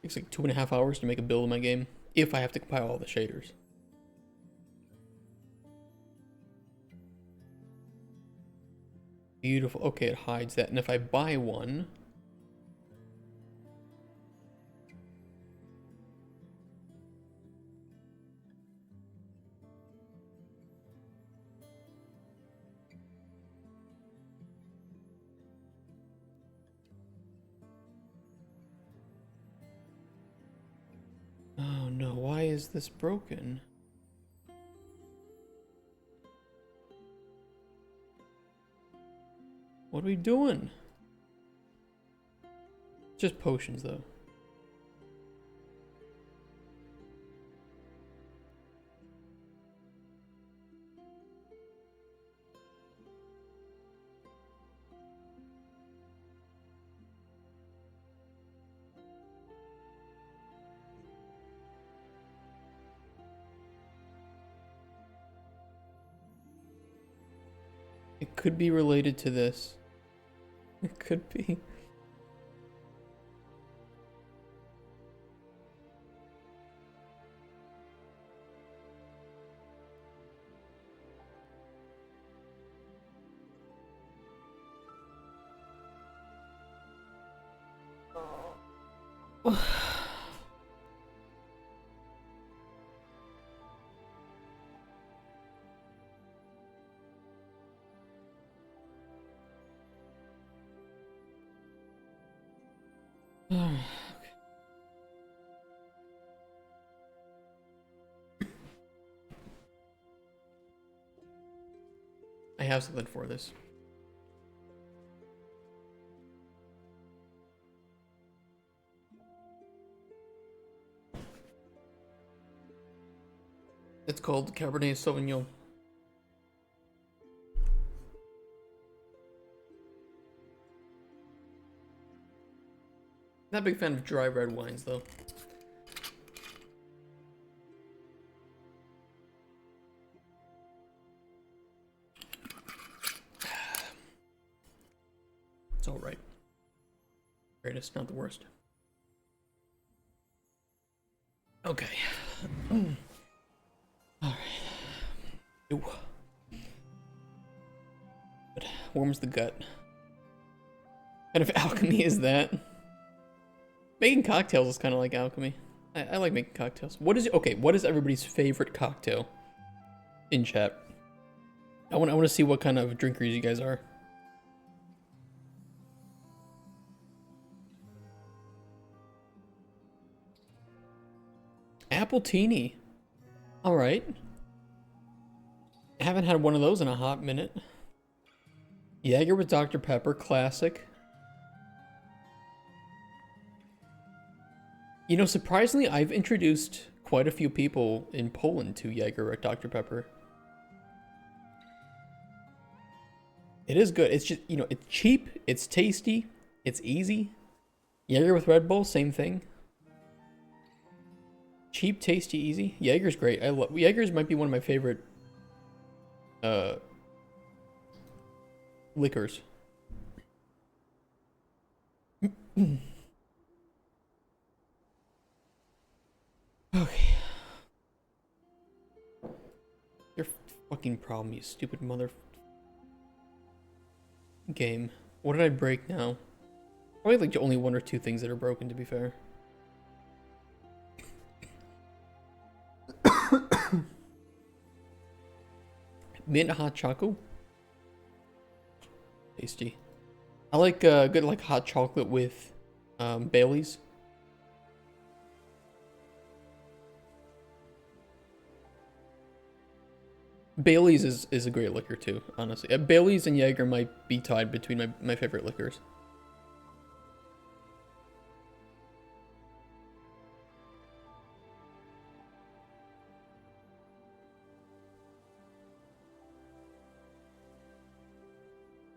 Takes like 2.5 hours to make a build of my game. If I have to compile all the shaders. Beautiful. Okay, it hides that. And if I buy one... Oh no, why is this broken? What are we doing? Just potions though. It could be related to this. It could be. I have something for this. It's called Cabernet Sauvignon. Not a big fan of dry red wines, though. It's alright. Greatest, not the worst. Okay. Alright. Ooh. But warms the gut. What kind of alchemy is that? Making cocktails is kind of like alchemy. I like making cocktails. What is everybody's favorite cocktail in chat? I want to see what kind of drinkers you guys are. Appletini. All right. I haven't had one of those in a hot minute. Jaeger with Dr. Pepper, classic. You know, surprisingly, I've introduced quite a few people in Poland to Jaeger with Dr. Pepper. It is good. It's just, you know, it's cheap, it's tasty, it's easy. Jaeger with Red Bull, same thing. Cheap, tasty, easy. Jaeger's great. I love Jaeger's might be one of my favorite liquors. Okay. Your fucking problem, you stupid mother game. What did I break now? Probably like only one or two things that are broken, to be fair. Mint hot chocolate. Tasty. I like good like hot chocolate with Bailey's. Bailey's is a great liquor too, honestly. Bailey's and Jaeger might be tied between my favorite liquors.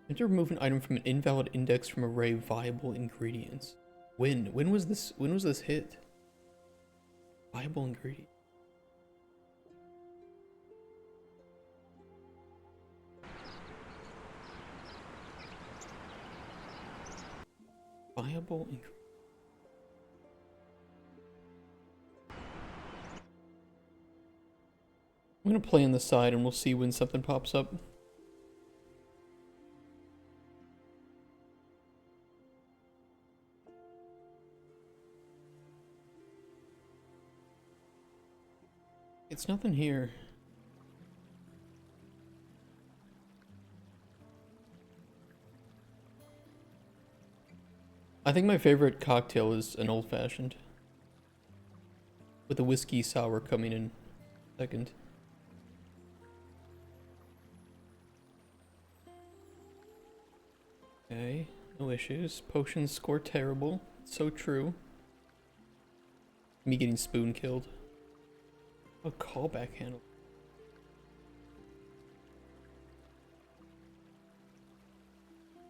You have to remove an item from an invalid index from array of viable ingredients. When was this hit? Viable ingredient. Viable ingredient. I'm gonna play on the side and we'll see when something pops up. It's nothing here. I think my favorite cocktail is an old-fashioned. With a whiskey sour coming in second. Okay, no issues. Potions score terrible. It's so true. Me getting spoon killed. A callback handle.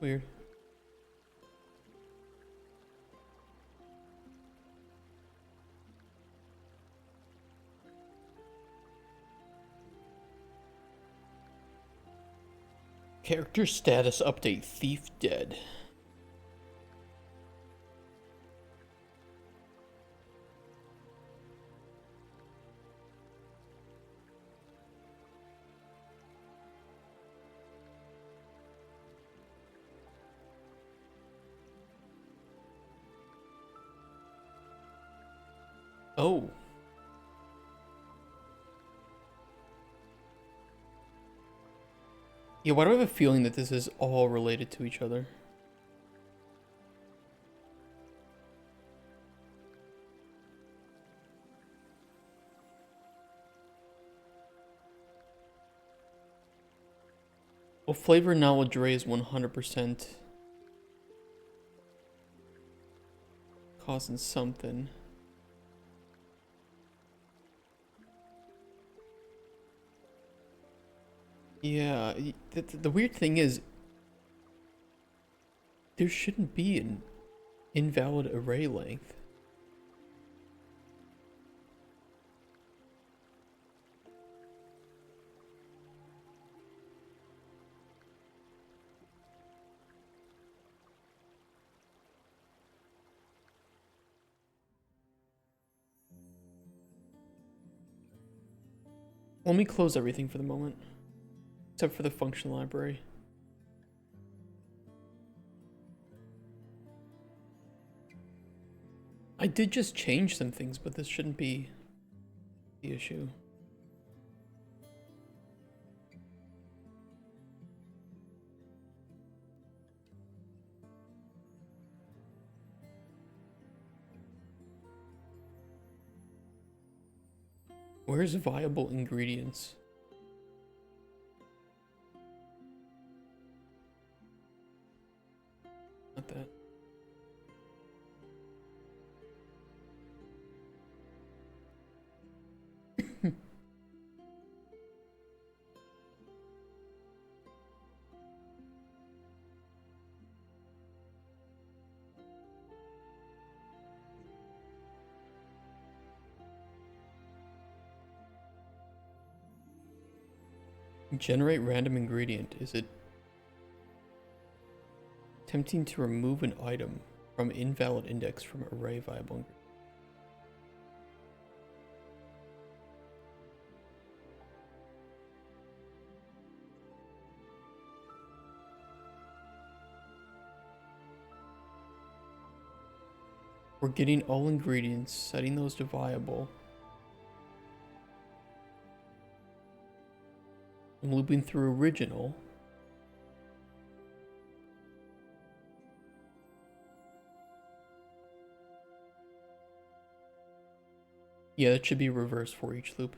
Weird. Character status update, Thief dead. Oh. Yeah, why do I have a feeling that this is all related to each other? Well, flavor knowledge ray is 100% causing something. Yeah, the weird thing is, there shouldn't be an Invalid array length. Let me close everything for the moment, except for the function library. I did just change some things, but this shouldn't be the issue. Where's viable ingredients? Not that. Generate random ingredient. Is it attempting to remove an item from invalid index from array viable ingredient? We're getting all ingredients, setting those to viable. I'm looping through original. Yeah, that should be reversed for each loop.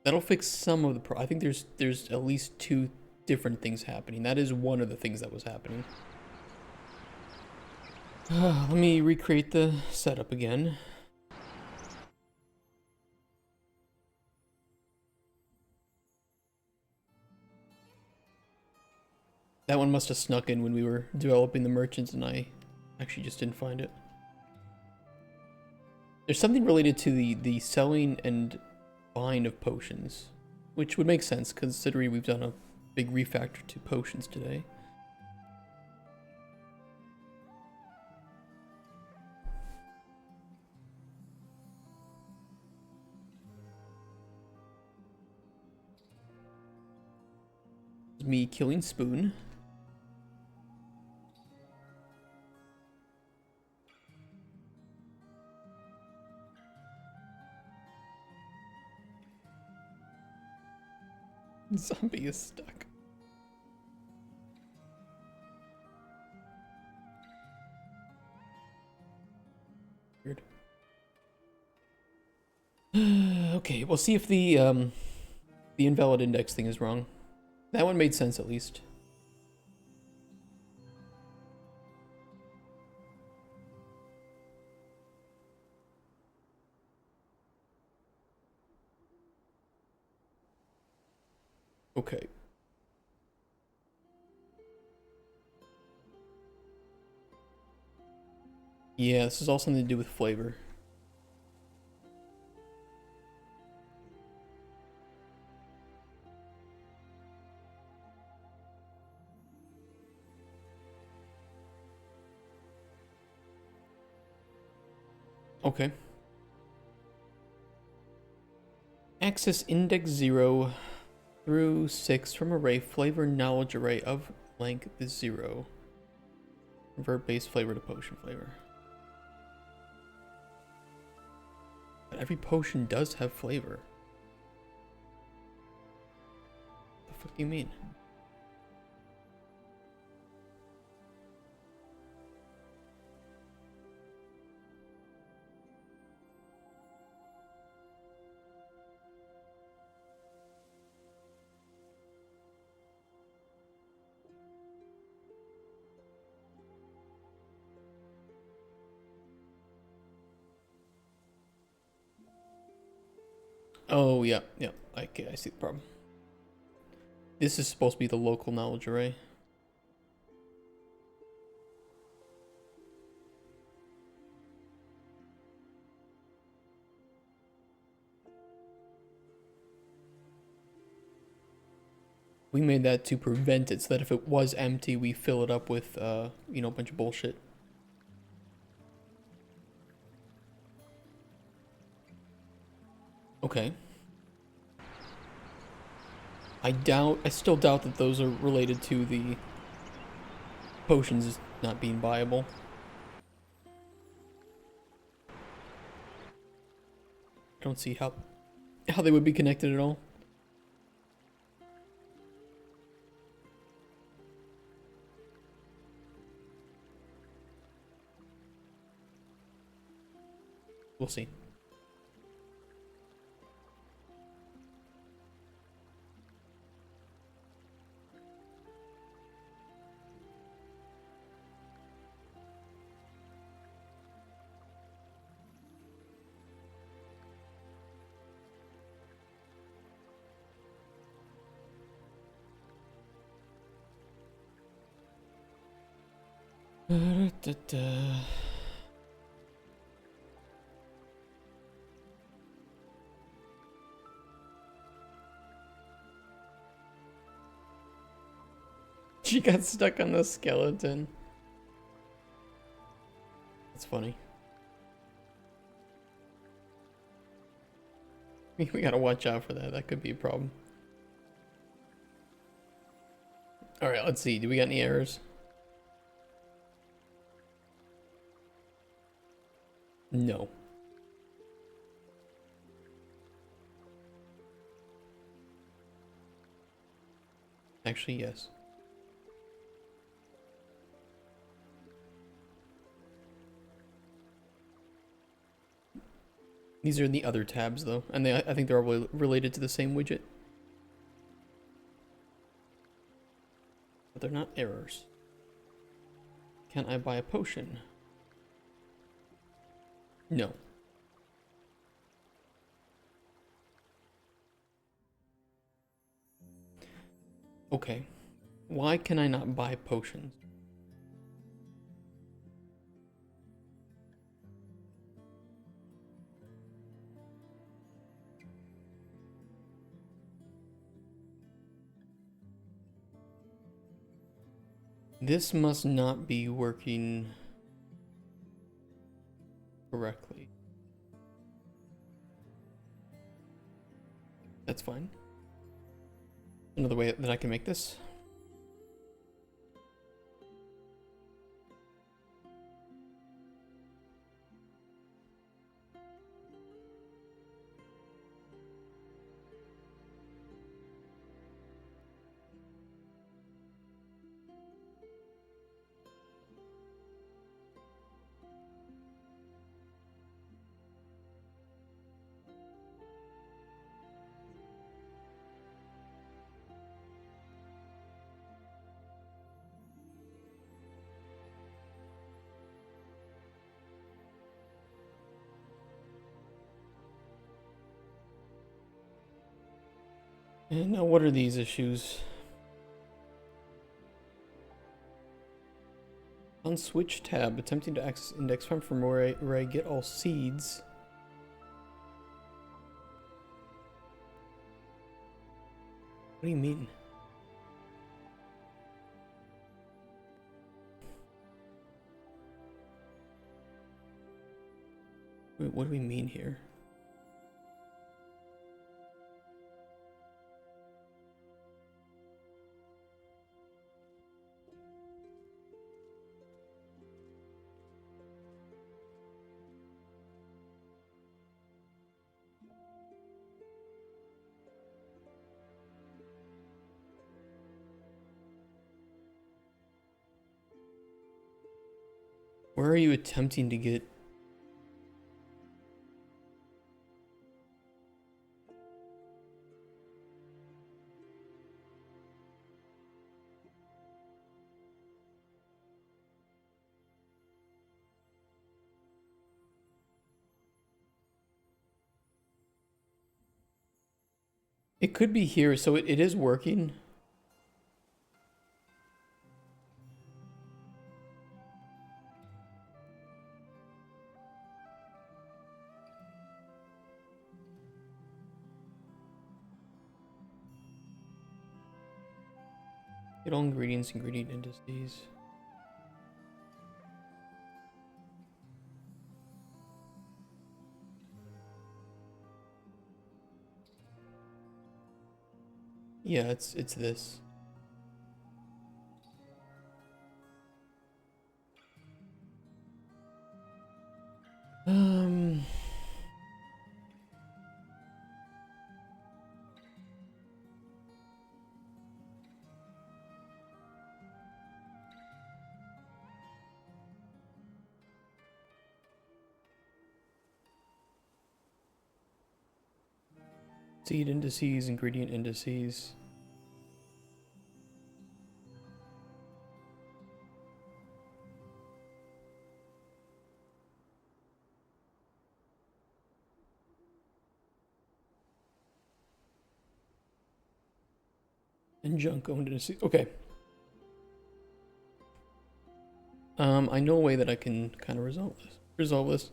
That'll fix some of the I think there's at least two different things happening. That is one of the things that was happening. Let me recreate the setup again. That one must have snuck in when we were developing the merchants and I actually just didn't find it. There's something related to the selling and buying of potions, which would make sense considering we've done a big refactor to potions today. Me killing Spoon. Zombie is stuck. Weird. Okay, we'll see if the invalid index thing is wrong. That one made sense at least. Okay. Yeah, this is all something to do with flavor. Okay. Access index 0 through 6 from array flavor knowledge array of length is 0. Convert base flavor to potion flavor. But every potion does have flavor. What the fuck do you mean? Oh, yeah, yeah. Okay, I see the problem. This is supposed to be the local knowledge array. We made that to prevent it, so that if it was empty, we fill it up with, you know, a bunch of bullshit. Okay. I still doubt that those are related to the potions not being viable. I don't see how they would be connected at all. We'll see. Da-da-da-da. She got stuck on the skeleton. That's funny. We gotta watch out for that. That could be a problem. Alright, let's see. Do we got any errors? No. Actually, yes. These are in the other tabs, though, and I think they're all related to the same widget. But they're not errors. Can I buy a potion? No. Okay. Why can I not buy potions? This must not be working correctly. That's fine. Another way that I can make this. And now what are these issues? On switch tab, attempting to access index farm from where I get all seeds. What do you mean? Wait, what do we mean here? Where are you attempting to get? It could be here, so it is working. Get all ingredients, ingredient indices. Yeah, it's this. Seed indices, ingredient indices. And junk owned indices. Okay. I know a way that I can kind of resolve this.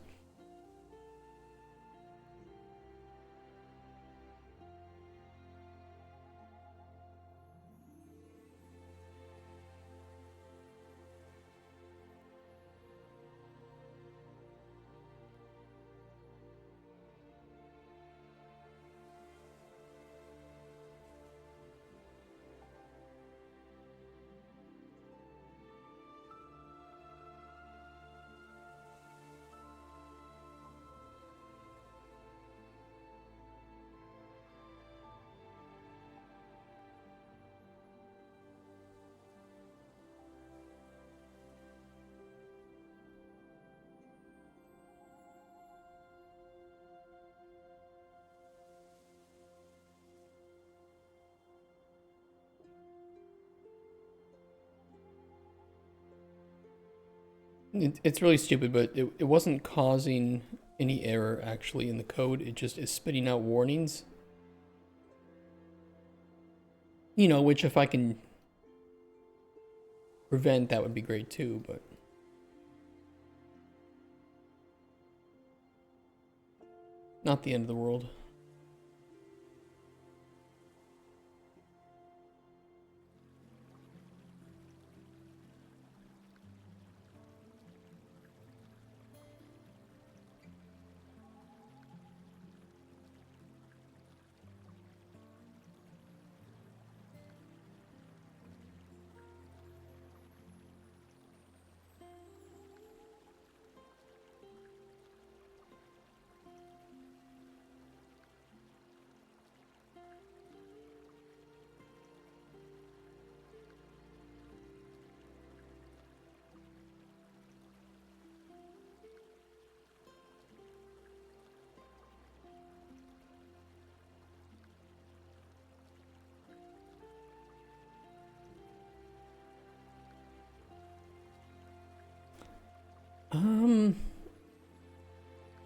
It's really stupid, but it wasn't causing any error actually in the code. It just is spitting out warnings. You know, which if I can prevent, that would be great too, but not the end of the world.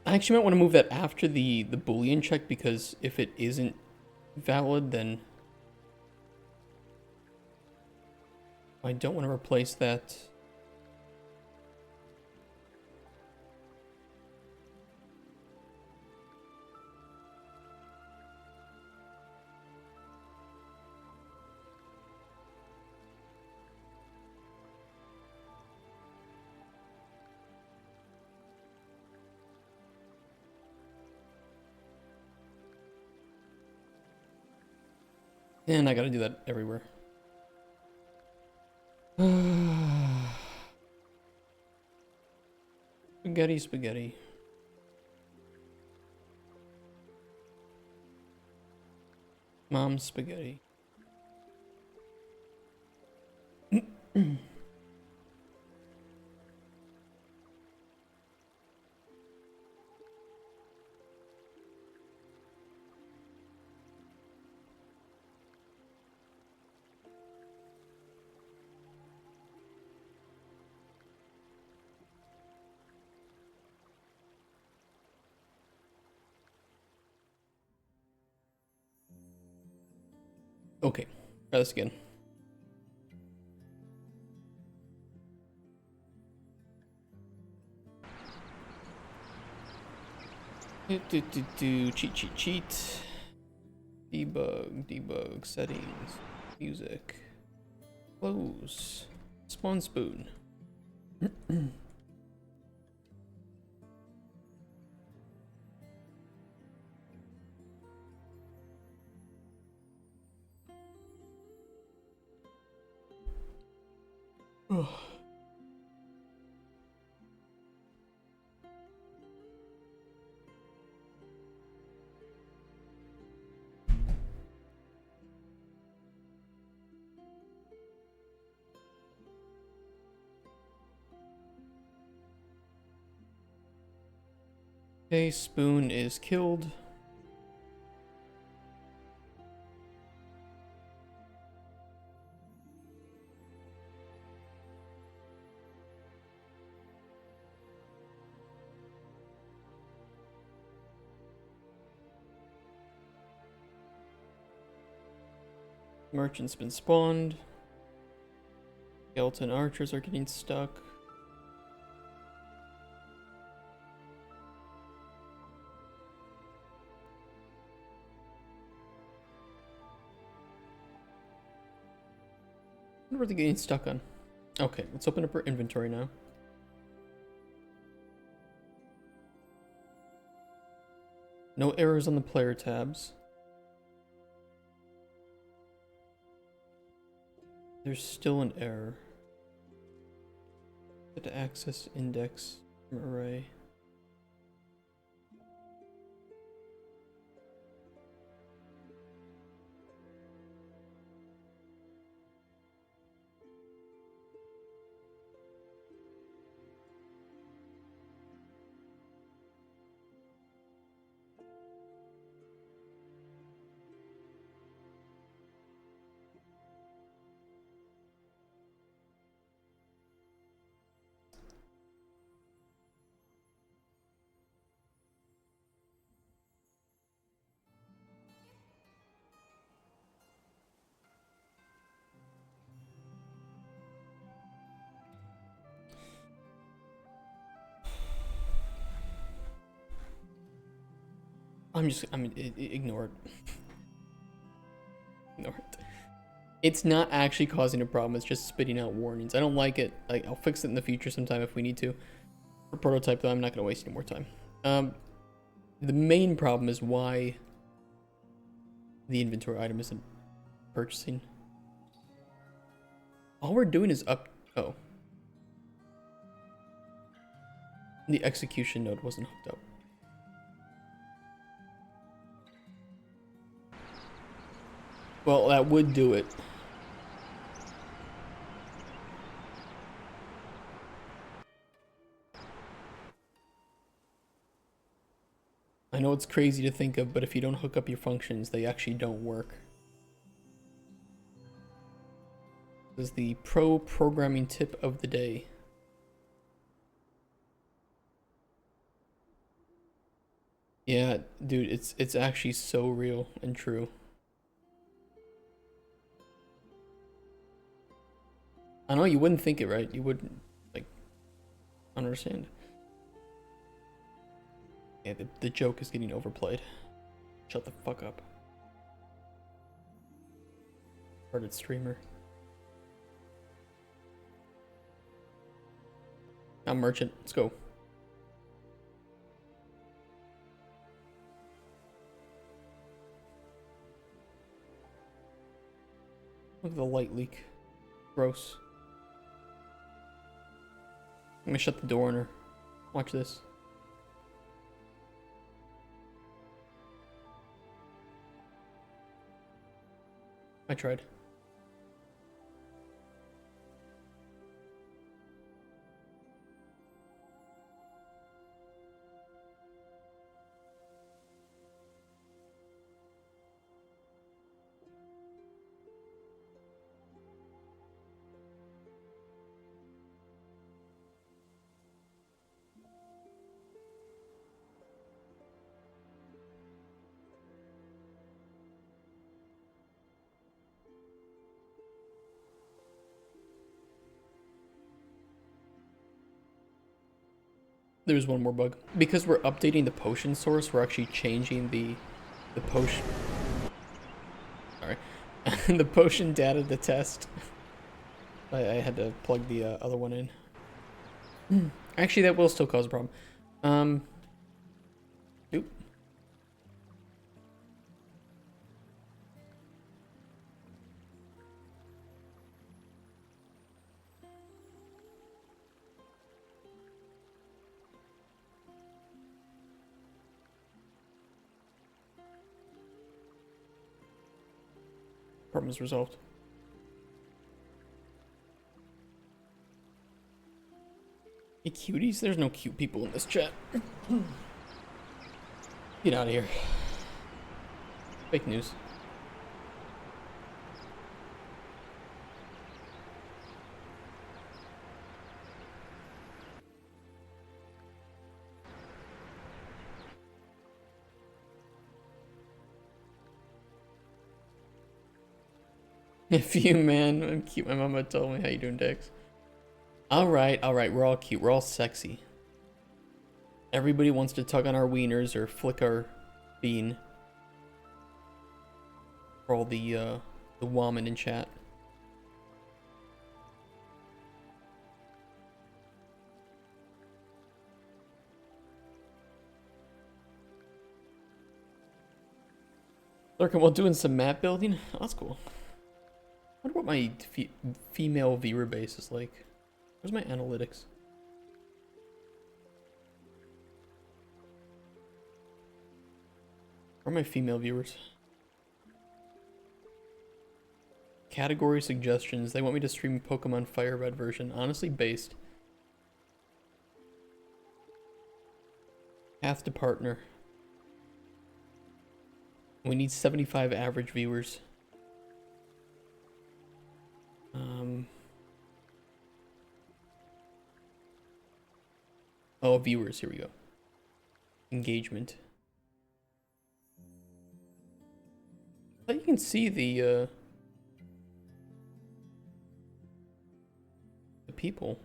I actually might want to move that after the Boolean check, because if it isn't valid, then I don't want to replace that. And I gotta do that everywhere. Spaghetti, spaghetti. Mom's spaghetti. Okay, try this again. Cheat. Debug, settings, music, close, spawn spoon. Okay, spoon is killed. Merchant's been spawned. Skeleton archers are getting stuck. What are they getting stuck on? Okay, let's open up our inventory now. No errors on the player tabs. There's still an error. Set to access index from array. Ignore it. Ignore it. It's not actually causing a problem, it's just spitting out warnings. I don't like it. I'll fix it in the future sometime if we need to. For prototype though, I'm not gonna waste any more time. The main problem is why the inventory item isn't purchasing. All we're doing is oh. The execution node wasn't hooked up. Well, that would do it. I know it's crazy to think of, but if you don't hook up your functions, they actually don't work. This is the pro programming tip of the day. Yeah, dude, it's actually so real and true. I know you wouldn't think it, right? You wouldn't, like, understand. Yeah, the joke is getting overplayed. Shut the fuck up. Hearted streamer. I'm merchant. Let's go. Look at the light leak. Gross. I'm gonna shut the door on her. Watch this. I tried. There's one more bug. Because we're updating the potion source, we're actually changing the potion. Sorry. The potion data to test. I had to plug the other one in. Actually, that will still cause a problem. Oop. Problem is resolved. Hey cuties, there's no cute people in this chat. Get out of here. Fake news. If you, man, I'm cute. My mama told me. How you doing, Dex? All right, we're all cute. We're all sexy. Everybody wants to tug on our wieners or flick our bean. For all the woman in chat. Lurking while doing some map building. Oh, that's cool. I wonder what my female viewer base is like. Where's my analytics? Where are my female viewers? Category suggestions. They want me to stream Pokemon Fire Red version. Honestly based. Path to partner. We need 75 average viewers. Oh, viewers. Here we go. Engagement. I thought you can see the people.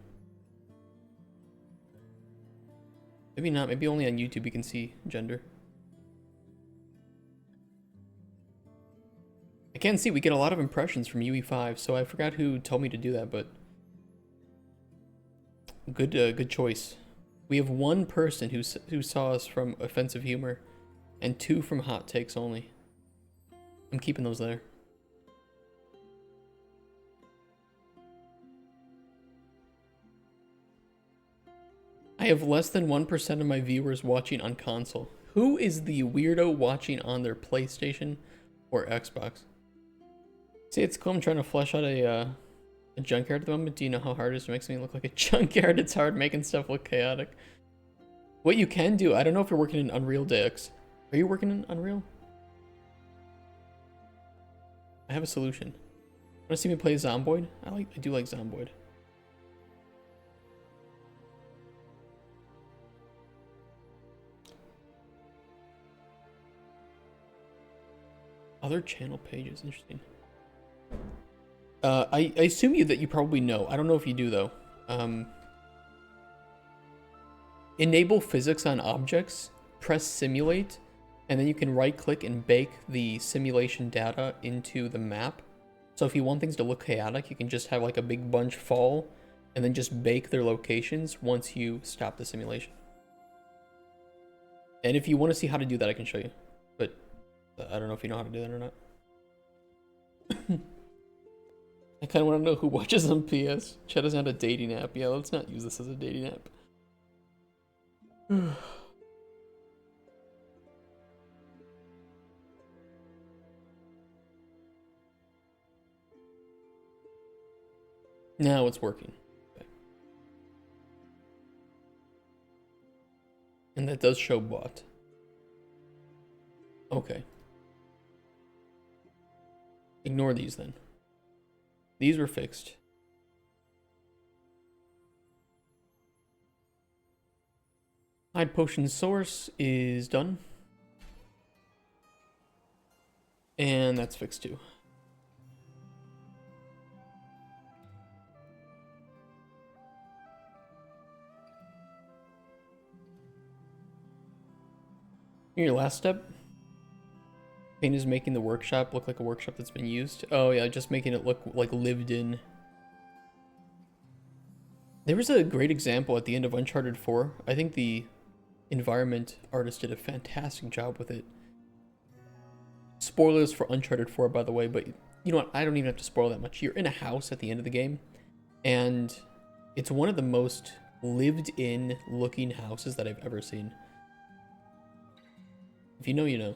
Maybe not. Maybe only on YouTube you can see gender. I can see we get a lot of impressions from UE5, so I forgot who told me to do that, but good choice. We have one person who saw us from offensive humor, and 2 from hot takes only. I'm keeping those there. I have less than 1% of my viewers watching on console. Who is the weirdo watching on their PlayStation or Xbox? See, it's cool. I'm trying to flesh out a junkyard at the moment. Do you know how hard it is to make something look like a junkyard? It's hard making stuff look chaotic. What you can do, I don't know if you're working in Unreal, Dex. Are you working in Unreal? I have a solution. Want to see me play Zomboid? I do like Zomboid. Other channel pages, interesting. I assume that you probably know. I don't know if you do though. Enable physics on objects, press simulate, and then you can right click and bake the simulation data into the map. So if you want things to look chaotic, you can just have like a big bunch fall and then just bake their locations once you stop the simulation. And if you want to see how to do that, I can show you. But I don't know if you know how to do that or not. I kind of want to know who watches on PS. Chat is not a dating app. Yeah, let's not use this as a dating app. Now it's working. Okay. And that does show bot. Okay. Ignore these then. These were fixed. Hide potion source is done. And that's fixed too. Your last step? Paint is making the workshop look like a workshop that's been used. Oh yeah, just making it look like lived in. There was a great example at the end of Uncharted 4. I think the environment artist did a fantastic job with it. Spoilers for Uncharted 4, by the way, but you know what? I don't even have to spoil that much. You're in a house at the end of the game, and it's one of the most lived-in looking houses that I've ever seen. If you know, you know.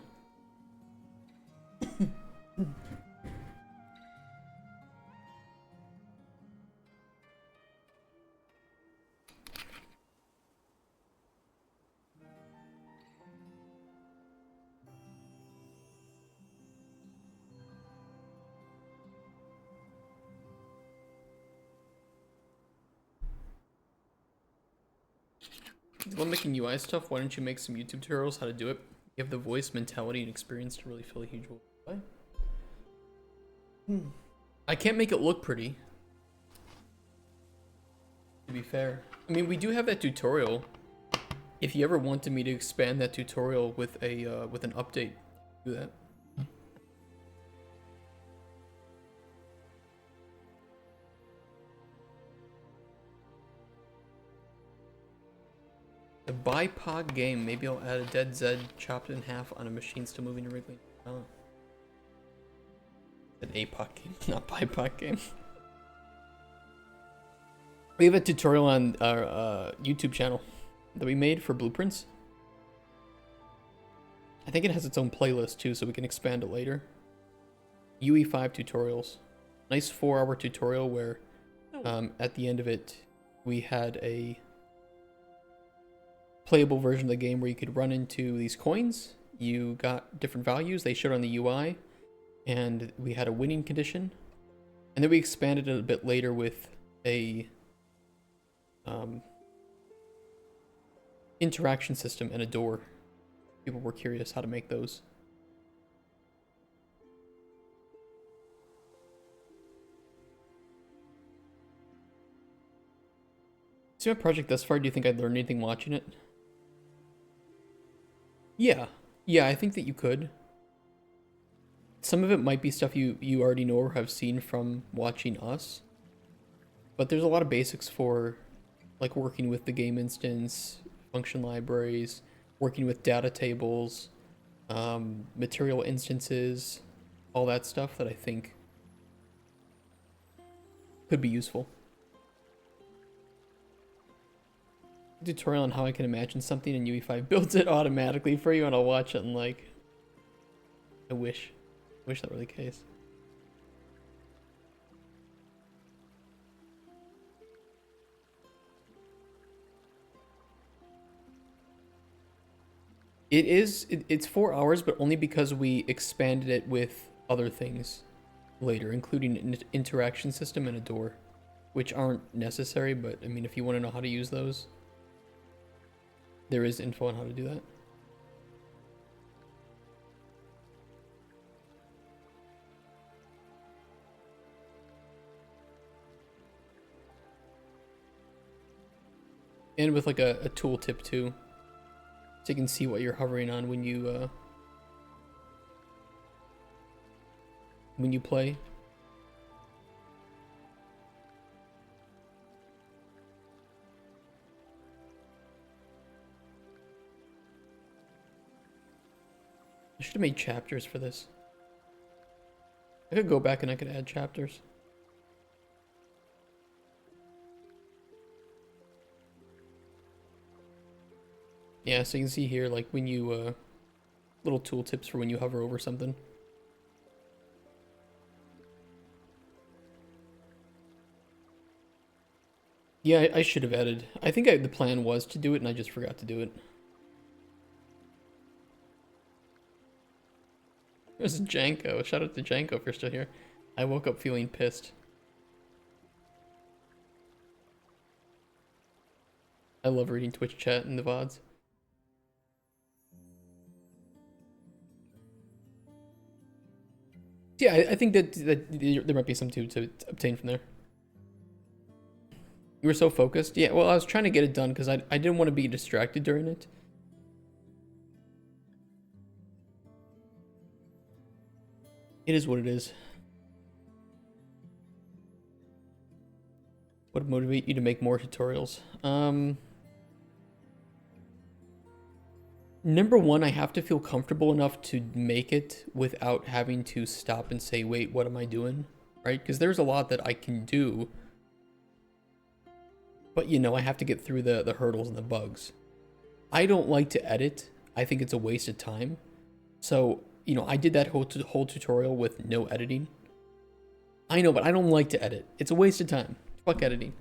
While making UI stuff, why don't you make some YouTube tutorials how to do it? You have the voice, mentality, and experience to really fill a huge role. I can't make it look pretty, to be fair. I mean, we do have that tutorial. If you ever wanted me to expand that tutorial with a with an update, do that. The BIPOC game. Maybe I'll add a dead Zed chopped in half on a machine still moving and wriggling. Oh. An APOC game, not BIPOC game. We have a tutorial on our YouTube channel that we made for blueprints. I think it has its own playlist too, so we can expand it later. UE5 tutorials. Nice 4-hour tutorial where at the end of it we had a playable version of the game where you could run into these coins. You got different values, they showed on the UI, and we had a winning condition. And then we expanded it a bit later with a interaction system and a door. People were curious how to make those. See my project thus far, do you think I'd learn anything watching it? Yeah, I think that you could. Some of it might be stuff you already know or have seen from watching us. But there's a lot of basics for like working with the game instance, function libraries, working with data tables, material instances, all that stuff that I think could be useful. Tutorial on how I can imagine something and UE5 builds it automatically for you, and I'll watch it and like, I wish that were the case. It's 4 hours, but only because we expanded it with other things later, including an interaction system and a door, which aren't necessary, but I mean, if you want to know how to use those, there is info on how to do that. And with like a tooltip too, so you can see what you're hovering on when you play. I should have made chapters for this. I could go back and I could add chapters. Yeah, so you can see here, like when you, little tool tips for when you hover over something. Yeah, I should have added. I think the plan was to do it and I just forgot to do it. This is Janko. Shout out to Janko if you're still here. I woke up feeling pissed. I love reading Twitch chat in the VODs. Yeah, I think that there might be some to obtain from there. You were so focused. Yeah, well, I was trying to get it done because I didn't want to be distracted during it. It is what it is. What would motivate you to make more tutorials? Number one, I have to feel comfortable enough to make it without having to stop and say, wait, what am I doing? Right? Because there's a lot that I can do. But, you know, I have to get through the hurdles and the bugs. I don't like to edit. I think it's a waste of time. So, you know, I did that whole tutorial with no editing. I know, but I don't like to edit. It's a waste of time. Fuck editing.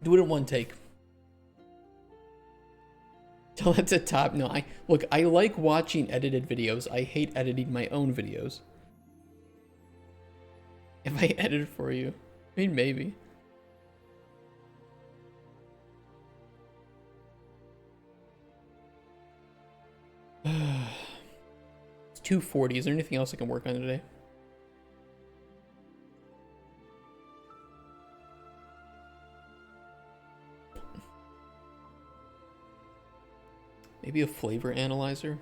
Do it in one take. Tell that to top. No, look, I like watching edited videos. I hate editing my own videos. If I edit for you, I mean, maybe. It's 2:40. Is there anything else I can work on today? Maybe a flavor analyzer?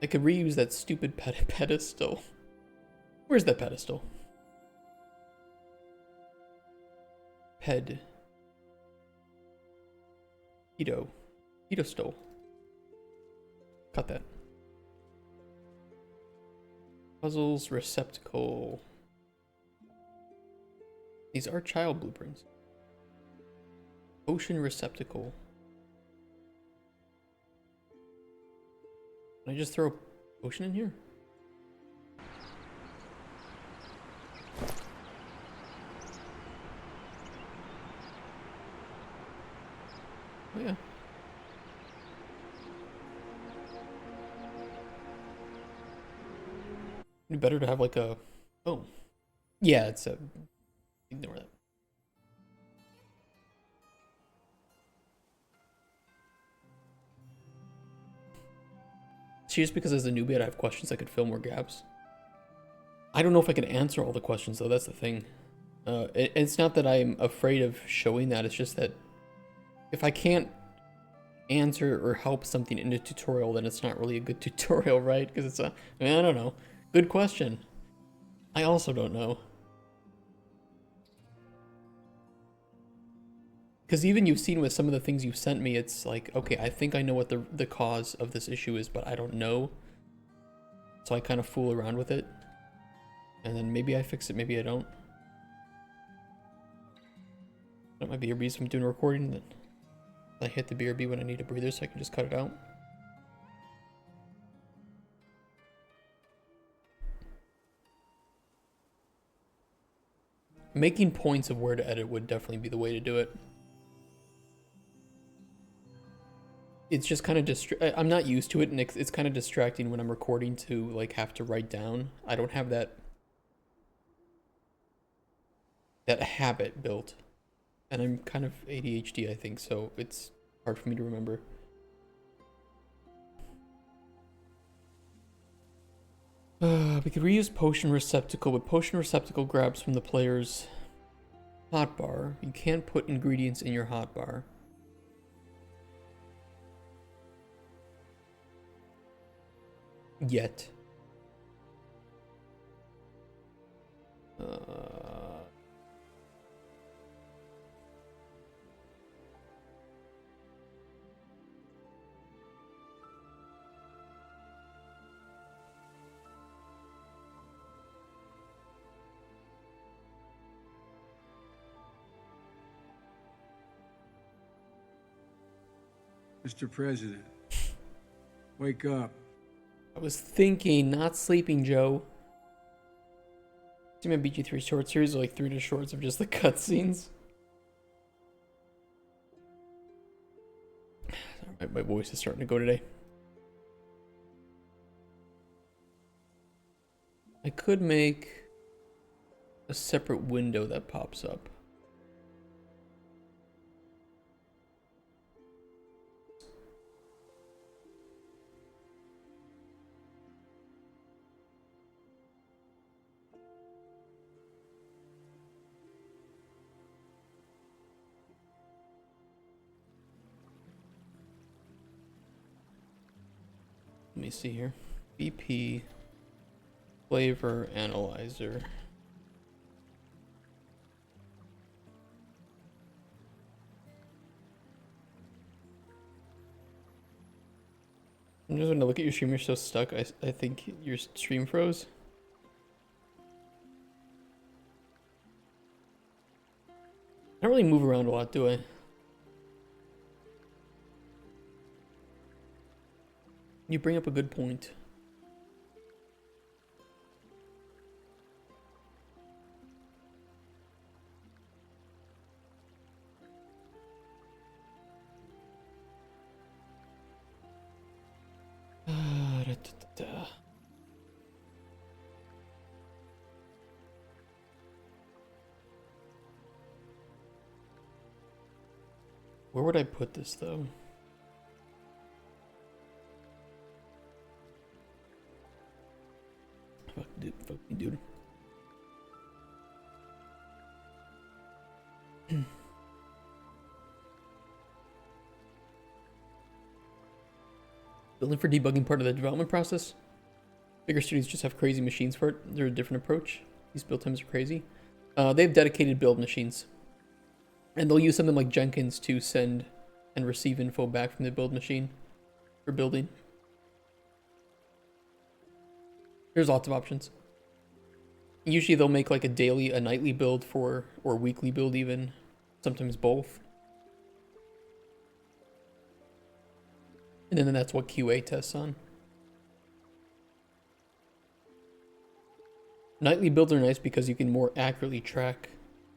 I could reuse that stupid pedestal. Where's that pedestal? Pedestal. Cut that. Puzzles, receptacle. These are child blueprints. Ocean receptacle. Can I just throw ocean in here? Oh yeah. It'd be better to have like a... Oh. Yeah, it's a... Ignore that. See, just because as a newbie I have questions, I could fill more gaps. I don't know if I can answer all the questions though, that's the thing. It's not that I'm afraid of showing that, it's just that if I can't answer or help something in a tutorial, then it's not really a good tutorial, right? Because it's a... I mean, I don't know. Good question. I also don't know. Because even you've seen with some of the things you've sent me, it's like, okay, I think I know what the cause of this issue is, but I don't know. So I kind of fool around with it. And then maybe I fix it, maybe I don't. That might be a reason I'm doing a recording, then I hit the BRB when I need a breather so I can just cut it out. Making points of where to edit would definitely be the way to do it. It's just kind of I'm not used to it, and it's kind of distracting when I'm recording to like have to write down. I don't have that habit built, and I'm kind of ADHD, I think, so it's hard for me to remember. We could reuse potion receptacle, but potion receptacle grabs from the player's hotbar. You can't put ingredients in your hotbar. Yet. Mr. President, wake up. I was thinking, not sleeping, Joe. See my BG3 short series, like 3 shorts of just the cutscenes. My voice is starting to go today. I could make a separate window that pops up. Let me see here. BP flavor analyzer. I'm just gonna look at your stream. You're so stuck. I think your stream froze. I don't really move around a lot, do I? You bring up a good point. Da, da, da. Where would I put this though? Fuck, dude, fuck me, dude. Building for debugging part of the development process. Bigger studios just have crazy machines for it. They're a different approach. These build times are crazy. They have dedicated build machines. And they'll use something like Jenkins to send and receive info back from the build machine for building. There's lots of options. Usually they'll make like a nightly build or weekly build even. Sometimes both. And then that's what QA tests on. Nightly builds are nice because you can more accurately track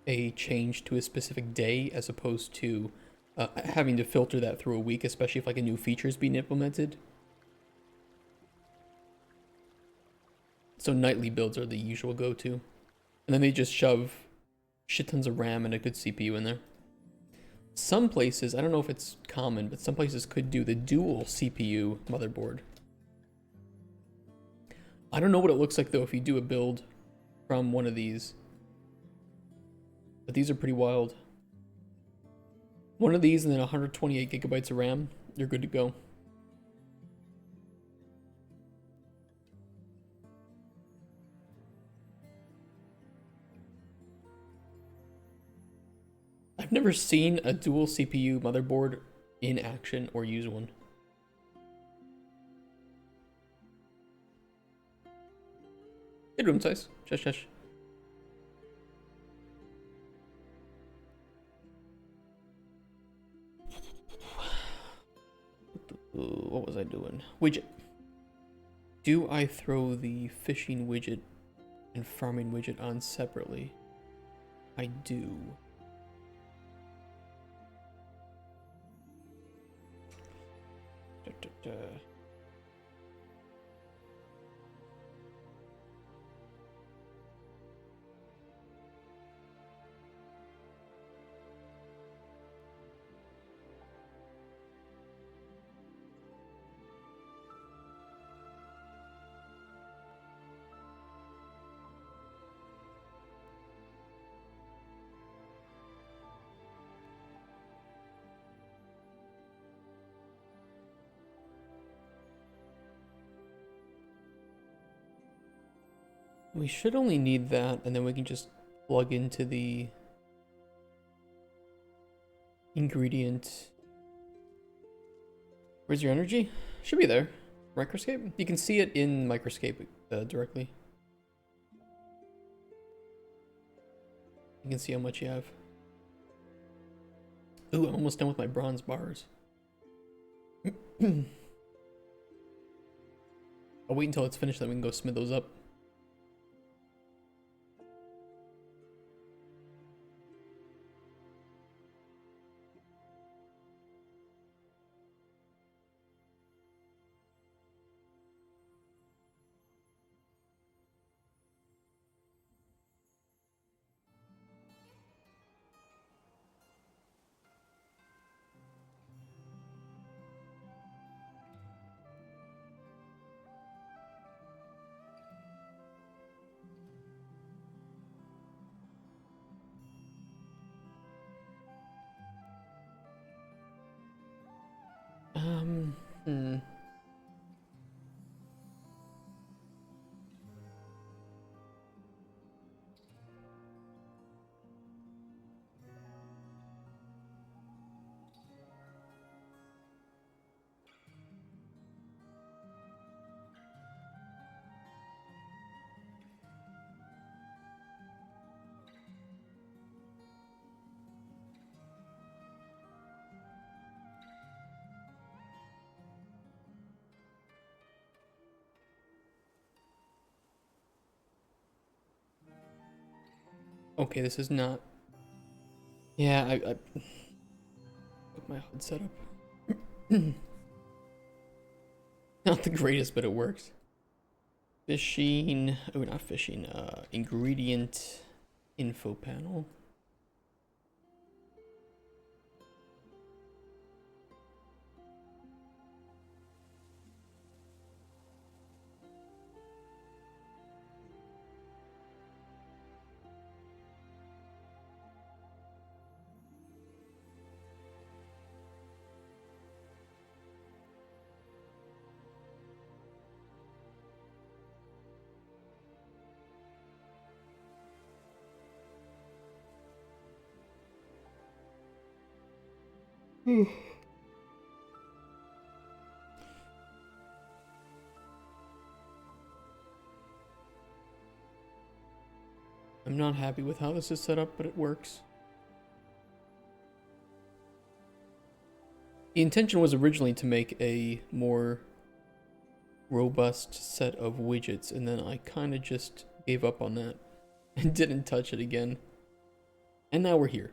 a change to a specific day as opposed to having to filter that through a week, especially if like a new feature is being implemented. So nightly builds are the usual go-to. And then they just shove shit tons of RAM and a good CPU in there. Some places, I don't know if it's common, but some places could do the dual CPU motherboard. I don't know what it looks like though if you do a build from one of these. But these are pretty wild. One of these and then 128 gigabytes of RAM, you're good to go. I've never seen a dual CPU motherboard in action or use one. Good room size. Shush, shush. What was I doing? Widget. Do I throw the fishing widget and farming widget on separately? I do. Da, da, da. We should only need that, and then we can just plug into the ingredient. Where's your energy? Should be there. Microscape? You can see it in Microscape directly. You can see how much you have. Ooh, I'm almost done with my bronze bars. I'll wait until it's finished, then we can go smith those up. Hmm. Okay, this is not. Yeah, I put my HUD setup. Not the greatest, but it works. Fishing. Oh, not fishing. Ingredient info panel. I'm not happy with how this is set up, but it works. The intention was originally to make a more robust set of widgets, and then I kind of just gave up on that and didn't touch it again. And now we're here.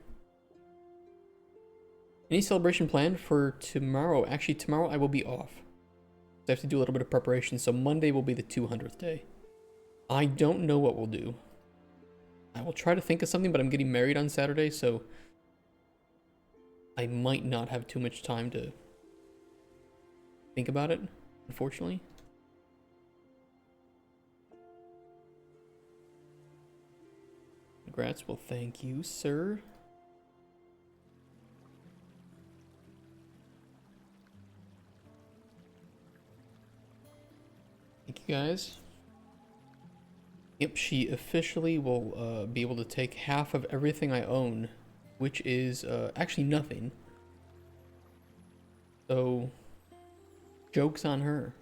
Any celebration planned for tomorrow? Actually, tomorrow I will be off. I have to do a little bit of preparation, so Monday will be the 200th day. I don't know what we'll do. I will try to think of something, but I'm getting married on Saturday, so I might not have too much time to think about it, unfortunately. Congrats. Well, thank you, sir. Thank you, guys. Yep, she officially will be able to take half of everything I own, which is actually nothing. So, joke's on her.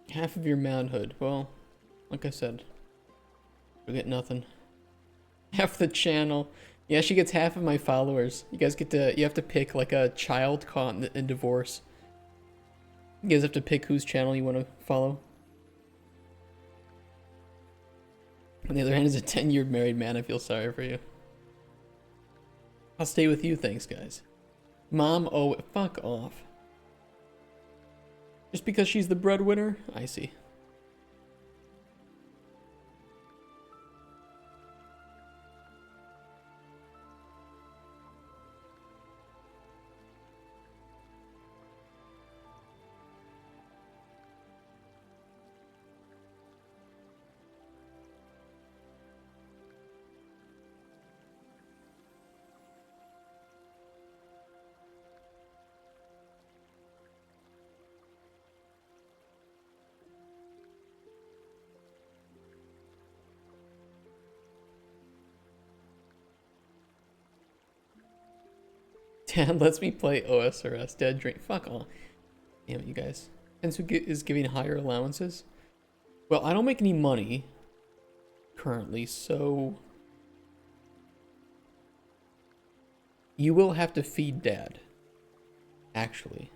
Half of your manhood. Well, like I said, you'll get nothing. Half the channel. Yeah, she gets half of my followers. You guys get to, you have to pick like a child caught in divorce. You guys have to pick whose channel you want to follow. On the other hand, as a 10-year married man, I feel sorry for you. I'll stay with you, thanks, guys. Mom, oh, fuck off. Just because she's the breadwinner? I see. Dad lets me play OSRS. Dad drink. Fuck off. Damn it, you guys. And who is giving higher allowances? Well, I don't make any money currently, so you will have to feed Dad. Actually.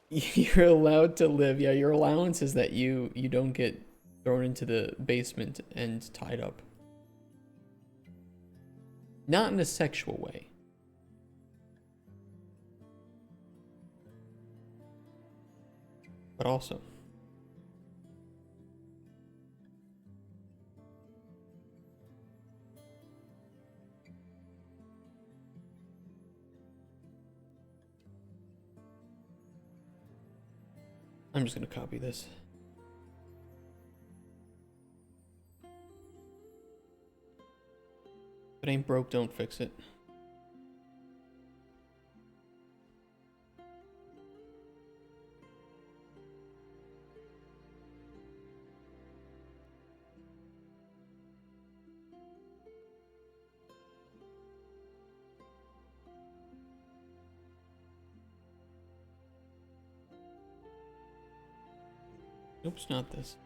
You're allowed to live. Yeah, your allowance is that you don't get thrown into the basement and tied up. Not in a sexual way. But also. I'm just gonna copy this. If it ain't broke, don't fix it. Oops, not this.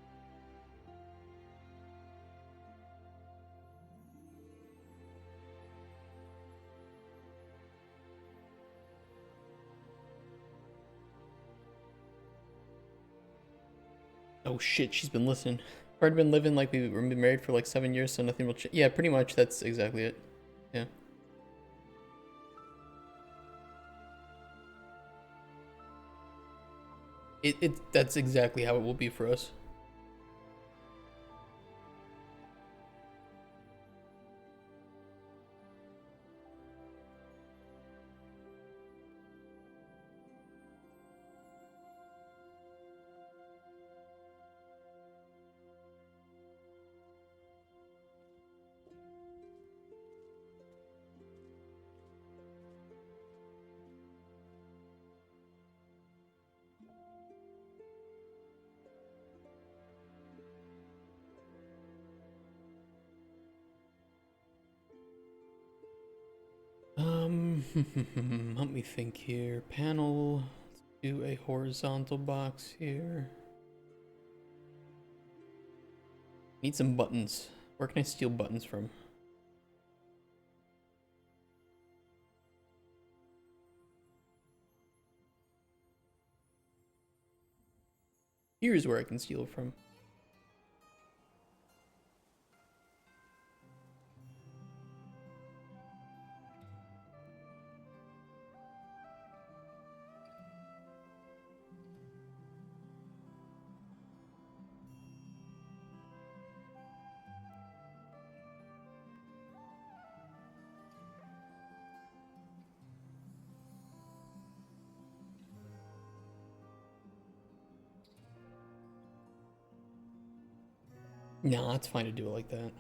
Oh shit, she's been listening. I've already been living like we've been married for like 7 years, so nothing will change. Yeah, pretty much. That's exactly it. Yeah. That's exactly how it will be for us. Let me think here. Panel. Let's do a horizontal box here. Need some buttons. Where can I steal buttons from? Here's where I can steal from. Nah, it's fine to do it like that.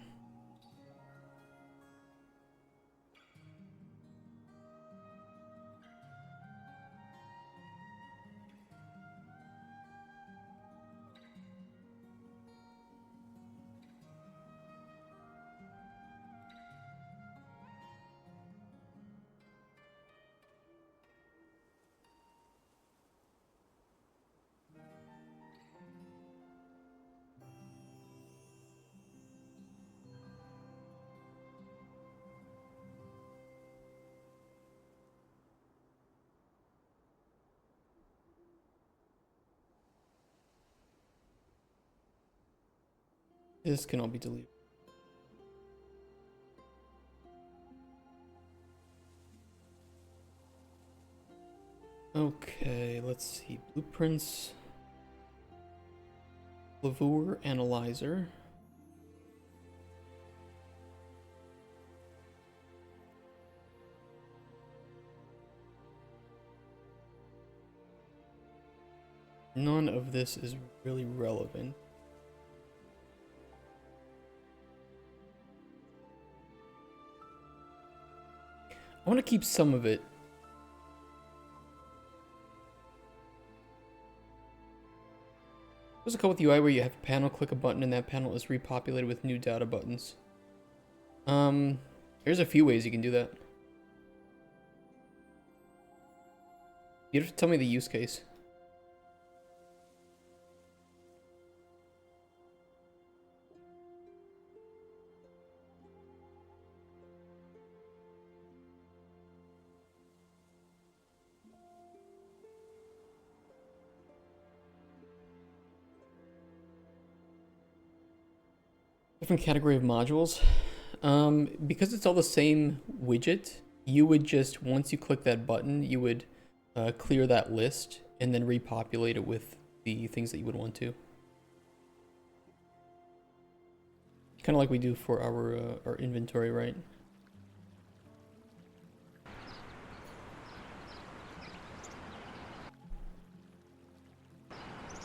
This can all be deleted. Okay, let's see. Blueprints. Flavour analyzer. None of this is really relevant. I want to keep some of it. There's a couple with UI where you have a panel, click a button, and that panel is repopulated with new data buttons. There's a few ways you can do that. You have to tell me the use case. Different category of modules. Because it's all the same widget, you would just, once you click that button, you would clear that list and then repopulate it with the things that you would want to. Kind of like we do for our inventory, right?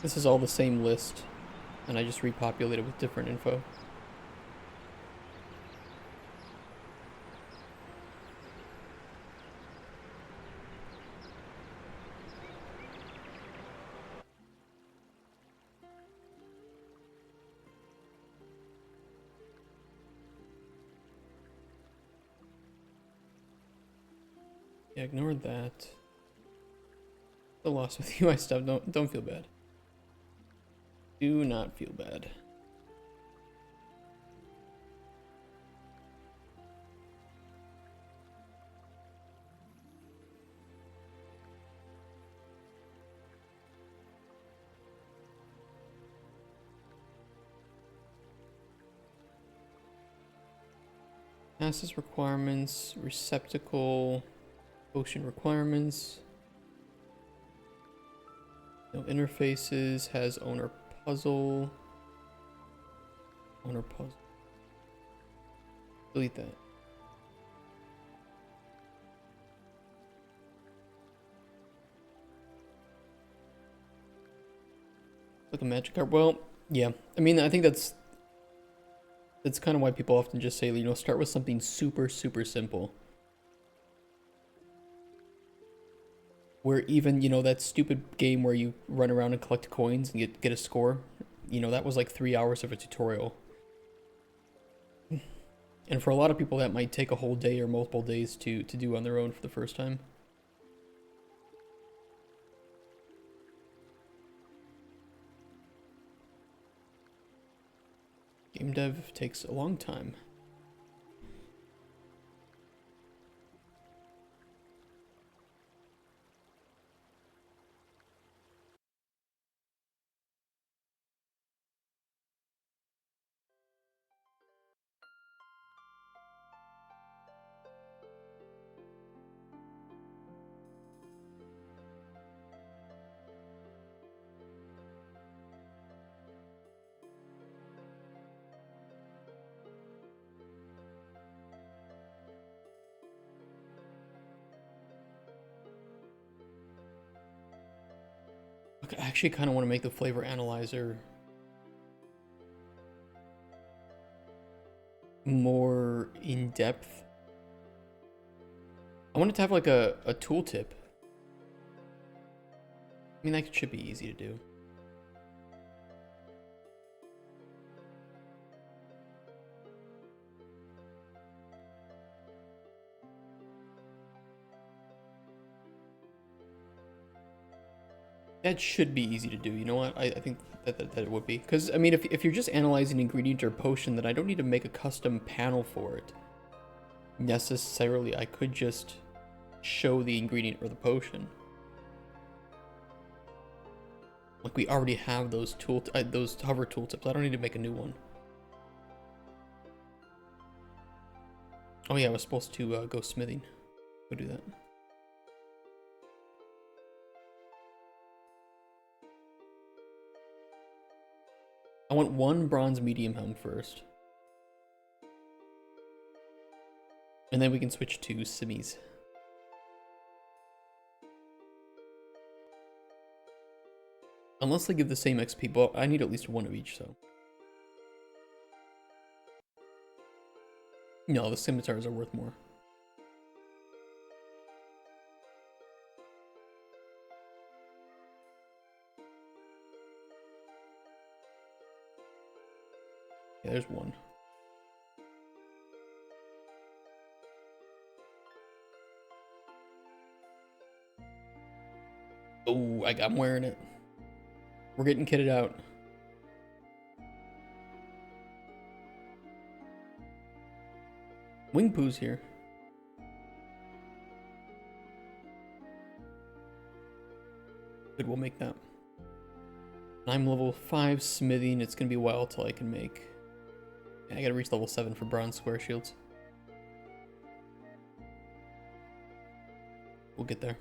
This is all the same list, and I just repopulate it with different info. Yeah, ignore that. The loss with UI stuff. Don't feel bad. Do not feel bad. Passes requirements, receptacle, potion requirements. No interfaces, has owner puzzle. Owner puzzle. Delete that. Like a magic card. Well, yeah. I mean, I think that's kind of why people often just say, you know, start with something super, super simple. Where even, you know, that stupid game where you run around and collect coins and get a score, you know, that was like 3 hours of a tutorial. And for a lot of people, that might take a whole day or multiple days to do on their own for the first time. Game dev takes a long time. I actually kind of want to make the flavor analyzer more in-depth. I want it to have like a tooltip. I mean, that should be easy to do. That should be easy to do. You know what? I think that it would be. Because, I mean, if you're just analyzing ingredient or potion, then I don't need to make a custom panel for it. Necessarily, I could just show the ingredient or the potion. Like, we already have those those hover tooltips. I don't need to make a new one. Oh yeah, I was supposed to go smithing. Go do that. I want one bronze medium helm first. And then we can switch to simmies. Unless they give the same XP, but I need at least one of each, so. No, the scimitars are worth more. Yeah, there's one. Oh, I'm wearing it. We're getting kitted out. Wing Poo's here. Good, we'll make that. I'm level 5 smithing. It's gonna be a while till I can make. I gotta reach level 7 for bronze square shields. We'll get there.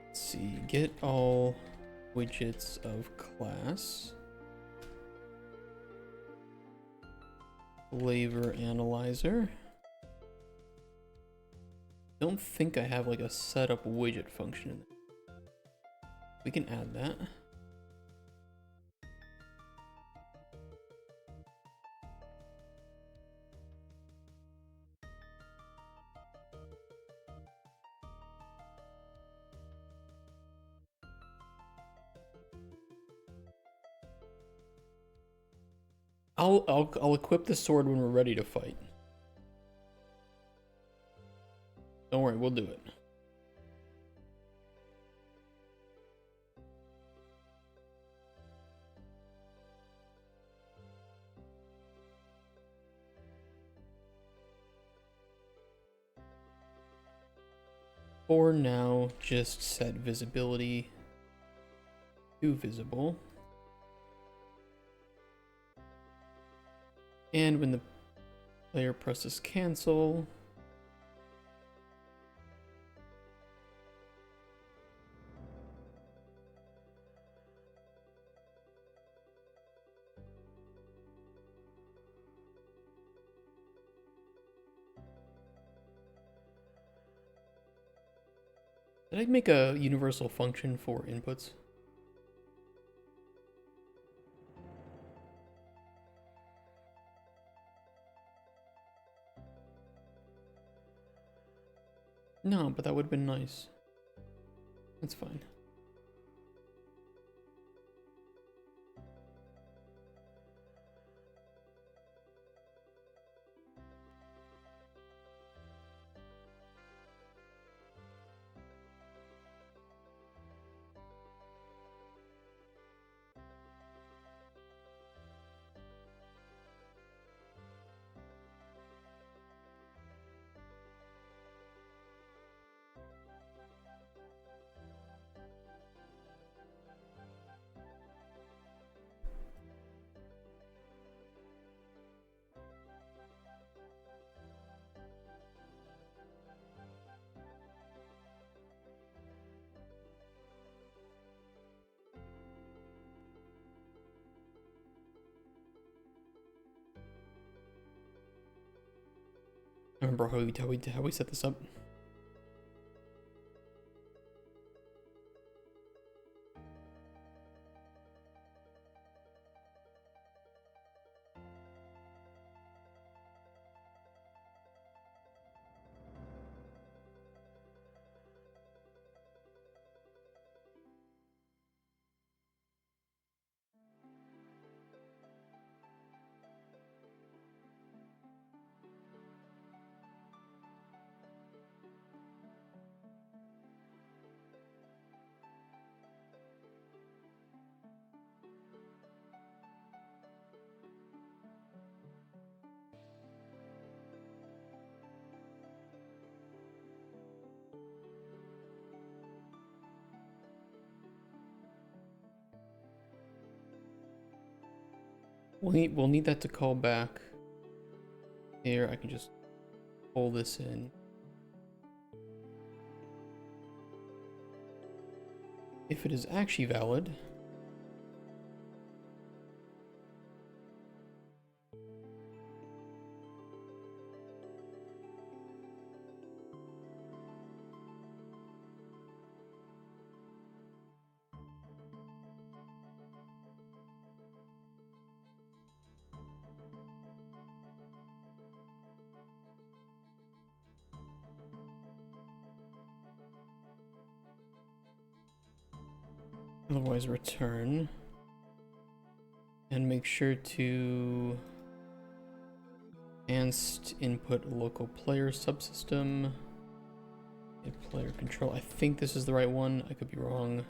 Let's see, get all widgets of class. Flavor analyzer. Don't think I have like a setup widget function in there. We can add that. I'll equip the sword when we're ready to fight. Don't worry, we'll do it. For now, just set visibility to visible. And when the player presses cancel, did I make a universal function for inputs? No, but that would have been nice. That's fine. I remember how we set this up. We'll need that to call back. Here, I can just pull this in. If it is actually valid, otherwise return. And make sure to enhanced input local player subsystem. Player control. I think this is the right one. I could be wrong.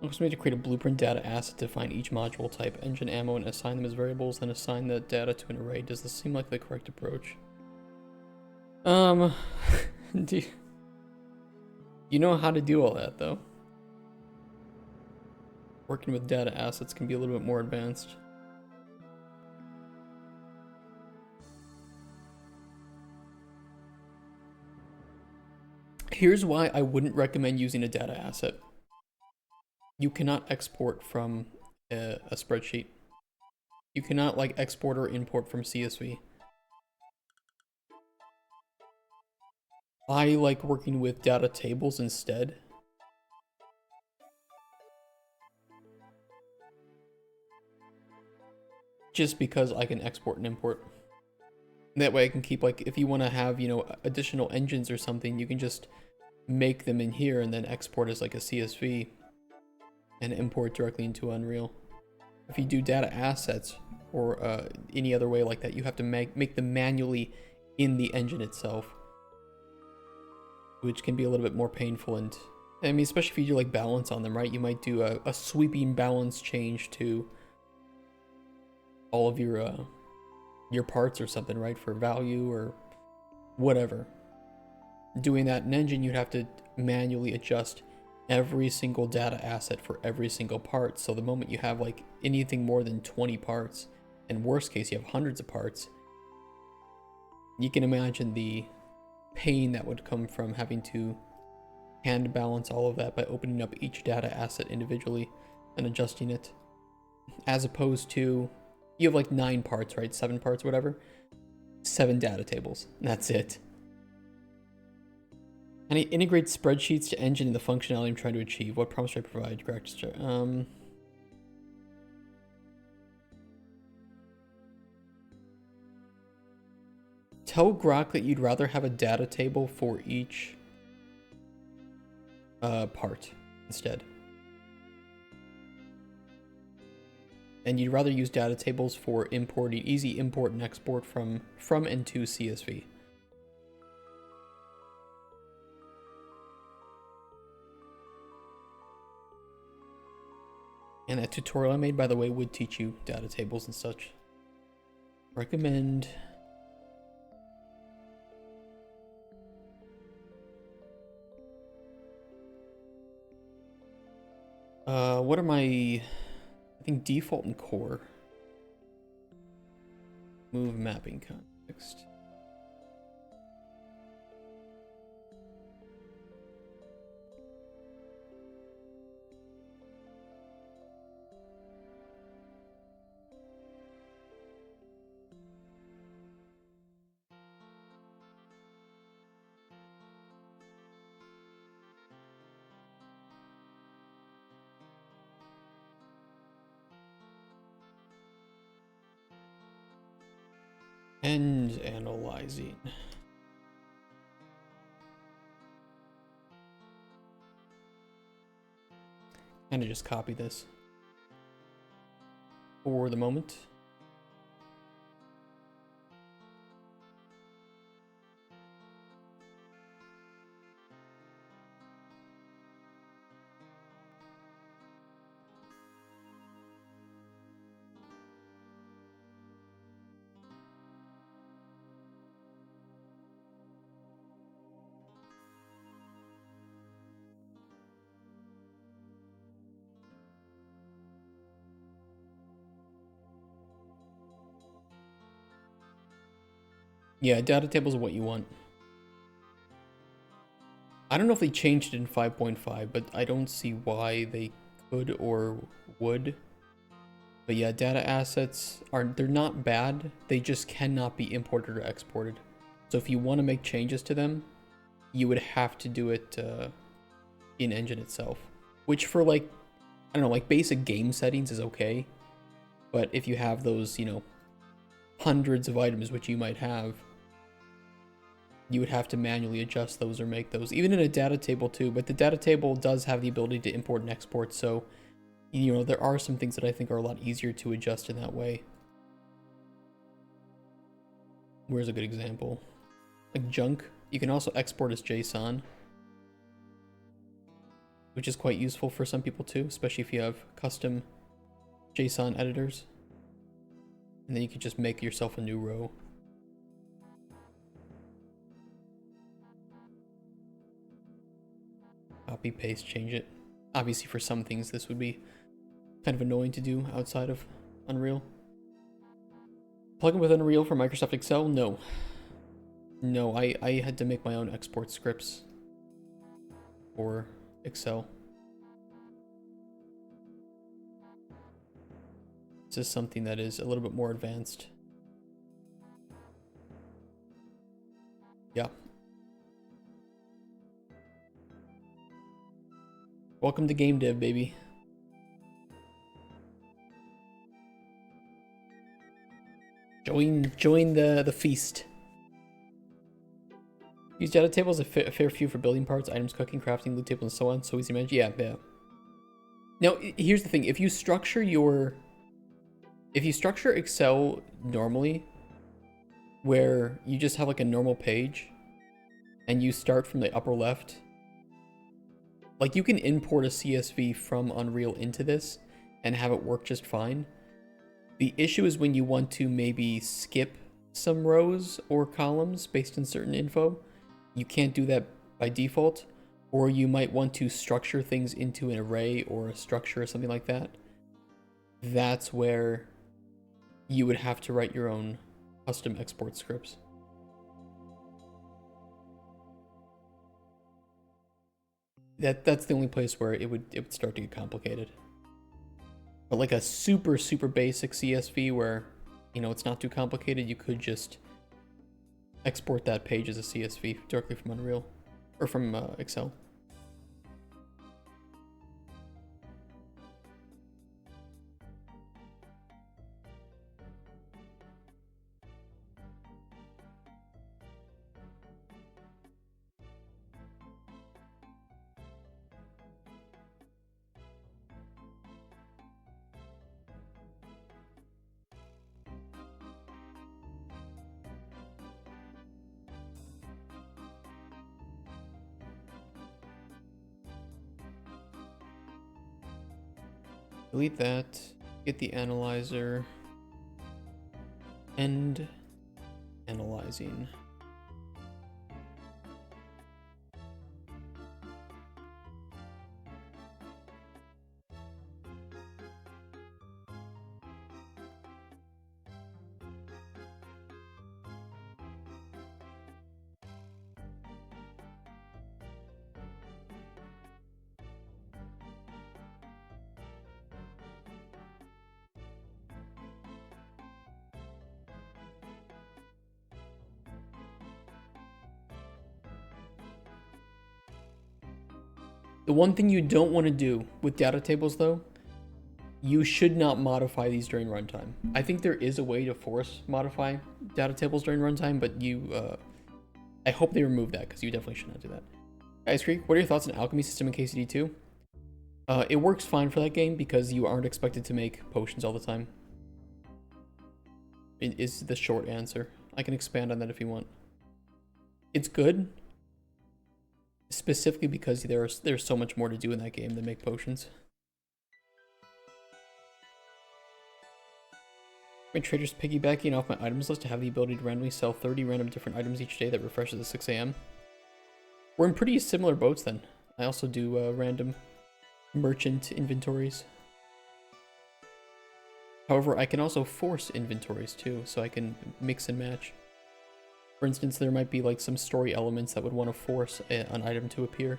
Also need to create a blueprint data asset to define each module type, engine, ammo, and assign them as variables, then assign the data to an array. Does this seem like the correct approach? Do you know how to do all that though? Working with data assets can be a little bit more advanced. Here's why I wouldn't recommend using a data asset. You cannot export from a spreadsheet. You cannot like export or import from CSV. I like working with data tables instead. Just because I can export and import. That way I can keep, like, if you want to have, you know, additional engines or something, you can just make them in here and then export as like a CSV and import directly into Unreal. If you do data assets or any other way like that, you have to make them manually in the engine itself, which can be a little bit more painful. And I mean, especially if you do like balance on them, right? You might do a sweeping balance change to all of your parts or something, right? For value or whatever. doing that in Engine, you'd have to manually adjust every single data asset for every single part. So the moment you have like anything more than 20 parts, and worst case, you have hundreds of parts, you can imagine the pain that would come from having to hand balance all of that by opening up each data asset individually and adjusting it. As opposed to, you have like 9 parts, right? 7 parts, whatever. 7 data tables. That's it. And it integrates spreadsheets to Engine and the functionality I'm trying to achieve. What promise should I provide? Tell Grok that you'd rather have a data table for each part instead. And you'd rather use data tables for importing, easy import and export from and to CSV. And that tutorial I made, by the way, would teach you data tables and such. Recommend. What are my, I think default and core. Move mapping context. And analyzing. Kind of just copy this for the moment. Yeah, data tables are what you want. I don't know if they changed it in 5.5, but I don't see why they could or would. But yeah, data assets they're not bad. They just cannot be imported or exported. So if you want to make changes to them, you would have to do it in Engine itself. Which for like, I don't know, like basic game settings is okay. But if you have those, you know, hundreds of items, which you might have, you would have to manually adjust those or make those, even in a data table too. But the data table does have the ability to import and export, so you know there are some things that I think are a lot easier to adjust in that way. Where's a good example? Like junk, you can also export as JSON, which is quite useful for some people too, especially if you have custom JSON editors. And then you can just make yourself a new row. Copy, paste, change it. Obviously for some things this would be kind of annoying to do outside of Unreal. Plugin with Unreal for Microsoft Excel? No. No, I had to make my own export scripts for Excel. This is something that is a little bit more advanced. Yeah. Welcome to game dev, baby. Join the feast. Use data tables a fair few for building parts, items, cooking, crafting, loot tables, and so on. So easy to manage. Yeah. Now here's the thing: if you structure Excel normally, where you just have like a normal page, and you start from the upper left. Like you can import a CSV from Unreal into this and have it work just fine. The issue is when you want to maybe skip some rows or columns based on certain info. you can't do that by default, or you might want to structure things into an array or a structure or something like that. That's where you would have to write your own custom export scripts. That's the only place where it would start to get complicated. But like a super basic CSV where, you know, it's not too complicated, you could just export that page as a CSV directly from Unreal or from Excel. Delete that, get the analyzer, end analyzing. The one thing you don't want to do with data tables, though, you should not modify these during runtime. I think there is a way to force modify data tables during runtime, but I hope they remove that, because you definitely should not do that. Ice Creek, what are your thoughts on Alchemy system in KCD2? It works fine for that game because you aren't expected to make potions all the time. It is the short answer. I can expand on that if you want. It's good, specifically because there's so much more to do in that game than make potions. My trader's piggybacking off my items list to have the ability to randomly sell 30 random different items each day that refreshes at 6 AM. We're in pretty similar boats then. I also do random merchant inventories. However, I can also force inventories too, so I can mix and match. For instance, there might be like some story elements that would want to force an item to appear.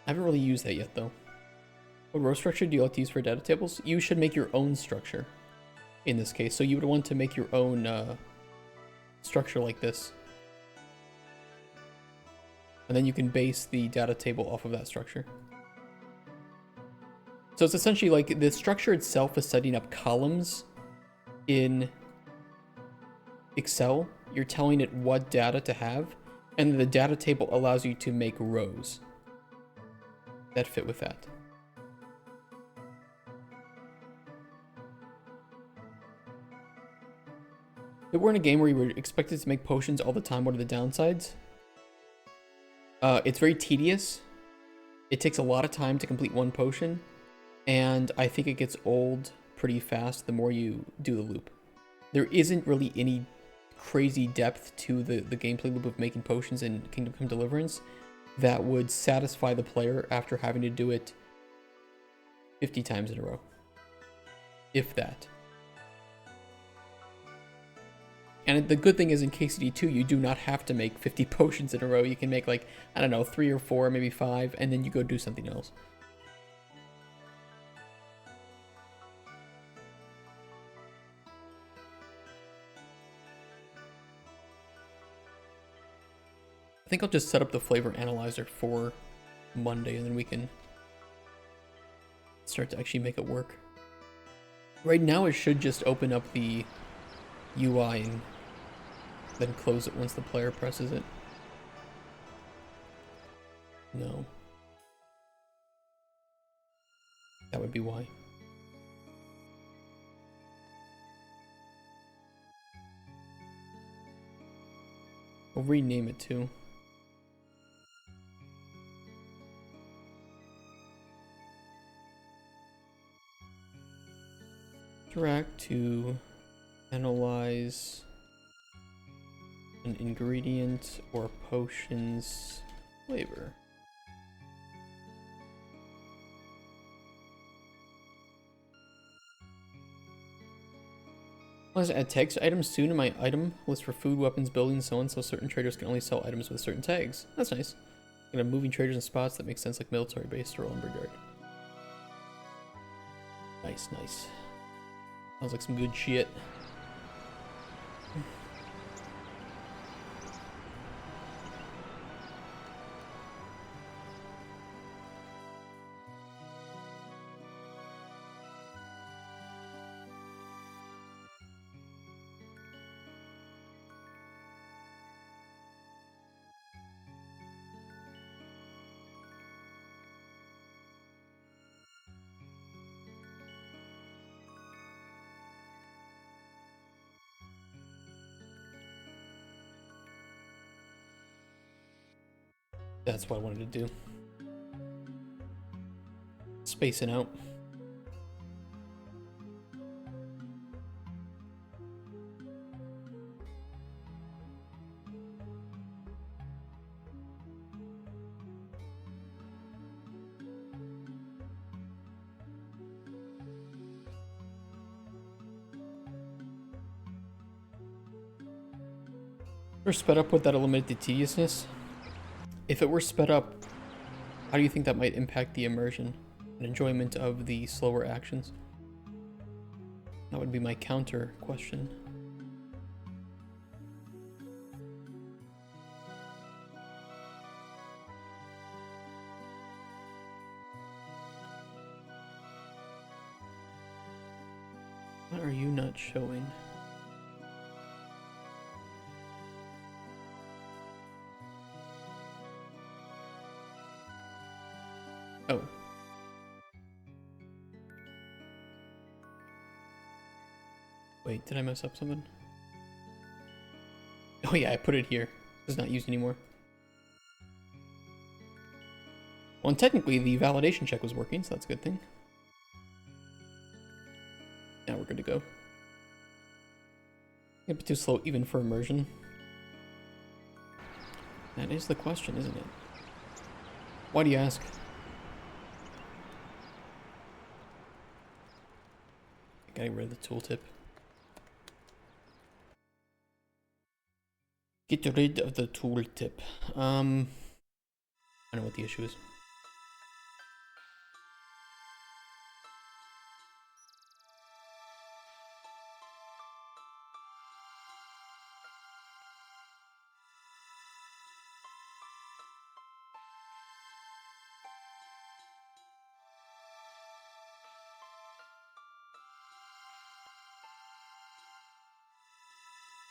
I haven't really used that yet though. What row structure do you like to use for data tables? You should make your own structure in this case. So you would want to make your own structure like this. And then you can base the data table off of that structure. So it's essentially like the structure itself is setting up columns in Excel. You're telling it what data to have, and the data table allows you to make rows that fit with that. If we're in a game where you were expected to make potions all the time, what are the downsides? It's very tedious. It takes a lot of time to complete one potion. And I think it gets old pretty fast the more you do the loop. There isn't really any crazy depth to the gameplay loop of making potions in Kingdom Come Deliverance that would satisfy the player after having to do it 50 times in a row. If that. And the good thing is in KCD2, you do not have to make 50 potions in a row. You can make like, I don't know, 3 or 4, maybe 5, and then you go do something else. I think I'll just set up the flavor analyzer for Monday, and then we can start to actually make it work. Right now, it should just open up the UI and then close it once the player presses it. No. That would be why. We'll rename it too. Interact to Analyze an ingredient or potion's flavor. Let's add tags to items soon in my item list for food, weapons, buildings, so on, so certain traders can only sell items with certain tags. That's nice. I'm gonna have moving traders in spots that make sense, like military base or lumberyard. Nice, nice. Sounds like some good shit. That's what I wanted to do. Spacing out. Or sped up, would that eliminate the tediousness? If it were sped up, how do you think that might impact the immersion and enjoyment of the slower actions? That would be my counter question. What are you not showing? Oh. Wait, did I mess up something? Oh yeah, I put it here. It's not used anymore. Well, and technically the validation check was working, so that's a good thing. Now we're good to go. It'd be too slow even for immersion. That is the question, isn't it? Why do you ask? Getting rid of the tooltip. Get rid of the tooltip. I know what the issue is.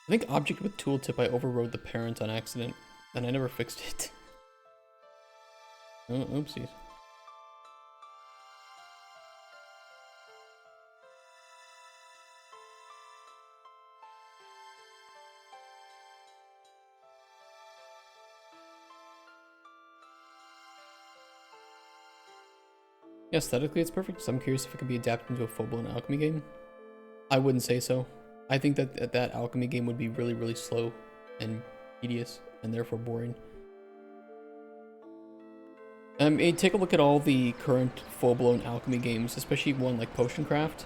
I think object with tooltip, I overrode the parent on accident, and I never fixed it. Oh, oopsies. Yeah, aesthetically it's perfect, so I'm curious if it can be adapted into a full-blown alchemy game. I wouldn't say so. I think that that alchemy game would be really, really slow and tedious, and therefore boring. Take a look at all the current full-blown alchemy games, especially one like Potion Craft.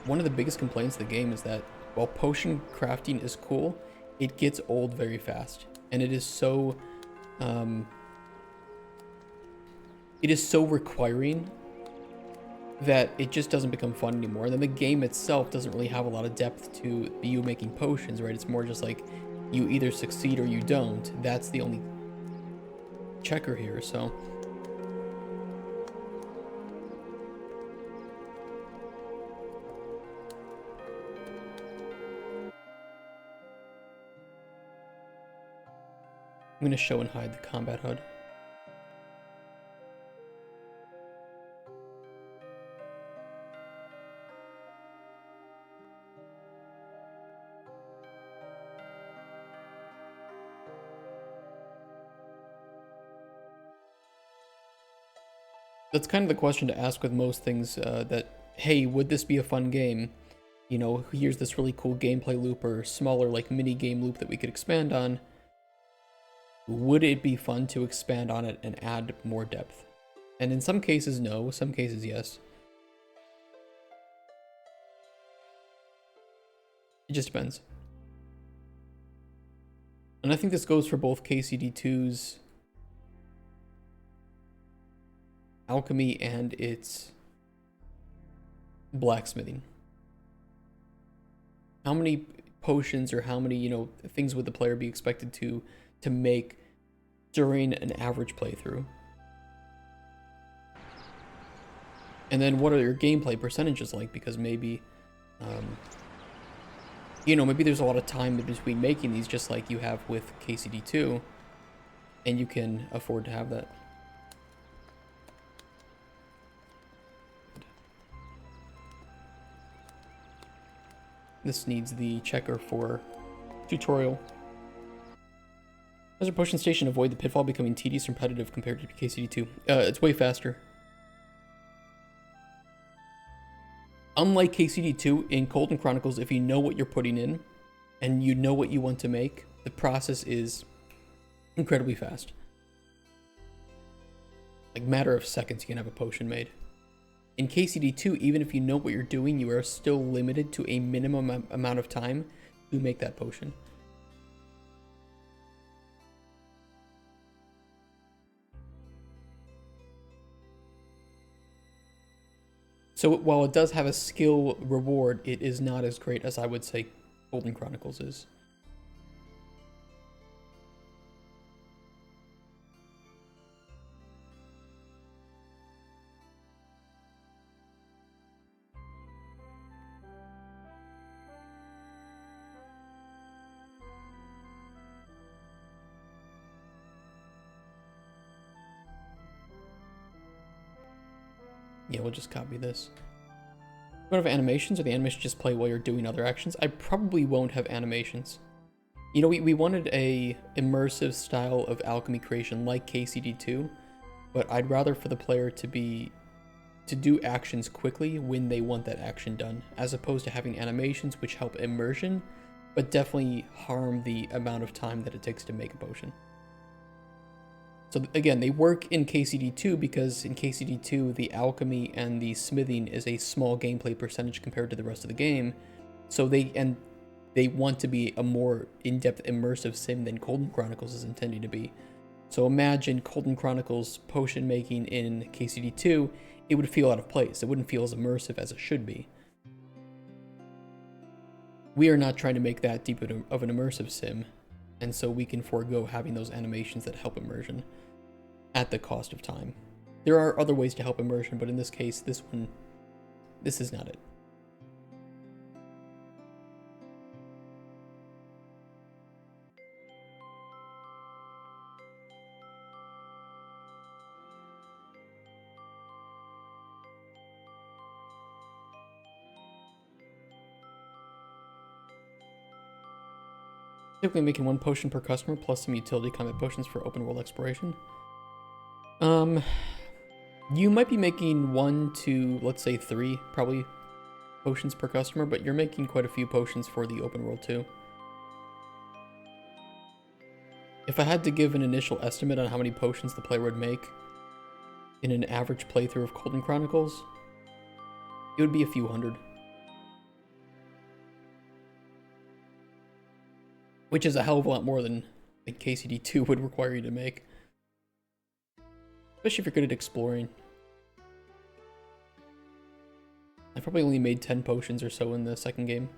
One of the biggest complaints of the game is that while potion crafting is cool, it gets old very fast, and it is so requiring that it just doesn't become fun anymore. And then the game itself doesn't really have a lot of depth to you making potions, right? It's more just like you either succeed or you don't. That's the only checker here, so. I'm gonna show and hide the combat HUD. That's kind of the question to ask with most things, that, hey, would this be a fun game? you know, here's this really cool gameplay loop or smaller like mini game loop that we could expand on, would it be fun to expand on it and add more depth? And in some cases, no. Some cases, yes. It just depends. And I think this goes for both KCD2's alchemy and its blacksmithing. How many potions or how many, you know, things would the player be expected to make during an average playthrough? And then what are your gameplay percentages like? Because maybe, you know, maybe there's a lot of time in between making these, just like you have with KCD2, and you can afford to have that. This needs the checker for tutorial. As a potion station, avoid the pitfall becoming tedious and repetitive compared to KCD2. It's way faster. Unlike KCD2, in Cauldron Chronicles, if you know what you're putting in and you know what you want to make, the process is incredibly fast. Like matter of seconds, you can have a potion made. In KCD2, even if you know what you're doing, you are still limited to a minimum amount of time to make that potion. So while it does have a skill reward, it is not as great as I would say Cauldron Chronicles is. Yeah, we'll just copy this. You won't have animations, or the animations just play while you're doing other actions? I probably won't have animations. You know, we wanted a immersive style of alchemy creation like KCD2, but I'd rather for the player to do actions quickly when they want that action done, as opposed to having animations which help immersion, but definitely harm the amount of time that it takes to make a potion. So again, they work in KCD2 because in KCD2, the alchemy and the smithing is a small gameplay percentage compared to the rest of the game. So they want to be a more in-depth immersive sim than Cauldron Chronicles is intending to be. So imagine Cauldron Chronicles potion making in KCD2, it would feel out of place. It wouldn't feel as immersive as it should be. We are not trying to make that deep of an immersive sim, and so we can forego having those animations that help immersion at the cost of time. There are other ways to help immersion, but in this case, this is not it. Typically making one potion per customer plus some utility combat potions for open world exploration. You might be making 1 to, let's say 3, probably, potions per customer, but you're making quite a few potions for the open world too. If I had to give an initial estimate on how many potions the player would make in an average playthrough of Cauldron Chronicles, it would be a few hundred. Which is a hell of a lot more than like KCD2 would require you to make. Especially if you're good at exploring. I probably only made 10 potions or so in the second game.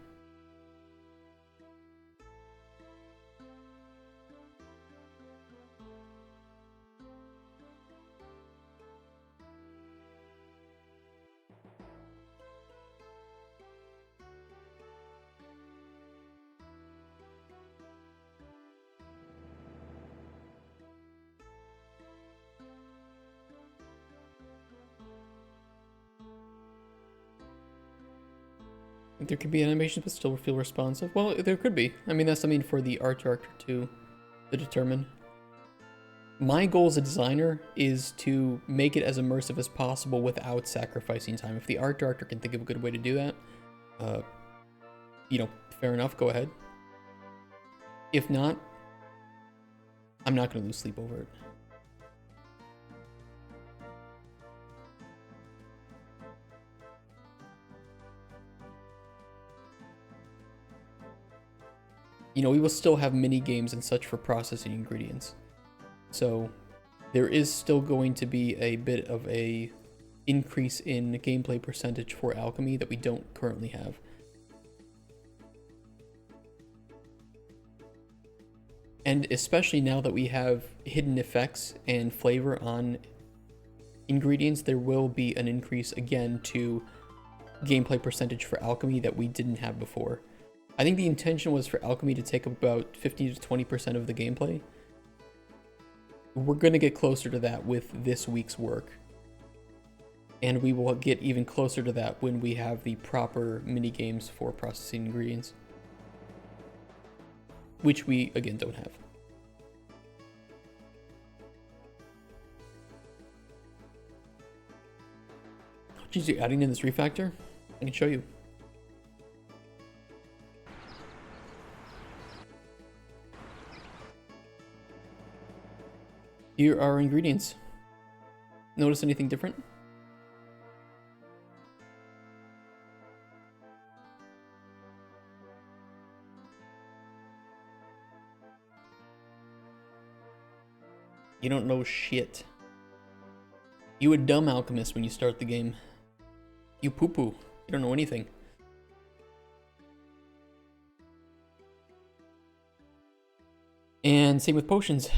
There could be animations but still feel responsive. Well, there could be. I mean, that's something for the art director to determine. My goal as a designer is to make it as immersive as possible without sacrificing time. If the art director can think of a good way to do that, you know, fair enough, go ahead. If not, I'm not going to lose sleep over it. You know, we will still have mini games and such for processing ingredients. So there is still going to be a bit of a increase in gameplay percentage for alchemy that we don't currently have. And especially now that we have hidden effects and flavor on ingredients, there will be an increase again to gameplay percentage for alchemy that we didn't have before. I think the intention was for alchemy to take up about 15 to 20% of the gameplay. We're going to get closer to that with this week's work. And we will get even closer to that when we have the proper mini games for processing ingredients. Which we, again, don't have. Geez, you're adding in this refactor? I can show you. Here are our ingredients. Notice anything different? You don't know shit. You a dumb alchemist when you start the game. You poo-poo. You don't know anything. And same with potions.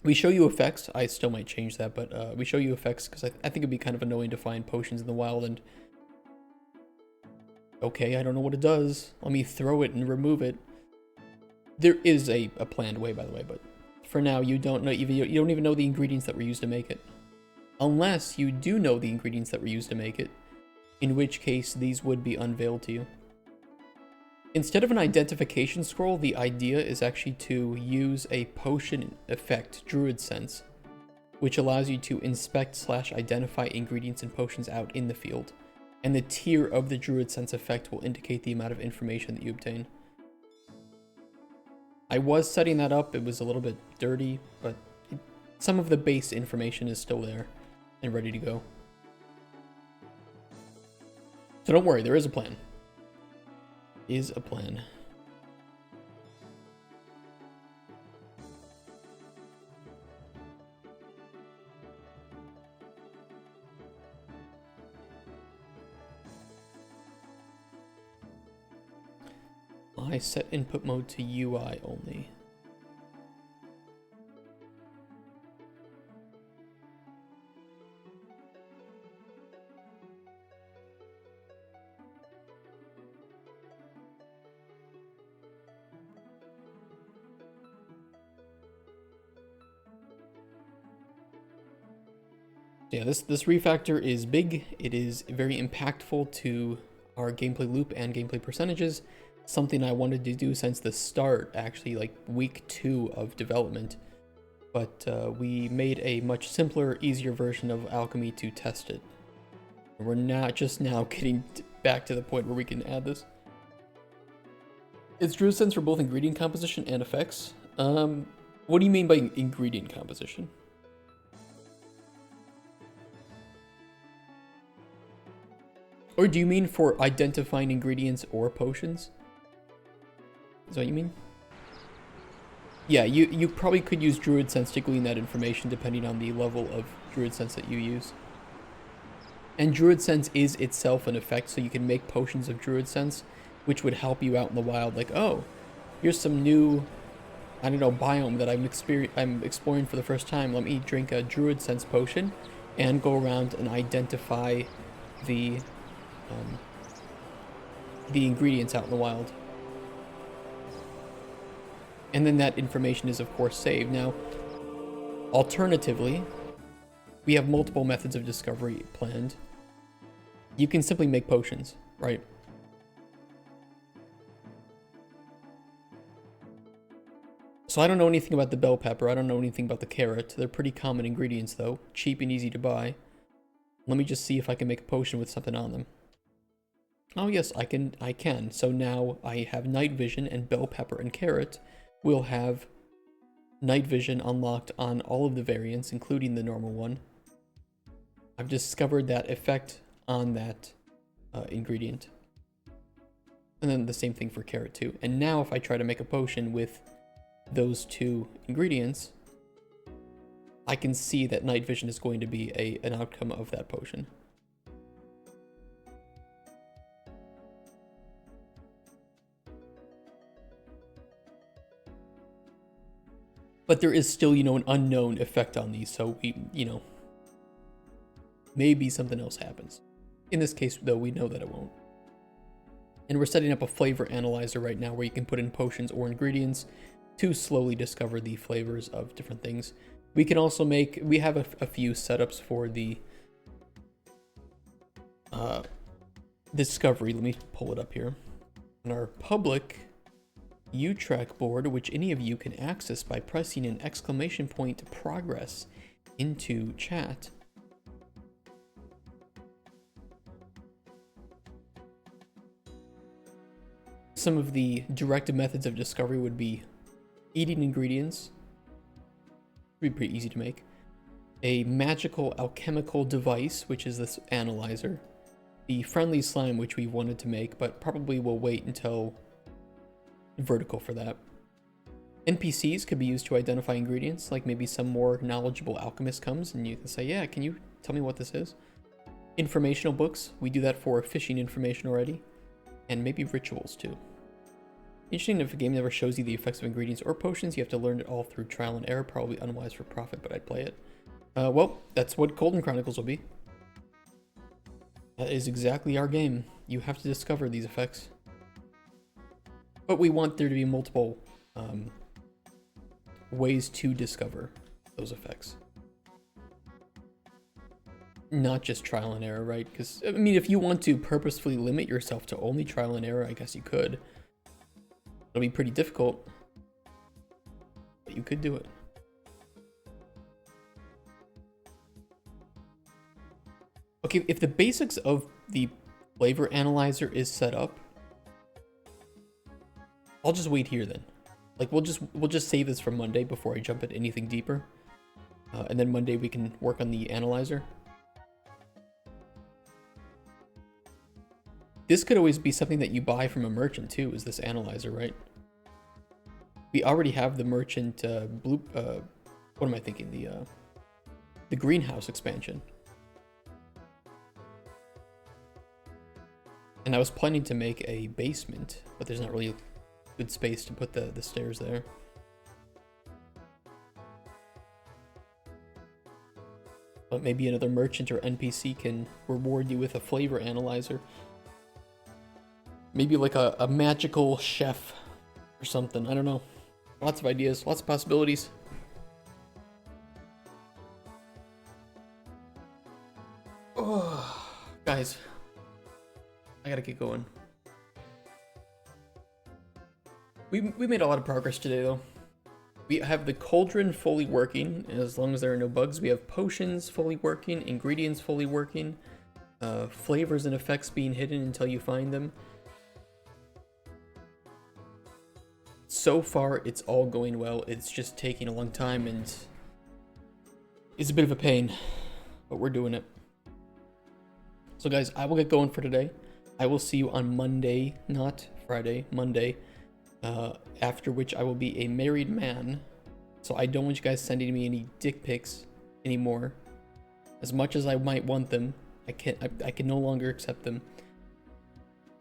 We show you effects. I still might change that, but we show you effects because I think it'd be kind of annoying to find potions in the wild and... Okay, I don't know what it does. Let me throw it and remove it. There is a planned way, by the way, but for now you don't know. You don't even know the ingredients that were used to make it. Unless you do know the ingredients that were used to make it, in which case these would be unveiled to you. Instead of an identification scroll, the idea is actually to use a potion effect, Druid Sense, which allows you to inspect/identify ingredients and potions out in the field. And the tier of the Druid Sense effect will indicate the amount of information that you obtain. I was setting that up, it was a little bit dirty, but some of the base information is still there and ready to go. So don't worry, there is a plan. Is a plan. I set input mode to UI only. Yeah, this refactor is big. It is very impactful to our gameplay loop and gameplay percentages. Something I wanted to do since the start, actually, like week 2 of development. But we made a much simpler, easier version of Alchemy to test it. We're not just now getting back to the point where we can add this. It's Druid Sense for both ingredient composition and effects. What do you mean by ingredient composition? Or do you mean for identifying ingredients or potions? Is that what you mean? Yeah, you probably could use Druid Sense to glean that information depending on the level of Druid Sense that you use. And Druid Sense is itself an effect, so you can make potions of Druid Sense, which would help you out in the wild. Like, oh, here's some new, I don't know, biome that I'm exploring for the first time. Let me drink a Druid Sense potion and go around and identify the ingredients out in the wild. And then that information is, of course, saved. Now, alternatively, we have multiple methods of discovery planned. You can simply make potions, right? So I don't know anything about the bell pepper. I don't know anything about the carrot. They're pretty common ingredients, though. Cheap and easy to buy. Let me just see if I can make a potion with something on them. Oh yes, I can. So now I have night vision and bell pepper and carrot. We'll have night vision unlocked on all of the variants, including the normal one. I've discovered that effect on that ingredient. And then the same thing for carrot too. And now if I try to make a potion with those two ingredients, I can see that night vision is going to be an outcome of that potion. But there is still, an unknown effect on these, so maybe something else happens. In this case, though, we know that it won't. And we're setting up a flavor analyzer right now where you can put in potions or ingredients to slowly discover the flavors of different things. We can also we have a few setups for the discovery. Let me pull it up here. On our public U-Track board, which any of you can access by pressing an exclamation point progress into chat. Some of the directed methods of discovery would be eating ingredients. Would be pretty easy to make. A magical alchemical device, which is this analyzer. The friendly slime, which we wanted to make, but probably will wait until vertical for that. NPCs could be used to identify ingredients, like maybe some more knowledgeable alchemist comes and you can say, yeah, can you tell me what this is? Informational books, we do that for fishing information already. And maybe rituals too. Interesting, if a game never shows you the effects of ingredients or potions, you have to learn it all through trial and error, probably unwise for profit, but I'd play it. Well, that's what Cauldron Chronicles will be. That is exactly our game. You have to discover these effects. But we want there to be multiple ways to discover those effects. Not just trial and error, right? Because, I mean, if you want to purposefully limit yourself to only trial and error, I guess you could. It'll be pretty difficult, but you could do it. Okay, if the basics of the flavor analyzer is set up, I'll just wait here then. Like we'll just save this for Monday before I jump into anything deeper. And then Monday we can work on the analyzer. This could always be something that you buy from a merchant too, is this analyzer, right? We already have the merchant what am I thinking? The greenhouse expansion. And I was planning to make a basement, but there's not really good space to put the stairs there. But maybe another merchant or NPC can reward you with a flavor analyzer. Maybe like a magical chef or something. I don't know. Lots of ideas, lots of possibilities. Oh, guys, I gotta get going. We made a lot of progress today, though. We have the cauldron fully working, as long as there are no bugs. We have potions fully working, ingredients fully working, flavors and effects being hidden until you find them. So far, it's all going well. It's just taking a long time, and it's a bit of a pain, but we're doing it. So guys, I will get going for today. I will see you on Monday, not Friday, Monday. After which I will be a married man, so I don't want you guys sending me any dick pics anymore. As much as I might want them, I can no longer accept them.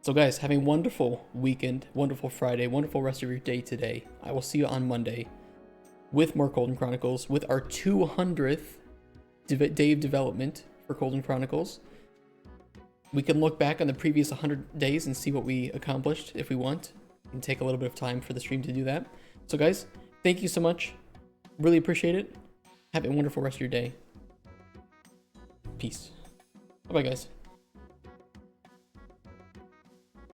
So guys, have a wonderful weekend, wonderful Friday, wonderful rest of your day today. I will see you on Monday with more Cauldron Chronicles, with our 200th day of development for Cauldron Chronicles. We can look back on the previous 100 days and see what we accomplished if we want. And take a little bit of time for the stream to do that. So guys, thank you so much. Really appreciate it. Have a wonderful rest of your day. Peace. Bye-bye, guys.